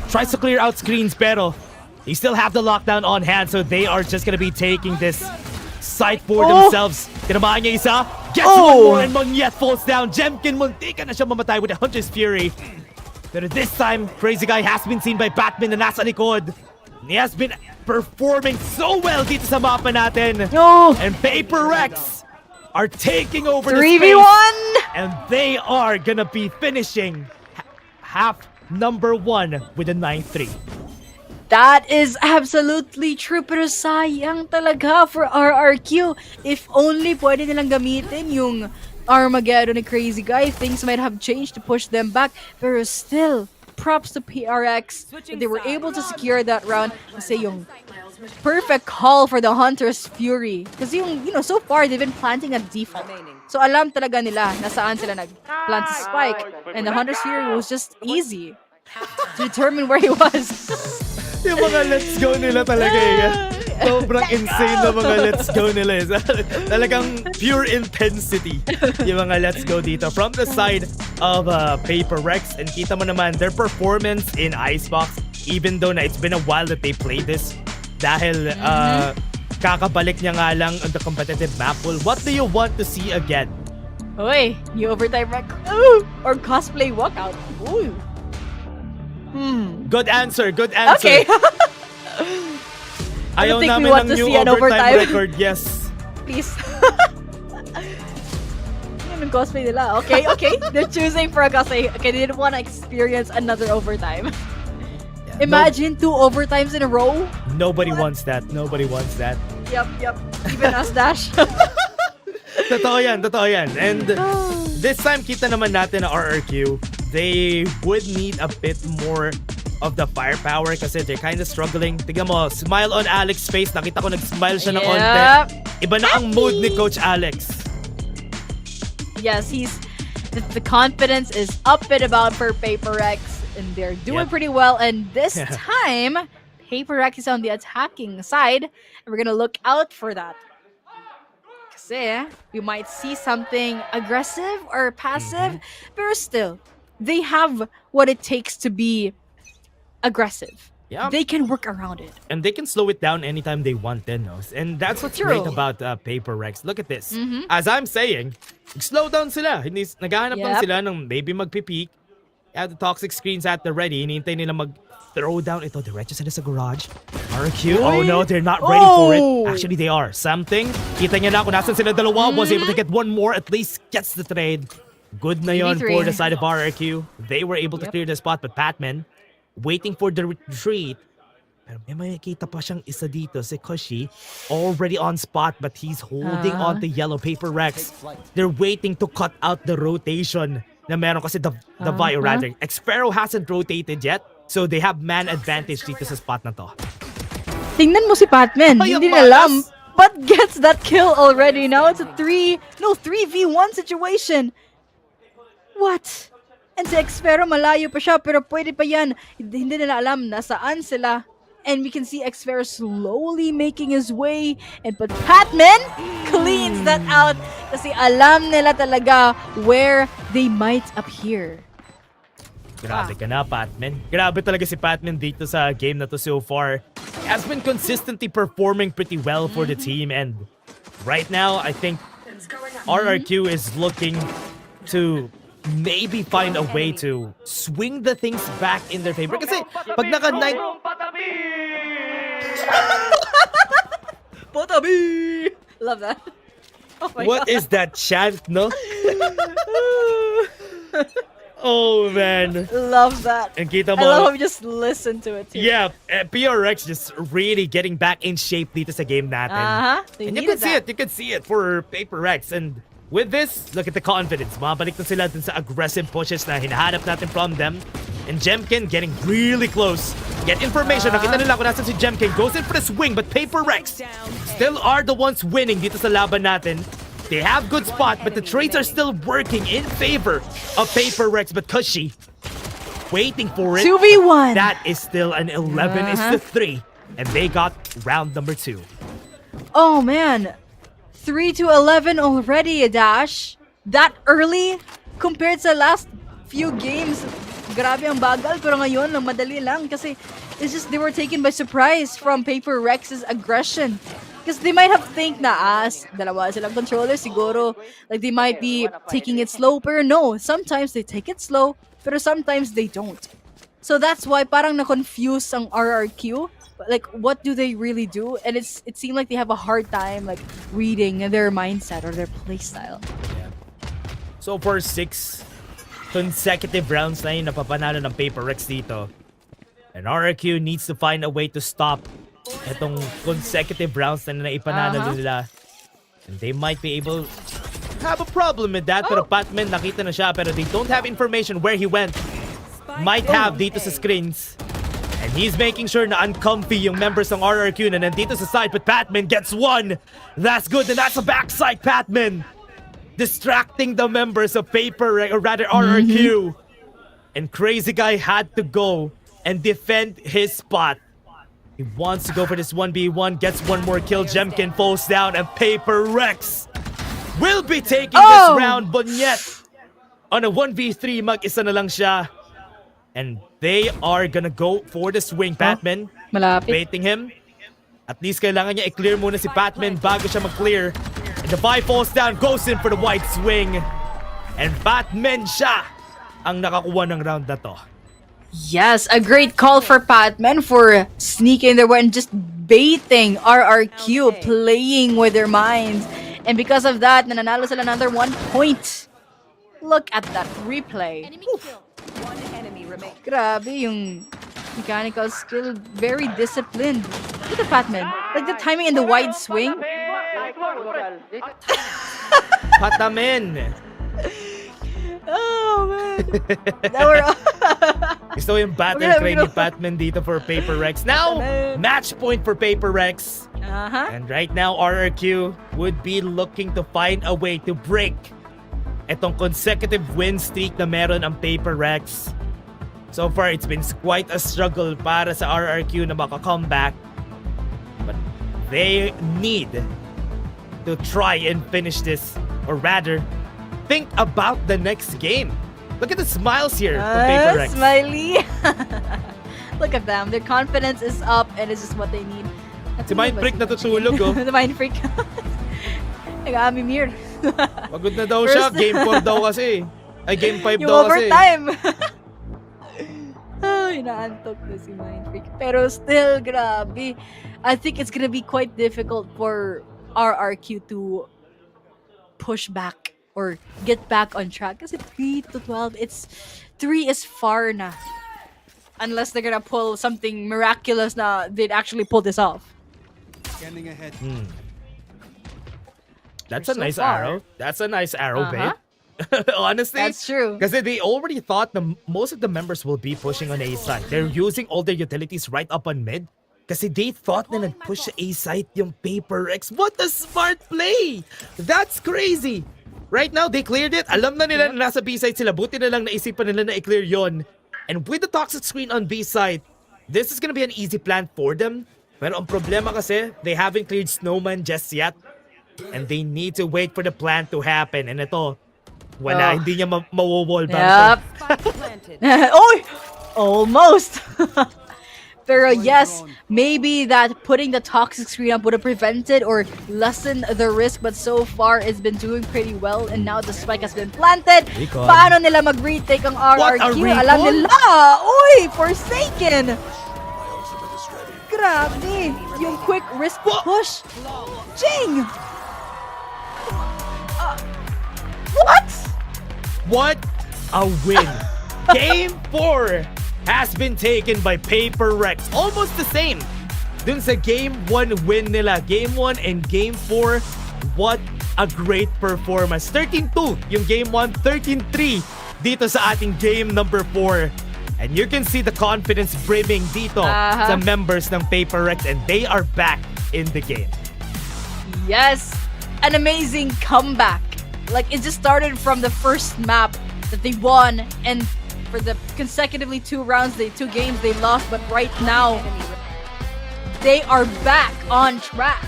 Tries to clear out screens, pero they still have the lockdown on hand, so they are just gonna be taking this site for themselves. Tinamaan niya isa. Gets one more and Monyet falls down. Jemkin muntika na siya mamatay with a Hunter's Fury. Pero this time, Crazy Guy has been seen by Batman na nasa likod. He has been performing so well dito sa mapa natin. And Paper Rex are taking over the space. 3v1! And they are gonna be finishing half number 1 with a 9-3. That is absolutely true, pero sayang talaga for RRQ. If only pwede nilang gamitin yung Armageddon ni Crazy Guy, things might have changed to push them back. Pero still, props to PRX that they were able to secure that round. Kasi yung perfect call for the Hunter's Fury. Kasi yung, so far, they've been planting at default. So alam talaga nila na saan sila nag-plant sa spike. And the Hunter's Fury was just easy to determine where he was. Yung mga let's go nila talaga sobrang insane na mga let's go nila. Talagang pure intensity yung mga let's go dito from the side of Paper Rex. And kita mo naman their performance in Icebox, even though na it's been a while that they played this. Dahil kakabalik niya nga lang on the competitive map pool. What do you want to see again? Uy, new overtime record. Or cosplay walkout. Ooh. Good answer, good answer. Okay. Ayaw think we namin want ng to new see an overtime overtime. record, yes. Please. Yun ang cosplay nila. Okay. They're choosing for a cosplay. Okay, they didn't want to experience another overtime. Imagine 2 overtimes in a row. Nobody wants that. Nobody wants that. Yep. Even us, Dash. Totoo yan. And this time, kita naman natin na RRQ, they would need a bit more of the firepower kasi they're kind of struggling. Tignan mo, smile on Alex's face. Nakita ko nag-smile siya ng onte. Iba na ang mood ni Coach Alex. Yes, the confidence is up and about for Paper X, and they're doing pretty well. And this time, Paper X is on the attacking side, and we're gonna look out for that. Kasi we might see something aggressive or passive, but still, they have what it takes to be aggressive. Yeah. They can work around it. And they can slow it down anytime they want then, no? And that's what's great about Paper Rex. Look at this. As I'm saying, slow down sila. Hindi, naghahanap lang sila ng maybe magpipeak. Have the toxic screens at the ready. Hinihintay nila mag-throw down. Ito, diretso sila sa garage. RRQ, oh no, they're not ready for it. Actually, they are. Something. Kita niya na kung nasan sila dalawa. Was able to get one more. At least gets the trade. Good na yun for the side of RRQ. They were able to clear the spot, but Patman waiting for the retreat. Pero may makikita pa siyang isa dito, si Kushi, already on spot, but he's holding on to yellow. Paper Rex. They're waiting to cut out the rotation na meron kasi the VALORANT. Xpharaoh hasn't rotated yet, so they have man advantage dito sa spot na to. Tingnan mo si Patman. Hindi na alam, but gets that kill already. Now it's a 3v1 situation. What? And si Xpharaoh malayo pa siya, pero pwede pa yan. Hindi nila alam nasaan sila. And we can see Xpharaoh slowly making his way. But Patman cleans that out kasi alam nila talaga where they might appear. Grabe ka na, Patman. Grabe talaga si Patman dito sa game na to so far. He has been consistently performing pretty well for the team. And right now, I think RRQ is looking to maybe find a way to swing the things back in their favor. Kasi pag naka-9... Patabi! Love that. Oh my What God. is that chant, no? Oh, man. Love that. And kita I mo, love how we just listen to it too. yeah, PRX just really getting back in shape dito sa game natin. They And you needed can see that. it. You can see it for Paper X. And with this, look at the confidence. Mabalik na sila dun sa aggressive pushes na hinahanap natin from them. And Jemkin getting really close. Get information. Nakita nila kung nasan si Jemkin. Goes in for the swing, but Paper X still are the ones winning dito sa laban natin. They have good spot, but the trades are still working in favor of Paper Rex. But Kushi waiting for it. 2v1. That is still an 11-3. And they got round number 2. Oh man. 3-11 already, Dash. That early compared sa last few games. Grabe ang bagal, pero ngayon lang madali lang kasi it's just they were taken by surprise from Paper Rex's aggression. Because they might have think na dalawa silang controller siguro. Like they might be taking it slow, pero no. Sometimes they take it slow, pero sometimes they don't. So that's why parang na-confuse ang RRQ. Like, what do they really do? And it seemed like they have a hard time like reading their mindset or their playstyle. So for 6 consecutive rounds na yun napapanalo ng Paper Rex dito. And RRQ needs to find a way to stop itong consecutive rounds na naipanalo nila. And they might be able to have a problem with that. Pero Patman nakita na siya pero they don't have information where he went. Might have dito sa screens. And he's making sure na uncomfy yung members ng RRQ na nandito sa side. But Patman gets one. That's good. And that's a backside Patman. Distracting the members of Paper, or rather RRQ. And Crazy Guy had to go and defend his spot. He wants to go for this 1v1, gets one more kill. Jemkin falls down, and Paper Rex will be taking this round. But yet, on a 1v3, mag-isa na lang siya. And they are gonna go for the swing, Patman. Malapit. Baiting him. At least kailangan niya i-clear muna si Patman bago siya mag-clear. And the 5 falls down, goes in for the white swing. And Patman siya ang nakakuha ng round na to. Yes, a great call for Patman for sneaking their way and just baiting RRQ, playing with their minds. And because of that, nananalo sila another 1 point. Look at that replay. One enemy remains. Grabe yung mechanical skill, very disciplined. Look at Patman. Like the timing and the wide swing. Patamen! Oh man. Gusto ko yung battle cry ni Patman dito for Paper Rex. Now, match point for Paper Rex. And right now, RRQ would be looking to find a way to break itong consecutive win streak na meron ang Paper Rex. So far, it's been quite a struggle para sa RRQ na maka-comeback. But they need to try and finish this. Or rather, think about the next game. Look at the smiles here from Paper Rex. Smiley. Look at them. Their confidence is up and it's just what they need. Si Mind Freak natutulog, oh. The Mind Freak. Nag-amimir. Pagod na daw siya. Game 4 daw kasi. Ay, Game 5 yung daw kasi. overtime. Inaantok na si Mind Freak. Pero still, grabe. I think it's gonna be quite difficult for RRQ to push back or get back on track. Kasi 3-12, 3 is far na. Unless they're gonna pull something miraculous na they'd actually pull this off. Scanning ahead. That's a nice arrow. That's a nice arrow, babe. Honestly, that's true. Kasi they already thought most of the members will be pushing on A side. They're using all their utilities right up on mid. Kasi they thought na nag-push sa A side yung Paper X. What a smart play! That's crazy! Right now, they cleared it. Alam na nila na nasa B side sila. Buti na lang naisipan nila na i-clear yon. And with the toxic screen on B side, this is gonna be an easy plan for them. Pero ang problema kasi, they haven't cleared Snowman just yet. And they need to wait for the plan to happen. And ito, wala, hindi niya mawo-wall bang. Yep. Oy! Almost! Pero yes, maybe that putting the toxic screen up would have prevented or lessened the risk, but so far it's been doing pretty well, and now the spike has been planted. Recon. Paano nila mag-retake ang RRQ? recon? Alam nila! Uy! Forsaken! Grabe! Yung quick risk push! Jing! What? What a win! Game 4 has been taken by PRX. Almost the same dun sa Game 1 win nila. Game 1 and Game 4. What a great performance. 13-2 yung Game 1, 13-3 dito sa ating Game number 4. And you can see the confidence brimming dito sa members ng PRX, and they are back in the game. Yes! An amazing comeback. Like, it just started from the first map that they won, and for the consecutively 2 games they lost, but right now they are back on track,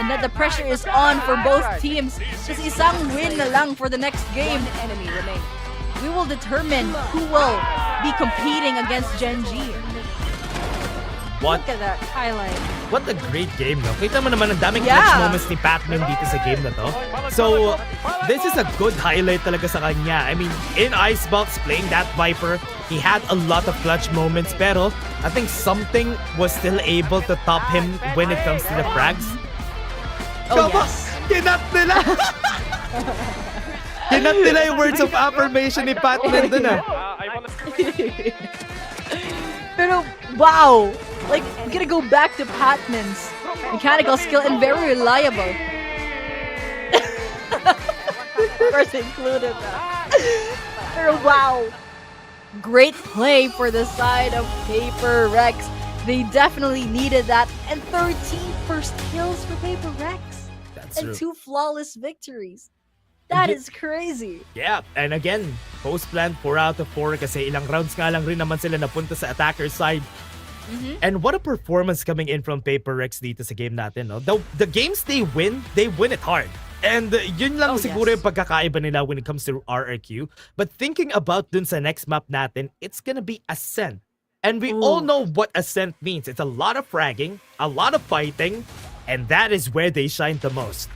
and that the pressure is on for both teams. Just isang win na lang for the next game. Enemy remaining. We will determine who will be competing against Gen G. What? Look at that highlight. What a great game, no? Kita mo naman ang daming clutch moments ni Pacman dito sa game na to. So, this is a good highlight talaga sa kanya. I mean, in Icebox, playing that Viper, he had a lot of clutch moments, pero I think something was still able to top him when it comes to the frags. Oh, yes. Kinat nila! Kinat nila yung words of affirmation ni Pacman dun, ah. Pero, wow! Like, I'm gonna go back to Patman's mechanical skill and very reliable. Of course, included that. Pero wow! Great play for the side of PRX. They definitely needed that. And 13 first kills for PRX. That's and true. 2 flawless victories. That is crazy. Yeah, and again, post-plant 4 out of 4 kasi ilang rounds nga lang rin naman sila napunta sa attacker side. And what a performance coming in from PRX dito sa game natin, no? The games they win it hard. And yun lang siguro yung pagkakaiba nila when it comes to RRQ. But thinking about dun sa next map natin, it's gonna be Ascent. And we all know what Ascent means. It's a lot of fragging, a lot of fighting, and that is where they shine the most.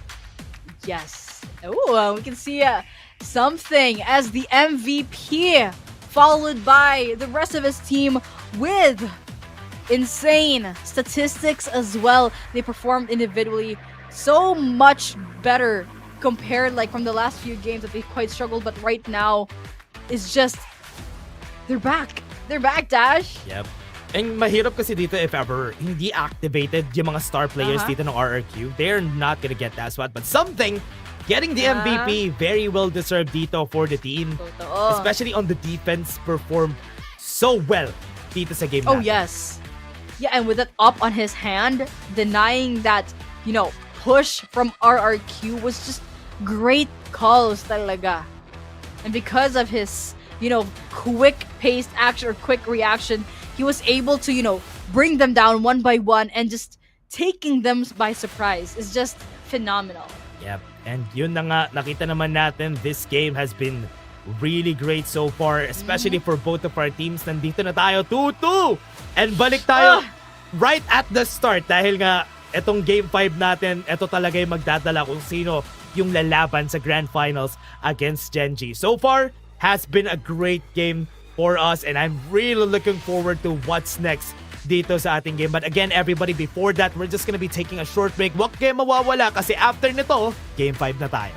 Yes. Oh, we can see something as the MVP, followed by the rest of his team with insane statistics as well. They performed individually so much better compared like from the last few games that they quite struggled, but right now it's just they're back. They're back, Dash. Yep. And mahirap kasi dito if ever hindi activated yung mga star players dito ng RRQ. They're not gonna get that spot. But something, getting the MVP, very well deserved dito for the team. Especially on the defense, performed so well dito sa game natin. Oh, yes. Yeah, and with that up on his hand, denying that, push from RRQ was just great calls talaga. And because of his, quick-paced action or quick reaction, he was able to, bring them down one by one and just taking them by surprise is just phenomenal. Yep. And yun na nga, nakita naman natin, this game has been really great so far, especially for both of our teams. Nandito na tayo, 2-2! And balik tayo right at the start dahil nga etong Game 5 natin, ito talaga yung magdadala kung sino yung lalaban sa Grand Finals against Gen G. So far, has been a great game for us, and I'm really looking forward to what's next dito sa ating game. But again, everybody, before that, we're just gonna be taking a short break. Huwag kayo mawawala kasi after nito, Game 5 na tayo.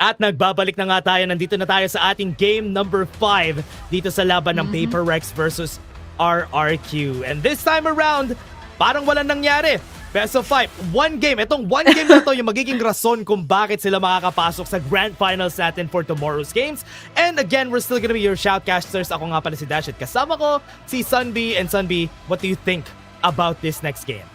At nagbabalik na nga tayo. Nandito na tayo sa ating game number 5 dito sa laban ng PRX versus RRQ. And this time around, parang walang nangyari. Best of 5. One game. Itong one game na to yung magiging rason kung bakit sila makakapasok sa grand finals natin for tomorrow's games. And again, we're still gonna be your shoutcasters. Ako nga pala si Dash at kasama ko si Sunby. And Sunby, what do you think about this next game?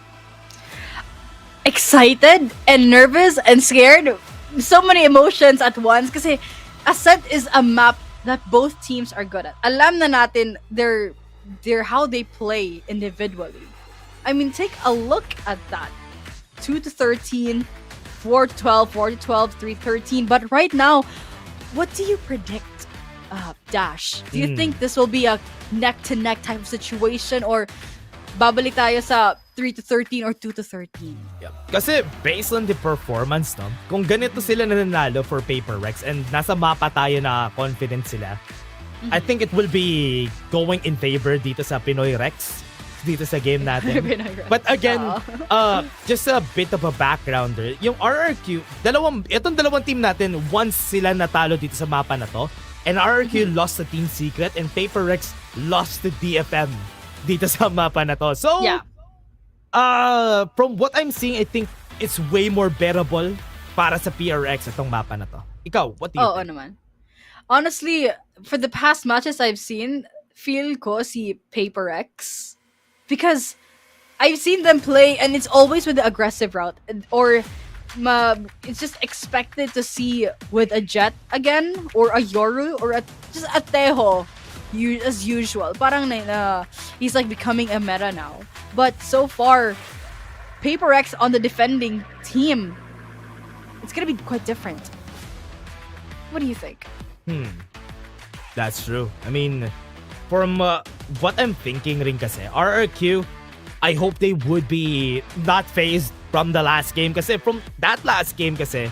Excited and nervous and scared. So many emotions at once kasi Ascent is a map that both teams are good at. Alam na natin their how they play individually. I mean, take a look at that. 2-13, 4-12, 4-12, 3-13. But right now, what do you predict, Dash? Do you think this will be a neck-to-neck type of situation or babalik tayo sa 3-13 or 2-13? Yep. Kasi based on the performance, no, kung ganito sila nananalo for PRX and nasa mapa tayo na confident sila, I think it will be going in favor dito sa Pinoy Rex, dito sa game natin. But again, just a bit of a backgrounder, yung RRQ, itong dalawang team natin, once sila natalo dito sa mapa na to, and RRQ lost to Team Secret and PRX lost to DFM dito sa mapa na to. So, yeah. From what I'm seeing, I think it's way more bearable para sa PRX itong mapa na to. Ikaw, what do you think? Naman. Honestly, for the past matches I've seen, feel ko si PRX because I've seen them play and it's always with the aggressive route or it's just expected to see with a Jet again or a Yoru or just a Teho. As usual. Parang he's like becoming a meta now. But so far, PRX on the defending team, it's gonna be quite different. What do you think? That's true. I mean, from what I'm thinking rin kasi, RRQ, I hope they would be not phased from the last game kasi from that last game kasi,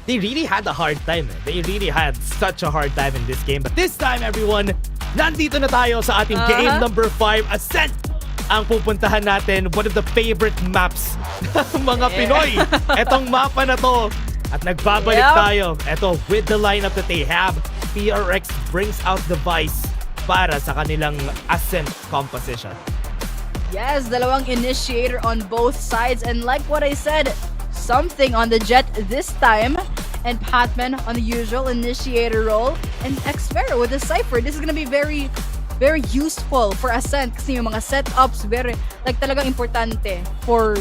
they really had a hard time. They really had such a hard time in this game. But this time, everyone, nandito na tayo sa ating game number 5, Ascent, ang pupuntahan natin, one of the favorite maps ng mga Pinoy. Etong mapa na to. At nagbabalik tayo. Eto, with the lineup that they have, PRX brings out the Vice para sa kanilang Ascent composition. Yes, dalawang initiator on both sides. And like what I said, something on the Jet this time. And Patman on the usual initiator role. And Xvera with the Cypher. This is gonna be very, very useful for Ascent kasi yung mga setups, very, like talagang importante for,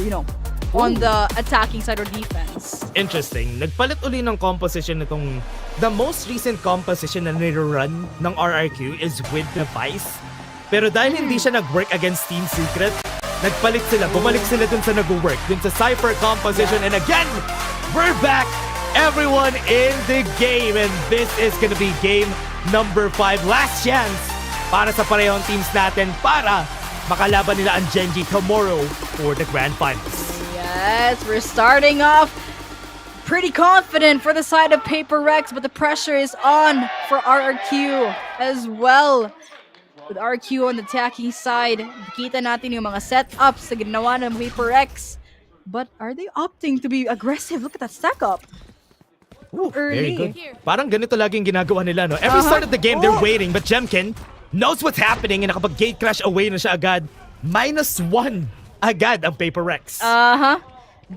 on the attacking side or defense. Interesting. Nagpalit uli ng composition nitong, the most recent composition na nirun ng RRQ is with the Vice. Pero dahil hindi siya nag-work against Team Secret, nagpalit sila, bumalik sila dun sa nag-work, dun sa Cypher composition. And again, we're back! Everyone in the game, and this is gonna be game number 5. Last chance para sa parehong teams natin para makalaban nila ang Genji tomorrow for the grand finals. Yes, we're starting off pretty confident for the side of PRX, but the pressure is on for RRQ as well. With RRQ on the attacking side, kita natin yung mga setups na ginawa ng PRX. But are they opting to be aggressive? Look at that stack up. Very good. Parang ganito laging ginagawa nila, no? Every start of the game, they're waiting, but Jemkin knows what's happening and nakapag-gate crash away na siya agad. -1 agad ang PRX.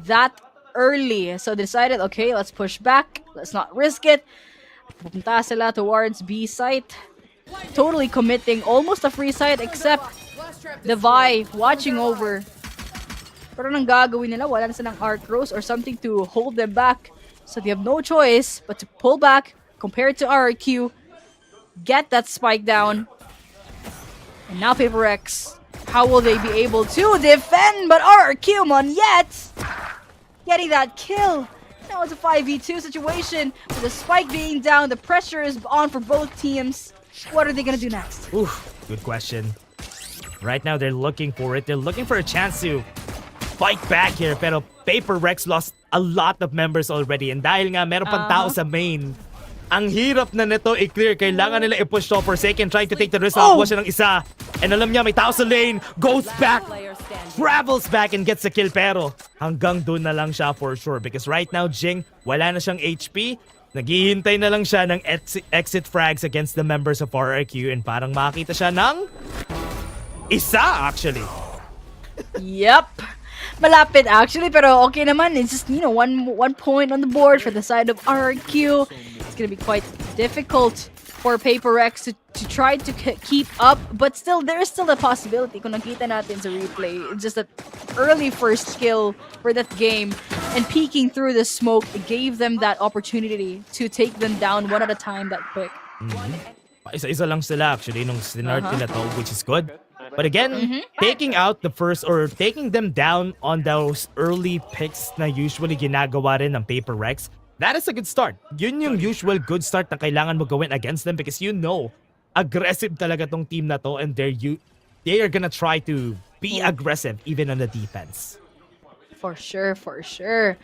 That early. So they decided, okay, let's push back. Let's not risk it. Pupunta sila towards B site. Totally committing almost a free site except the Vi watching over. Pero nang gagawin nila, wala na silang arc rose or something to hold them back. So they have no choice but to pull back, compared to RRQ, get that spike down. And now PRX, how will they be able to defend? But RRQ, man, yet getting that kill. Now it's a 5v2 situation with the spike being down. The pressure is on for both teams. What are they gonna do next? Oof, good question. Right now they're looking for it. They're looking for a chance to fight back here. Pero PRX lost a lot of members already. And dahil nga meron pang tao sa main, ang hirap na nito i-clear. Kailangan nila i-push to for second, trying to take the risk. Nakakuha siya ng isa. And alam niya may tao sa lane. Goes back. Travels back and gets a kill. Pero hanggang doon na lang siya for sure. Because right now, Jing, wala na siyang HP. Naghihintay na lang siya ng exit frags against the members of RRQ and parang makita siya ng isa actually. Yep. Malapit actually, pero okay naman. It's just, you know, one point on the board for the side of RRQ. It's gonna be quite difficult for PRX to try to keep up, but still, there is still a possibility. Kung nakita natin sa replay, it's just that early first kill for that game and peeking through the smoke gave them that opportunity to take them down one at a time that quick. Isa-isa lang sila actually nung sinart nila to, which is good. But again, taking out the first or taking them down on those early picks na usually ginagawa rin ng PRX, that is a good start. Yun yung usual good start na kailangan mo gawin against them because you know, aggressive talaga tong team na to and they are gonna try to be aggressive even on the defense. For sure, for sure.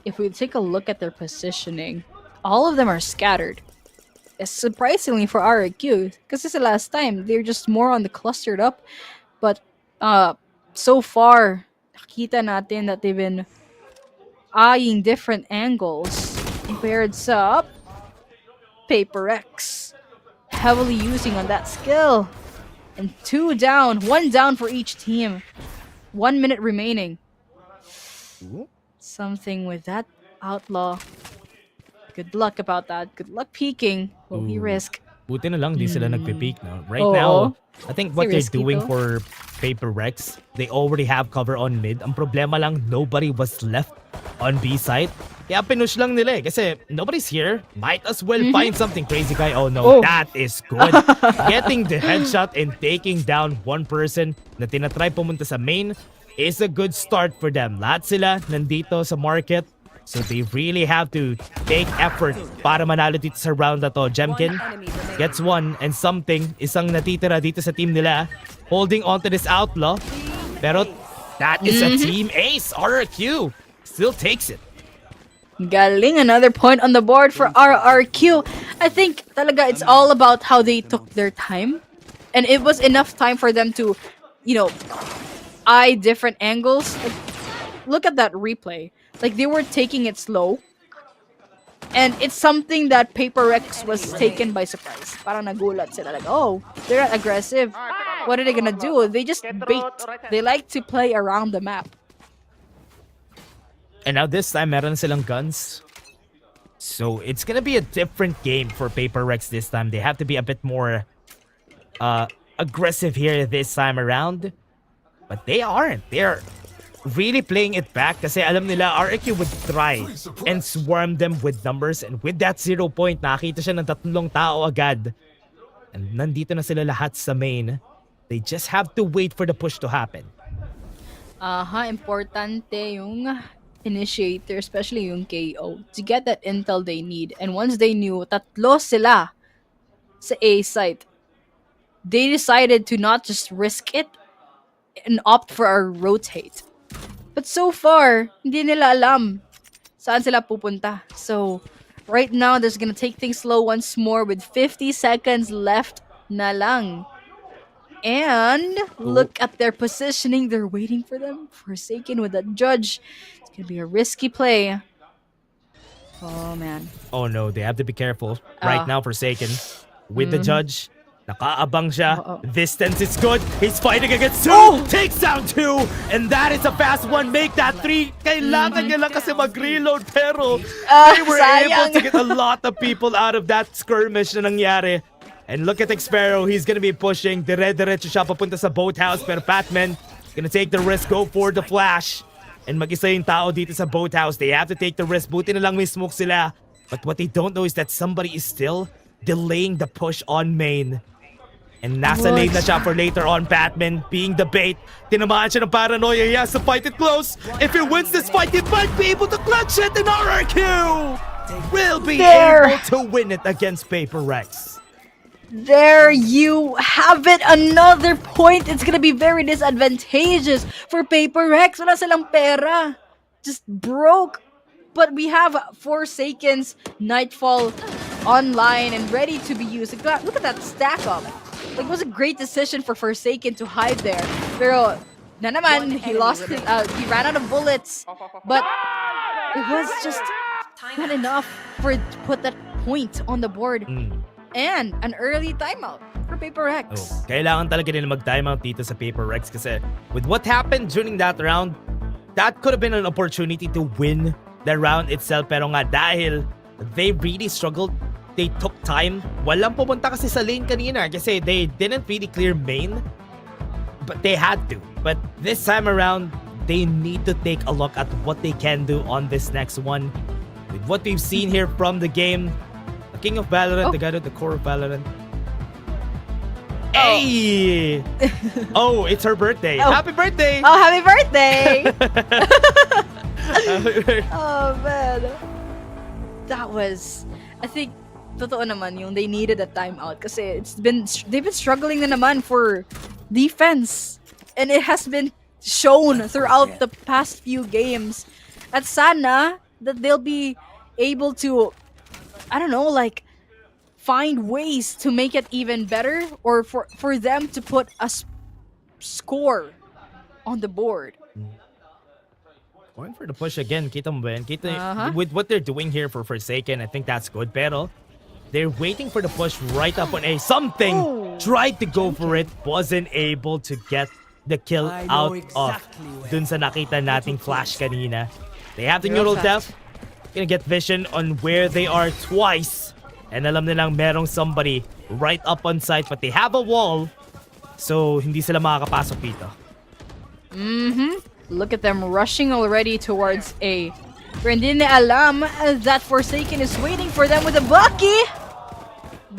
If we take a look at their positioning, all of them are scattered. Surprisingly for RRQ, because this is the last time, they're just more on the clustered up. But so far, nakita natin that they've been eyeing different angles compared sa PRX. Heavily using on that skill. And 2 down, 1 down for each team. 1 minute remaining. Something with that outlaw. Good luck about that. Good luck peeking. Will he risk? Buti na lang di sila nagpe-peek no. Right Oo. now, I think what they're Risky doing to. for PRX, they already have cover on mid. Ang problema lang, nobody was left on B side. Kaya pinush lang nila kasi nobody's here. Might as well find something crazy guy. Oh no, that is good. Getting the headshot and taking down one person na tinatry pumunta sa main is a good start for them. Lahat sila nandito sa market. So they really have to take effort para manalo dito sa round na to. Jemkin gets one and something. Isang natitira dito sa team nila. Holding on to this outlaw. Pero that is a team ace. RRQ still takes it. Galing, another point on the board for RRQ. I think talaga it's all about how they took their time. And it was enough time for them to, you know, eye different angles. Like, look at that replay. Like, they were taking it slow. And it's something that PRX was taken by surprise. Parang nagulat sila. Like, oh, they're not aggressive. What are they gonna do? They just bait. They like to play around the map. And now this time, meron silang guns. So it's gonna be a different game for PRX this time. They have to be a bit more aggressive here this time around. But they aren't. They're really playing it back kasi alam nila RRQ would try and swarm them with numbers, and with that 0 point nakita siya ng 3 tao agad and nandito na sila lahat sa main. They just have to wait for the push to happen. Importante yung initiator, especially yung KO, to get that intel they need. And once they knew 3 sila sa A site, they decided to not just risk it and opt for a rotate. But so far, hindi nila alam saan sila pupunta. So, right now, they're gonna take things slow once more with 50 seconds left na lang. And look at their positioning. They're waiting for them. Forsaken with that judge. It's gonna be a risky play. Oh, man. Oh no, they have to be careful. Right now, Forsaken with the judge. Nakaabang siya. Distance is good. He's fighting against 2. Takes down 2. And that is a fast one. Make that 3. Kailangan niya lang kasi mag-reload. Pero they were able to get a lot of people out of that skirmish na nangyari. And look at Xpero. He's gonna be pushing. Dire-diretso siya papunta sa boathouse. Pero Batman gonna take the risk. Go for the flash. And mag-isa yung tao dito sa boathouse. They have to take the risk. Buti na lang may smoke sila. But what they don't know is that somebody is still delaying the push on main. And nasa lane na siya for later on. Batman being the bait. Tinamaan siya ng paranoia. He has to fight it close. If he wins this fight, he might be able to clutch it. And RRQ will be able to win it against PRX. There you have it. Another point. It's gonna be very disadvantageous for PRX. Wala silang pera. Just broke. But we have Forsaken's Nightfall online and ready to be used. Look at that stack up. Like, it was a great decision for Forsaken to hide there. Pero, na naman, he lost his, he ran out of bullets. But it was just not enough to put that point on the board. And an early timeout for PRX. Kailangan talaga nila mag-timeout dito sa PRX kasi with what happened during that round, that could have been an opportunity to win the round itself. Pero nga dahil they really struggled, they took time. Walang pumunta kasi sa lane kanina kasi they didn't really clear main. But they had to. But this time around, they need to take a look at what they can do on this next one. With what we've seen here from the game, the king of VALORANT, the guy at the core of VALORANT. Hey! Oh, it's her birthday. Happy birthday! Oh, happy birthday! Oh, man. That was, I think, totoo naman yung they needed a timeout kasi they've been struggling na naman for defense. And it has been shown throughout the past few games. At sana that they'll be able to, I don't know, like, find ways to make it even better or for them to put a score on the board. Going for the push again, kita mo ba yan? With what they're doing here for Forsaken, I think that's good. Pero they're waiting for the push right up on A. Something tried to go for it, wasn't able to get the kill out of dun sa nakita nating flash kanina. They have the neural depth. Gonna get vision on where they are twice. And alam nilang merong somebody right up on site, but they have a wall. So hindi sila makakapasok dito. Look at them rushing already towards A. Pero hindi na alam that Forsaken is waiting for them with a Bucky.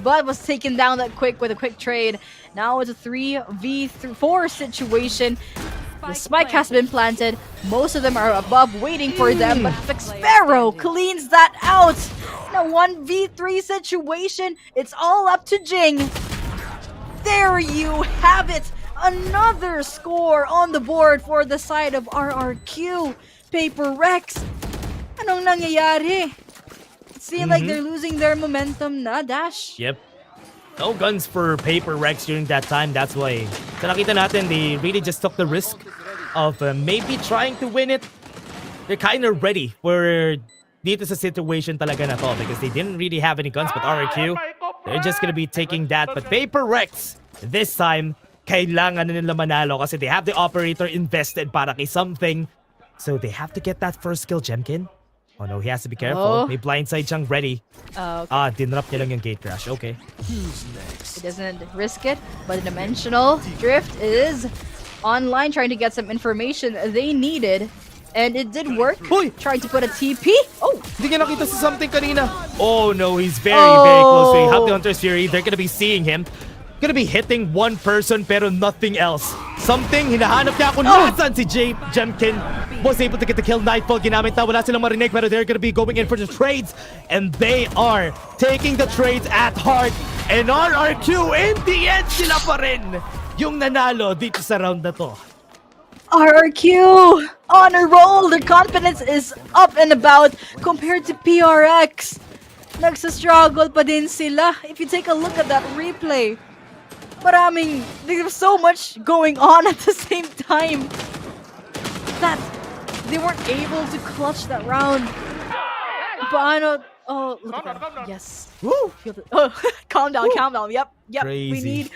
But was taken down that quick with a quick trade. Now it's a 3v4 situation. The spike has been planted. Most of them are above waiting for them. But Sparrow cleans that out. In a 1v3 situation, it's all up to Jing. There you have it. Another score on the board for the side of RRQ. PRX. Anong nangyayari? It seems like they're losing their momentum na, Dash. Yep. No guns for PRX during that time. That's why sa nakita natin, they really just took the risk of maybe trying to win it. They're kind of ready for dito sa situation talaga na to because they didn't really have any guns, but RRQ, they're just gonna be taking that. But PRX, this time, kailangan na nila manalo kasi they have the operator invested para kay something. So they have to get that first kill, Jemkin. Oh no, he has to be careful. May blindside siyang ready. Dinrap niya lang yung gate crash. Okay. He doesn't risk it, but Dimensional Drift is online trying to get some information they needed. And it did work. Trying to put a TP. Oh! Hindi niya nakita si something kanina. Oh no, he's very, very close. So you have the Hunter's Fury. They're gonna be seeing him. Gonna be hitting one person pero nothing else. Something, hinahanap niya kung nasan si Jemkin. Was able to get the kill. Nightfall ginamit na. Wala silang marinig pero they're gonna be going in for the trades. And they are taking the trades at heart. And RRQ, in the end, sila pa rin yung nanalo dito sa round na to. RRQ on a roll. Their confidence is up and about compared to PRX. Nagsa-struggle pa din sila. If you take a look at that replay, there's so much going on at the same time that they weren't able to clutch that round. Paano? Oh, look at that. Yes. Woo! Oh, calm down. Yep. Crazy.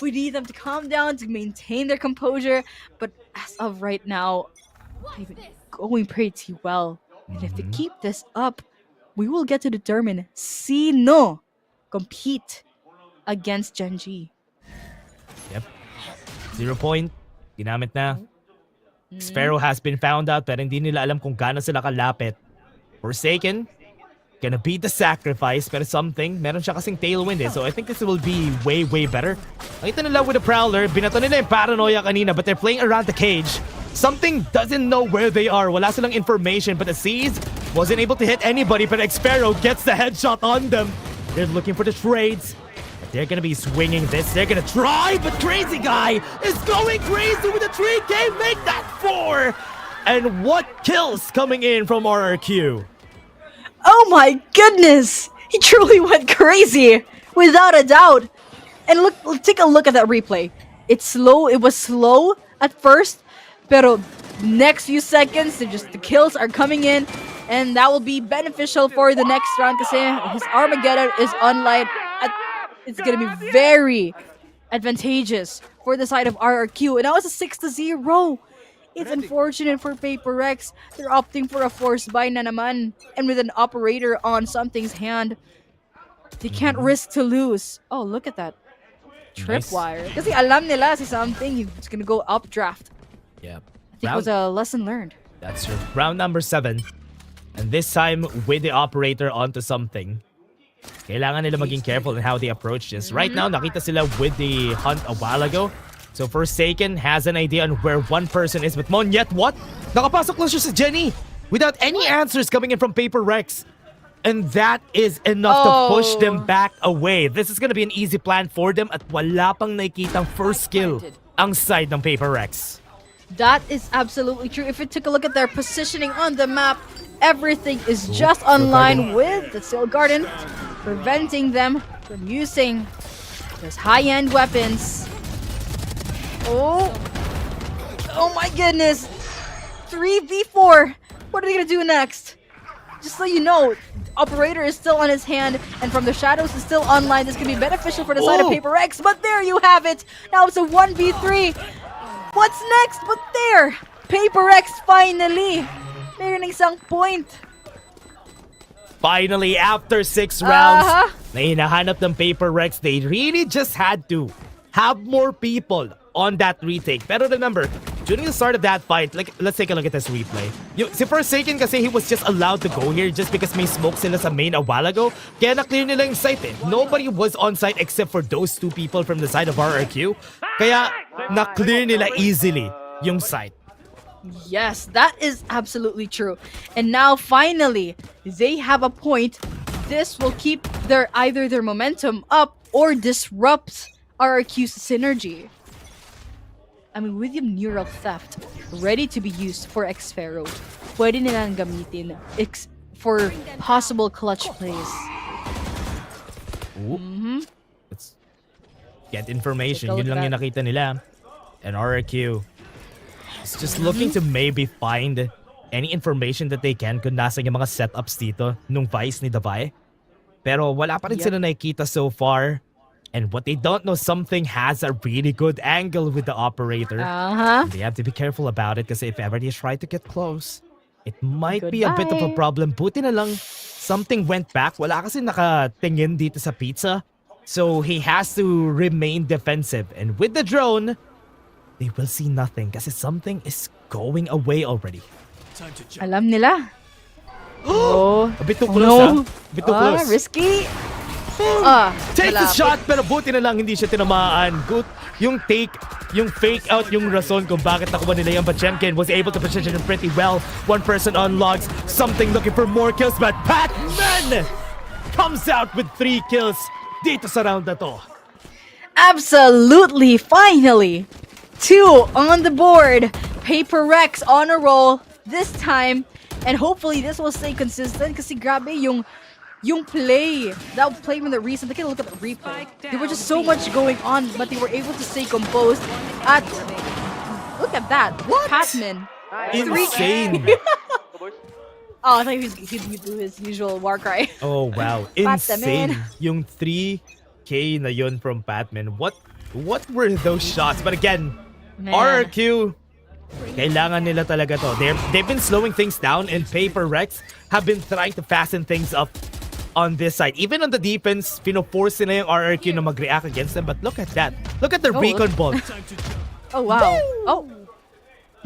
We need them to calm down, to maintain their composure. But as of right now, they've been going pretty well. And if they keep this up, we will get to determine sino compete against Genji. Yep. 0 point. Ginamit na. Sparrow has been found out pero hindi nila alam kung gaano sila kalapit. Forsaken, gonna be the sacrifice pero something, meron siya kasing tailwind so I think this will be way, way better. Nakita nila with the Prowler, binato nila yung paranoia kanina but they're playing around the cage. Something doesn't know where they are. Wala silang information but the Seas wasn't able to hit anybody but Sparrow gets the headshot on them. They're looking for the trades. They're gonna be swinging this. They're gonna try, but Crazy Guy is going crazy with the 3K. Make that 4. And what kills coming in from RRQ? Oh my goodness! He truly went crazy, without a doubt. And look, take a look at that replay. It's slow. It was slow at first, pero next few seconds, the kills are coming in. And that will be beneficial for the next round kasi his Armageddon is online. It's going to be very advantageous for the side of RRQ. And now it's a 6-0. It's unfortunate for PRX. They're opting for a forced buy na naman. And with an operator on something's hand, they can't risk to lose. Oh, look at that. Tripwire. Kasi alam nila si something, he's gonna go updraft. Yeah. I think it was a lesson learned. That's true. Round number 7. And this time with the operator onto something. Kailangan nila maging careful in how they approach this. Right now, nakita sila with the hunt a while ago. So Forsaken has an idea on where one person is. But Mon, yet what? Nakapasok lang siya sa Jenny without any answers coming in from PRX. And that is enough to push them back away. This is gonna be an easy plan for them at wala pang nakikitang first kill ang side ng PRX. That is absolutely true. If you took a look at their positioning on the map, everything is just online with the Steel Garden, preventing them from using those high-end weapons. Oh my goodness. 3v4. What are they gonna do next? Just so you know, Operator is still on his hand, and from the shadows is still online. This can be beneficial for the side of PRX, but there you have it. Now it's a 1v3. What's next? But there, PRX finally meron isang point. Finally, after 6 rounds, na hinahanap ng PRX, they really just had to have more people on that retake. Pero remember, during the start of that fight, like, let's take a look at this replay. Si Forsaken kasi he was just allowed to go here just because may smoke sila sa main a while ago. Kaya na-clear nila yung site eh. Nobody was on site except for those 2 people from the side of RRQ. Kaya na-clear nila easily yung site. Yes, that is absolutely true. And now finally, they have a point. This will keep either their momentum up or disrupt RRQ's synergy. I mean, with yung Neural Theft ready to be used for Xfero, pwede nilang gamitin for possible clutch plays. Let's get information. Yun lang yung nakita nila. And RRQ is just looking to maybe find any information that they can kung nasa yung mga setups dito nung Vice ni Davai. Pero wala pa rin sila nakikita so far. And what they don't know, something has a really good angle with the operator. They have to be careful about it because if ever they try to get close, it might be a bit of a problem. Buti na lang, something went back. Wala kasi nakatingin dito sa pizza. So he has to remain defensive. And with the drone, they will see nothing kasi something is going away already. Alam nila. A bit too close, A bit too close. Risky. Takes the shot pero buti na lang hindi siya tinamaan. Good. Yung fake out yung rason kung bakit nakuha nila yung Bachemkin was able to position him pretty well. One person unlocks something looking for more kills but Batman comes out with 3 kills dito sa round na to. Absolutely, finally. 2 on the board. PRX on a roll this time. And hopefully this will stay consistent kasi grabe yung play, that play from the recent, they can look at the replay. There was just so much going on, but they were able to stay composed. Look at that. What? Patman. Insane. I thought he'd do his usual war cry. Oh, wow. Insane. Yung 3K na yun from Patman. What were those shots? But again, RRQ, kailangan nila talaga to. They've been slowing things down and PRX have been trying to fasten things up on this side. Even on the defense, pino-force nila yung RRQ na mag-react against them. But look at that. Look at the recon bolt. Oh, wow. Oh.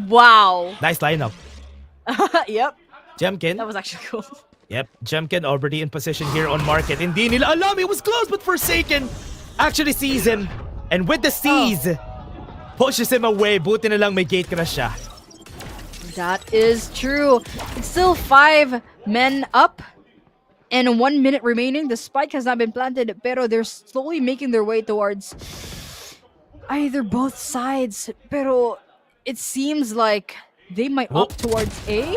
Wow. Nice lineup. Yep. Jemkin. That was actually cool. Yep. Jemkin already in position here on market. Hindi nila alam. It was close, but Forsaken actually sees him. And with the seize, pushes him away. Buti na lang may gate crash siya. That is true. It's still 5 men up. And 1 minute remaining. The spike has not been planted, pero they're slowly making their way towards either both sides. Pero it seems like they might opt towards A.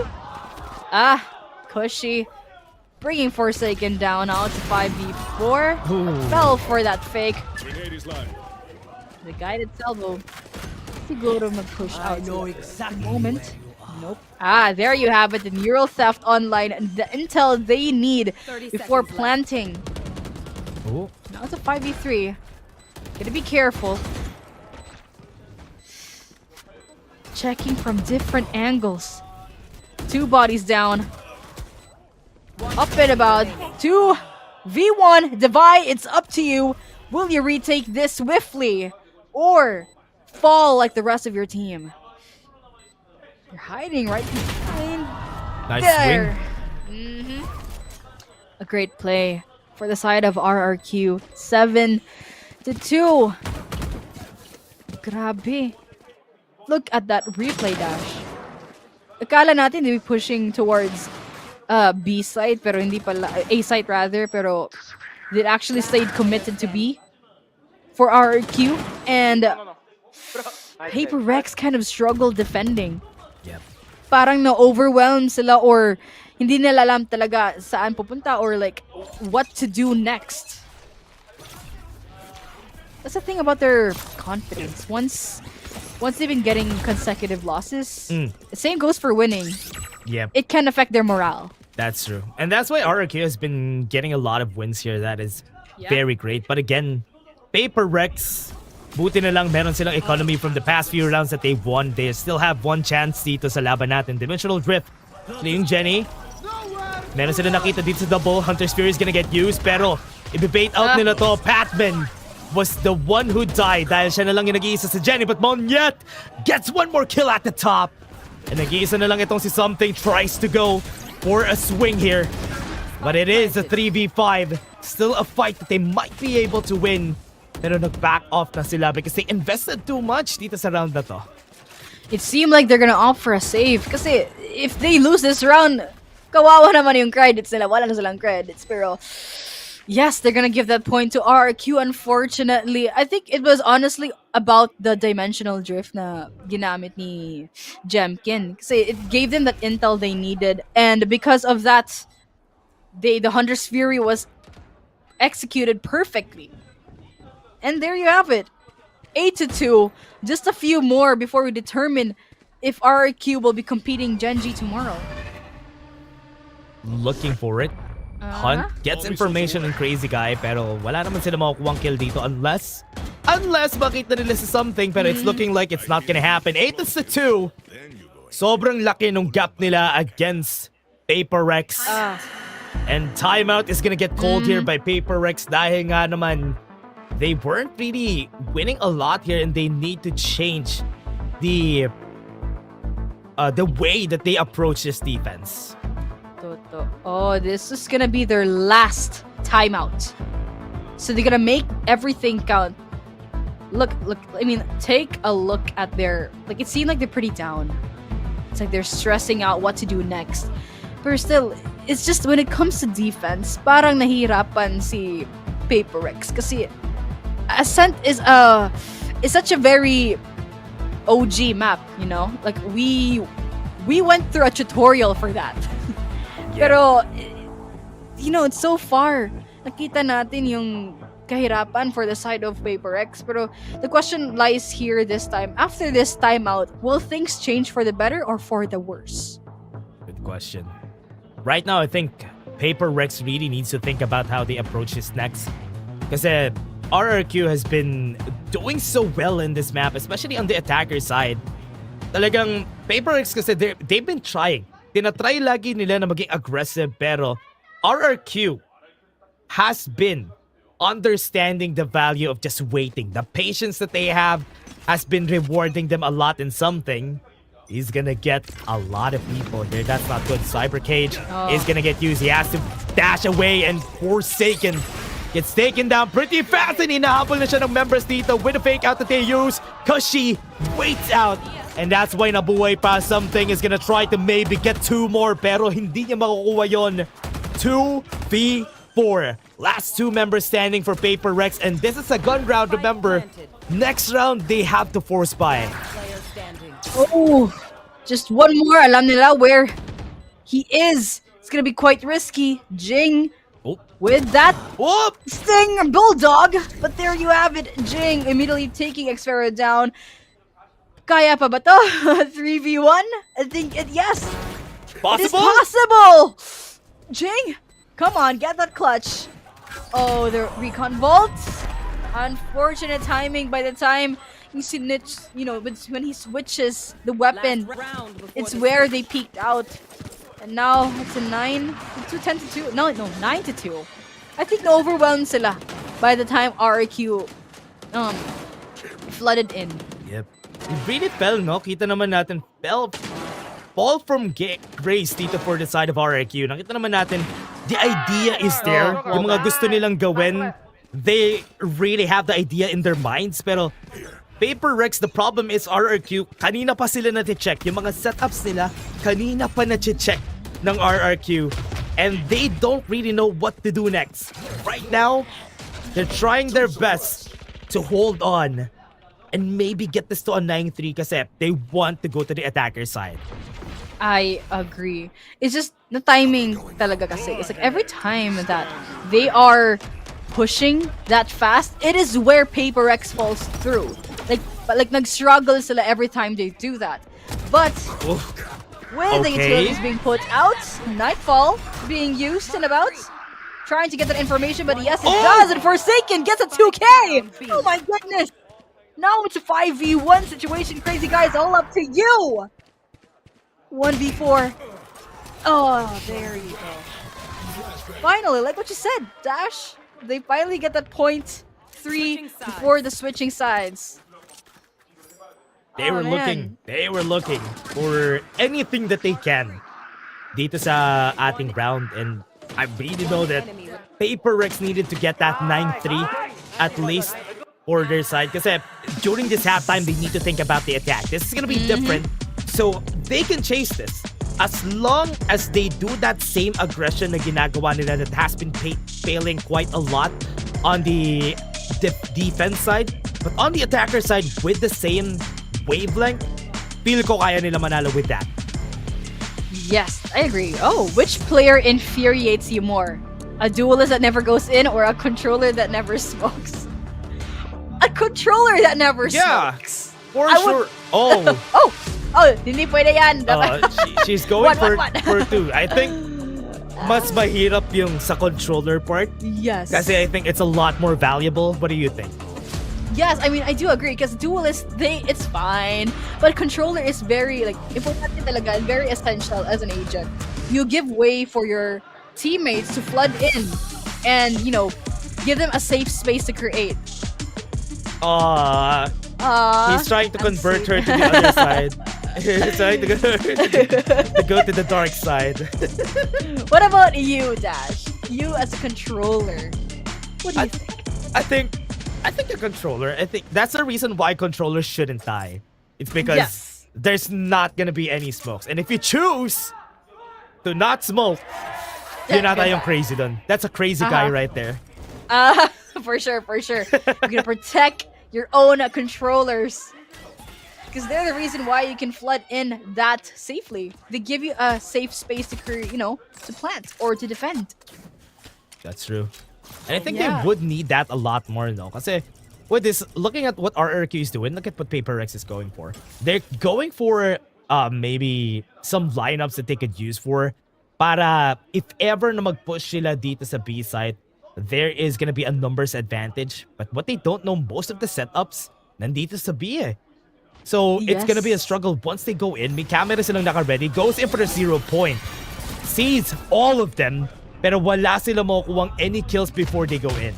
Cushy. Bringing Forsaken down out to 5v4. Fell for that fake. The guided salvo. Siguro mag-push out. No exact moment. Nope. Ah, there you have it. The neural theft online and the intel they need 30 before seconds left. planting. Oh. Now it's a 5v3. Gotta be careful. Checking from different angles. 2 bodies down. Up and about. 2v1. Devi, it's up to you. Will you retake this swiftly? Or fall like the rest of your team? You're hiding right behind Nice there. A great play for the side of RRQ. 7-2. Grabe. Look at that replay dash. Akala natin they'll be pushing towards B site pero hindi pala A site rather, pero they actually stayed committed to B for RRQ, and Paper Rex kind of struggled defending. Yep. Parang na-overwhelm sila or hindi nila alam talaga saan pupunta or like what to do next. That's the thing about their confidence. Once they've been getting consecutive losses, the same goes for winning. Yep. It can affect their morale. That's true. And that's why RRQ has been getting a lot of wins here. That is very great. But again, Paper Rex, buti na lang meron silang economy from the past few rounds that they've won. They still have one chance dito sa laban natin. Dimensional Drift. Yung Jenny. Meron sila nakita dito sa double. Hunter's Fury is gonna get used. Pero, ibibait out nila to. Patman was the one who died dahil siya na lang yung nag-iisa sa Jenny. But Monyet gets one more kill at the top. And nag-iisa na lang itong si Something. Tries to go for a swing here. But it is a 3v5. Still a fight that they might be able to win. Pero nag-back off na sila because they invested too much dito sa round na to. It seemed like they're gonna opt for a save. Kasi if they lose this round, kawawa naman yung credits nila. Wala na silang credits. Pero yes, they're gonna give that point to RRQ, unfortunately. I think it was honestly about the dimensional drift na ginamit ni Jemkin. Kasi it gave them that intel they needed. And because of that, the Hunter's Fury was executed perfectly. And there you have it. 8-2. Just a few more before we determine if RRQ will be competing Genji tomorrow. Looking for it. Hunt gets information on Crazy Guy, pero wala naman sila makukuhang kill dito unless makita nila sa Something, pero it's looking like it's not gonna happen. 8-2. Sobrang laki nung gap nila against Paper Rex. And timeout is gonna get called here by Paper Rex dahil nga naman they weren't really winning a lot here and they need to change the way that they approach this defense. Oh, this is gonna be their last timeout. So they're gonna make everything count. Look, I mean, take a look at their... Like, it seemed like they're pretty down. It's like they're stressing out what to do next. But still, it's just when it comes to defense, parang nahihirapan si Paper Rex. Kasi Ascent is such a very OG map, you know? Like, we went through a tutorial for that. Pero, you know, it's so far. Nakita natin yung kahirapan for the side of Paper X. Pero the question lies here this time. After this timeout, will things change for the better or for the worse? Good question. Right now, I think Paper Rex really needs to think about how they approach this next. Kasi RRQ has been doing so well in this map, especially on the attacker side. Talagang Paper Rex kasi they've been trying. Tinatry lagi nila na maging aggressive, pero RRQ has been understanding the value of just waiting. The patience that they have has been rewarding them a lot in Something. He's gonna get a lot of people here. That's not good. Cyber Cage is gonna get used. He has to dash away, and Forsaken gets taken down pretty fast, and hinahabol na siya ng members dito with the fake out that they use because she waits out. And that's why nabuhay pa. Something is gonna try to maybe get 2 more, pero hindi niya makukuha yon. 2v4. Last 2 members standing for Paper Rex, and this is a gun round, remember. Next round, they have to force buy. Oh, just one more. Alam nila where he is. It's gonna be quite risky. Jing with that Sting Bulldog. But there you have it. Jing immediately taking Xfero down. Kaya pa ba to? 3v1? I think yes. Possible? It is possible! Jing, come on, get that clutch. Oh, the recon vault. Unfortunate timing by the time he snitch, when he switches the weapon, it's where they peaked out. And now it's a 10 to 2. No, 9 to 2. I think na-overwhelmed sila by the time RRQ flooded in. Yep. It really fell, no? Kita naman natin, fall from grace dito for the side of RRQ. Nakita naman natin, the idea is there. Yung mga gusto nilang gawin, they really have the idea in their minds. Pero, PRX, the problem is RRQ, kanina pa sila na-check. Yung mga setups nila, kanina pa na-check ng RRQ. And they don't really know what to do next. Right now, they're trying their best to hold on and maybe get this to a 9-3 kasi they want to go to the attacker side. I agree. It's just the timing talaga kasi. It's like every time that they are pushing that fast, it is where PRX falls through. Like nag-struggle sila every time they do that. But with the utilities being put out, Nightfall being used and about, trying to get that information, but yes, it does, and Forsaken gets a 2K! Oh my goodness! Now it's a 5v1 situation, crazy guys, all up to you! 1v4. Oh, there you go. Finally, like what you said, Dash, they finally get that point 3 before the switching sides. They were looking for anything that they can dito sa ating round, and I really know that PRX needed to get that 9-3 at least for their side kasi during this halftime they need to think about the attack. This is gonna be different, so they can chase this as long as they do that same aggression na ginagawa nila that has been failing quite a lot on the defense side, but on the attacker side with the same wavelength, feel ko kaya nila manalo with that. Yes, I agree. Oh, which player infuriates you more? A duelist that never goes in or a controller that never smokes? A controller that never smokes. For sure. Hindi pwede yan. She's going for 2. I think mas mahirap yung sa controller part. Yes. Kasi I think it's a lot more valuable. What do you think? Yes, I mean, I do agree because duelist, it's fine. But controller is very, importante talaga and very essential as an agent. You give way for your teammates to flood in and, give them a safe space to create. He's trying to convert her to the other side. He's trying to go to the dark side. What about you, Dash? You as a controller. What do you think? I think the controller, I think that's the reason why controllers shouldn't die. It's because there's not gonna be any smokes. And if you choose to not smoke, you're not tayong crazy dun. That's a crazy guy right there. For sure. You're gonna protect your own controllers. Because they're the reason why you can flood in that safely. They give you a safe space to create, to plant or to defend. That's true. And I think they would need that a lot more, no? Kasi with this, looking at what RRQ is doing, look at what PRX is going for. They're going for maybe some lineups that they could use for para if ever na mag-push sila dito sa B side, there is gonna be a numbers advantage. But what they don't know, most of the setups nandito sa B eh. So it's gonna be a struggle once they go in. May camera silang naka-ready, goes in for the 0 point, sees all of them, pero wala sila makukuhang any kills before they go in.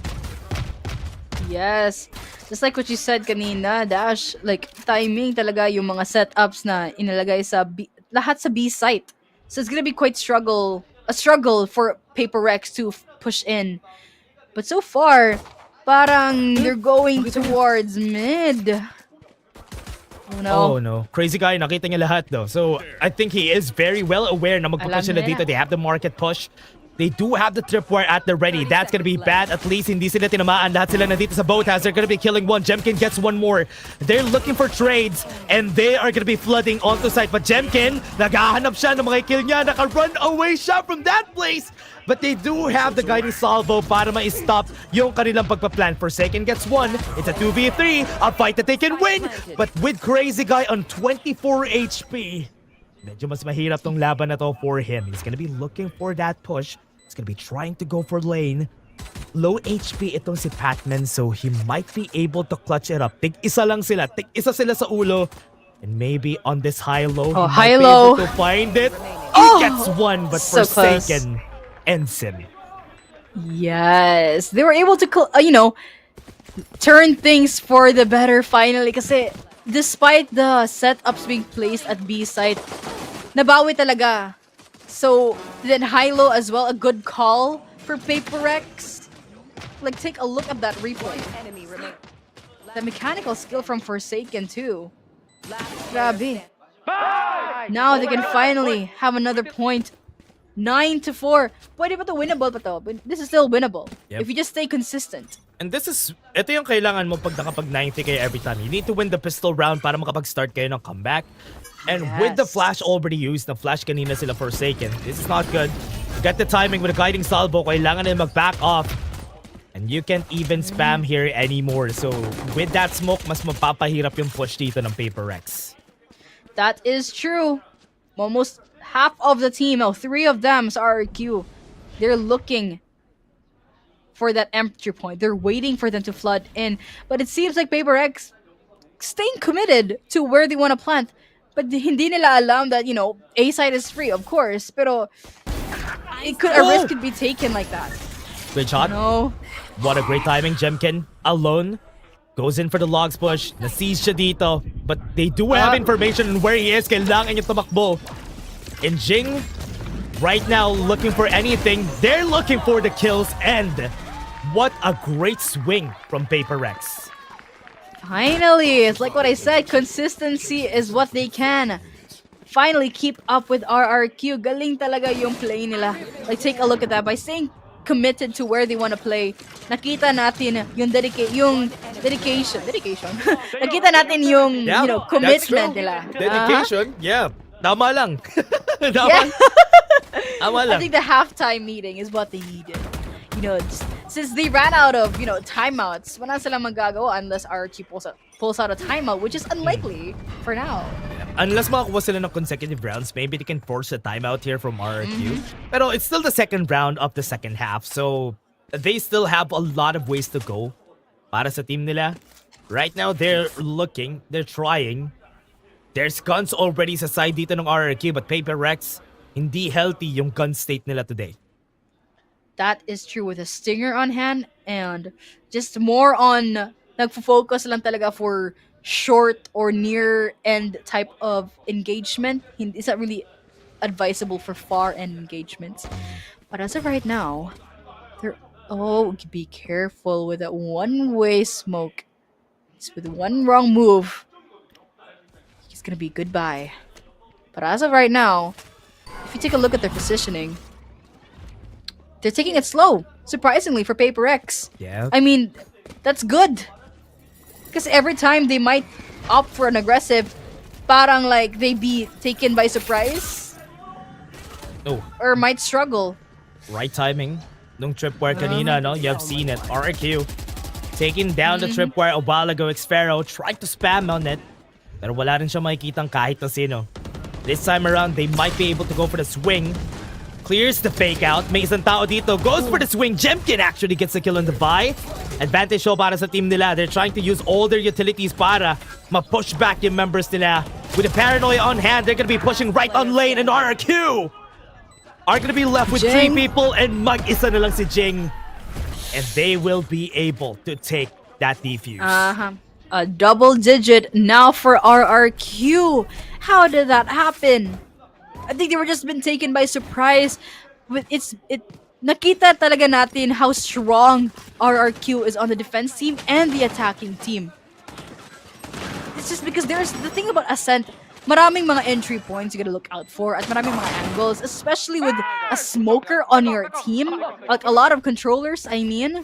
Yes. Just like what you said kanina, Dash, timing talaga yung mga setups na inalagay sa lahat sa B site. So it's gonna be quite a struggle for PRX to push in. But so far, parang they're going towards mid. Oh no. Crazy guy, nakita niya lahat though. So I think he is very well aware na magpupush sila dito. They have the market push. They do have the tripwire at the ready. That's gonna be bad. At least hindi sila tinamaan. Lahat sila nandito sa boathouse. They're gonna be killing one. Jemkin gets one more. They're looking for trades and they are gonna be flooding onto site. But Jemkin, naghahanap siya ng mga kill niya. Naka-run away siya from that place. But they do have the guiding salvo para ma-stop yung kanilang pagpa-plan. Forsaken gets one. It's a 2v3. A fight that they can win. But with Crazy Guy on 24 HP, medyo mas mahirap tong laban na to for him. He's gonna be looking for that push. He's gonna be trying to go for lane. Low HP itong si Pacman, so he might be able to clutch it up. Tig-isa lang sila. Tig-isa sila sa ulo. And maybe on this high-low, he might be able to find it. He gets one, but so Forsaken ends him. Yes. They were able to, turn things for the better finally. Kasi despite the setups being placed at B site, nabawi talaga. So, then high-low as well, a good call for PRX. Like, take a look at that replay. The mechanical skill from Forsaken too. Grabe. Now they can finally have another point. 9-4. Pwede ba to winnable pa to? But this is still winnable. Yep. If you just stay consistent. And ito yung kailangan mo pag nakapag 90 kayo every time. You need to win the pistol round para makapag-start kayo ng comeback. And with the flash already used, the flash kanina sila Forsaken, this is not good. You get the timing with a guiding salvo, kailangan na mag-back off. And you can't even spam here anymore. So with that smoke, mas mapapahirap yung push dito ng PRX. That is true. Almost half of the team, 3 of them are RRQ. They're looking for that entry point. They're waiting for them to flood in. But it seems like PRX staying committed to where they want to plant. But hindi nila alam that, A side is free, of course. Pero a risk could be taken like that. Good shot. No. What a great timing. Jemkin alone goes in for the logs push. Na-seize siya dito. But they do have information on where he is. Kailangan niya tumakbo. And Jing, right now, looking for anything. They're looking for the kills. And what a great swing from PRX. Finally, it's like what I said, consistency is what they can finally keep up with RRQ. Galing talaga yung play nila. Like, take a look at that. By staying committed to where they want to play, nakita natin yung dedication. Nakita natin yung, commitment nila. Dedication? Yeah. Tama lang. Tama lang. I think the halftime meeting is what they needed. Since they ran out of, timeouts, wala silang magagawa unless RRQ pulls out a timeout, which is unlikely for now. Unless makakuha sila ng consecutive rounds, maybe they can force a timeout here from RRQ. Pero it's still the second round of the second half, so they still have a lot of ways to go para sa team nila. Right now, they're looking, they're trying. There's guns already sa side dito ng RRQ, but PRX, hindi healthy yung gun state nila today. That is true with a stinger on hand and just more on nagfo-focus lang talaga for short or near end type of engagement. It's not really advisable for far end engagements. But as of right now, be careful with that one-way smoke. It's with one wrong move, he's gonna be goodbye. But as of right now, if you take a look at their positioning, they're taking it slow, surprisingly, for PRX. Yeah. I mean, that's good. Because every time they might opt for an aggressive, parang like they be taken by surprise. Oh. Or might struggle. Right timing. Nung tripwire kanina, no? You have seen it. RRQ taking down the tripwire a while ago. Xfero tried to spam on it. Pero wala rin siya makikitang kahit na sino. This time around, they might be able to go for the swing. Clears the fake out. May isang tao dito. Goes for the swing. Jemkin actually gets the kill on the buy. Advantage show para sa team nila. They're trying to use all their utilities para ma-push back yung members nila. With a paranoia on hand, they're gonna be pushing right on lane, and RRQ are gonna be left with 3 people, and mag-isa na lang si Jing. And they will be able to take that defuse. A double digit now for RRQ. How did that happen? I think they were just been taken by surprise. Nakita talaga natin how strong RRQ is on the defense team and the attacking team. It's just because there's the thing about Ascent. maraming mga entry points you gotta look out for at maraming mga angles, especially with a smoker on your team, like a lot of controllers, I mean.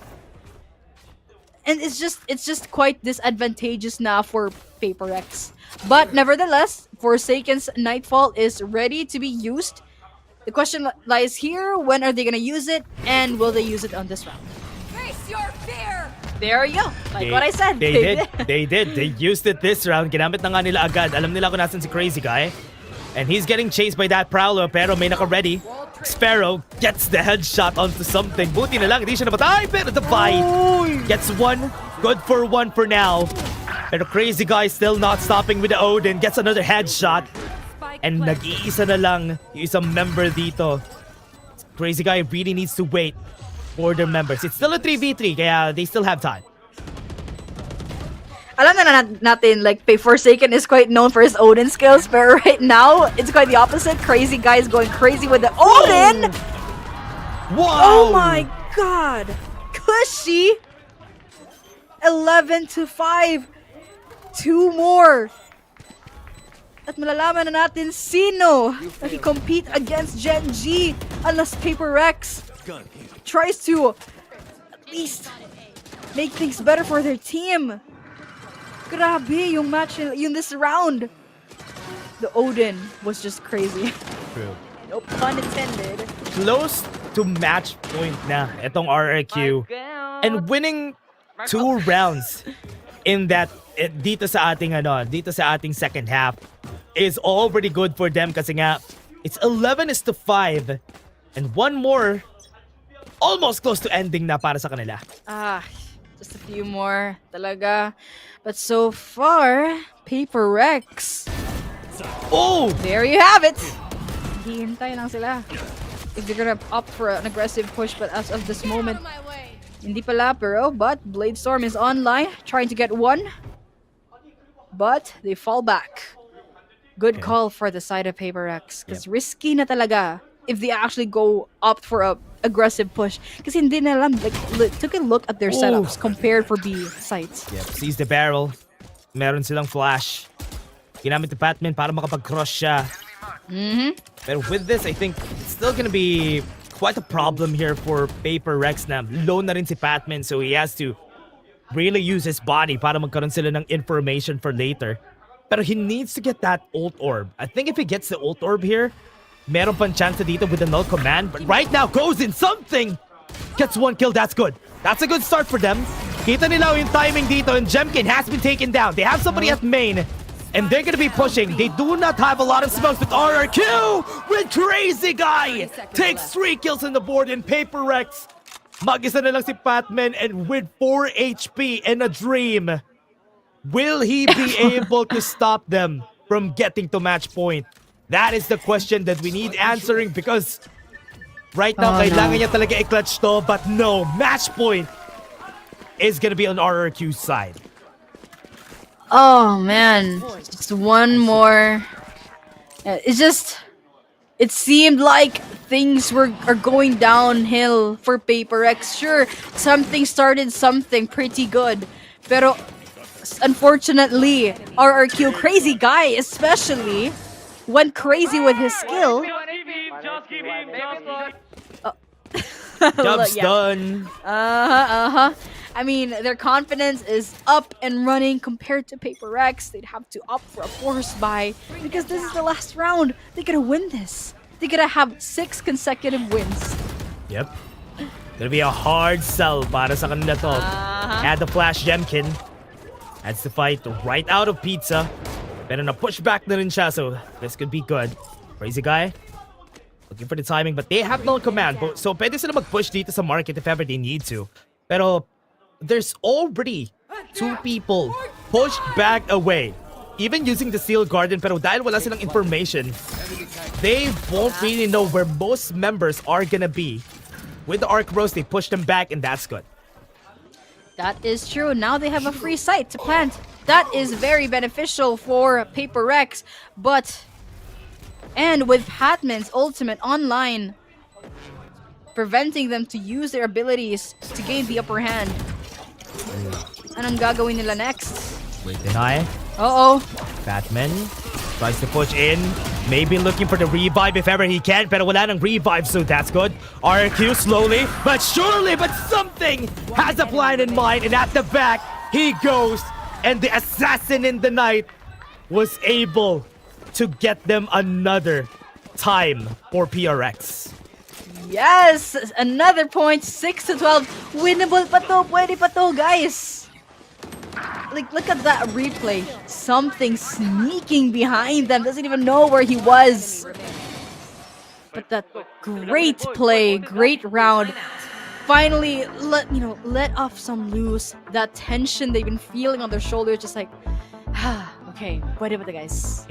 And it's just quite disadvantageous now for PaperX. But nevertheless, Forsaken's Nightfall is ready to be used. The question lies here, when are they gonna use it, and will they use it on this round? Face your fear! There you go. Like what I said. They did. They used it this round. Ginamit na nga nila agad. Alam nila kung nasan si Crazy Guy. And he's getting chased by that Prowler, pero may naka-ready. Sparrow gets the headshot onto something. Buti na lang, hindi siya nabatay, pero the bite gets one. Good for one for now. Pero Crazy Guy still not stopping with the Odin. Gets another headshot. And nag-iisa na lang yung isang member dito. Crazy Guy really needs to wait for their members. It's still a 3v3, kaya they still have time. Alam na natin, like, Forsaken is quite known for his Odin skills, but right now, it's quite the opposite. Crazy Guy is going crazy with the Odin! Wow! Oh my god! Cushy! 11-5. 2 more. At malalaman na natin sino compete against Gen G unless PaperX tries to at least make things better for their team. Grabe yung match in this round. The Odin was just crazy. True. No pun intended. Close to match point na itong RRQ. And winning 2 rounds in that dito sa ating second half is already good for them kasi nga it's 11-5 and one more almost close to ending na para sa kanila. Just a few more talaga. But so far, PaperX. Oh! There you have it. Hihintay lang sila. If they're gonna opt for an aggressive push, but as of this moment, hindi pala pero, but Bladestorm is online, trying to get one. But they fall back. Good call for the side of PaperX. Because risky na talaga if they actually go opt for a aggressive push. Kasi hindi na alam, like, took a look at their setups compared for B sites. Yep, sees the barrel. Meron silang flash. Ginamit the Batman para makapag-cross siya. Pero with this, I think it's still gonna be quite a problem here for PaperX na low na rin si Batman, so he has to really use his body para magkaroon sila ng information for later. Pero he needs to get that ult orb. I think if he gets the ult orb here, meron pang chance dito with the null command. But right now, goes in something. Gets one kill, that's good. That's a good start for them. Kita nila yung timing dito, and Jemkin has been taken down. They have somebody at main, and they're gonna be pushing. They do not have a lot of smokes with RRQ. With Crazy Guy takes 3 kills on the board, and PaperX mag-isa na lang si Batman, and with 4 HP and a dream, will he be able to stop them from getting to match point? That is the question that we need answering, because right now, kailangan niya talaga i-clutch to, but no, match point is gonna be on RRQ's side. Oh man, just one more. It seemed like things are going downhill for PaperX. Sure, something started something pretty good, pero unfortunately, RRQ Crazy Guy especially went crazy with his skill. Job's done. I mean, their confidence is up and running compared to PaperX. They'd have to opt for a force buy because this is the last round. They gotta win this. They gotta have 6 consecutive wins. Yep. Gonna be a hard sell para sa kanila to. Add the flash Jemkin. Adds the fight right out of Pizza. Pero na-push back na rin siya, so this could be good. Crazy Guy looking for the timing, but they have no command. So pwede sila mag-push dito sa market if ever they need to. Pero there's already 2 people pushed back away. Even using the Steel Garden, pero dahil wala silang information, they won't really know where most members are gonna be. With the Arc Rose, they push them back, and that's good. That is true. Now they have a free site to plant. That is very beneficial for PaperX, and with Hatman's ultimate online, preventing them to use their abilities to gain the upper hand. Anong gagawin nila next? Wait, deny. Uh-oh. Batman Tries to push in. Maybe looking for the revive if ever he can. Pero wala nang revive, so that's good. RRQ slowly, but surely, but something has a plan in mind. And at the back, he goes. And the assassin in the night was able to get them another time for PRX. Yes! Another point. 6-12. Winnable pa to. Pwede pa to, guys. Like, look at that replay. Something sneaking behind them. Doesn't even know where he was. But that great play, great round. Finally, let off some loose. That tension they've been feeling on their shoulders, just like, okay, pwede ba to, guys?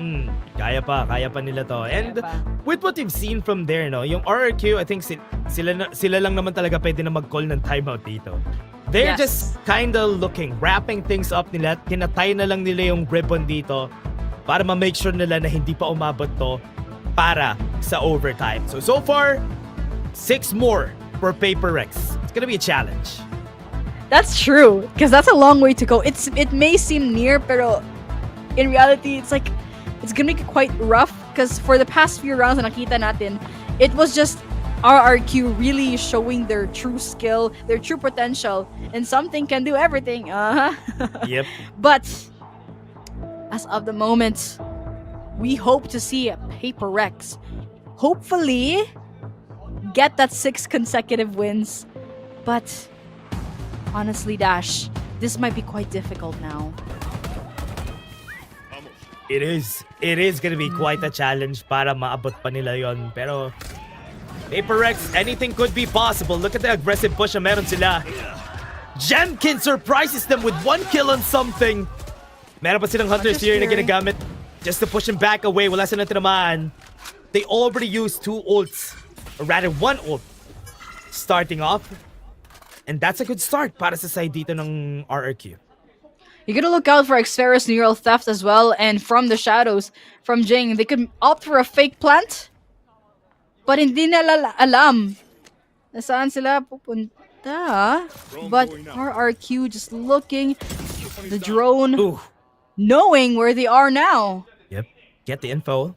Kaya pa nila to. And with what you've seen from there, no, yung RRQ, I think sila lang naman talaga pwede na mag-call ng timeout dito. They're just kinda looking, wrapping things up nila. Tinatay na lang nila yung ribbon dito para ma-make sure nila na hindi pa umabot to para sa overtime. So far, 6 more for PRX. It's gonna be a challenge. That's true, because that's a long way to go. It may seem near, pero in reality, it's like, it's gonna be quite rough, because for the past few rounds na nakita natin, it was just RRQ really showing their true skill, their true potential, and something can do everything. Yep. But as of the moment, we hope to see PRX hopefully get that 6 consecutive wins. But honestly, Dash, this might be quite difficult now. It is gonna be quite a challenge para maabot pa nila yon. Pero PRX, anything could be possible. Look at the aggressive push na meron sila. Jemkin surprises them with 1 kill on something. Meron pa silang Hunter's Fury na ginagamit just to push him back away. Wala silang tinamaan. They already used 2 ults. Or rather, 1 ult. Starting off. And that's a good start para sa side dito ng RRQ. You're gonna look out for Xferus Neural Theft as well. And from the shadows, from Jing, they could opt for a fake plant. But hindi nila alam nasaan sila pupunta. But RRQ just looking, the drone, knowing where they are now. Yep, get the info.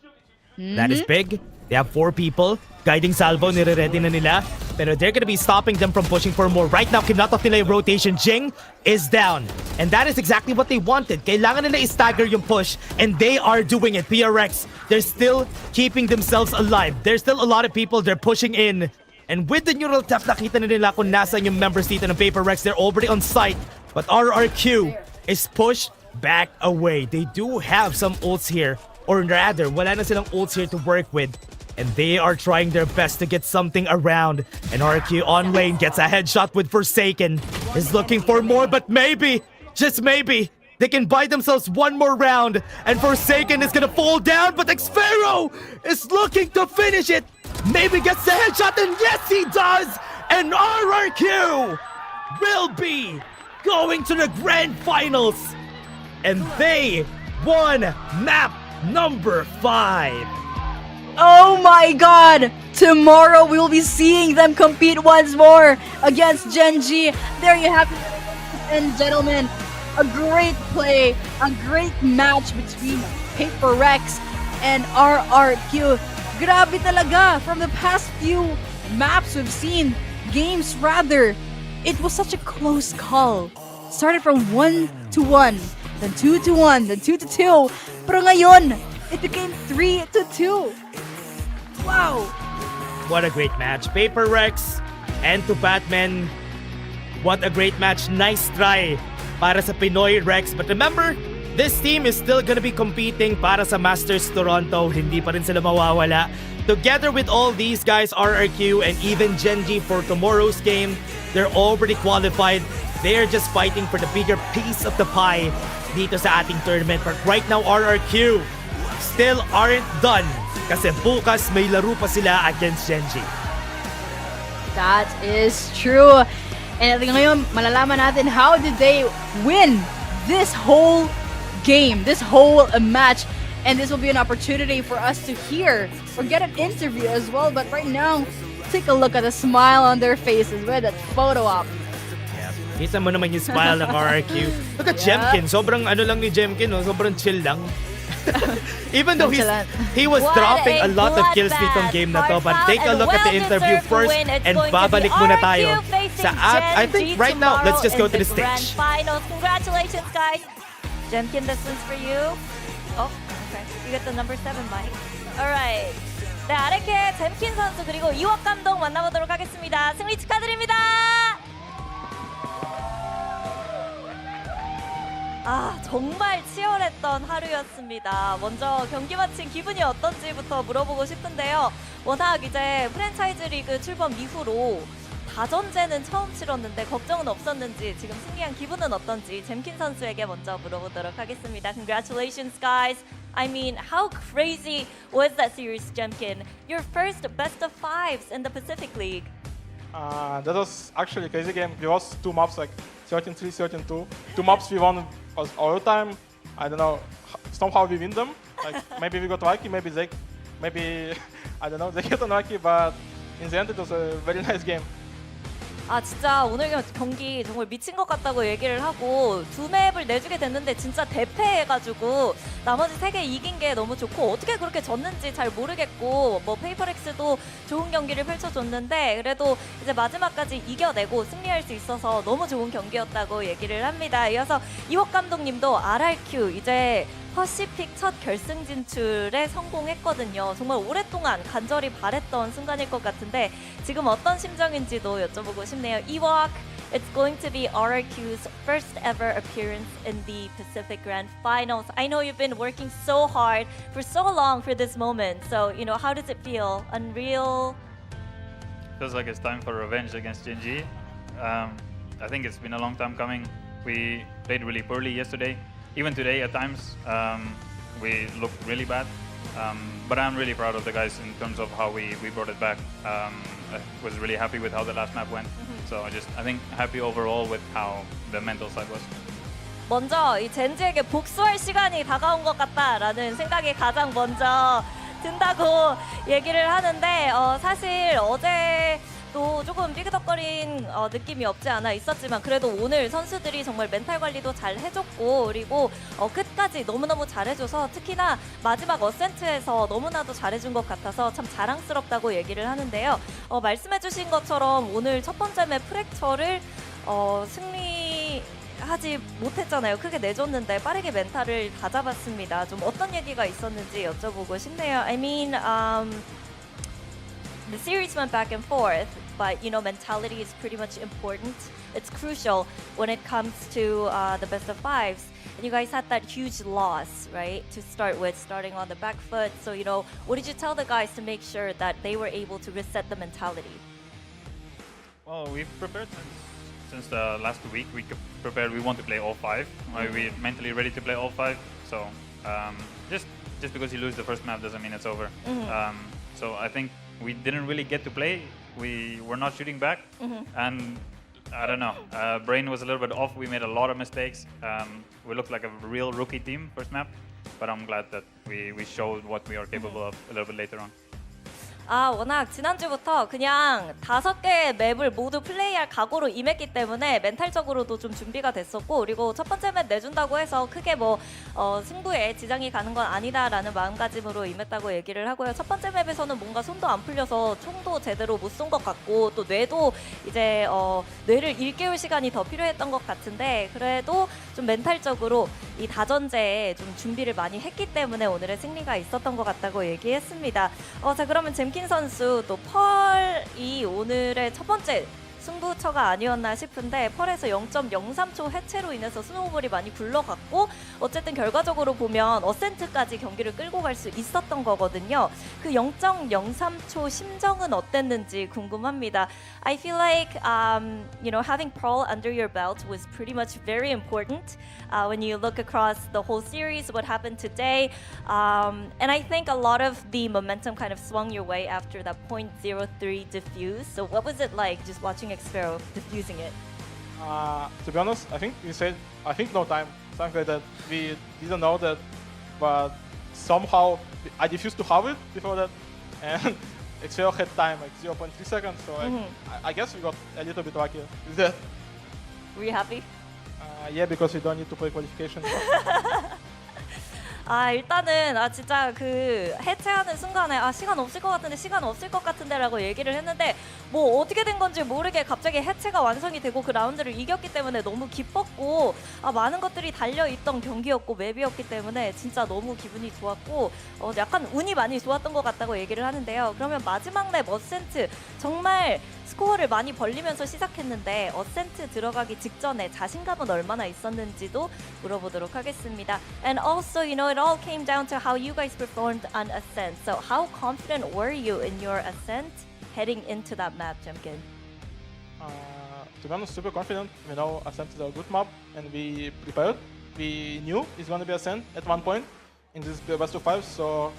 That is big. They have 4 people. Guiding salvo, nire-ready na nila. Pero they're gonna be stopping them from pushing for more. Right now, kinut off nila yung rotation. Jing is down. And that is exactly what they wanted. Kailangan nila i-stagger yung push. And they are doing it. PRX, they're still keeping themselves alive. There's still a lot of people. They're pushing in. And with the neural theft, nakita na nila kung nasan yung members dito ng PRX. They're already on site. But RRQ is pushed back away. They do have some ults here. Or rather, wala na silang ults here to work with. And they are trying their best to get something around. And RRQ on lane gets a headshot with Forsaken. Is looking for more, but maybe, just maybe, they can buy themselves 1 more round. And Forsaken is gonna fall down, but Xfero is looking to finish it. Maybe gets the headshot, and yes, he does! And RRQ will be going to the grand finals. And they won map number 5. Oh my god! Tomorrow we will be seeing them compete once more against Genji. There you have it, ladies and gentlemen. A great play, a great match between PRX and RRQ. Grabe talaga. From the past few maps we've seen, games rather, it was such a close call. Started from 1-1, then 2-1, then 2-2. Pero ngayon, it became 3-2. Wow! What a great match. PRX and to Batman. What a great match. Nice try para sa Pinoy Rex. But remember, this team is still gonna be competing para sa Masters Toronto. Hindi pa rin sila mawawala. Together with all these guys, RRQ and even Genji for tomorrow's game, they're already qualified. They're just fighting for the bigger piece of the pie dito sa ating tournament. But right now, RRQ still aren't done. Kasi bukas may laro pa sila against Genji. That is true. And ngayon, malalaman natin how did they win this whole game, this whole match. And this will be an opportunity for us to hear or get an interview as well. But right now, take a look at the smile on their faces with that photo op. Yeah, kita mo naman yung smile ng RRQ. Look at Jemkin. Sobrang ano lang ni Jemkin, no? Sobrang chill lang. Even though he was What dropping a a lot of kills bloodbath. nitong game na to, but Hard take a foul look at the and interview well-deserved first win. It's and going to be babalik muna tayo RRQ facing sa I Gen think G right now, let's just go tomorrow to the in Grand stage. Finals. Congratulations, guys. Jemkin, this one's for you. Oh, okay. You get the number 7 mic. Alright. 네, 아래께 잼킨 선수 그리고 이වක් 감독 만나보도록 하겠습니다. 승리 축하드립니다. 아, 정말 치열했던 하루였습니다. 먼저 경기 마친 기분이 어떤지부터 물어보고 싶은데요. 워낙 이제 프랜차이즈 리그 출범 이후로 다전제는 처음 치렀는데 걱정은 없었는지 지금 승리한 기분은 어떤지 잼킨 선수에게 먼저 물어보도록 하겠습니다. Congratulations, guys. I mean, how crazy was that series, Jemkin? Your first best of 5s in the Pacific League. That was actually a crazy game. We lost 2 maps, like 13-3, 13-2. 2 maps we won was all time. I don't know, somehow we win them. Like maybe we got lucky, maybe they I don't know, they got unlucky, but in the end it was a very nice game. 아, 진짜 오늘 경기 정말 미친 것 같다고 얘기를 하고 2맵을 내주게 됐는데 진짜 대패해가지고 나머지 3개 이긴 게 너무 좋고 어떻게 그렇게 졌는지 잘 모르겠고 뭐 페이퍼렉스도 좋은 경기를 펼쳐줬는데 그래도 이제 마지막까지 이겨내고 승리할 수 있어서 너무 좋은 경기였다고 얘기를 합니다. 이어서 이වක් 감독님도 RRQ 이제 퍼시픽 첫 결승 진출에 성공했거든요. 정말 오랫동안 간절히 바랬던 순간일 것 같은데 지금 어떤 심정인지도 여쭤보고 싶네요. 이왁, it's going to be RRQ's first ever appearance in the Pacific Grand Finals. I know you've been working so hard for so long for this moment. So, you know, how does it feel? Unreal? Feels like it's time for revenge against Gen G. I think it's been a long time coming. We played really poorly yesterday. Even today, at times, we looked really bad. But I'm really proud of the guys in terms of how we brought it back. I was really happy with how the last map went. So I think happy overall with how the mental side was. 먼저 이 젠지에게 복수할 시간이 다가온 것 같다라는 생각이 가장 먼저 든다고 얘기를 하는데 사실 어제 또 조금 삐그덕거린 느낌이 없지 않아 있었지만 그래도 오늘 선수들이 정말 멘탈 관리도 잘 해줬고 그리고 끝까지 너무너무 잘해줘서 특히나 마지막 어센트에서 너무나도 잘해준 것 같아서 참 자랑스럽다고 얘기를 하는데요. 말씀해주신 것처럼 오늘 첫 번째 맵 프랙처를 승리하지 못했잖아요. 크게 내줬는데 빠르게 멘탈을 다잡았습니다. 좀 어떤 얘기가 있었는지 여쭤보고 싶네요. I mean, the series went back and forth, but you know, mentality is pretty much important. It's crucial when it comes to the best of 5s. And you guys had that huge loss, right, to start with, starting on the back foot. So, you know, what did you tell the guys to make sure that they were able to reset the mentality? Well, we've prepared since the last week. We prepared. We want to play all 5. We're mentally ready to play all 5. So just because you lose the first map doesn't mean it's over. So I think we didn't really get to play. We were not shooting back, and I don't know. Brain was a little bit off. We made a lot of mistakes. We looked like a real rookie team first map, but I'm glad that we showed what we are capable of a little bit later on. 워낙 지난주부터 그냥 5개의 맵을 모두 플레이할 각오로 임했기 때문에 멘탈적으로도 좀 준비가 됐었고 그리고 첫 번째 맵 내준다고 해서 크게 뭐 승부에 지장이 가는 건 아니다라는 마음가짐으로 임했다고 얘기를 하고요. 첫 번째 맵에서는 뭔가 손도 안 풀려서 총도 제대로 못 쏜 것 같고 또 뇌도 이제 뇌를 일깨울 시간이 더 필요했던 것 같은데 그래도 좀 멘탈적으로 이 다전제에 좀 준비를 많이 했기 때문에 오늘의 승리가 있었던 것 같다고 얘기했습니다. 자 그러면 잼킨 선수 또 펄이 오늘의 첫 번째 승부처가 아니었나 싶은데 펄에서 0.03초 해체로 인해서 스노우볼이 많이 굴러갔고 어쨌든 결과적으로 보면 어센트까지 경기를 끌고 갈 수 있었던 거거든요. 그 0.03초 심정은 어땠는지 궁금합니다. I feel like you know, having Pearl under your belt was pretty much very important when you look across the whole series, what happened today. And I think a lot of the momentum kind of swung your way after that .03 diffuse. So what was it like just watching Xparrow diffusing it? To be honest, I think we said, no time, something like that. We didn't know that, but somehow I diffused to have it before that, and Xparrow had time, like 0.3 seconds, so I guess we got a little bit lucky with that. Were you happy? Yeah, because we don't need to play qualification. 일단은 진짜 그 해체하는 순간에 시간 없을 것 같은데 라고 얘기를 했는데 뭐 어떻게 된 건지 모르게 갑자기 해체가 완성이 되고 그 라운드를 이겼기 때문에 너무 기뻤고 많은 것들이 달려있던 경기였고 맵이었기 때문에 진짜 너무 기분이 좋았고 약간 운이 많이 좋았던 것 같다고 얘기를 하는데요. 그러면 마지막 맵 어센트 정말 스코어를 많이 벌리면서 시작했는데 어센트 들어가기 직전에 자신감은 얼마나 있었는지도 물어보도록 하겠습니다. And also, you know, it all came down to how you guys performed on Ascent. So how confident were you in your Ascent heading into that map, Jemkin? To be honest, super confident. We know Ascent is a good map and we prepared. We knew it's going to be Ascent at one point in this best of 5, so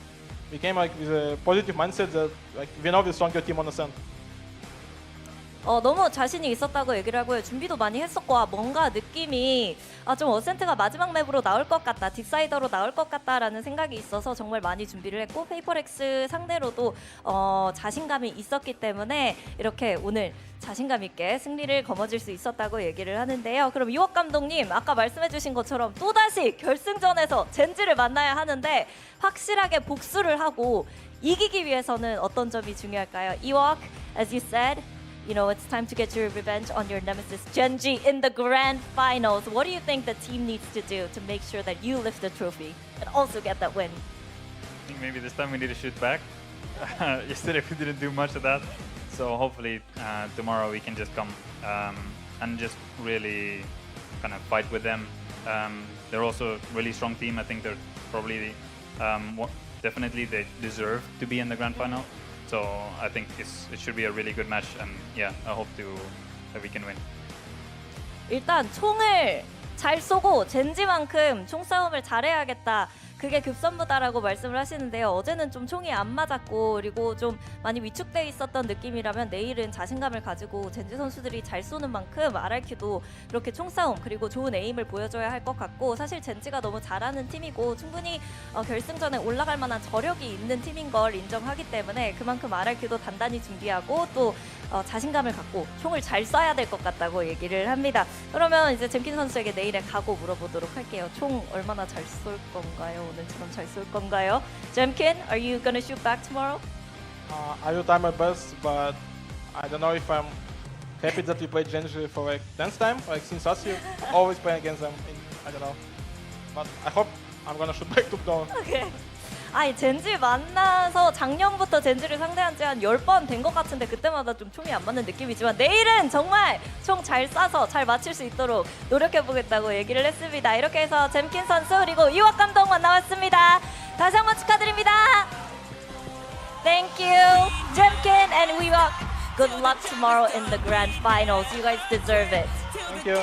we came like with a positive mindset that like we know we're stronger team on Ascent. 너무 자신이 있었다고 얘기를 하고요. 준비도 많이 했었고 뭔가 느낌이 좀 어센트가 마지막 맵으로 나올 것 같다. 딥사이더로 나올 것 같다라는 생각이 있어서 정말 많이 준비를 했고 페이퍼렉스 상대로도 자신감이 있었기 때문에 이렇게 오늘 자신감 있게 승리를 거머쥘 수 있었다고 얘기를 하는데요. 그럼 이옥 감독님 아까 말씀해주신 것처럼 또다시 결승전에서 젠지를 만나야 하는데 확실하게 복수를 하고 이기기 위해서는 어떤 점이 중요할까요? 이옥, as you said, you know, it's time to get your revenge on your nemesis Genji in the grand finals. What do you think the team needs to do to make sure that you lift the trophy and also get that win? I think maybe this time we need to shoot back. Yesterday we didn't do much of that, so hopefully tomorrow we can just come and just really kind of fight with them. They're also a really strong team. I think they're probably definitely they deserve to be in the grand final. So I think it should be a really good match, and yeah, I hope that we can win. 일단 총을 잘 쏘고 젠지만큼 총싸움을 잘해야겠다. 그게 급선무다라고 말씀을 하시는데요. 어제는 좀 총이 안 맞았고 그리고 좀 많이 위축돼 있었던 느낌이라면 내일은 자신감을 가지고 젠지 선수들이 잘 쏘는 만큼 RRQ도 그렇게 총싸움 그리고 좋은 에임을 보여줘야 할 것 같고 사실 젠지가 너무 잘하는 팀이고 충분히 결승전에 올라갈 만한 저력이 있는 팀인 걸 인정하기 때문에 그만큼 RRQ도 단단히 준비하고 또 자신감을 갖고 총을 잘 쏴야 될 것 같다고 얘기를 합니다. 그러면 이제 잼킨 선수에게 내일의 각오 물어보도록 할게요. 총 얼마나 잘 쏠 건가요? 오늘처럼 잘 쏠 건가요? Jemkin, are you gonna shoot back tomorrow? I will try my best, but I don't know if I'm happy that we played Genji for like 10th time. Like since last year, always playing against them. I don't know, but I hope I'm gonna shoot back to them. Okay. 젠지 만나서 작년부터 젠지를 상대한 지 한 10번 된 것 같은데 그때마다 좀 총이 안 맞는 느낌이지만 내일은 정말 총 잘 쏴서 잘 맞출 수 있도록 노력해보겠다고 얘기를 했습니다. 이렇게 해서 잼킨 선수 그리고 이옥 감독 만나봤습니다. 다시 한번 축하드립니다. Thank you, Jemkin and Iwok. Good luck tomorrow in the grand finals. You guys deserve it. Thank you.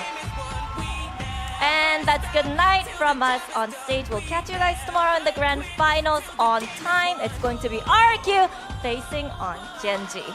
And that's good night from us on stage. We'll catch you guys tomorrow in the grand finals on time. It's going to be RRQ facing on Genji.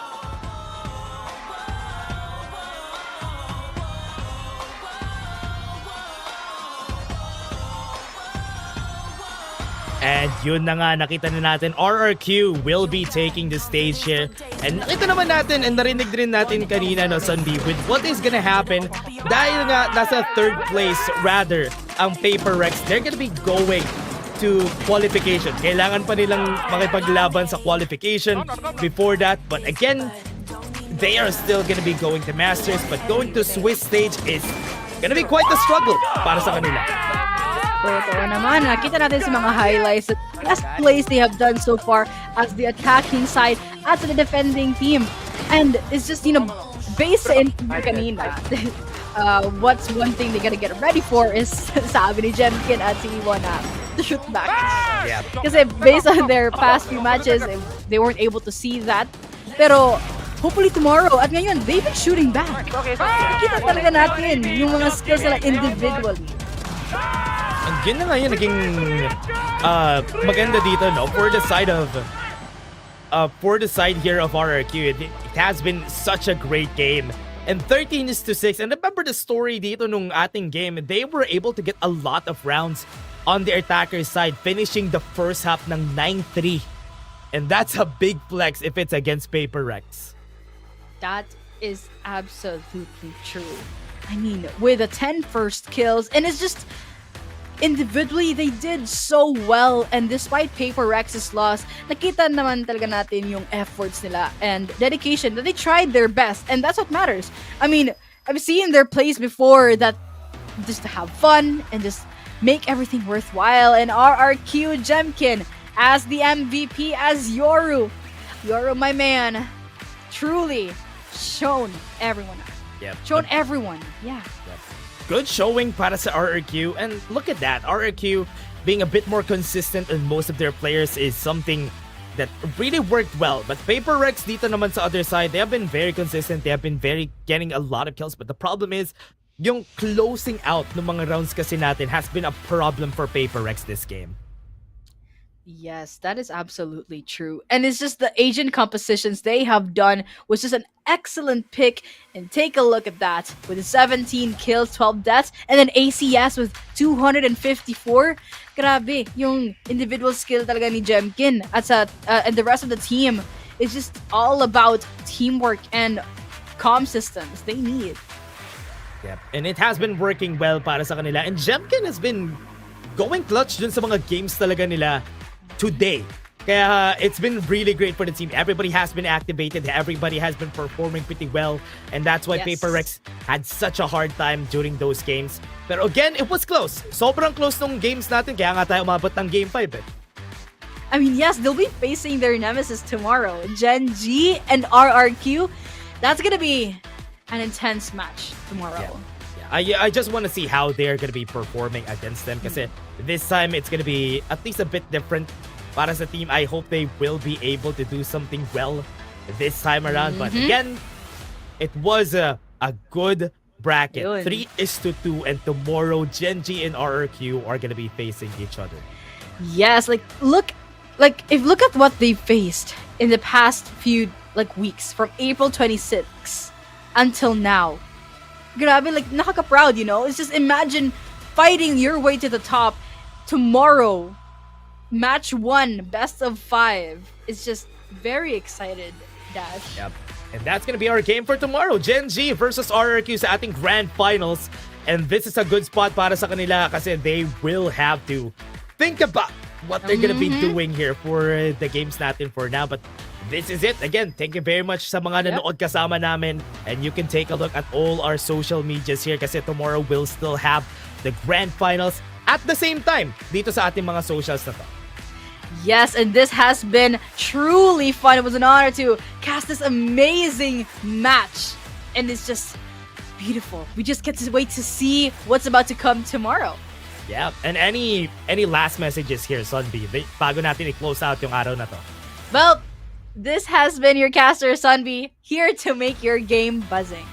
And yun na nga, nakita na natin, RRQ will be taking the stage here. And nakita naman natin, and narinig rin natin kanina, no, Sunday, with what is gonna happen, dahil nga nasa third place, rather, ang PRX, they're gonna be going to qualification. Kailangan pa nilang makipaglaban sa qualification before that. But again, they are still gonna be going to Masters, but going to Swiss stage is gonna be quite the struggle para sa kanila. Totoo naman. Nakita natin sa mga highlights the best plays they have done so far as the attacking side as the defending team. And it's just, you know, based in kanina. What's one thing they gotta get ready for is sabi ni Jemkin at si Iwan to shoot back. Yeah. Kasi based on their past few matches, they weren't able to see that. Pero hopefully tomorrow, at ngayon, they've been shooting back. Nakita talaga natin yung mga skills nila individually. And yun na nga yun naging maganda dito, no, for the side here of RRQ. It has been such a great game. And 13-6. And remember the story dito nung ating game, they were able to get a lot of rounds on the attacker side, finishing the first half ng 9-3. And that's a big flex if it's against PRX. That is absolutely true. I mean, with the 10 first kills, and it's just individually, they did so well. And despite Paper Rex's loss, nakita naman talaga natin yung efforts nila and dedication that they tried their best. And that's what matters. I mean, I've seen their plays before that just to have fun and just make everything worthwhile. And RRQ Jemkin as the MVP, as Yoru. Yoru, my man, truly shown everyone. Yep. Shown everyone. Yeah. Yep. Good showing para sa RRQ. And look at that. RRQ being a bit more consistent in most of their players is something that really worked well. But Paper Rex dito naman sa other side, they have been very consistent. They have been getting a lot of kills. But the problem is, yung closing out ng mga rounds kasi natin has been a problem for Paper Rex this game. Yes, that is absolutely true. And it's just the agent compositions they have done was just an excellent pick. And take a look at that. With 17 kills, 12 deaths, and then ACS with 254. Grabe, yung individual skill talaga ni Jemkin and the rest of the team is just all about teamwork and comm systems they need. Yep. And it has been working well para sa kanila. And Jemkin has been going clutch dun sa mga games talaga nila today. Kaya it's been really great for the team. Everybody has been activated. Everybody has been performing pretty well. And that's why Paper Rex had such a hard time during those games. Pero again, it was close. Sobrang close nung games natin. Kaya nga tayo umabot ng Game 5 eh. I mean, yes, they'll be facing their nemesis tomorrow. Gen G and RRQ. That's gonna be an intense match tomorrow. Yeah. I just want to see how they're gonna be performing against them. Kasi this time, it's gonna be at least a bit different. Para sa team, I hope they will be able to do something well this time around. But again, it was a good bracket. 3-2, and tomorrow, Gen G and RRQ are gonna be facing each other. Yes, look at what they faced in the past few weeks from April 26 until now. Grabe, nakaka-proud, you know? It's just imagine fighting your way to the top tomorrow. Match 1, best of 5. It's just very excited, Dash. Yep. And that's gonna be our game for tomorrow. Gen G versus RRQ sa ating grand finals. And this is a good spot para sa kanila kasi they will have to think about what they're gonna be doing here for the games natin for now. But this is it. Again, thank you very much sa mga nanood kasama namin. And you can take a look at all our social medias here kasi tomorrow we'll still have the grand finals at the same time dito sa ating mga socials na to. Yes, and this has been truly fun. It was an honor to cast this amazing match. And it's just beautiful. We just get to wait to see what's about to come tomorrow. Yeah, and any last messages here, Sunbi, bago natin i-close out yung araw na to? Well, this has been your caster, Sunbi, here to make your game buzzing.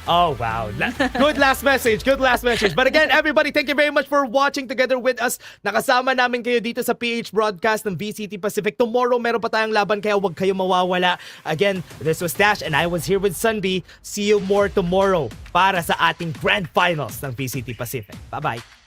Oh, wow. Good last message. Good last message. But again, everybody, thank you very much for watching together with us. Nakasama namin kayo dito sa PH broadcast ng VCT Pacific. Tomorrow, meron pa tayong laban kaya huwag kayo mawawala. Again, this was Dash and I was here with Sunbi. See you more tomorrow para sa ating grand finals ng VCT Pacific. Bye-bye.